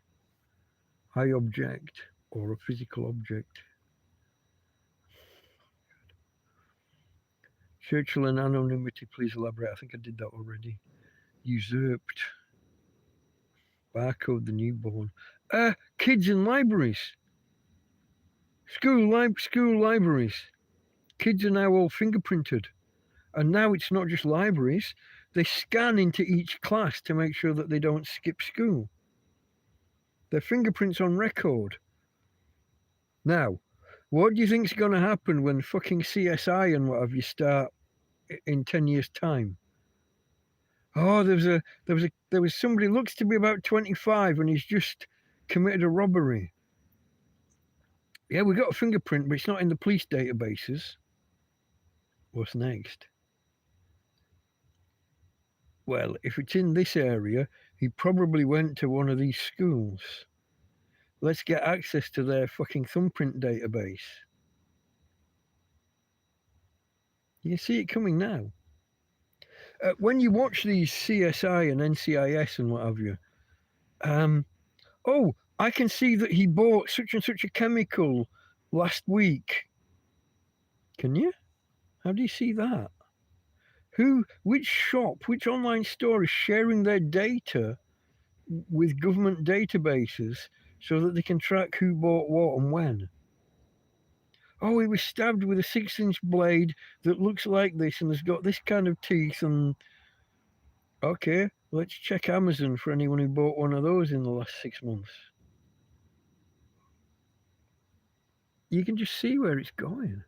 I object, or a physical object. Churchill and anonymity, please elaborate. I think I did that already. Usurped. Barcode the newborn. Kids in libraries. School libraries. Kids are now all fingerprinted. And now it's not just libraries. They scan into each class to make sure that they don't skip school. Their fingerprints on record. Now, what do you think's going to happen when fucking CSI and what have you start in 10 years' time? Oh, there was somebody looks to be about 25 and he's just committed a robbery. Yeah, we got a fingerprint, but it's not in the police databases. What's next? Well, if it's in this area, he probably went to one of these schools. Let's get access to their fucking thumbprint database. You see it coming now. When you watch these CSI and NCIS and what have you, oh, I can see that he bought such and such a chemical last week. Can you? How do you see that? Which shop, which online store is sharing their data with government databases so that they can track who bought what and when? Oh, he was stabbed with a 6-inch blade that looks like this and has got this kind of teeth and... Okay, let's check Amazon for anyone who bought one of those in the last 6 months. You can just see where it's going.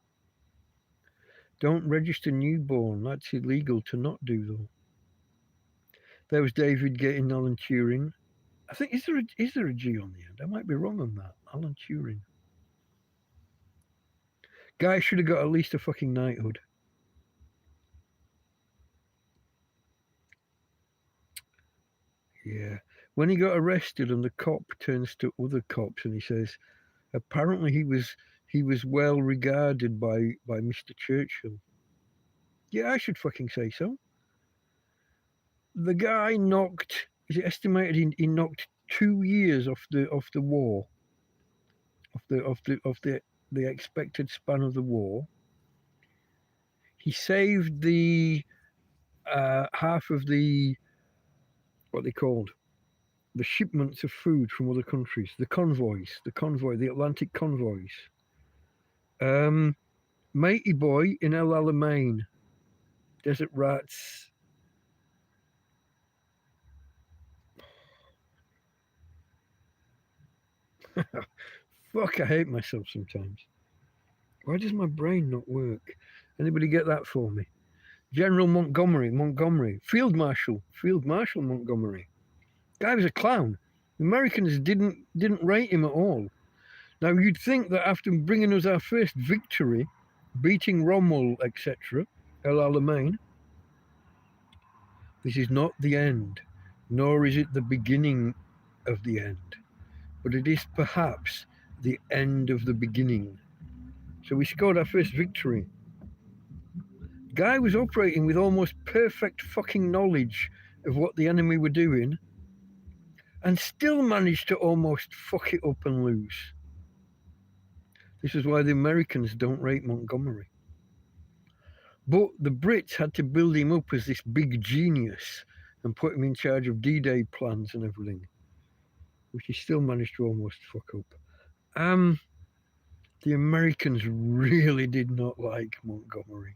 Don't register newborn. That's illegal to not do, though. There was David getting Alan Turing. I think, is there a G on the end? I might be wrong on that. Alan Turing. Guy should have got at least a fucking knighthood. Yeah. When he got arrested and the cop turns to other cops and he says, apparently he was well regarded by Mr. Churchill. Yeah, I should fucking say so. The guy knocked, is it estimated he knocked 2 years off the war, of the expected span of the war. He saved the half of the, what they called, the shipments of food from other countries, the Atlantic convoys. Matey boy in El Alamein, desert rats. Fuck, I hate myself sometimes. Why does my brain not work? Anybody get that for me? General Montgomery, Field Marshal Montgomery. Guy was a clown. The Americans didn't rate him at all. Now you'd think that after bringing us our first victory, beating Rommel, etc., El Alamein, this is not the end, nor is it the beginning of the end, but it is perhaps the end of the beginning. So we scored our first victory. Guy was operating with almost perfect fucking knowledge of what the enemy were doing and still managed to almost fuck it up and lose. This is why the Americans don't rate Montgomery. But the Brits had to build him up as this big genius and put him in charge of D-Day plans and everything, which he still managed to almost fuck up. The Americans really did not like Montgomery.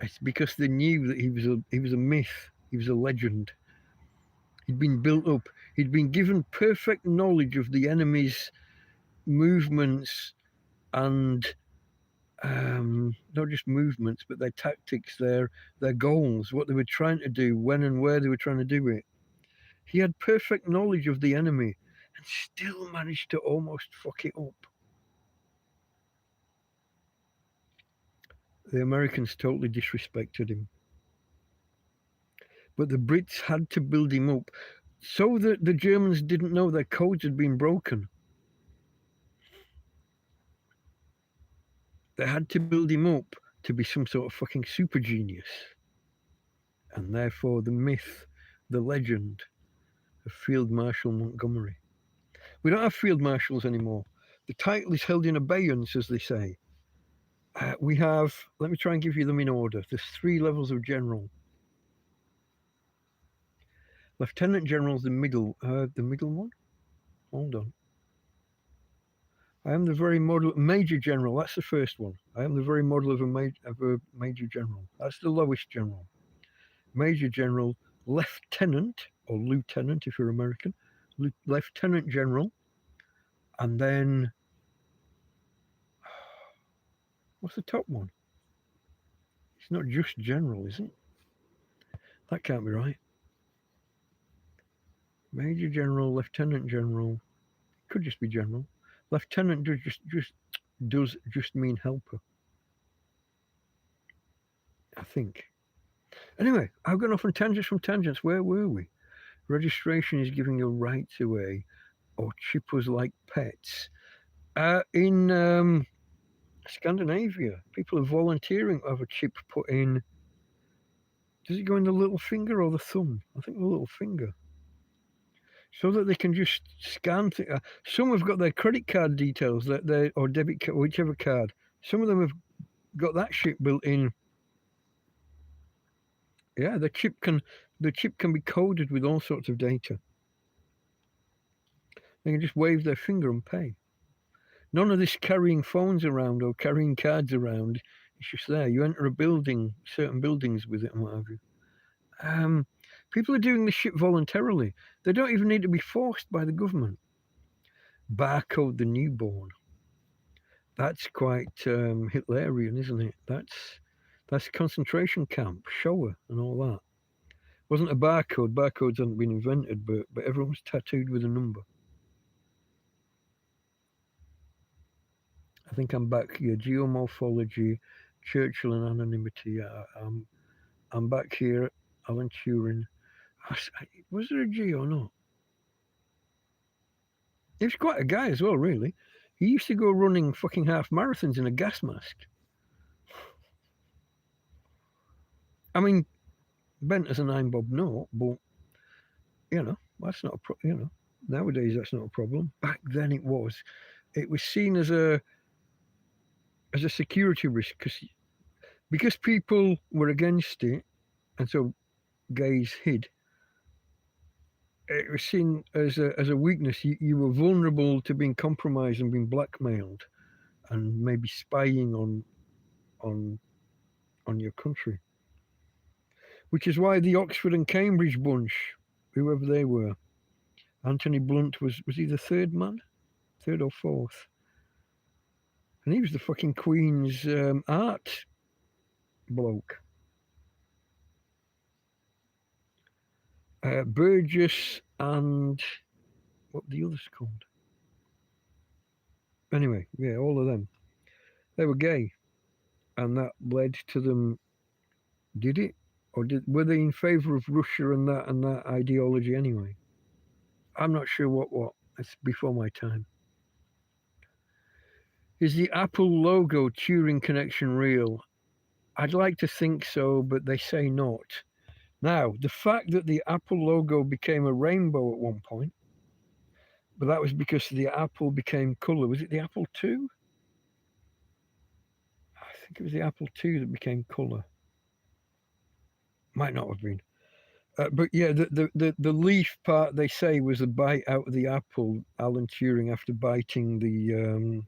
It's because they knew that he was a myth, he was a legend. He'd been built up. He'd been given perfect knowledge of the enemy's movements and not just movements, but their tactics, their goals, what they were trying to do, when and where they were trying to do it. He had perfect knowledge of the enemy and still managed to almost fuck it up. The Americans totally disrespected him. But the Brits had to build him up so that the Germans didn't know their codes had been broken. They had to build him up to be some sort of fucking super genius. And therefore the myth, the legend of Field Marshal Montgomery. We don't have field marshals anymore. The title is held in abeyance, as they say. We have, let me try and give you them in order. There's 3 levels of general. Lieutenant General's the middle one. Hold on. I am the very model Major General. That's the first one. I am the very model of a Major General. That's the lowest general. Major General, Lieutenant or Lieutenant if you're American, Lieutenant General, and then what's the top one? It's not just General, is it? That can't be right. Major General, Lieutenant General, could just be General. Lieutenant does just mean helper, I think. Anyway, I've gone off on tangents from tangents. Where were we? Registration is giving your rights away or chip us like pets. In Scandinavia, people are volunteering to have a chip put in. Does it go in the little finger or the thumb? I think the little finger. So that they can just scan things. Some have got their credit card details, or debit card, whichever card. Some of them have got that shit built in. Yeah, the chip can be coded with all sorts of data. They can just wave their finger and pay. None of this carrying phones around or carrying cards around. It's just there. You enter a building, certain buildings with it and what have you. People are doing this shit voluntarily. They don't even need to be forced by the government. Barcode the newborn. That's quite Hitlerian, isn't it? That's concentration camp, Showa, and all that. Wasn't a barcode. Barcodes hadn't been invented, but everyone was tattooed with a number. I think I'm back here. Geomorphology, Churchill and anonymity. I'm back here. Alan Turing. Was there a G or not? He was quite a guy as well, really. He used to go running fucking half marathons in a gas mask. I mean, bent as a 9 bob note, but that's not nowadays that's not a problem. Back then it was. It was seen as a security risk because people were against it, and so gays hid. It was seen as a weakness. You were vulnerable to being compromised and being blackmailed, and maybe spying on your country. Which is why the Oxford and Cambridge bunch, whoever they were, Anthony Blunt was he the third or fourth? And he was the fucking Queen's art bloke. Burgess and what were the others called? Anyway, yeah, all of them. They were gay, and that led to them. Did it, or were they in favour of Russia and that ideology anyway? I'm not sure what. It's before my time. Is the Apple logo Turing connection real? I'd like to think so, but they say not. Now, the fact that the Apple logo became a rainbow at one point, but that was because the Apple became colour. Was it the Apple II? I think it was the Apple II that became colour. Might not have been. But yeah, the leaf part they say was a bite out of the apple. Alan Turing, after biting the,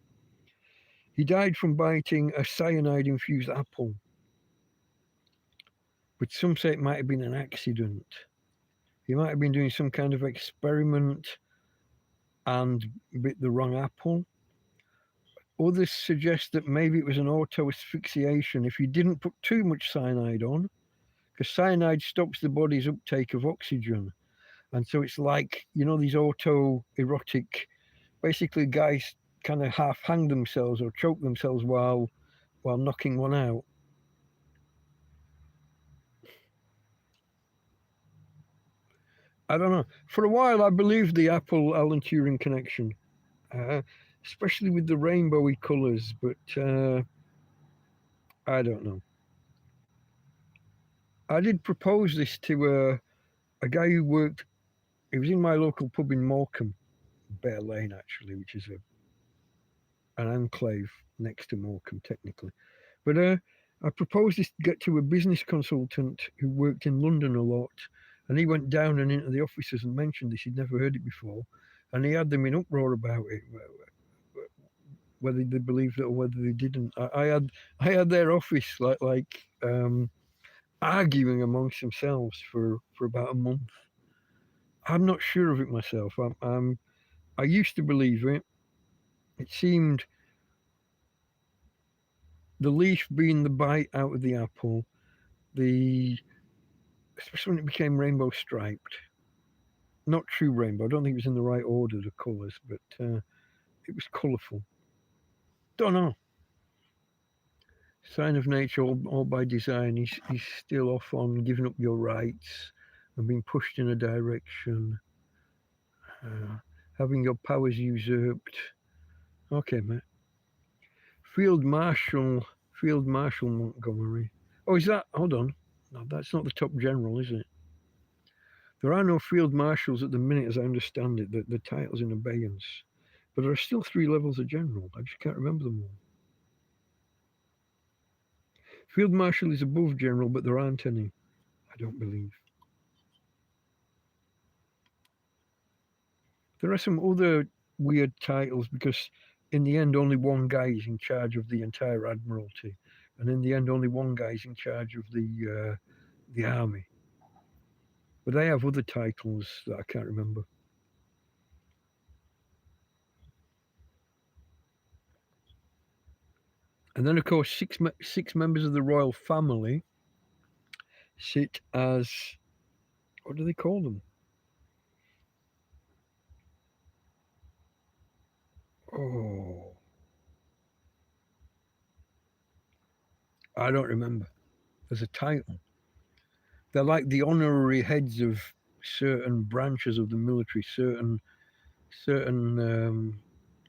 he died from biting a cyanide-infused apple. But some say it might have been an accident. He might have been doing some kind of experiment and bit the wrong apple. Others suggest that maybe it was an auto asphyxiation if you didn't put too much cyanide on, because cyanide stops the body's uptake of oxygen. And so it's like, these autoerotic, basically guys kind of half hang themselves or choke themselves while knocking one out. I don't know. For a while, I believed the Apple-Alan Turing connection, especially with the rainbowy colours, but I don't know. I did propose this to a guy who worked. He was in my local pub in Morecambe, Bear Lane actually, which is an enclave next to Morecambe technically. But I proposed this to get to a business consultant who worked in London a lot, and he went down and into the offices and mentioned this. He'd never heard it before, and he had them in uproar about it, whether they believed it or whether they didn't. I had their office like arguing amongst themselves for about a month. I'm not sure of it myself. I used to believe it. It seemed the leaf being the bite out of the apple, especially when it became rainbow striped. Not true rainbow. I don't think it was in the right order, the colours, but it was colourful. Don't know. Sign of nature, all by design. He's still off on giving up your rights and being pushed in a direction, having your powers usurped. Okay, mate. Field Marshal Montgomery. Oh, is that? Hold on. No, that's not the top general, is it? There are no field marshals at the minute, as I understand it. The title's in abeyance. But there are still 3 levels of general. I just can't remember them all. Field Marshal is above general, but there aren't any. I don't believe. There are some other weird titles because in the end only one guy is in charge of the entire admiralty, and in the end only one guy is in charge of the army. But they have other titles that I can't remember. And then, of course, six members of the royal family sit as, what do they call them? Oh, I don't remember. There's a title. They're like the honorary heads of certain branches of the military, certain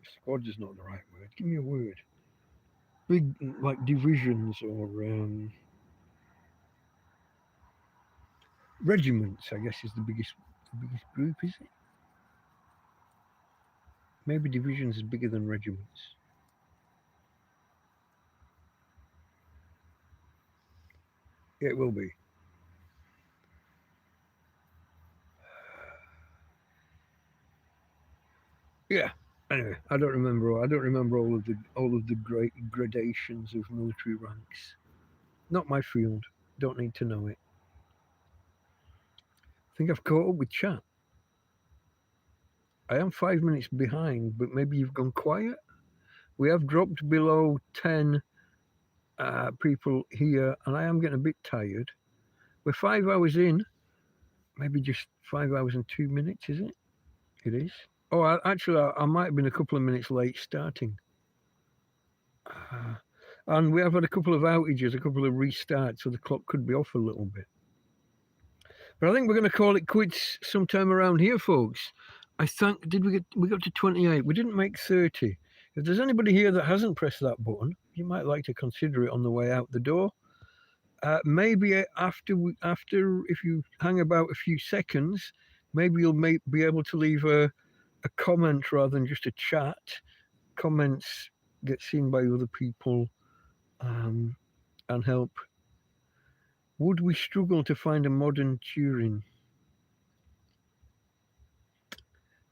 squads is not the right word. Give me a word. Big like divisions or regiments. I guess is the biggest group, is it? Maybe divisions is bigger than regiments. It will be. Yeah. Anyway, I don't remember. I don't remember all of the great gradations of military ranks. Not my field. Don't need to know it. I think I've caught up with chat. I am 5 minutes behind, but maybe you've gone quiet. We have dropped below 10 people here, and I am getting a bit tired. We're 5 hours in. Maybe just 5 hours and 2 minutes, is it? It is. Oh, actually, I might have been a couple of minutes late starting. And we have had a couple of outages, a couple of restarts, so the clock could be off a little bit. But I think we're going to call it quits sometime around here, folks. I think, we got to 28. We didn't make 30. If there's anybody here that hasn't pressed that button, you might like to consider it on the way out the door. Maybe after, if you hang about a few seconds, maybe you'll be able to leave a comment rather than just a chat. Comments get seen by other people and help. Would we struggle to find a modern Turing?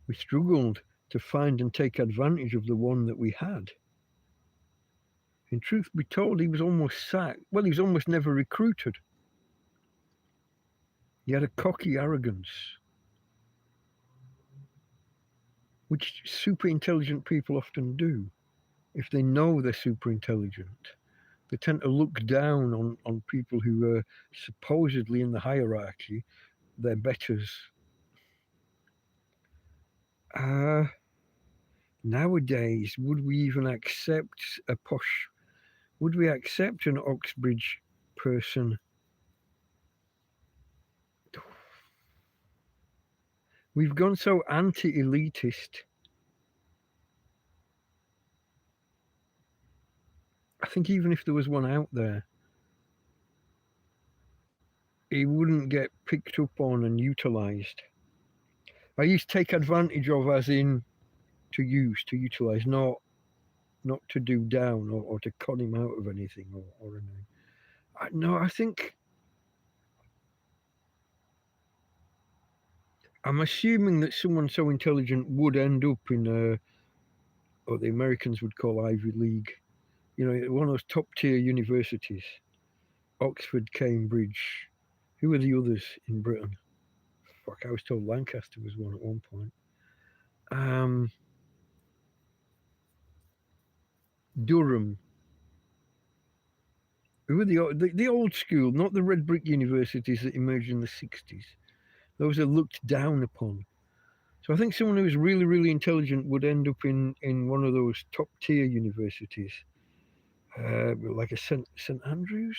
We struggled to find and take advantage of the one that we had. In truth be told, he was almost sacked. Well, he was almost never recruited. He had a cocky arrogance, which super intelligent people often do. If they know they're super intelligent, they tend to look down on people who are supposedly in the hierarchy. They're betters. Nowadays, would we even accept a posh? Would we accept an Oxbridge person? We've gone so anti-elitist. I think even if there was one out there, he wouldn't get picked up on and utilised. I use take advantage of as in to use, to utilise, not to do down or to con him out of anything or anything. No, I think I'm assuming that someone so intelligent would end up in what the Americans would call Ivy League. You know, one of those top tier universities. Oxford, Cambridge. Who are the others in Britain? Fuck, I was told Lancaster was one at one point. Durham. Who are the old school, not the red brick universities that emerged in the 60s. Those are looked down upon. So I think someone who is really, really intelligent would end up in one of those top tier universities, like a St Andrews,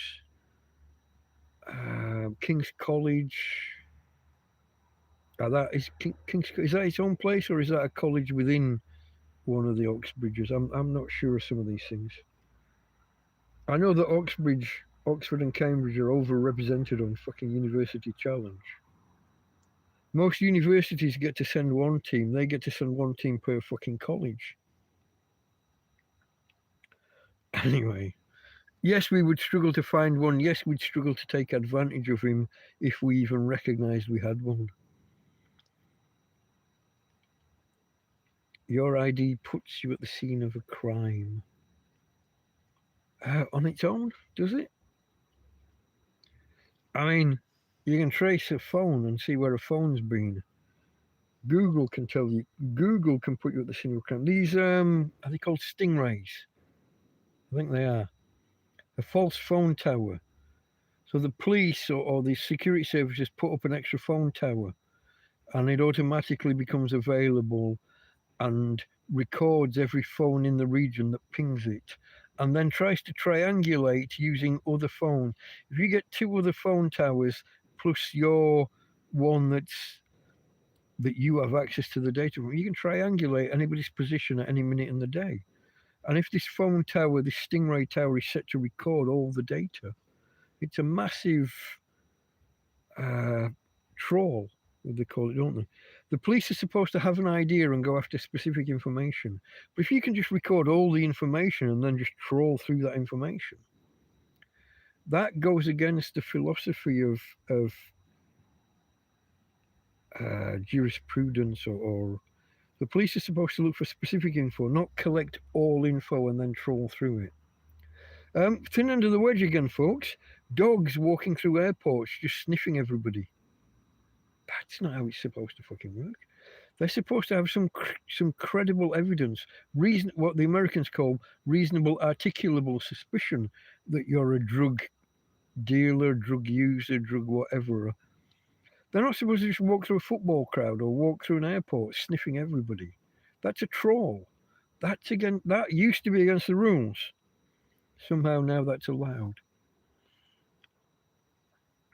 King's College. That is King's. Is that its own place, or is that a college within one of the Oxbridges? I'm not sure of some of these things. I know that Oxford and Cambridge are overrepresented on fucking University Challenge. Most universities get to send one team. They get to send one team per fucking college. Anyway, yes, we would struggle to find one. Yes, we'd struggle to take advantage of him if we even recognised we had one. Your ID puts you at the scene of a crime. On its own, does it? I mean, you can trace a phone and see where a phone's been. Google can tell you. Google can put you at the scene of a crime. These are they called stingrays? I think they are. A false phone tower. So the police or the security services put up an extra phone tower, and it automatically becomes available and records every phone in the region that pings it, and then tries to triangulate using other phones. If you get two other phone towers plus your one that you have access to the data from, you can triangulate anybody's position at any minute in the day. And if this phone tower, this Stingray tower, is set to record all the data, it's a massive trawl, what they call it, don't they? The police are supposed to have an idea and go after specific information. But if you can just record all the information and then just trawl through that information, that goes against the philosophy of jurisprudence or the police are supposed to look for specific info, not collect all info and then trawl through it. Thin under the wedge again, folks. Dogs walking through airports just sniffing everybody. That's not how it's supposed to fucking work. They're supposed to have some credible evidence, what the Americans call reasonable articulable suspicion that you're a drug dealer, drug user, drug whatever. They're not supposed to just walk through a football crowd or walk through an airport sniffing everybody. That's a trawl. That used to be against the rules. Somehow now that's allowed.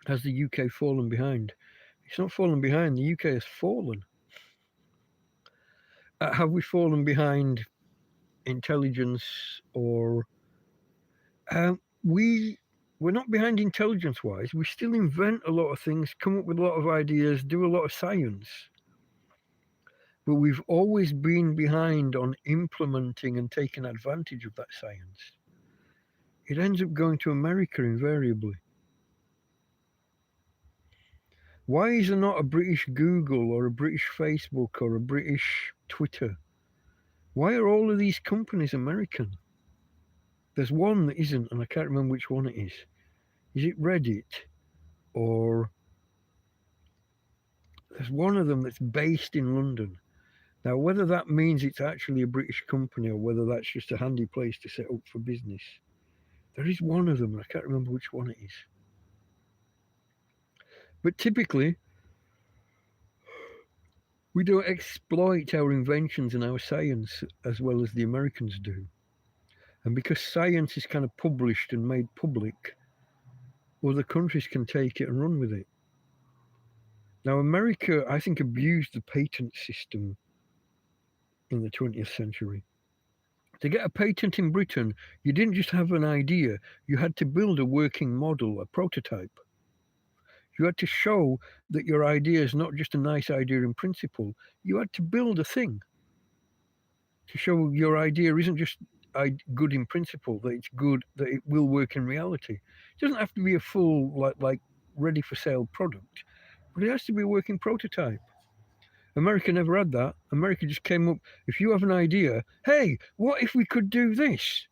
Has the UK fallen behind? It's not fallen behind. The UK has fallen. Have we fallen behind intelligence or we're not behind intelligence wise. We still invent a lot of things, come up with a lot of ideas, do a lot of science. But we've always been behind on implementing and taking advantage of that science. It ends up going to America invariably. Why is there not a British Google or a British Facebook or a British Twitter? Why are all of these companies American? There's one that isn't, and I can't remember which one it is. Is it Reddit? Or there's one of them that's based in London. Now, whether that means it's actually a British company or whether that's just a handy place to set up for business, there is one of them, and I can't remember which one it is. But typically, we don't exploit our inventions and our science as well as the Americans do. And because science is kind of published and made public, other countries can take it and run with it. Now, America, I think, abused the patent system in the 20th century. To get a patent in Britain, you didn't just have an idea, you had to build a working model, a prototype. You had to show that your idea is not just a nice idea in principle. You had to build a thing to show your idea isn't just good in principle, that it's good, that it will work in reality. It doesn't have to be a full, like ready for sale product, but it has to be a working prototype. America never had that. America just came up, if you have an idea, hey, what if we could do this?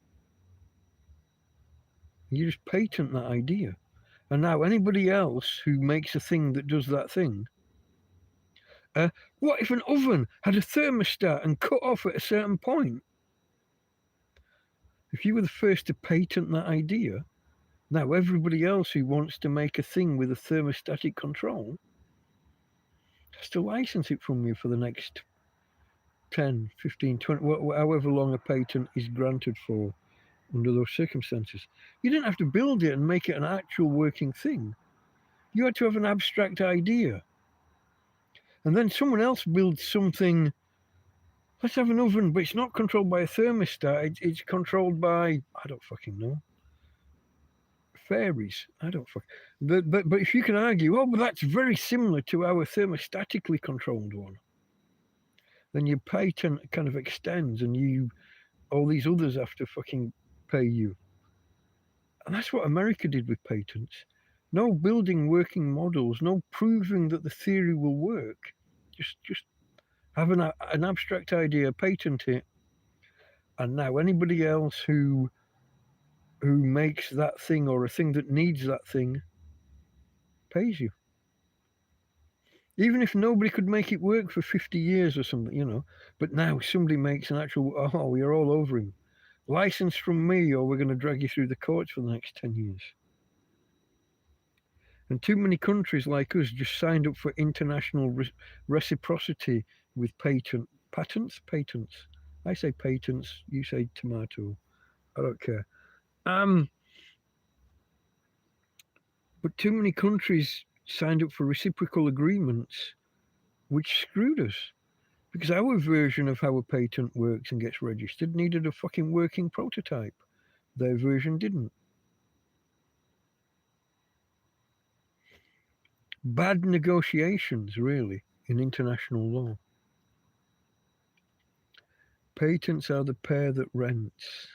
You just patent that idea. And now anybody else who makes a thing that does that thing, what if an oven had a thermostat and cut off at a certain point? If you were the first to patent that idea, now everybody else who wants to make a thing with a thermostatic control has to license it from you for the next 10, 15, 20, however long a patent is granted for under those circumstances. You didn't have to build it and make it an actual working thing. You had to have an abstract idea. And then someone else builds something. Let's have an oven, but it's not controlled by a thermostat. It's controlled by, I don't fucking know, fairies. I don't fucking. But if you can argue, oh, but that's very similar to our thermostatically controlled one, then your patent kind of extends, and all these others have to fucking pay you. And that's what America did with patents. No building working models, no proving that the theory will work. Just have an abstract idea, patent it, and now anybody else who makes that thing or a thing that needs that thing pays you. Even if nobody could make it work for 50 years or something, but now somebody makes an actual, oh, you're all over him. License from me, or we're going to drag you through the courts for the next 10 years. And too many countries like us just signed up for international reciprocity with patents. I say patents, you say tomato. I don't care. But too many countries signed up for reciprocal agreements, which screwed us. Because our version of how a patent works and gets registered needed a fucking working prototype. Their version didn't. Bad negotiations, really, in international law. Patents are the pair that rents.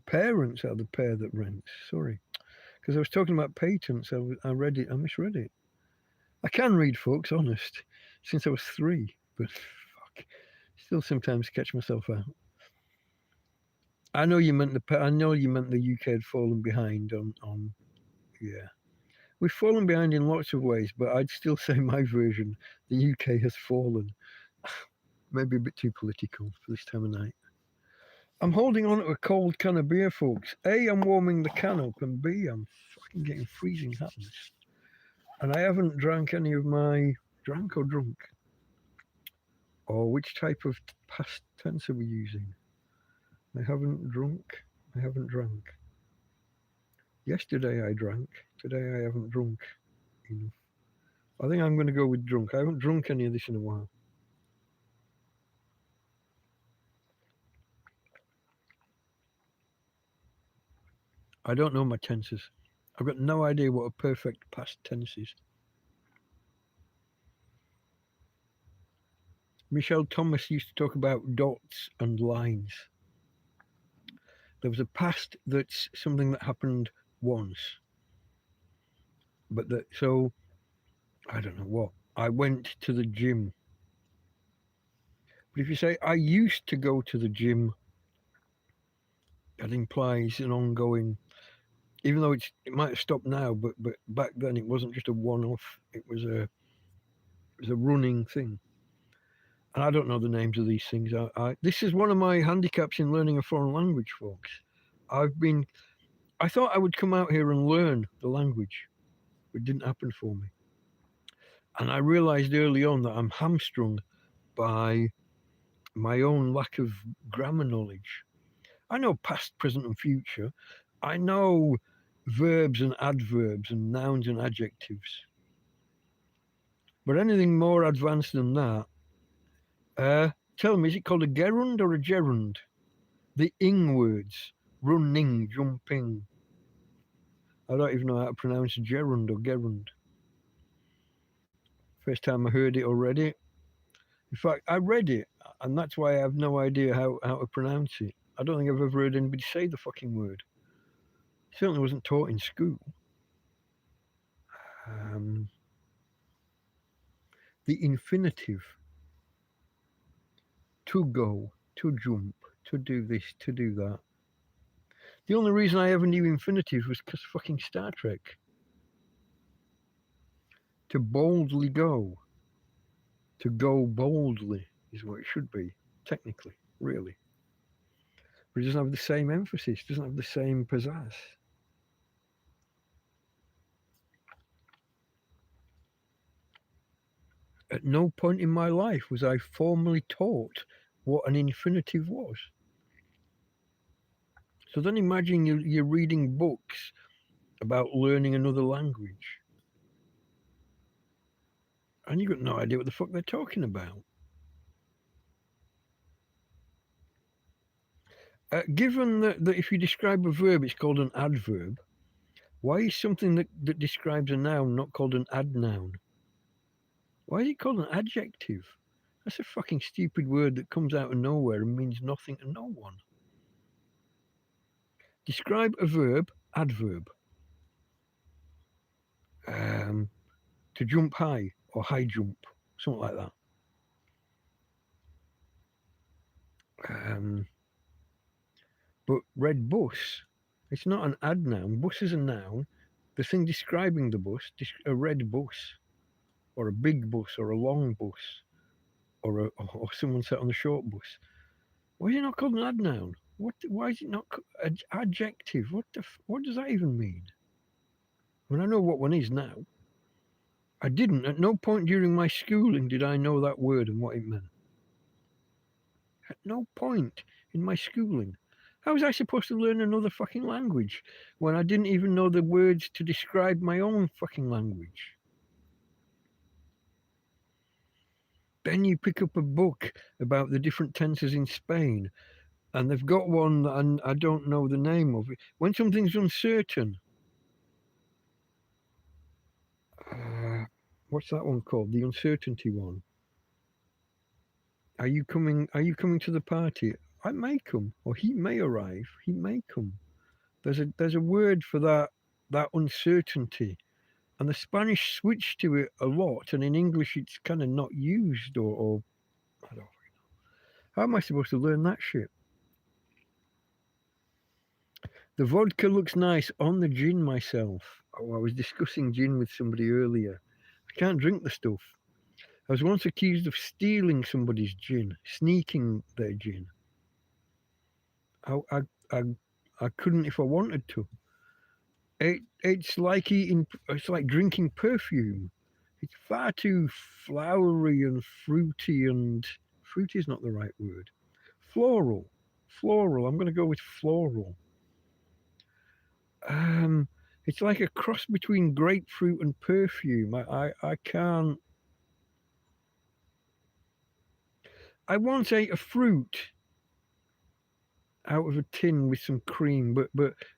Parents are the pair that rents. Sorry. Because I was talking about patents, I read it, I misread it. I can read, folks, honest, since I was 3, but fuck, still sometimes catch myself out. I know you meant the UK had fallen behind on yeah. We've fallen behind in lots of ways, but I'd still say my version, the UK has fallen. Maybe a bit too political for this time of night. I'm holding on to a cold can of beer, folks. A, I'm warming the can up, and B, I'm fucking getting freezing hands. And I haven't drank any of my drank or drunk. Or which type of past tense are we using? I haven't drunk. I haven't drank. Yesterday I drank. Today I haven't drunk enough. I think I'm going to go with drunk. I haven't drunk any of this in a while. I don't know my tenses. I've got no idea what a perfect past tense is. Michelle Thomas used to talk about dots and lines. There was a past that's something that happened once. But so, I don't know what. I went to the gym. But if you say, I used to go to the gym, that implies an ongoing, even though it might have stopped now, but back then it wasn't just a one-off. It was a running thing. And I don't know the names of these things. This is one of my handicaps in learning a foreign language, folks. I thought I would come out here and learn the language. It didn't happen for me. And I realized early on that I'm hamstrung by my own lack of grammar knowledge. I know past, present, and future. I know verbs and adverbs and nouns and adjectives. But anything more advanced than that, tell me, is it called a gerund or a gerund? The ing words, running, jumping. I don't even know how to pronounce gerund or gerund. First time I heard it already. In fact, I read it, and that's why I have no idea how to pronounce it. I don't think I've ever heard anybody say the fucking word. It certainly wasn't taught in school. The infinitive. To go, to jump, to do this, to do that. The only reason I ever knew infinitive was because fucking Star Trek. To boldly go. To go boldly is what it should be, technically, really. But it doesn't have the same emphasis, doesn't have the same pizzazz. At no point in my life was I formally taught what an infinitive was. So then imagine you're reading books about learning another language. And you've got no idea what the fuck they're talking about. Given that if you describe a verb, it's called an adverb, why is something that describes a noun not called an adnoun? Why is it called an adjective? That's a fucking stupid word that comes out of nowhere and means nothing to no one. Describe a verb, adverb. To jump high or high jump, something like that. But red bus, it's not an adnoun. Bus is a noun. The thing describing the bus, a red bus, or a big bus, or a long bus, or someone sat on a short bus. Why is it not called an adnoun? What? Why is it not adjective? What does that even mean? When I know what one is now, I didn't. At no point during my schooling did I know that word and what it meant. At no point in my schooling. How was I supposed to learn another fucking language when I didn't even know the words to describe my own fucking language? Then you pick up a book about the different tenses in Spain, and they've got one, and I don't know the name of it. When something's uncertain, what's that one called? The uncertainty one. Are you coming? Are you coming to the party? I may come, or he may arrive. He may come. There's a word for that uncertainty, and the Spanish switch to it a lot, and in English it's kind of not used, or I don't know. How am I supposed to learn that shit? The vodka looks nice on the gin myself. Oh, I was discussing gin with somebody earlier. I can't drink the stuff. I was once accused of stealing somebody's gin, sneaking their gin. I couldn't if I wanted to. It's like drinking perfume. It's far too flowery and fruity, and fruity is not the right word. Floral. I'm going to go with floral. It's like a cross between grapefruit and perfume. I can't. I once ate a fruit out of a tin with some cream, but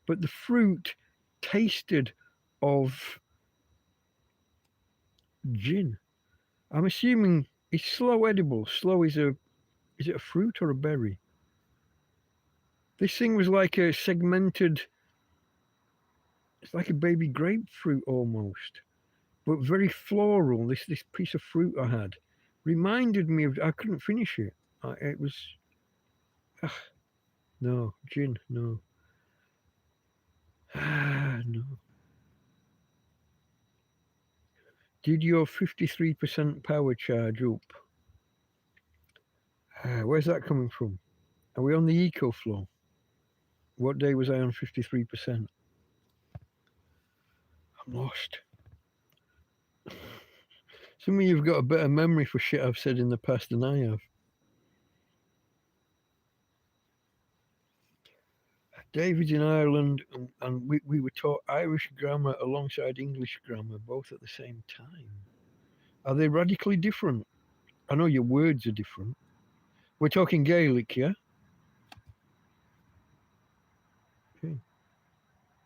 the fruit tasted of gin. I'm assuming it's slow edible. Slow is it a fruit or a berry? This thing was like a segmented. It's like a baby grapefruit almost, but very floral. This piece of fruit I had reminded me of. I couldn't finish it. It was. No gin. No. No. Did your 53% power charge up? Where's that coming from? Are we on the eco flow? What day was I on 53%? I'm lost. Some of you've got a better memory for shit I've said in the past than I have. David's in Ireland, and we were taught Irish grammar alongside English grammar, both at the same time. Are they radically different? I know your words are different. We're talking Gaelic, yeah? Okay.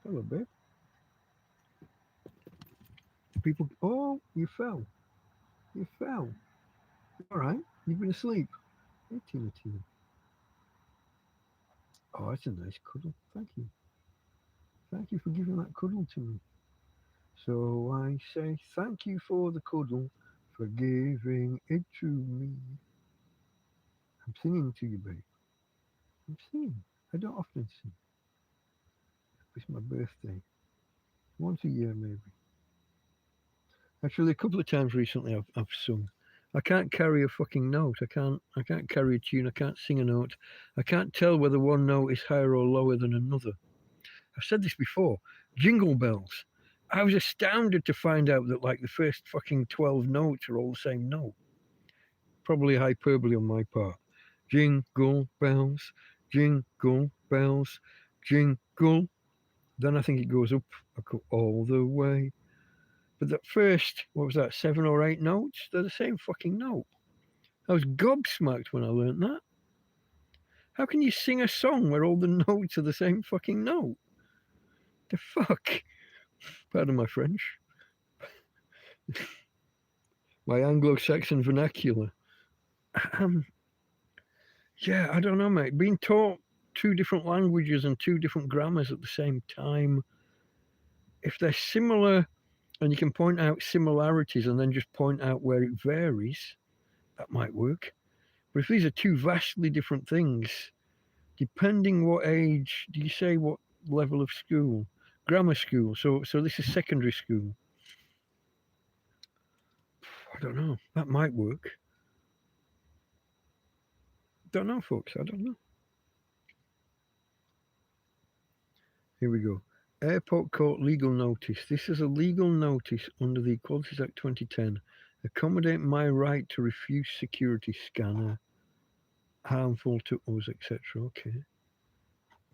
Hello, babe. People, oh, you fell. You fell. All right. You've been asleep. Hey, Tina. Oh, that's a nice cuddle. Thank you. Thank you for giving that cuddle to me. So I say thank you for the cuddle, for giving it to me. I'm singing to you, babe. I'm singing. I don't often sing. It's my birthday. Once a year, maybe. Actually, a couple of times recently I've sung. I can't carry a fucking note. I can't carry a tune. I can't sing a note. I can't tell whether one note is higher or lower than another. I've said this before. Jingle bells. I was astounded to find out that like the first fucking 12 notes are all the same note. Probably hyperbole on my part. Jingle bells, jingle bells, jingle. Then I think it goes up all the way. But that first, what was that, 7 or 8 notes? They're the same fucking note. I was gobsmacked when I learnt that. How can you sing a song where all the notes are the same fucking note? The fuck? Pardon my French. My Anglo-Saxon vernacular. Yeah, I don't know, mate. Being taught 2 different languages and 2 different grammars at the same time, if they're similar and you can point out similarities and then just point out where it varies, that might work. But if these are 2 vastly different things, depending what age, do you say what level of school? Grammar school. So this is secondary school. I don't know. That might work. Don't know, folks. I don't know. Here we go. Airport court legal notice. This is a legal notice under the Equalities Act 2010. Accommodate my right to refuse security scanner. Harmful to us, etc. Okay.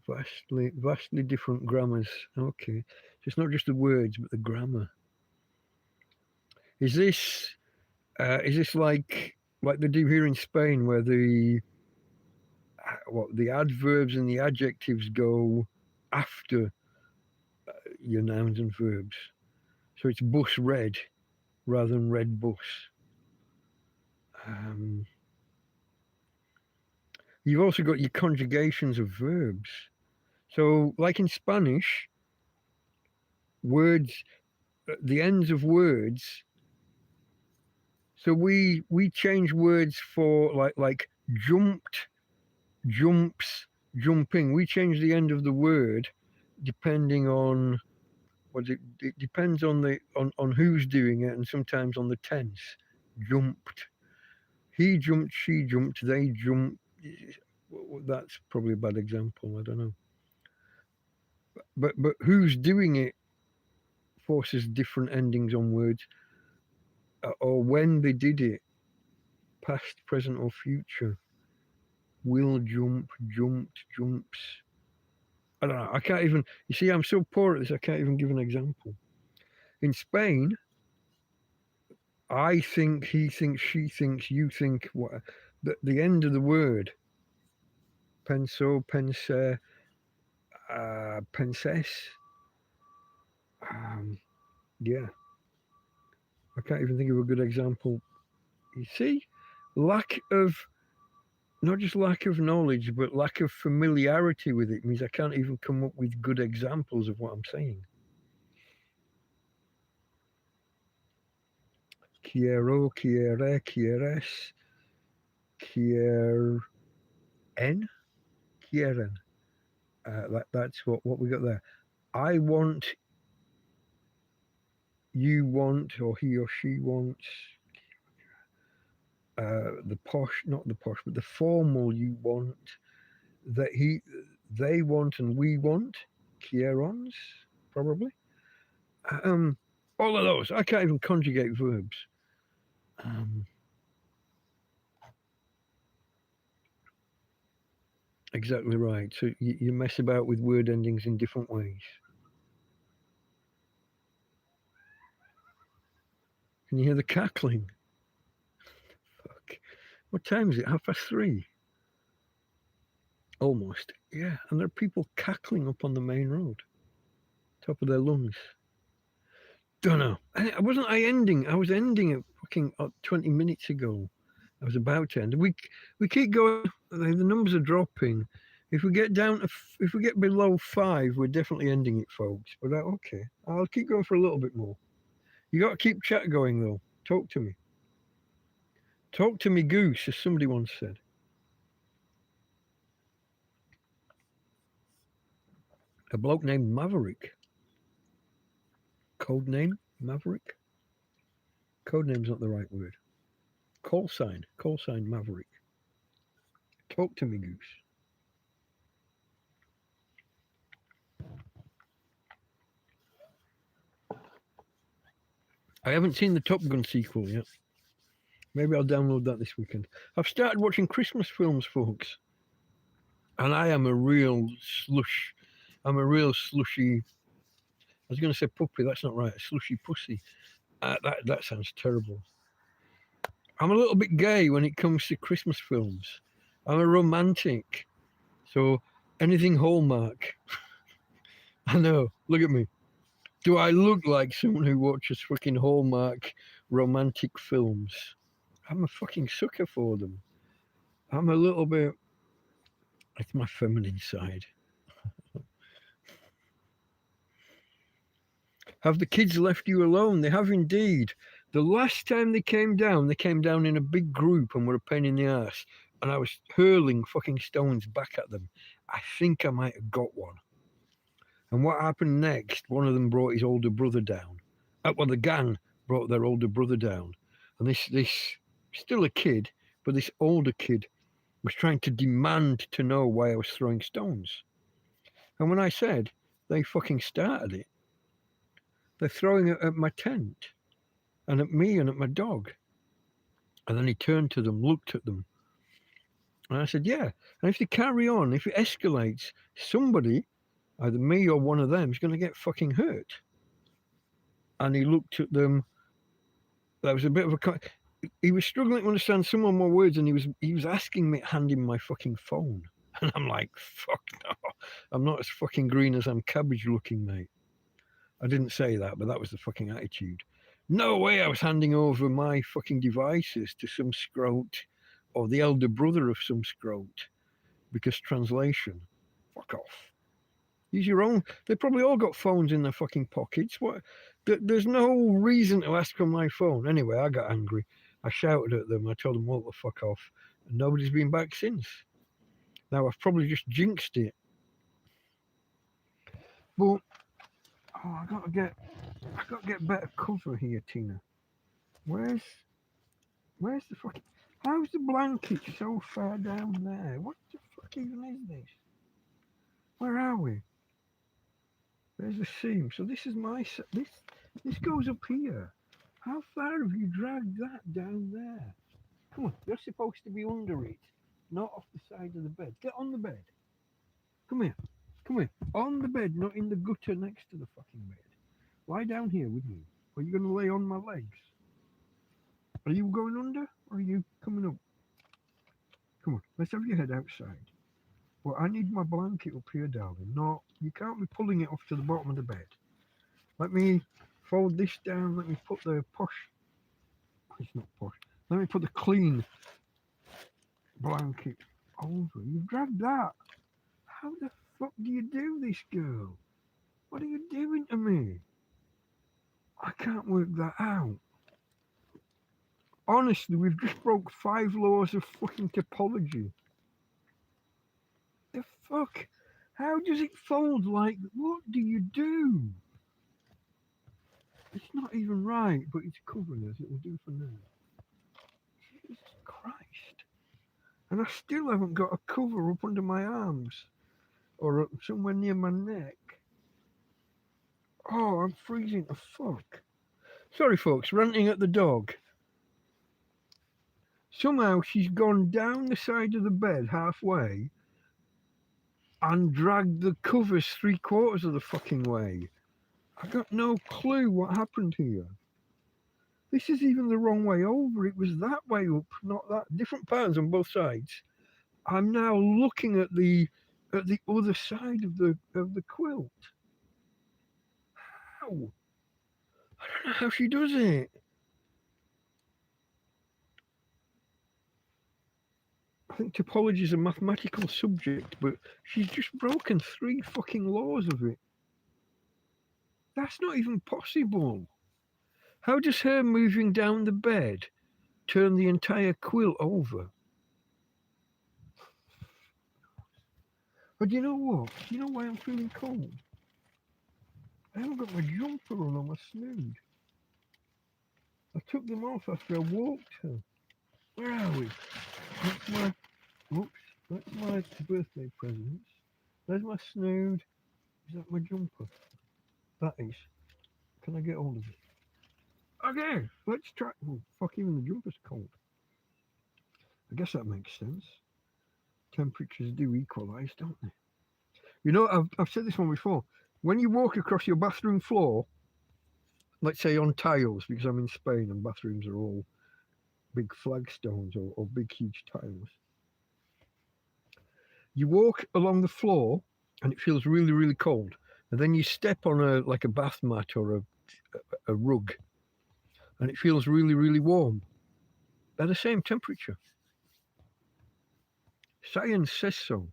Vastly different grammars. Okay. So it's not just the words, but the grammar. Is this like they do here in Spain, where the adverbs and the adjectives go after your nouns and verbs? So it's bus red rather than red bus. You've also got your conjugations of verbs. So, like in Spanish, words, the ends of words. So we change words for like jumped, jumps, jumping. We change the end of the word depending on it depends on on who's doing it, and sometimes on the tense. Jumped. He jumped, she jumped, they jumped. That's probably a bad example. I don't know. But who's doing it forces different endings on words, or when they did it, past, present, or future. Will jump, jumped, jumps. I don't know. I can't even. You see, I'm so poor at this. I can't even give an example. In Spain, I think, he thinks, she thinks, you think. What the end of the word. Penso, pense, penses. Yeah. I can't even think of a good example. You see, lack of, not just lack of knowledge, but lack of familiarity with it means I can't even come up with good examples of what I'm saying. Quiero, quiere, quieres, quieren. Quieren. That's what we got there. I want, you want, or he or she wants. The posh, not the posh, but the formal you want. That they want and we want. Quierons, probably. All of those. I can't even conjugate verbs. Exactly right. So you mess about with word endings in different ways. Can you hear the cackling? Fuck. What time is it? 3:30. Almost. Yeah. And there are people cackling up on the main road. Top of their lungs. Don't know. I wasn't ending. I was ending it fucking 20 minutes ago. I was about to end. We keep going. The numbers are dropping. If we get if we get below 5, we're definitely ending it, folks. But okay, I'll keep going for a little bit more. You got to keep chat going though. Talk to me. Talk to me, goose, as somebody once said. A bloke named Maverick. Code name Maverick. Code name's not the right word. Call sign Maverick. Talk to me, goose. I haven't seen the Top Gun sequel yet. Maybe I'll download that this weekend. I've started watching Christmas films, folks. And I am a real slush. I'm a real slushy. I was going to say puppy. That's not right. A slushy pussy. That sounds terrible. I'm a little bit gay when it comes to Christmas films. I'm a romantic. So anything Hallmark. I know. Look at me. Do I look like someone who watches fucking Hallmark romantic films? I'm a fucking sucker for them. I'm a little bit. It's my feminine side. Have the kids left you alone? They have indeed. The last time they came down in a big group and were a pain in the ass. And I was hurling fucking stones back at them. I think I might have got one. And what happened next, one of them brought his older brother down. Well, the gang brought their older brother down. And this still a kid, but this older kid was trying to demand to know why I was throwing stones. And when I said, they fucking started it. They're throwing it at my tent and at me and at my dog. And then he turned to them, looked at them. And I said, yeah. And if they carry on, if it escalates, somebody, either me or one of them, is going to get fucking hurt. And he looked at them. That was a bit of a... He was struggling to understand some of my words, and he was asking me to hand him my fucking phone. And I'm like, fuck no. I'm not as fucking green as I'm cabbage looking, mate. I didn't say that, but that was the fucking attitude. No way I was handing over my fucking devices to some scrote or the elder brother of some scrote. Because translation, fuck off. Use your own. They probably all got phones in their fucking pockets. What? There's no reason to ask for my phone. Anyway, I got angry. I shouted at them. I told them all to fuck off. And nobody's been back since. Now I've probably just jinxed it. But I gotta get better cover here, Tina. Where's the fucking... How's the blanket so far down there? What the fuck even is this? Where are we? There's the seam. So this is my... This goes up here. How far have you dragged that down there? Come on, you're supposed to be under it, not off the side of the bed. Get on the bed. Come here. On the bed, not in the gutter next to the fucking bed. Lie down here with me. Are you going to lay on my legs? Are you going under or are you coming up? Come on, let's have your head outside. Well, I need my blanket up here, darling. No, you can't be pulling it off to the bottom of the bed. Let me fold this down. Let me put the posh... It's not posh. Let me put the clean blanket over. You've dragged that. How the fuck do you do this, girl? What are you doing to me? I can't work that out. Honestly, we've just broke 5 laws of fucking topology. The fuck? How does it fold like that? What do you do? It's not even right, but it's covering us. It will do for now. Jesus Christ. And I still haven't got a cover up under my arms or up somewhere near my neck. Oh, I'm freezing to fuck. Sorry, folks, ranting at the dog. Somehow she's gone down the side of the bed halfway and dragged the covers 3/4 of the fucking way. I got no clue what happened here. This is even the wrong way over. It was that way up, not that. Different patterns on both sides. I'm now looking at the other side of the quilt. How? I don't know how she does it. I think topology is a mathematical subject, but she's just broken 3 fucking laws of it. That's not even possible. How does her moving down the bed turn the entire quilt over? But you know what? You know why I'm feeling cold? I haven't got my jumper on or my snood. I took them off after I walked her. Where are we? That's my birthday presents. There's my snood. Is that my jumper? That is. Can I get hold of it? Okay, let's try. Oh, fuck, even the jumper's cold. I guess that makes sense. Temperatures do equalise, don't they? You know, I've said this one before. When you walk across your bathroom floor, let's say on tiles, because I'm in Spain and bathrooms are all big flagstones or big huge tiles. You walk along the floor and it feels really, really cold. And then you step on a bath mat or a rug and it feels really, really warm. They're the same temperature. Science says so.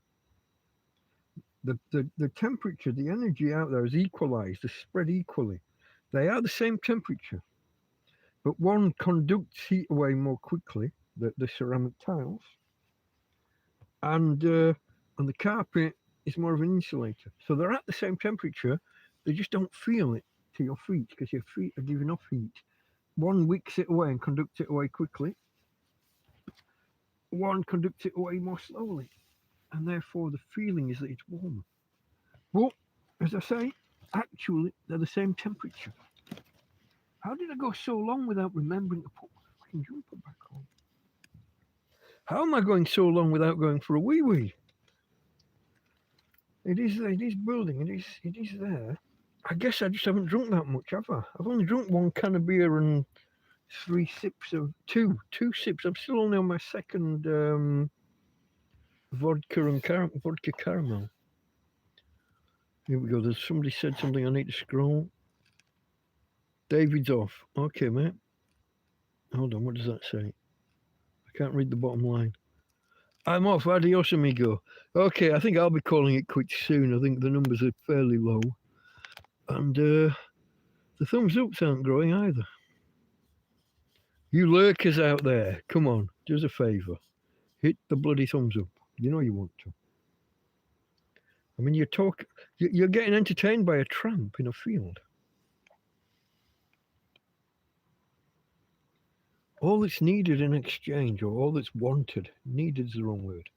The temperature, the energy out there is equalized, is spread equally. They are the same temperature, but one conducts heat away more quickly, the ceramic tiles, and the carpet is more of an insulator. So they're at the same temperature, they just don't feel it to your feet because your feet are giving off heat. One wicks it away and conducts it away quickly. one conducts it away more slowly, and therefore the feeling is that it's warmer. But as I say, actually they're the same temperature. How did I go so long without remembering to put my fucking jumper back on? How am I going so long without going for a wee wee? It is building. It is there. I guess I just haven't drunk that much, have I? I've only drunk one can of beer and three sips of two sips. I'm still only on my second vodka caramel. Here we go. There's somebody said something. I need to scroll. David's off. Okay, mate. Hold on. What does that say? I can't read the bottom line. I'm off. Adios, amigo. Okay, I think I'll be calling it quits soon. I think the numbers are fairly low. And the thumbs ups aren't growing either. You lurkers out there, come on, do us a favour. Hit the bloody thumbs up. You know you want to. I mean, you're getting entertained by a tramp in a field. All that's needed in exchange, or all that's wanted, needed is the wrong word.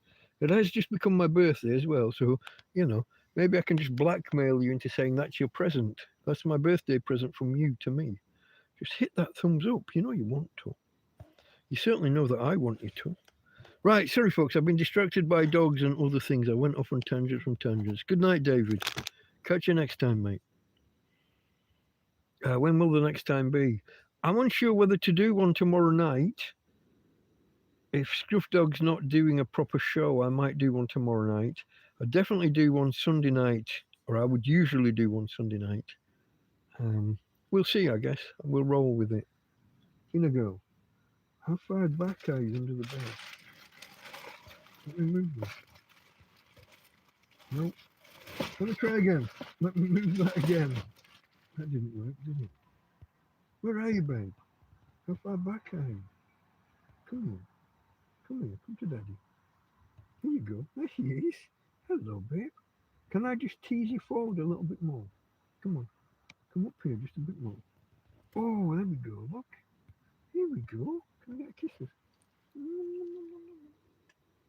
It has just become my birthday as well, so, you know, maybe I can just blackmail you into saying that's your present. That's my birthday present from you to me. Just hit that thumbs up. You know you want to. You certainly know that I want you to. Right, sorry folks, I've been distracted by dogs and other things. I went off on tangents from tangents. Good night, David. Catch you next time, mate. When will the next time be? I'm unsure whether to do one tomorrow night. If Scruff Dog's not doing a proper show, I might do one tomorrow night. I'd definitely do one Sunday night, or I would usually do one Sunday night. We'll see, I guess. We'll roll with it. In go. How far back are you under the bed? Let me move this. Nope. Let me try again. Let me move that again. That didn't work, did it? Where are you, babe? How far back are you? Come here. Come here. Come to daddy. Here you go. There she is. Hello, babe. Can I just tease you forward a little bit more? Come on. Come up here just a bit more. Oh, there we go. Look. Here we go. Can I get a kiss?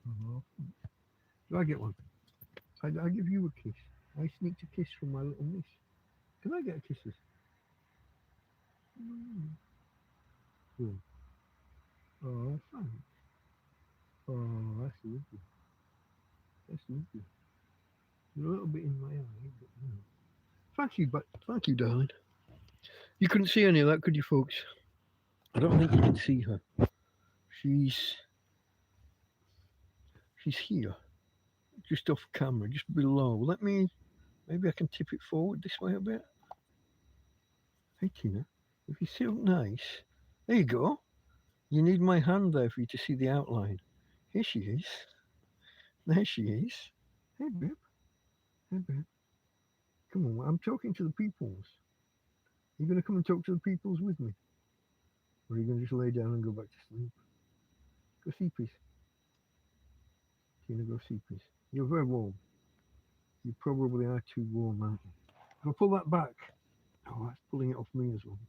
Oh, do I get one? I give you a kiss. I sneaked a kiss from my little miss. Can I get a kisses? Good. Oh, thanks. Oh, that's lovely. That's lovely. You're a little bit in my eye, but no. Thank you, darling. You couldn't see any of that, could you, folks? I don't think you can see her. She's here, just off camera, just below. Maybe I can tip it forward this way a bit. Hey, Tina, if you sit up nice, there you go. You need my hand there for you to see the outline. Here she is. There she is. Hey, babe. Hey, babe. Come on, I'm talking to the peoples. Are you going to come and talk to the peoples with me? Or are you going to just lay down and go back to sleep? Go see, please. Tina, go see, please. You're very warm. You probably are too warm, aren't you? If I pull that back, oh, that's pulling it off me as well.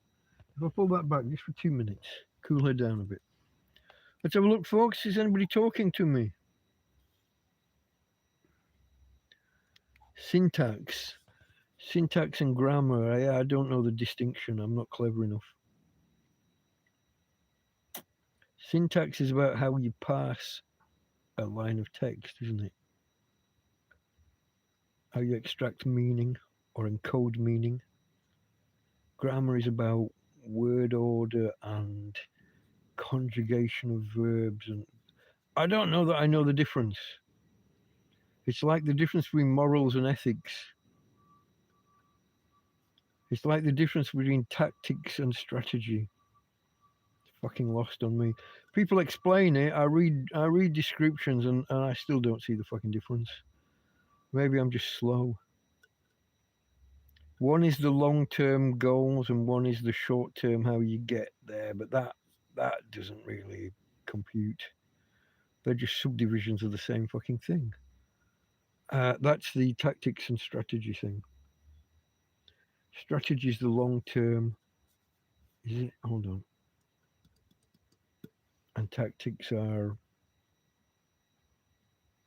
If I pull that back just for 2 minutes, cool her down a bit. Let's have a look, folks. Is anybody talking to me? Syntax and grammar. I don't know the distinction. I'm not clever enough. Syntax is about how you pass a line of text, isn't it? How you extract meaning or encode meaning. Grammar is about word order and conjugation of verbs, and I don't know that I know the difference. It's like the difference between morals and ethics. It's like the difference between tactics and strategy. It's fucking lost on me. People explain it. I read descriptions and I still don't see the fucking difference. Maybe I'm just slow. One is the long-term goals and one is the short-term how you get there, but that doesn't really compute. They're just subdivisions of the same fucking thing. That's the tactics and strategy thing. Strategy is the long-term. Is it? Hold on. And tactics are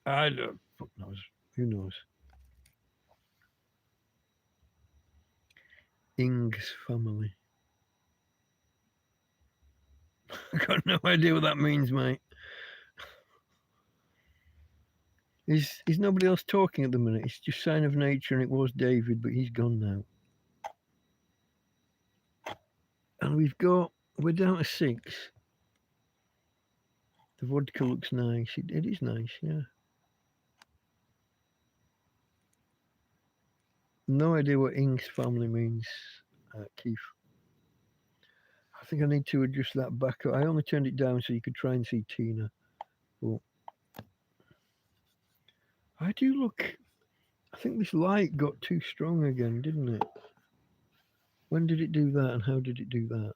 I don't. Fuck knows. Who knows? Ing's family. I got no idea what that means, mate. Is nobody else talking at the minute? It's just Sign of Nature, and it was David, but he's gone now. And we're down to 6. The vodka looks nice. It is nice, yeah. No idea what Ing's family means, Keith. I think I need to adjust that back up. I only turned it down so you could try and see Tina. But I do look. I think this light got too strong again, didn't it? When did it do that, and how did it do that?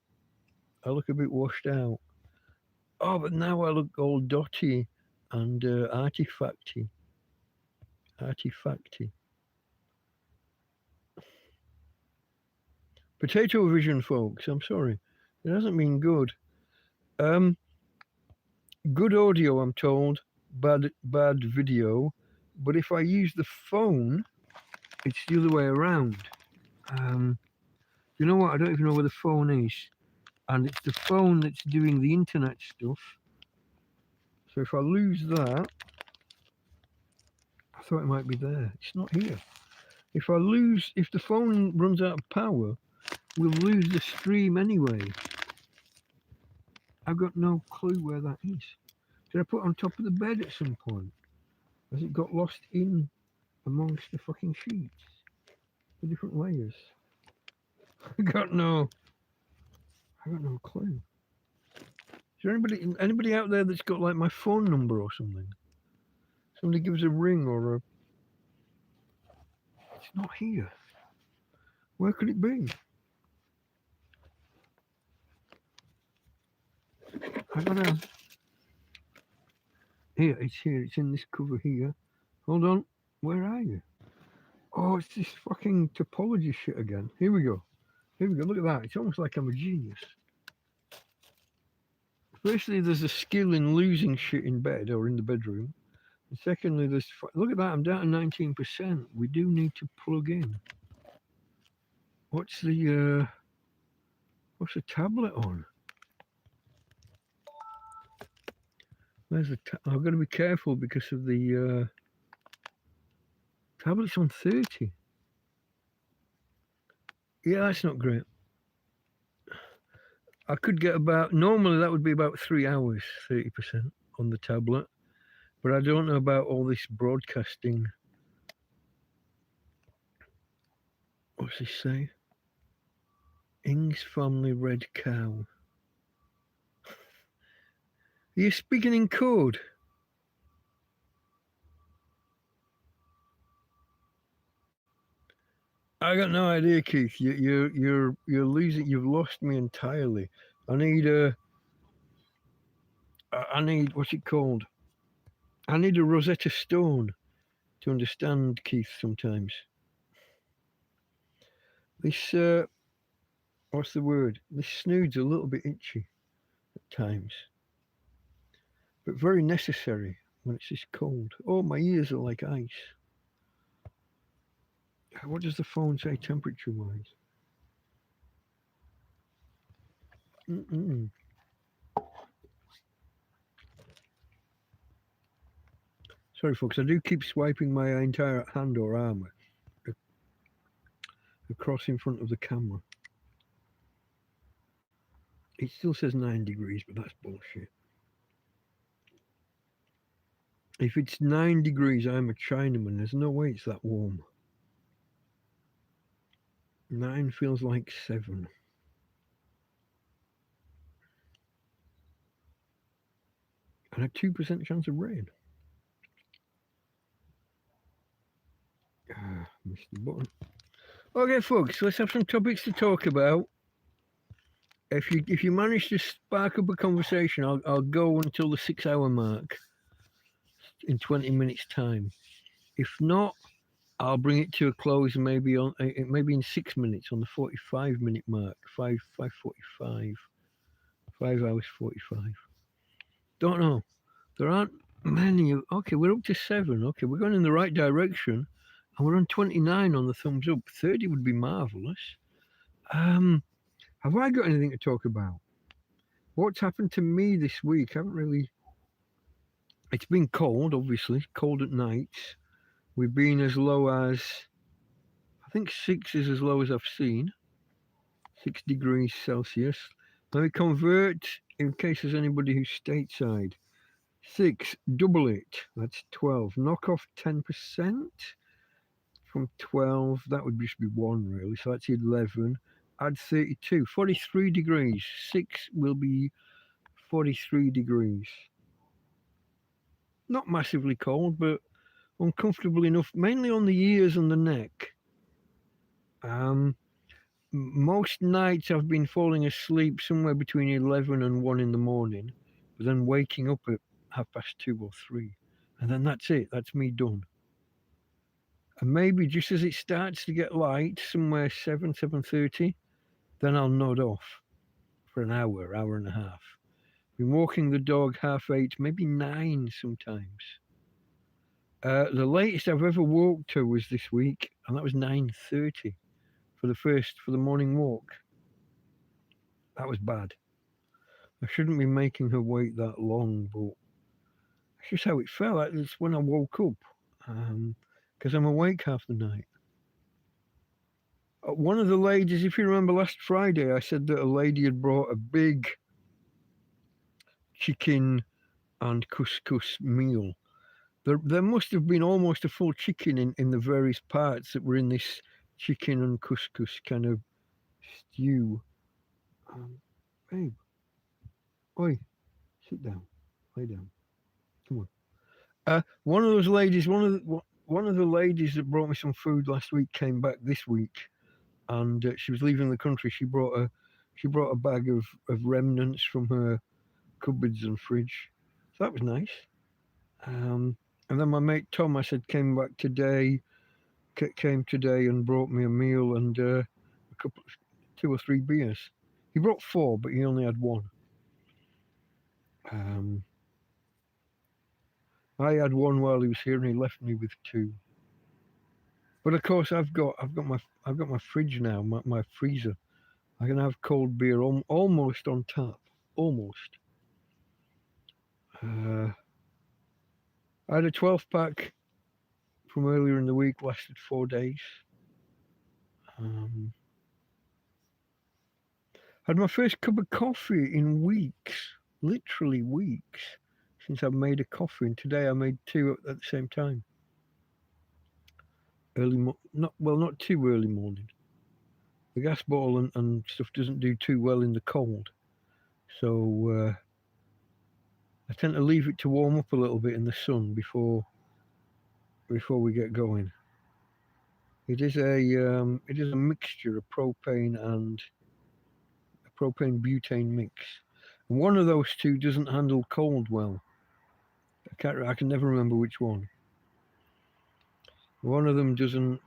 I look a bit washed out. Oh, but now I look all dotty and artifacty. Artifacty. Potato vision, folks. I'm sorry. It hasn't been good. Good audio, I'm told. Bad video. But if I use the phone, it's the other way around. You know what? I don't even know where the phone is. And it's the phone that's doing the internet stuff. So if I lose that, I thought it might be there. It's not here. If the phone runs out of power, we'll lose the stream anyway. I've got no clue where that is. Did I put it on top of the bed at some point? Has it got lost in amongst the fucking sheets? The different layers. I got no clue. Is there anybody out there that's got like my phone number or something? Somebody gives a ring or a... It's not here. Where could it be? I gotta... Here, it's here. It's in this cover here. Hold on. Where are you? Oh, it's this fucking topology shit again. Here we go. Look at that. It's almost like I'm a genius. Firstly, there's a skill in losing shit in bed or in the bedroom. And secondly, look at that. I'm down to 19%. We do need to plug in. What's the tablet on? Where's the I've got to be careful because of the tablet's on 30. Yeah, that's not great. I could get normally that would be about 3 hours, 30% on the tablet. But I don't know about all this broadcasting. What's this say? Ing's family red cow. Are you speaking in code? I got no idea, Keith. You're losing. You've lost me entirely. I need what's it called? I need a Rosetta Stone to understand Keith sometimes. This what's the word? This snood's a little bit itchy at times, but very necessary when it's this cold. Oh, my ears are like ice. What does the phone say temperature-wise? Sorry, folks. I do keep swiping my entire hand or arm across in front of the camera. It still says 9 degrees, but that's bullshit. If it's 9 degrees, I'm a Chinaman. There's no way it's that warm. 9 feels like 7. And a 2% chance of rain. Missed the button. Okay, folks, let's have some topics to talk about. If you manage to spark up a conversation, I'll go until the 6-hour mark in 20 minutes time. If not, I'll bring it to a close maybe in 6 minutes on the 45-minute mark. 5:45. 5 hours 45. Don't know. There aren't Okay, we're up to 7. Okay, we're going in the right direction. And we're on 29 on the thumbs up. 30 would be marvellous. Have I got anything to talk about? What's happened to me this week? I haven't really. It's been cold, obviously, cold at nights. We've been as low as, I think 6 is as low as I've seen. 6 degrees Celsius. Let me convert in case there's anybody who's stateside. 6, double it. That's 12. Knock off 10% from 12. That would just be 1, really. So that's 11. Add 32. 43 degrees. 6 will be 43 degrees. Not massively cold, but uncomfortable enough, mainly on the ears and the neck. Most nights I've been falling asleep somewhere between 11 and 1 in the morning, but then waking up at 2:30 or 3. And then that's it. That's me done. And maybe just as it starts to get light, somewhere 7:30, then I'll nod off for an hour and a half. Been walking the dog 8:30, maybe 9 sometimes. The latest I've ever walked her was this week, and that was 9:30 for the morning walk. That was bad. I shouldn't be making her wait that long, but that's just how it felt. It's when I woke up, because I'm awake half the night. One of the ladies, if you remember last Friday, I said that a lady had brought a big chicken and couscous meal. There must have been almost a full chicken in the various parts that were in this chicken and couscous kind of stew. Babe, oi, sit down, lay down, come on. One of those ladies, one of the ladies that brought me some food last week came back this week, and she was leaving the country. She brought a bag of remnants from her cupboards and fridge, so that was nice. And then my mate Tom, I said, came today and brought me a meal and a couple, 2 or 3 beers. He brought 4, but he only had 1. I had 1 while he was here, and he left me with 2. But of course, I've got my fridge now, my freezer. I can have cold beer almost on tap, almost. I had a 12-pack from earlier in the week, lasted 4 days. Had my first cup of coffee in weeks, literally weeks, since I've made a coffee. And today I made 2 at the same time. Not too early morning. The gas bottle and stuff doesn't do too well in the cold, so I tend to leave it to warm up a little bit in the sun before we get going. It is a mixture of propane and a propane butane mix. And one of those 2 doesn't handle cold well. I can never remember which one. One of them doesn't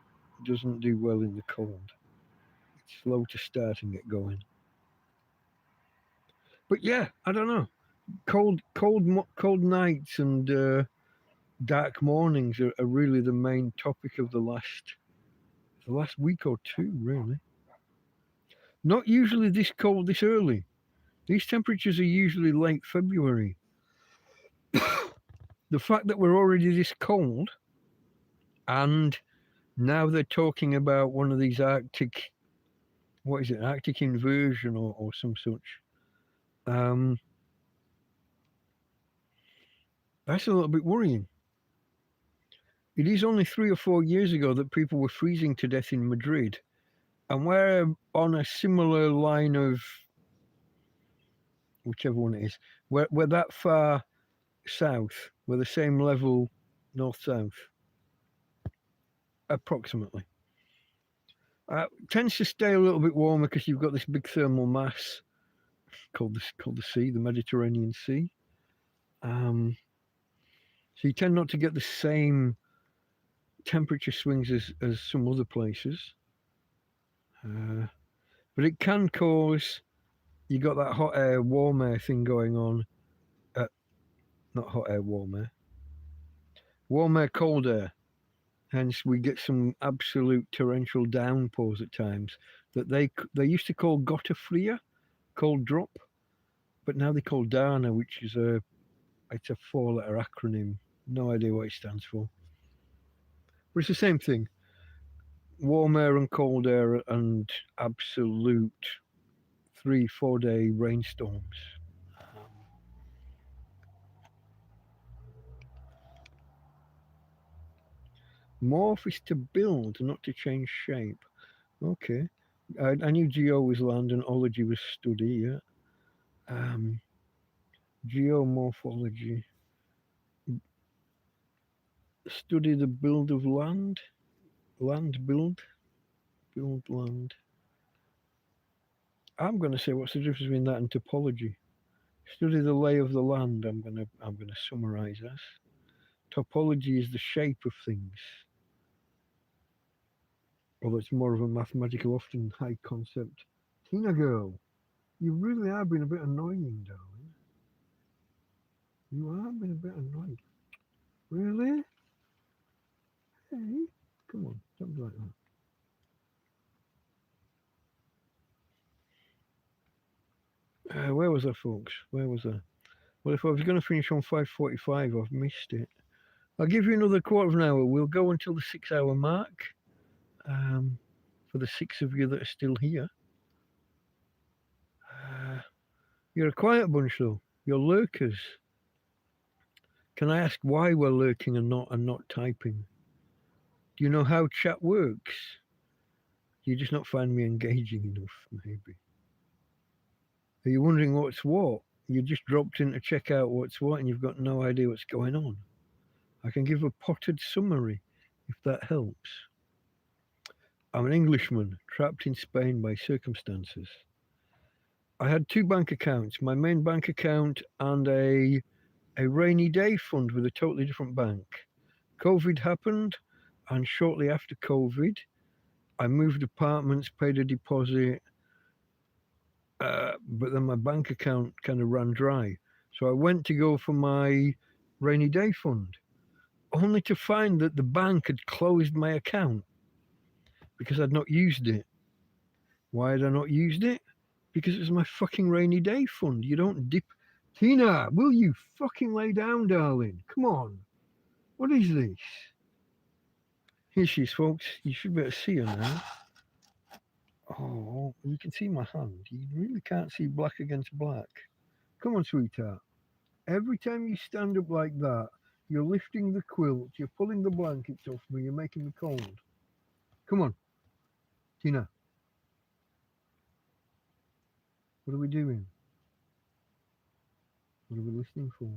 do well in the cold. It's slow to start and get going. But yeah, I don't know. Cold nights and dark mornings are really the main topic of the last week or 2, really. Not usually this cold this early. These temperatures are usually late February. The fact that we're already this cold, and now they're talking about one of these Arctic inversion or some such. That's a little bit worrying. It is only 3 or 4 years ago that people were freezing to death in Madrid, and we're on a similar line of whichever one it is. We're that far south. We're the same level north-south, approximately. Tends to stay a little bit warmer because you've got this big thermal mass called the sea, the Mediterranean Sea. So you tend not to get the same temperature swings as some other places. But it can cause, you got that hot air, warm air thing going on. Not hot air, warm air. Warm air, cold air. Hence, we get some absolute torrential downpours at times that they used to call Gottefrier, cold drop, but now they call Dana, which is it's a 4-letter acronym. No idea what it stands for. But it's the same thing. Warm air and cold air and absolute 3-4 day rainstorms. Morph is to build, not to change shape. Okay. I knew geo was land and ology was study, yeah. Geomorphology. Study the build of land. Land build. Build land. I'm gonna say what's the difference between that and topology? Study the lay of the land, I'm gonna summarize this. Topology is the shape of things. Although it's more of a mathematical, often high concept. Tina girl, you really are being a bit annoying, darling. You are being a bit annoying. Really? Hey, come on, don't be like that. Where was I, folks? Where was I? Well, if I was going to finish on 5:45, I've missed it. I'll give you another quarter of an hour. We'll go until the 6-hour mark. For the 6 of you that are still here. You're a quiet bunch, though. You're lurkers. Can I ask why we're lurking and not typing? Do you know how chat works? You just not find me engaging enough, maybe. Are you wondering what's what? You just dropped in to check out what's what and you've got no idea what's going on. I can give a potted summary if that helps. I'm an Englishman trapped in Spain by circumstances. I had 2 bank accounts, my main bank account and a rainy day fund with a totally different bank. COVID happened, and shortly after COVID, I moved apartments, paid a deposit, but then my bank account kind of ran dry. So I went to go for my rainy day fund, only to find that the bank had closed my account because I'd not used it. Why had I not used it? Because it was my fucking rainy day fund. You don't dip. Tina, will you fucking lay down, darling? Come on. What is this? Here she is, folks. You should better see her now. Oh, you can see my hand. You really can't see black against black. Come on, sweetheart. Every time you stand up like that, you're lifting the quilt, you're pulling the blankets off me, you're making me cold. Come on, Tina. What are we doing? What are we listening for?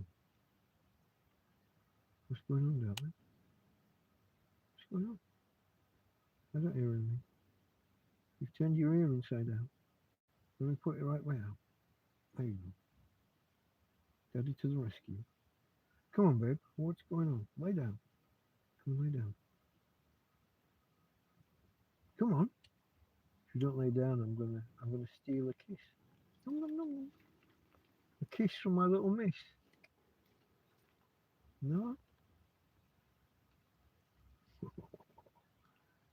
What's going on, darling? What's going on? I don't hear anything. You've turned your ear inside out. Let me put it right way out. There you go. Daddy to the rescue. Come on, babe. What's going on? Lay down. Come on, lay down. Come on. If you don't lay down, I'm gonna steal a kiss. Nom, nom, nom. A kiss from my little miss. No?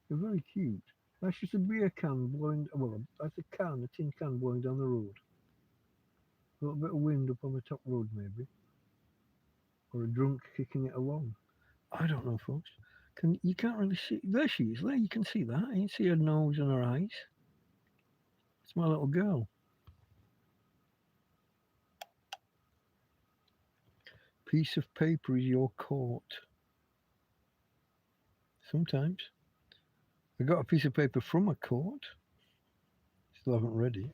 They're very cute. That's just a beer can blowing, well, that's a tin can blowing down the road. A little bit of wind up on the top road, maybe. Or a drunk kicking it along. I don't know, folks. You can't really see. There she is. There, you can see that. You can see her nose and her eyes. It's my little girl. Piece of paper is your court. Sometimes. I got a piece of paper from a court. Still haven't read it.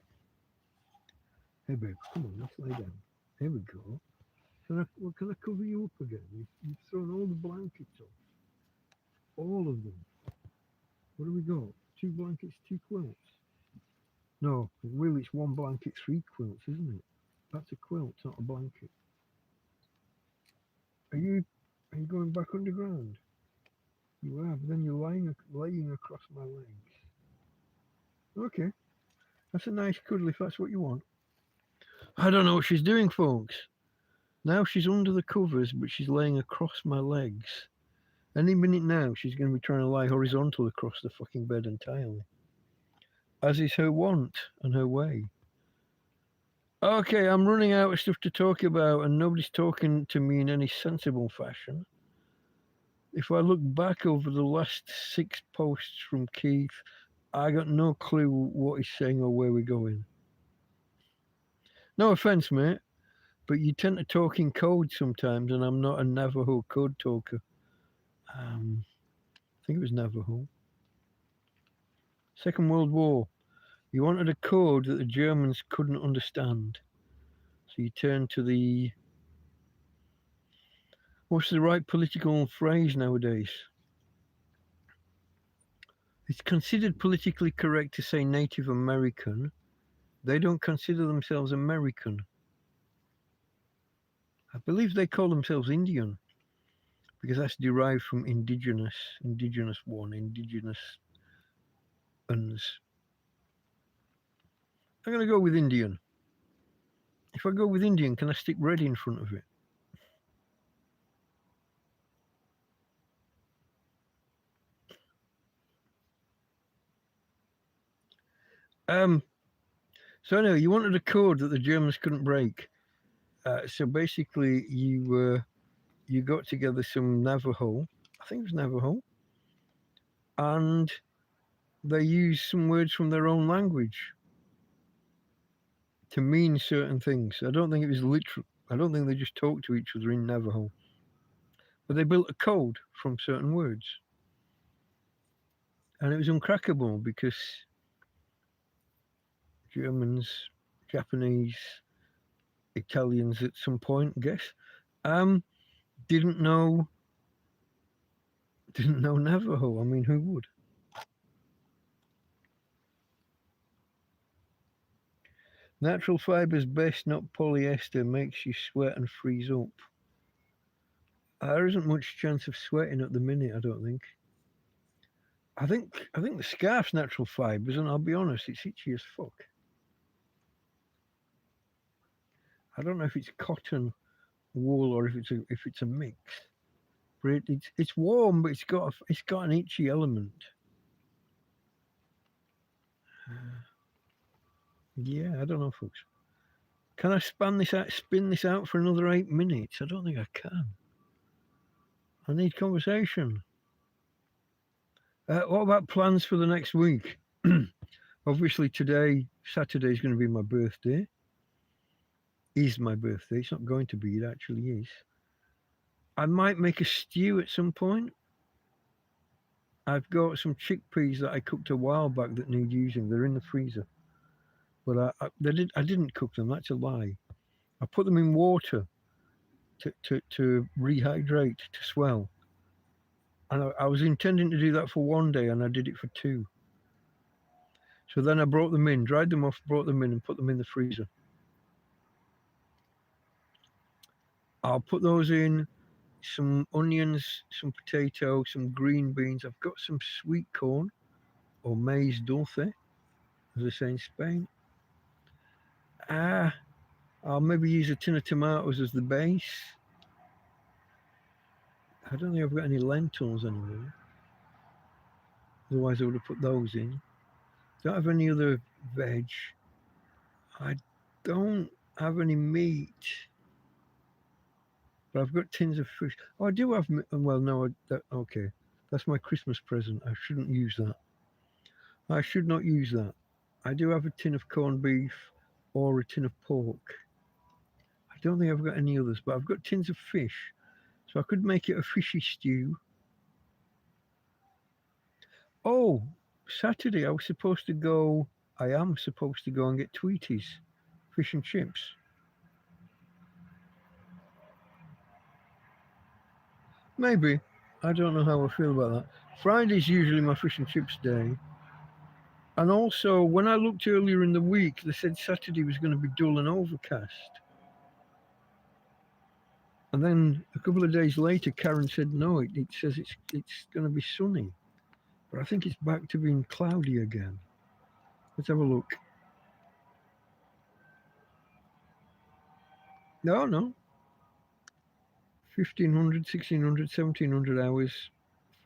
Hey, babe, come on, let's lay down. Here we go. Can I cover you up again? You've thrown all the blankets off. All of them. What do we got? 2 blankets, 2 quilts. No, really it's 1 blanket, 3 quilts, isn't it? That's a quilt, not a blanket. Are you going back underground? You are, but then you're laying across my legs. Okay. That's a nice cuddle if that's what you want. I don't know what she's doing, folks. Now she's under the covers, but she's laying across my legs. Any minute now, she's going to be trying to lie horizontal across the fucking bed entirely. As is her wont and her way. Okay, I'm running out of stuff to talk about, and nobody's talking to me in any sensible fashion. If I look back over the last 6 posts from Keith, I got no clue what he's saying or where we're going. No offense, mate, but you tend to talk in code sometimes, and I'm not a Navajo code talker. I think it was Navajo. Second World War. You wanted a code that the Germans couldn't understand. So you turn to the... What's the right political phrase nowadays? It's considered politically correct to say Native American. They don't consider themselves American. I believe they call themselves Indian, because that's derived from indigenous one, indigenous uns. I'm going to go with Indian. If I go with Indian, can I stick red in front of it? So anyway, you wanted a code that the Germans couldn't break. So basically, you got together some Navajo, I think it was Navajo, and they used some words from their own language to mean certain things. I don't think it was literal. I don't think they just talked to each other in Navajo, but they built a code from certain words, and it was uncrackable because Germans, Japanese, Italians at some point, I guess, didn't know Navajo. I mean, who would? Natural fibers best, not polyester, makes you sweat and freeze up. There isn't much chance of sweating at the minute, I don't think. I think the scarf's natural fibers, and I'll be honest, it's itchy as fuck. I don't know if it's cotton, wool, or if it's a mix. But it's warm, but it's got an itchy element. Yeah, I don't know, folks. Can I spin this out for another 8 minutes? I don't think I can. I need conversation. What about plans for the next week? Obviously, Saturday, is going to be my birthday. Is my birthday. It's not going to be, it actually is. I might make a stew at some point. I've got some chickpeas that I cooked a while back that need using. They're in the freezer. But I didn't cook them. That's a lie. I put them in water to rehydrate, to swell. And I was intending to do that for 1 day, and I did it for 2. So then I brought them in, dried them off, brought them in, and put them in the freezer. I'll put those in, some onions, some potato, some green beans. I've got some sweet corn, or maize dulce, as they say in Spain. I'll maybe use a tin of tomatoes as the base. I don't think I've got any lentils anymore. Otherwise I would have put those in. Don't have any other veg. I don't have any meat. But I've got tins of fish. Oh, I do have, well, no, okay. That's my Christmas present. I shouldn't use that. I should not use that. I do have a tin of corned beef or a tin of pork. I don't think I've got any others, but I've got tins of fish. So I could make it a fishy stew. Oh, Saturday I am supposed to go and get Tweeties, fish and chips. Maybe. I don't know how I feel about that. Friday's usually my fish and chips day. And also, when I looked earlier in the week, they said Saturday was going to be dull and overcast. And then a couple of days later, Karen said, no, it says it's going to be sunny. But I think it's back to being cloudy again. Let's have a look. No. 1500, 1600, 1700 hours.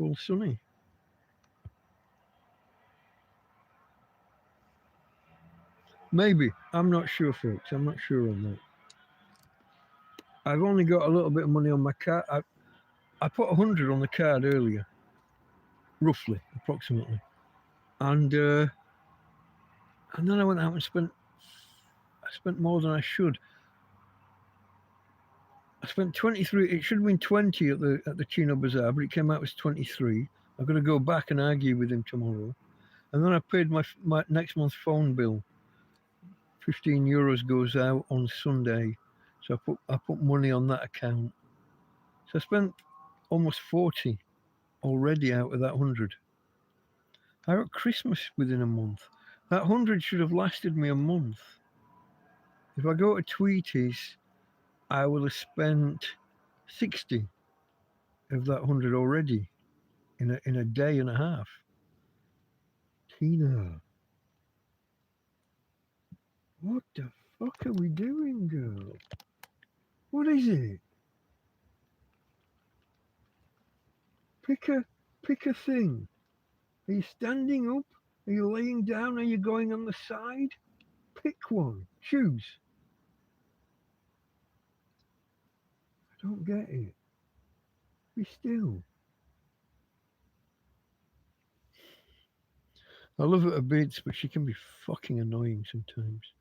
full sunny. Maybe. I'm not sure, folks. I'm not sure on that. I've only got a little bit of money on my card. I put 100 on the card earlier, roughly, approximately, and then I went out and spent more than I should. I spent 23. It should have been 20 at the Chino Bazaar, but it came out as 23. I've got to go back and argue with him tomorrow, and then I paid my next month's phone bill. 15 euros goes out on Sunday, so I put money on that account. So I spent almost 40 already out of that 100. I got Christmas within a month. That 100 should have lasted me a month. If I go to Tweeties, I will have spent 60 of that 100 already in a day and a half. Tina, what the fuck are we doing, girl? What is it? Pick a thing. Are you standing up? Are you laying down? Are you going on the side? Pick one. Choose. I don't get it. Be still. I love her to bits, but she can be fucking annoying sometimes.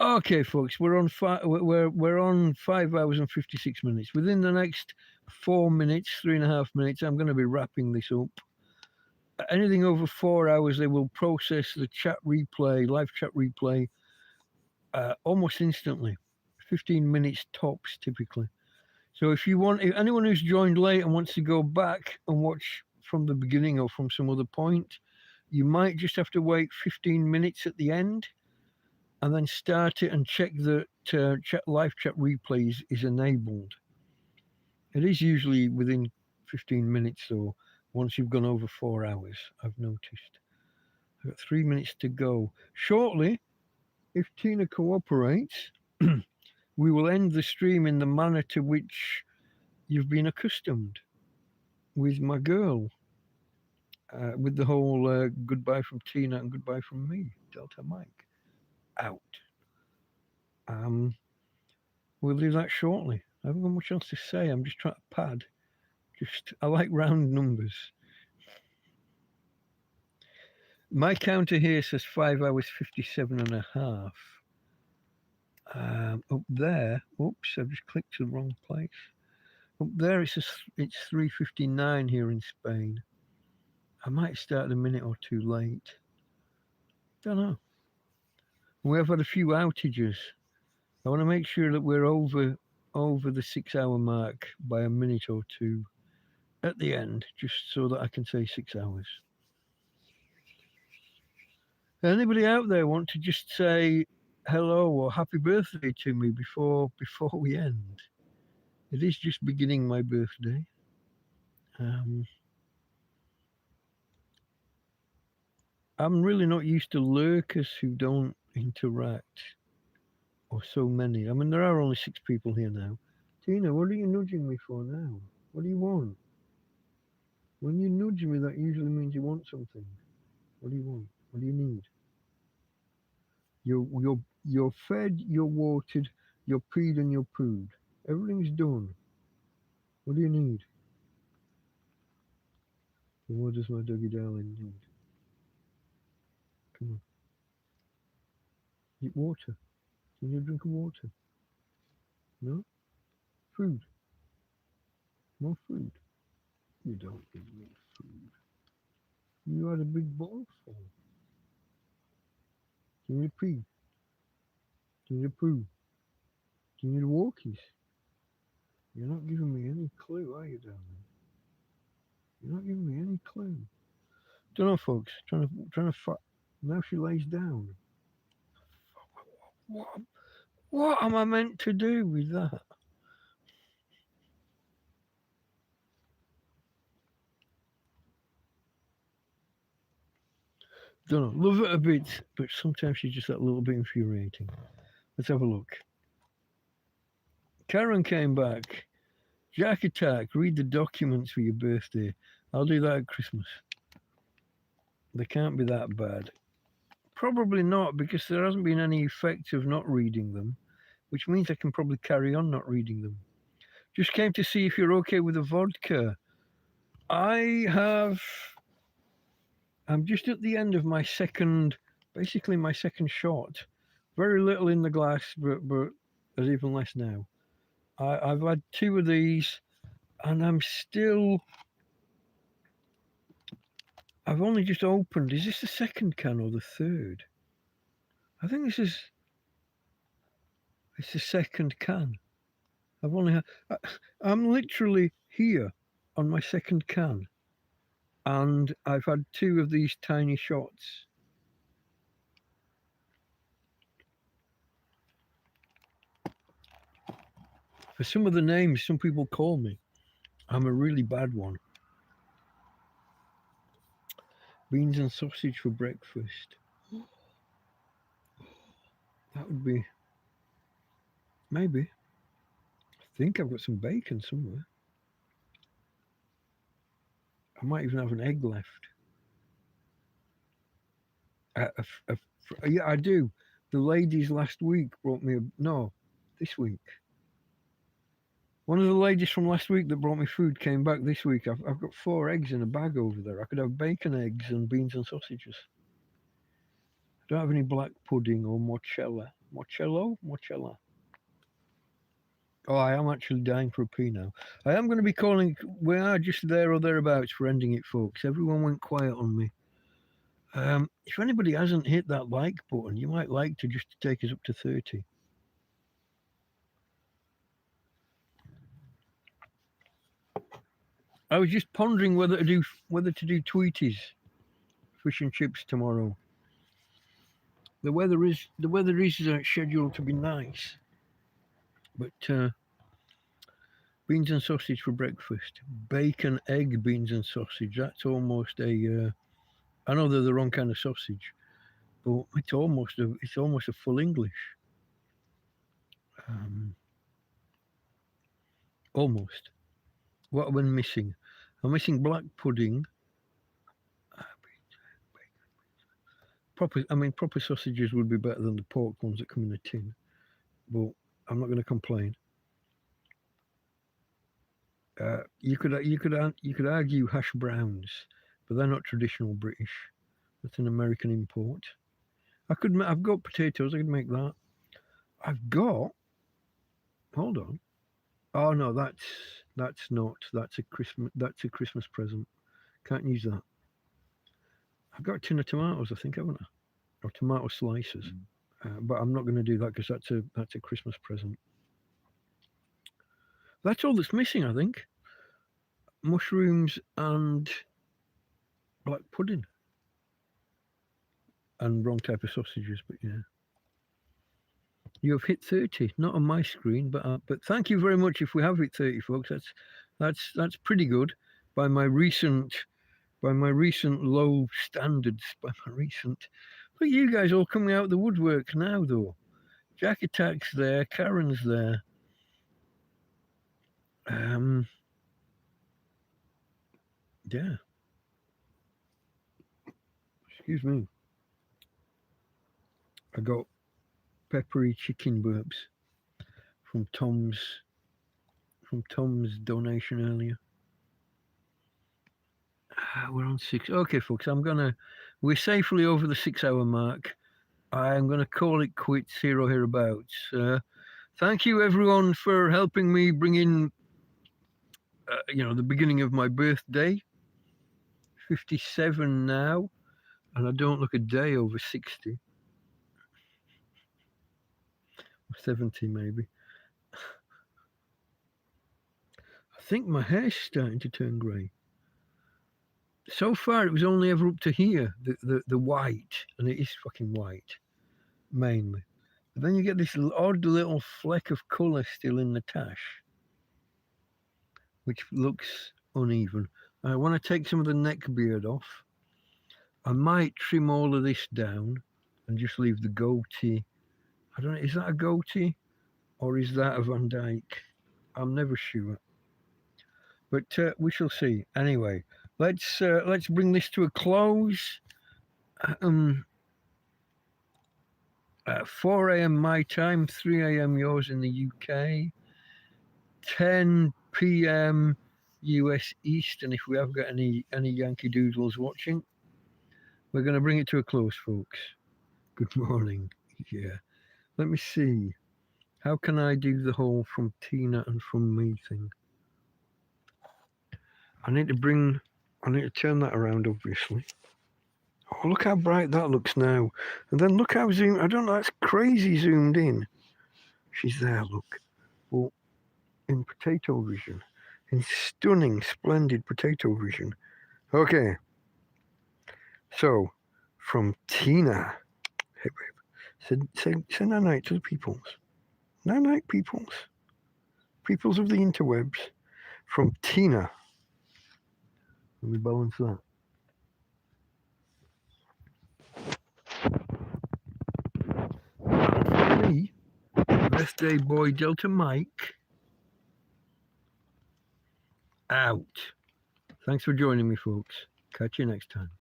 Okay, folks, we're on 5 hours and 56 minutes. Within the next 4 minutes, 3.5 minutes, I'm going to be wrapping this up. Anything over 4 hours, they will process the chat replay, live chat replay, almost instantly. 15 minutes tops, typically. So if anyone who's joined late and wants to go back and watch from the beginning or from some other point, you might just have to wait 15 minutes at the end and then start it and check that live chat replays is enabled. It is usually within 15 minutes though, once you've gone over 4 hours, I've noticed. I've got 3 minutes to go. Shortly, if Tina cooperates, we will end the stream in the manner to which you've been accustomed with my girl, with the whole goodbye from Tina and goodbye from me, Delta Mike. Out. We'll do that shortly. I haven't got much else to say. I'm just trying to pad. I like round numbers. My counter here says 5 hours 57.5. Up there, oops, I've just clicked to the wrong place. Up there it's 3:59 here in Spain. I might start a minute or two late. Don't know. We have had a few outages. I want to make sure that we're over the 6 hour mark by a minute or two at the end, just so that I can say 6 hours. Anybody out there want to just say hello or happy birthday to me before we end? It is just beginning my birthday. I'm really not used to lurkers who don't interact, or so many. I mean, there are only 6 people here now. Tina, what are you nudging me for now? What do you want? When you nudge me, that usually means you want something. What do you want? What do you need? You're fed, you're watered, you're peed and you're pooed. Everything's done. What do you need? And what does my doggy darling need? Come on. Eat water. Can you drink of water? No? Food. More food. You don't give me food. You had a big bowl full. Do you need pee? Do you need poo? Do you need walkies? You're not giving me any clue, are you, darling? You're not giving me any clue. Don't know, folks. Trying to. Now she lays down. What am I meant to do with that? Don't know. Love it a bit, but sometimes she's just that little bit infuriating. Let's have a look. Karen came back. Jack Attack, read the documents for your birthday. I'll do that at Christmas. They can't be that bad. Probably not, because there hasn't been any effect of not reading them, which means I can probably carry on not reading them. Just came to see if you're okay with the vodka. I'm just at the end of basically my second shot. Very little in the glass, but there's even less now. I've had 2 of these, and I've only just opened. Is this the second can or the third? I think it's the second can. I'm literally here on my second can, and I've had 2 of these tiny shots. For some of the names some people call me, I'm a really bad one. Beans and sausage for breakfast. That would be, maybe. I think I've got some bacon somewhere. I might even have an egg left. Yeah, I do. The ladies last week brought me this week. One of the ladies from last week that brought me food came back this week. I've got 4 eggs in a bag over there. I could have bacon, eggs, and beans and sausages. I don't have any black pudding or mozzarella. Mozzarella. Oh, I am actually dying for a pee now. I am going to be calling. We are just there or thereabouts for ending it, folks. Everyone went quiet on me. If anybody hasn't hit that like button, you might like to just take us up to 30. I was just pondering whether to do Tweeties, fish and chips tomorrow. The weather is scheduled to be nice, but beans and sausage for breakfast. Bacon, egg, beans and sausage. That's almost a. I know they're the wrong kind of sausage, but it's almost a full English. Almost. What am I missing? I'm missing black pudding. Proper sausages would be better than the pork ones that come in a tin, but I'm not going to complain. You could argue hash browns, but they're not traditional British. That's an American import. I've got potatoes. I could make that. Hold on. Oh no, that's not. That's a Christmas present. Can't use that. I've got a tin of tomatoes, I think, haven't I? Or tomato slices. But I'm not going to do that because that's a Christmas present. That's all that's missing, I think. Mushrooms and black pudding. And wrong type of sausages, but yeah. You have hit 30, not on my screen, but thank you very much if we have hit 30, folks. That's pretty good by my recent low standards. Look at you guys all coming out of the woodwork now, though. Jack Attack's there, Karen's there. Yeah. Excuse me. I got peppery chicken burps from Tom's donation earlier. We're on 6. Okay, folks, we're safely over the 6-hour mark. I'm gonna call it quits here or hereabouts. Thank you everyone for helping me bring in the beginning of my birthday. 57 now, and I don't look a day over 60. 70 maybe. I think my hair's starting to turn grey. So far it was only ever up to here, the white, and it is fucking white, mainly. But then you get this odd little fleck of colour still in the tash, which looks uneven. I want to take some of the neck beard off. I might trim all of this down and just leave the goatee. I don't know, is that a goatee or is that a Van Dyke? I'm never sure. But we shall see. Anyway, let's bring this to a close. 4 a.m. my time, 3 a.m. yours in the UK, 10 p.m. US East, and if we have got any Yankee Doodles watching, we're going to bring it to a close, folks. Good morning. Yeah. Let me see. How can I do the whole from Tina and from me thing? I need to turn that around, obviously. Oh, look how bright that looks now. And then look how zoomed, I don't know, that's crazy zoomed in. She's there, look. Well, in potato vision. In stunning, splendid potato vision. Okay. So, from Tina. Hey, babe. Say night to the peoples. Night, peoples. Peoples of the interwebs. From Tina. Let me balance that. And from me, birthday boy Delta Mike. Out. Thanks for joining me, folks. Catch you next time.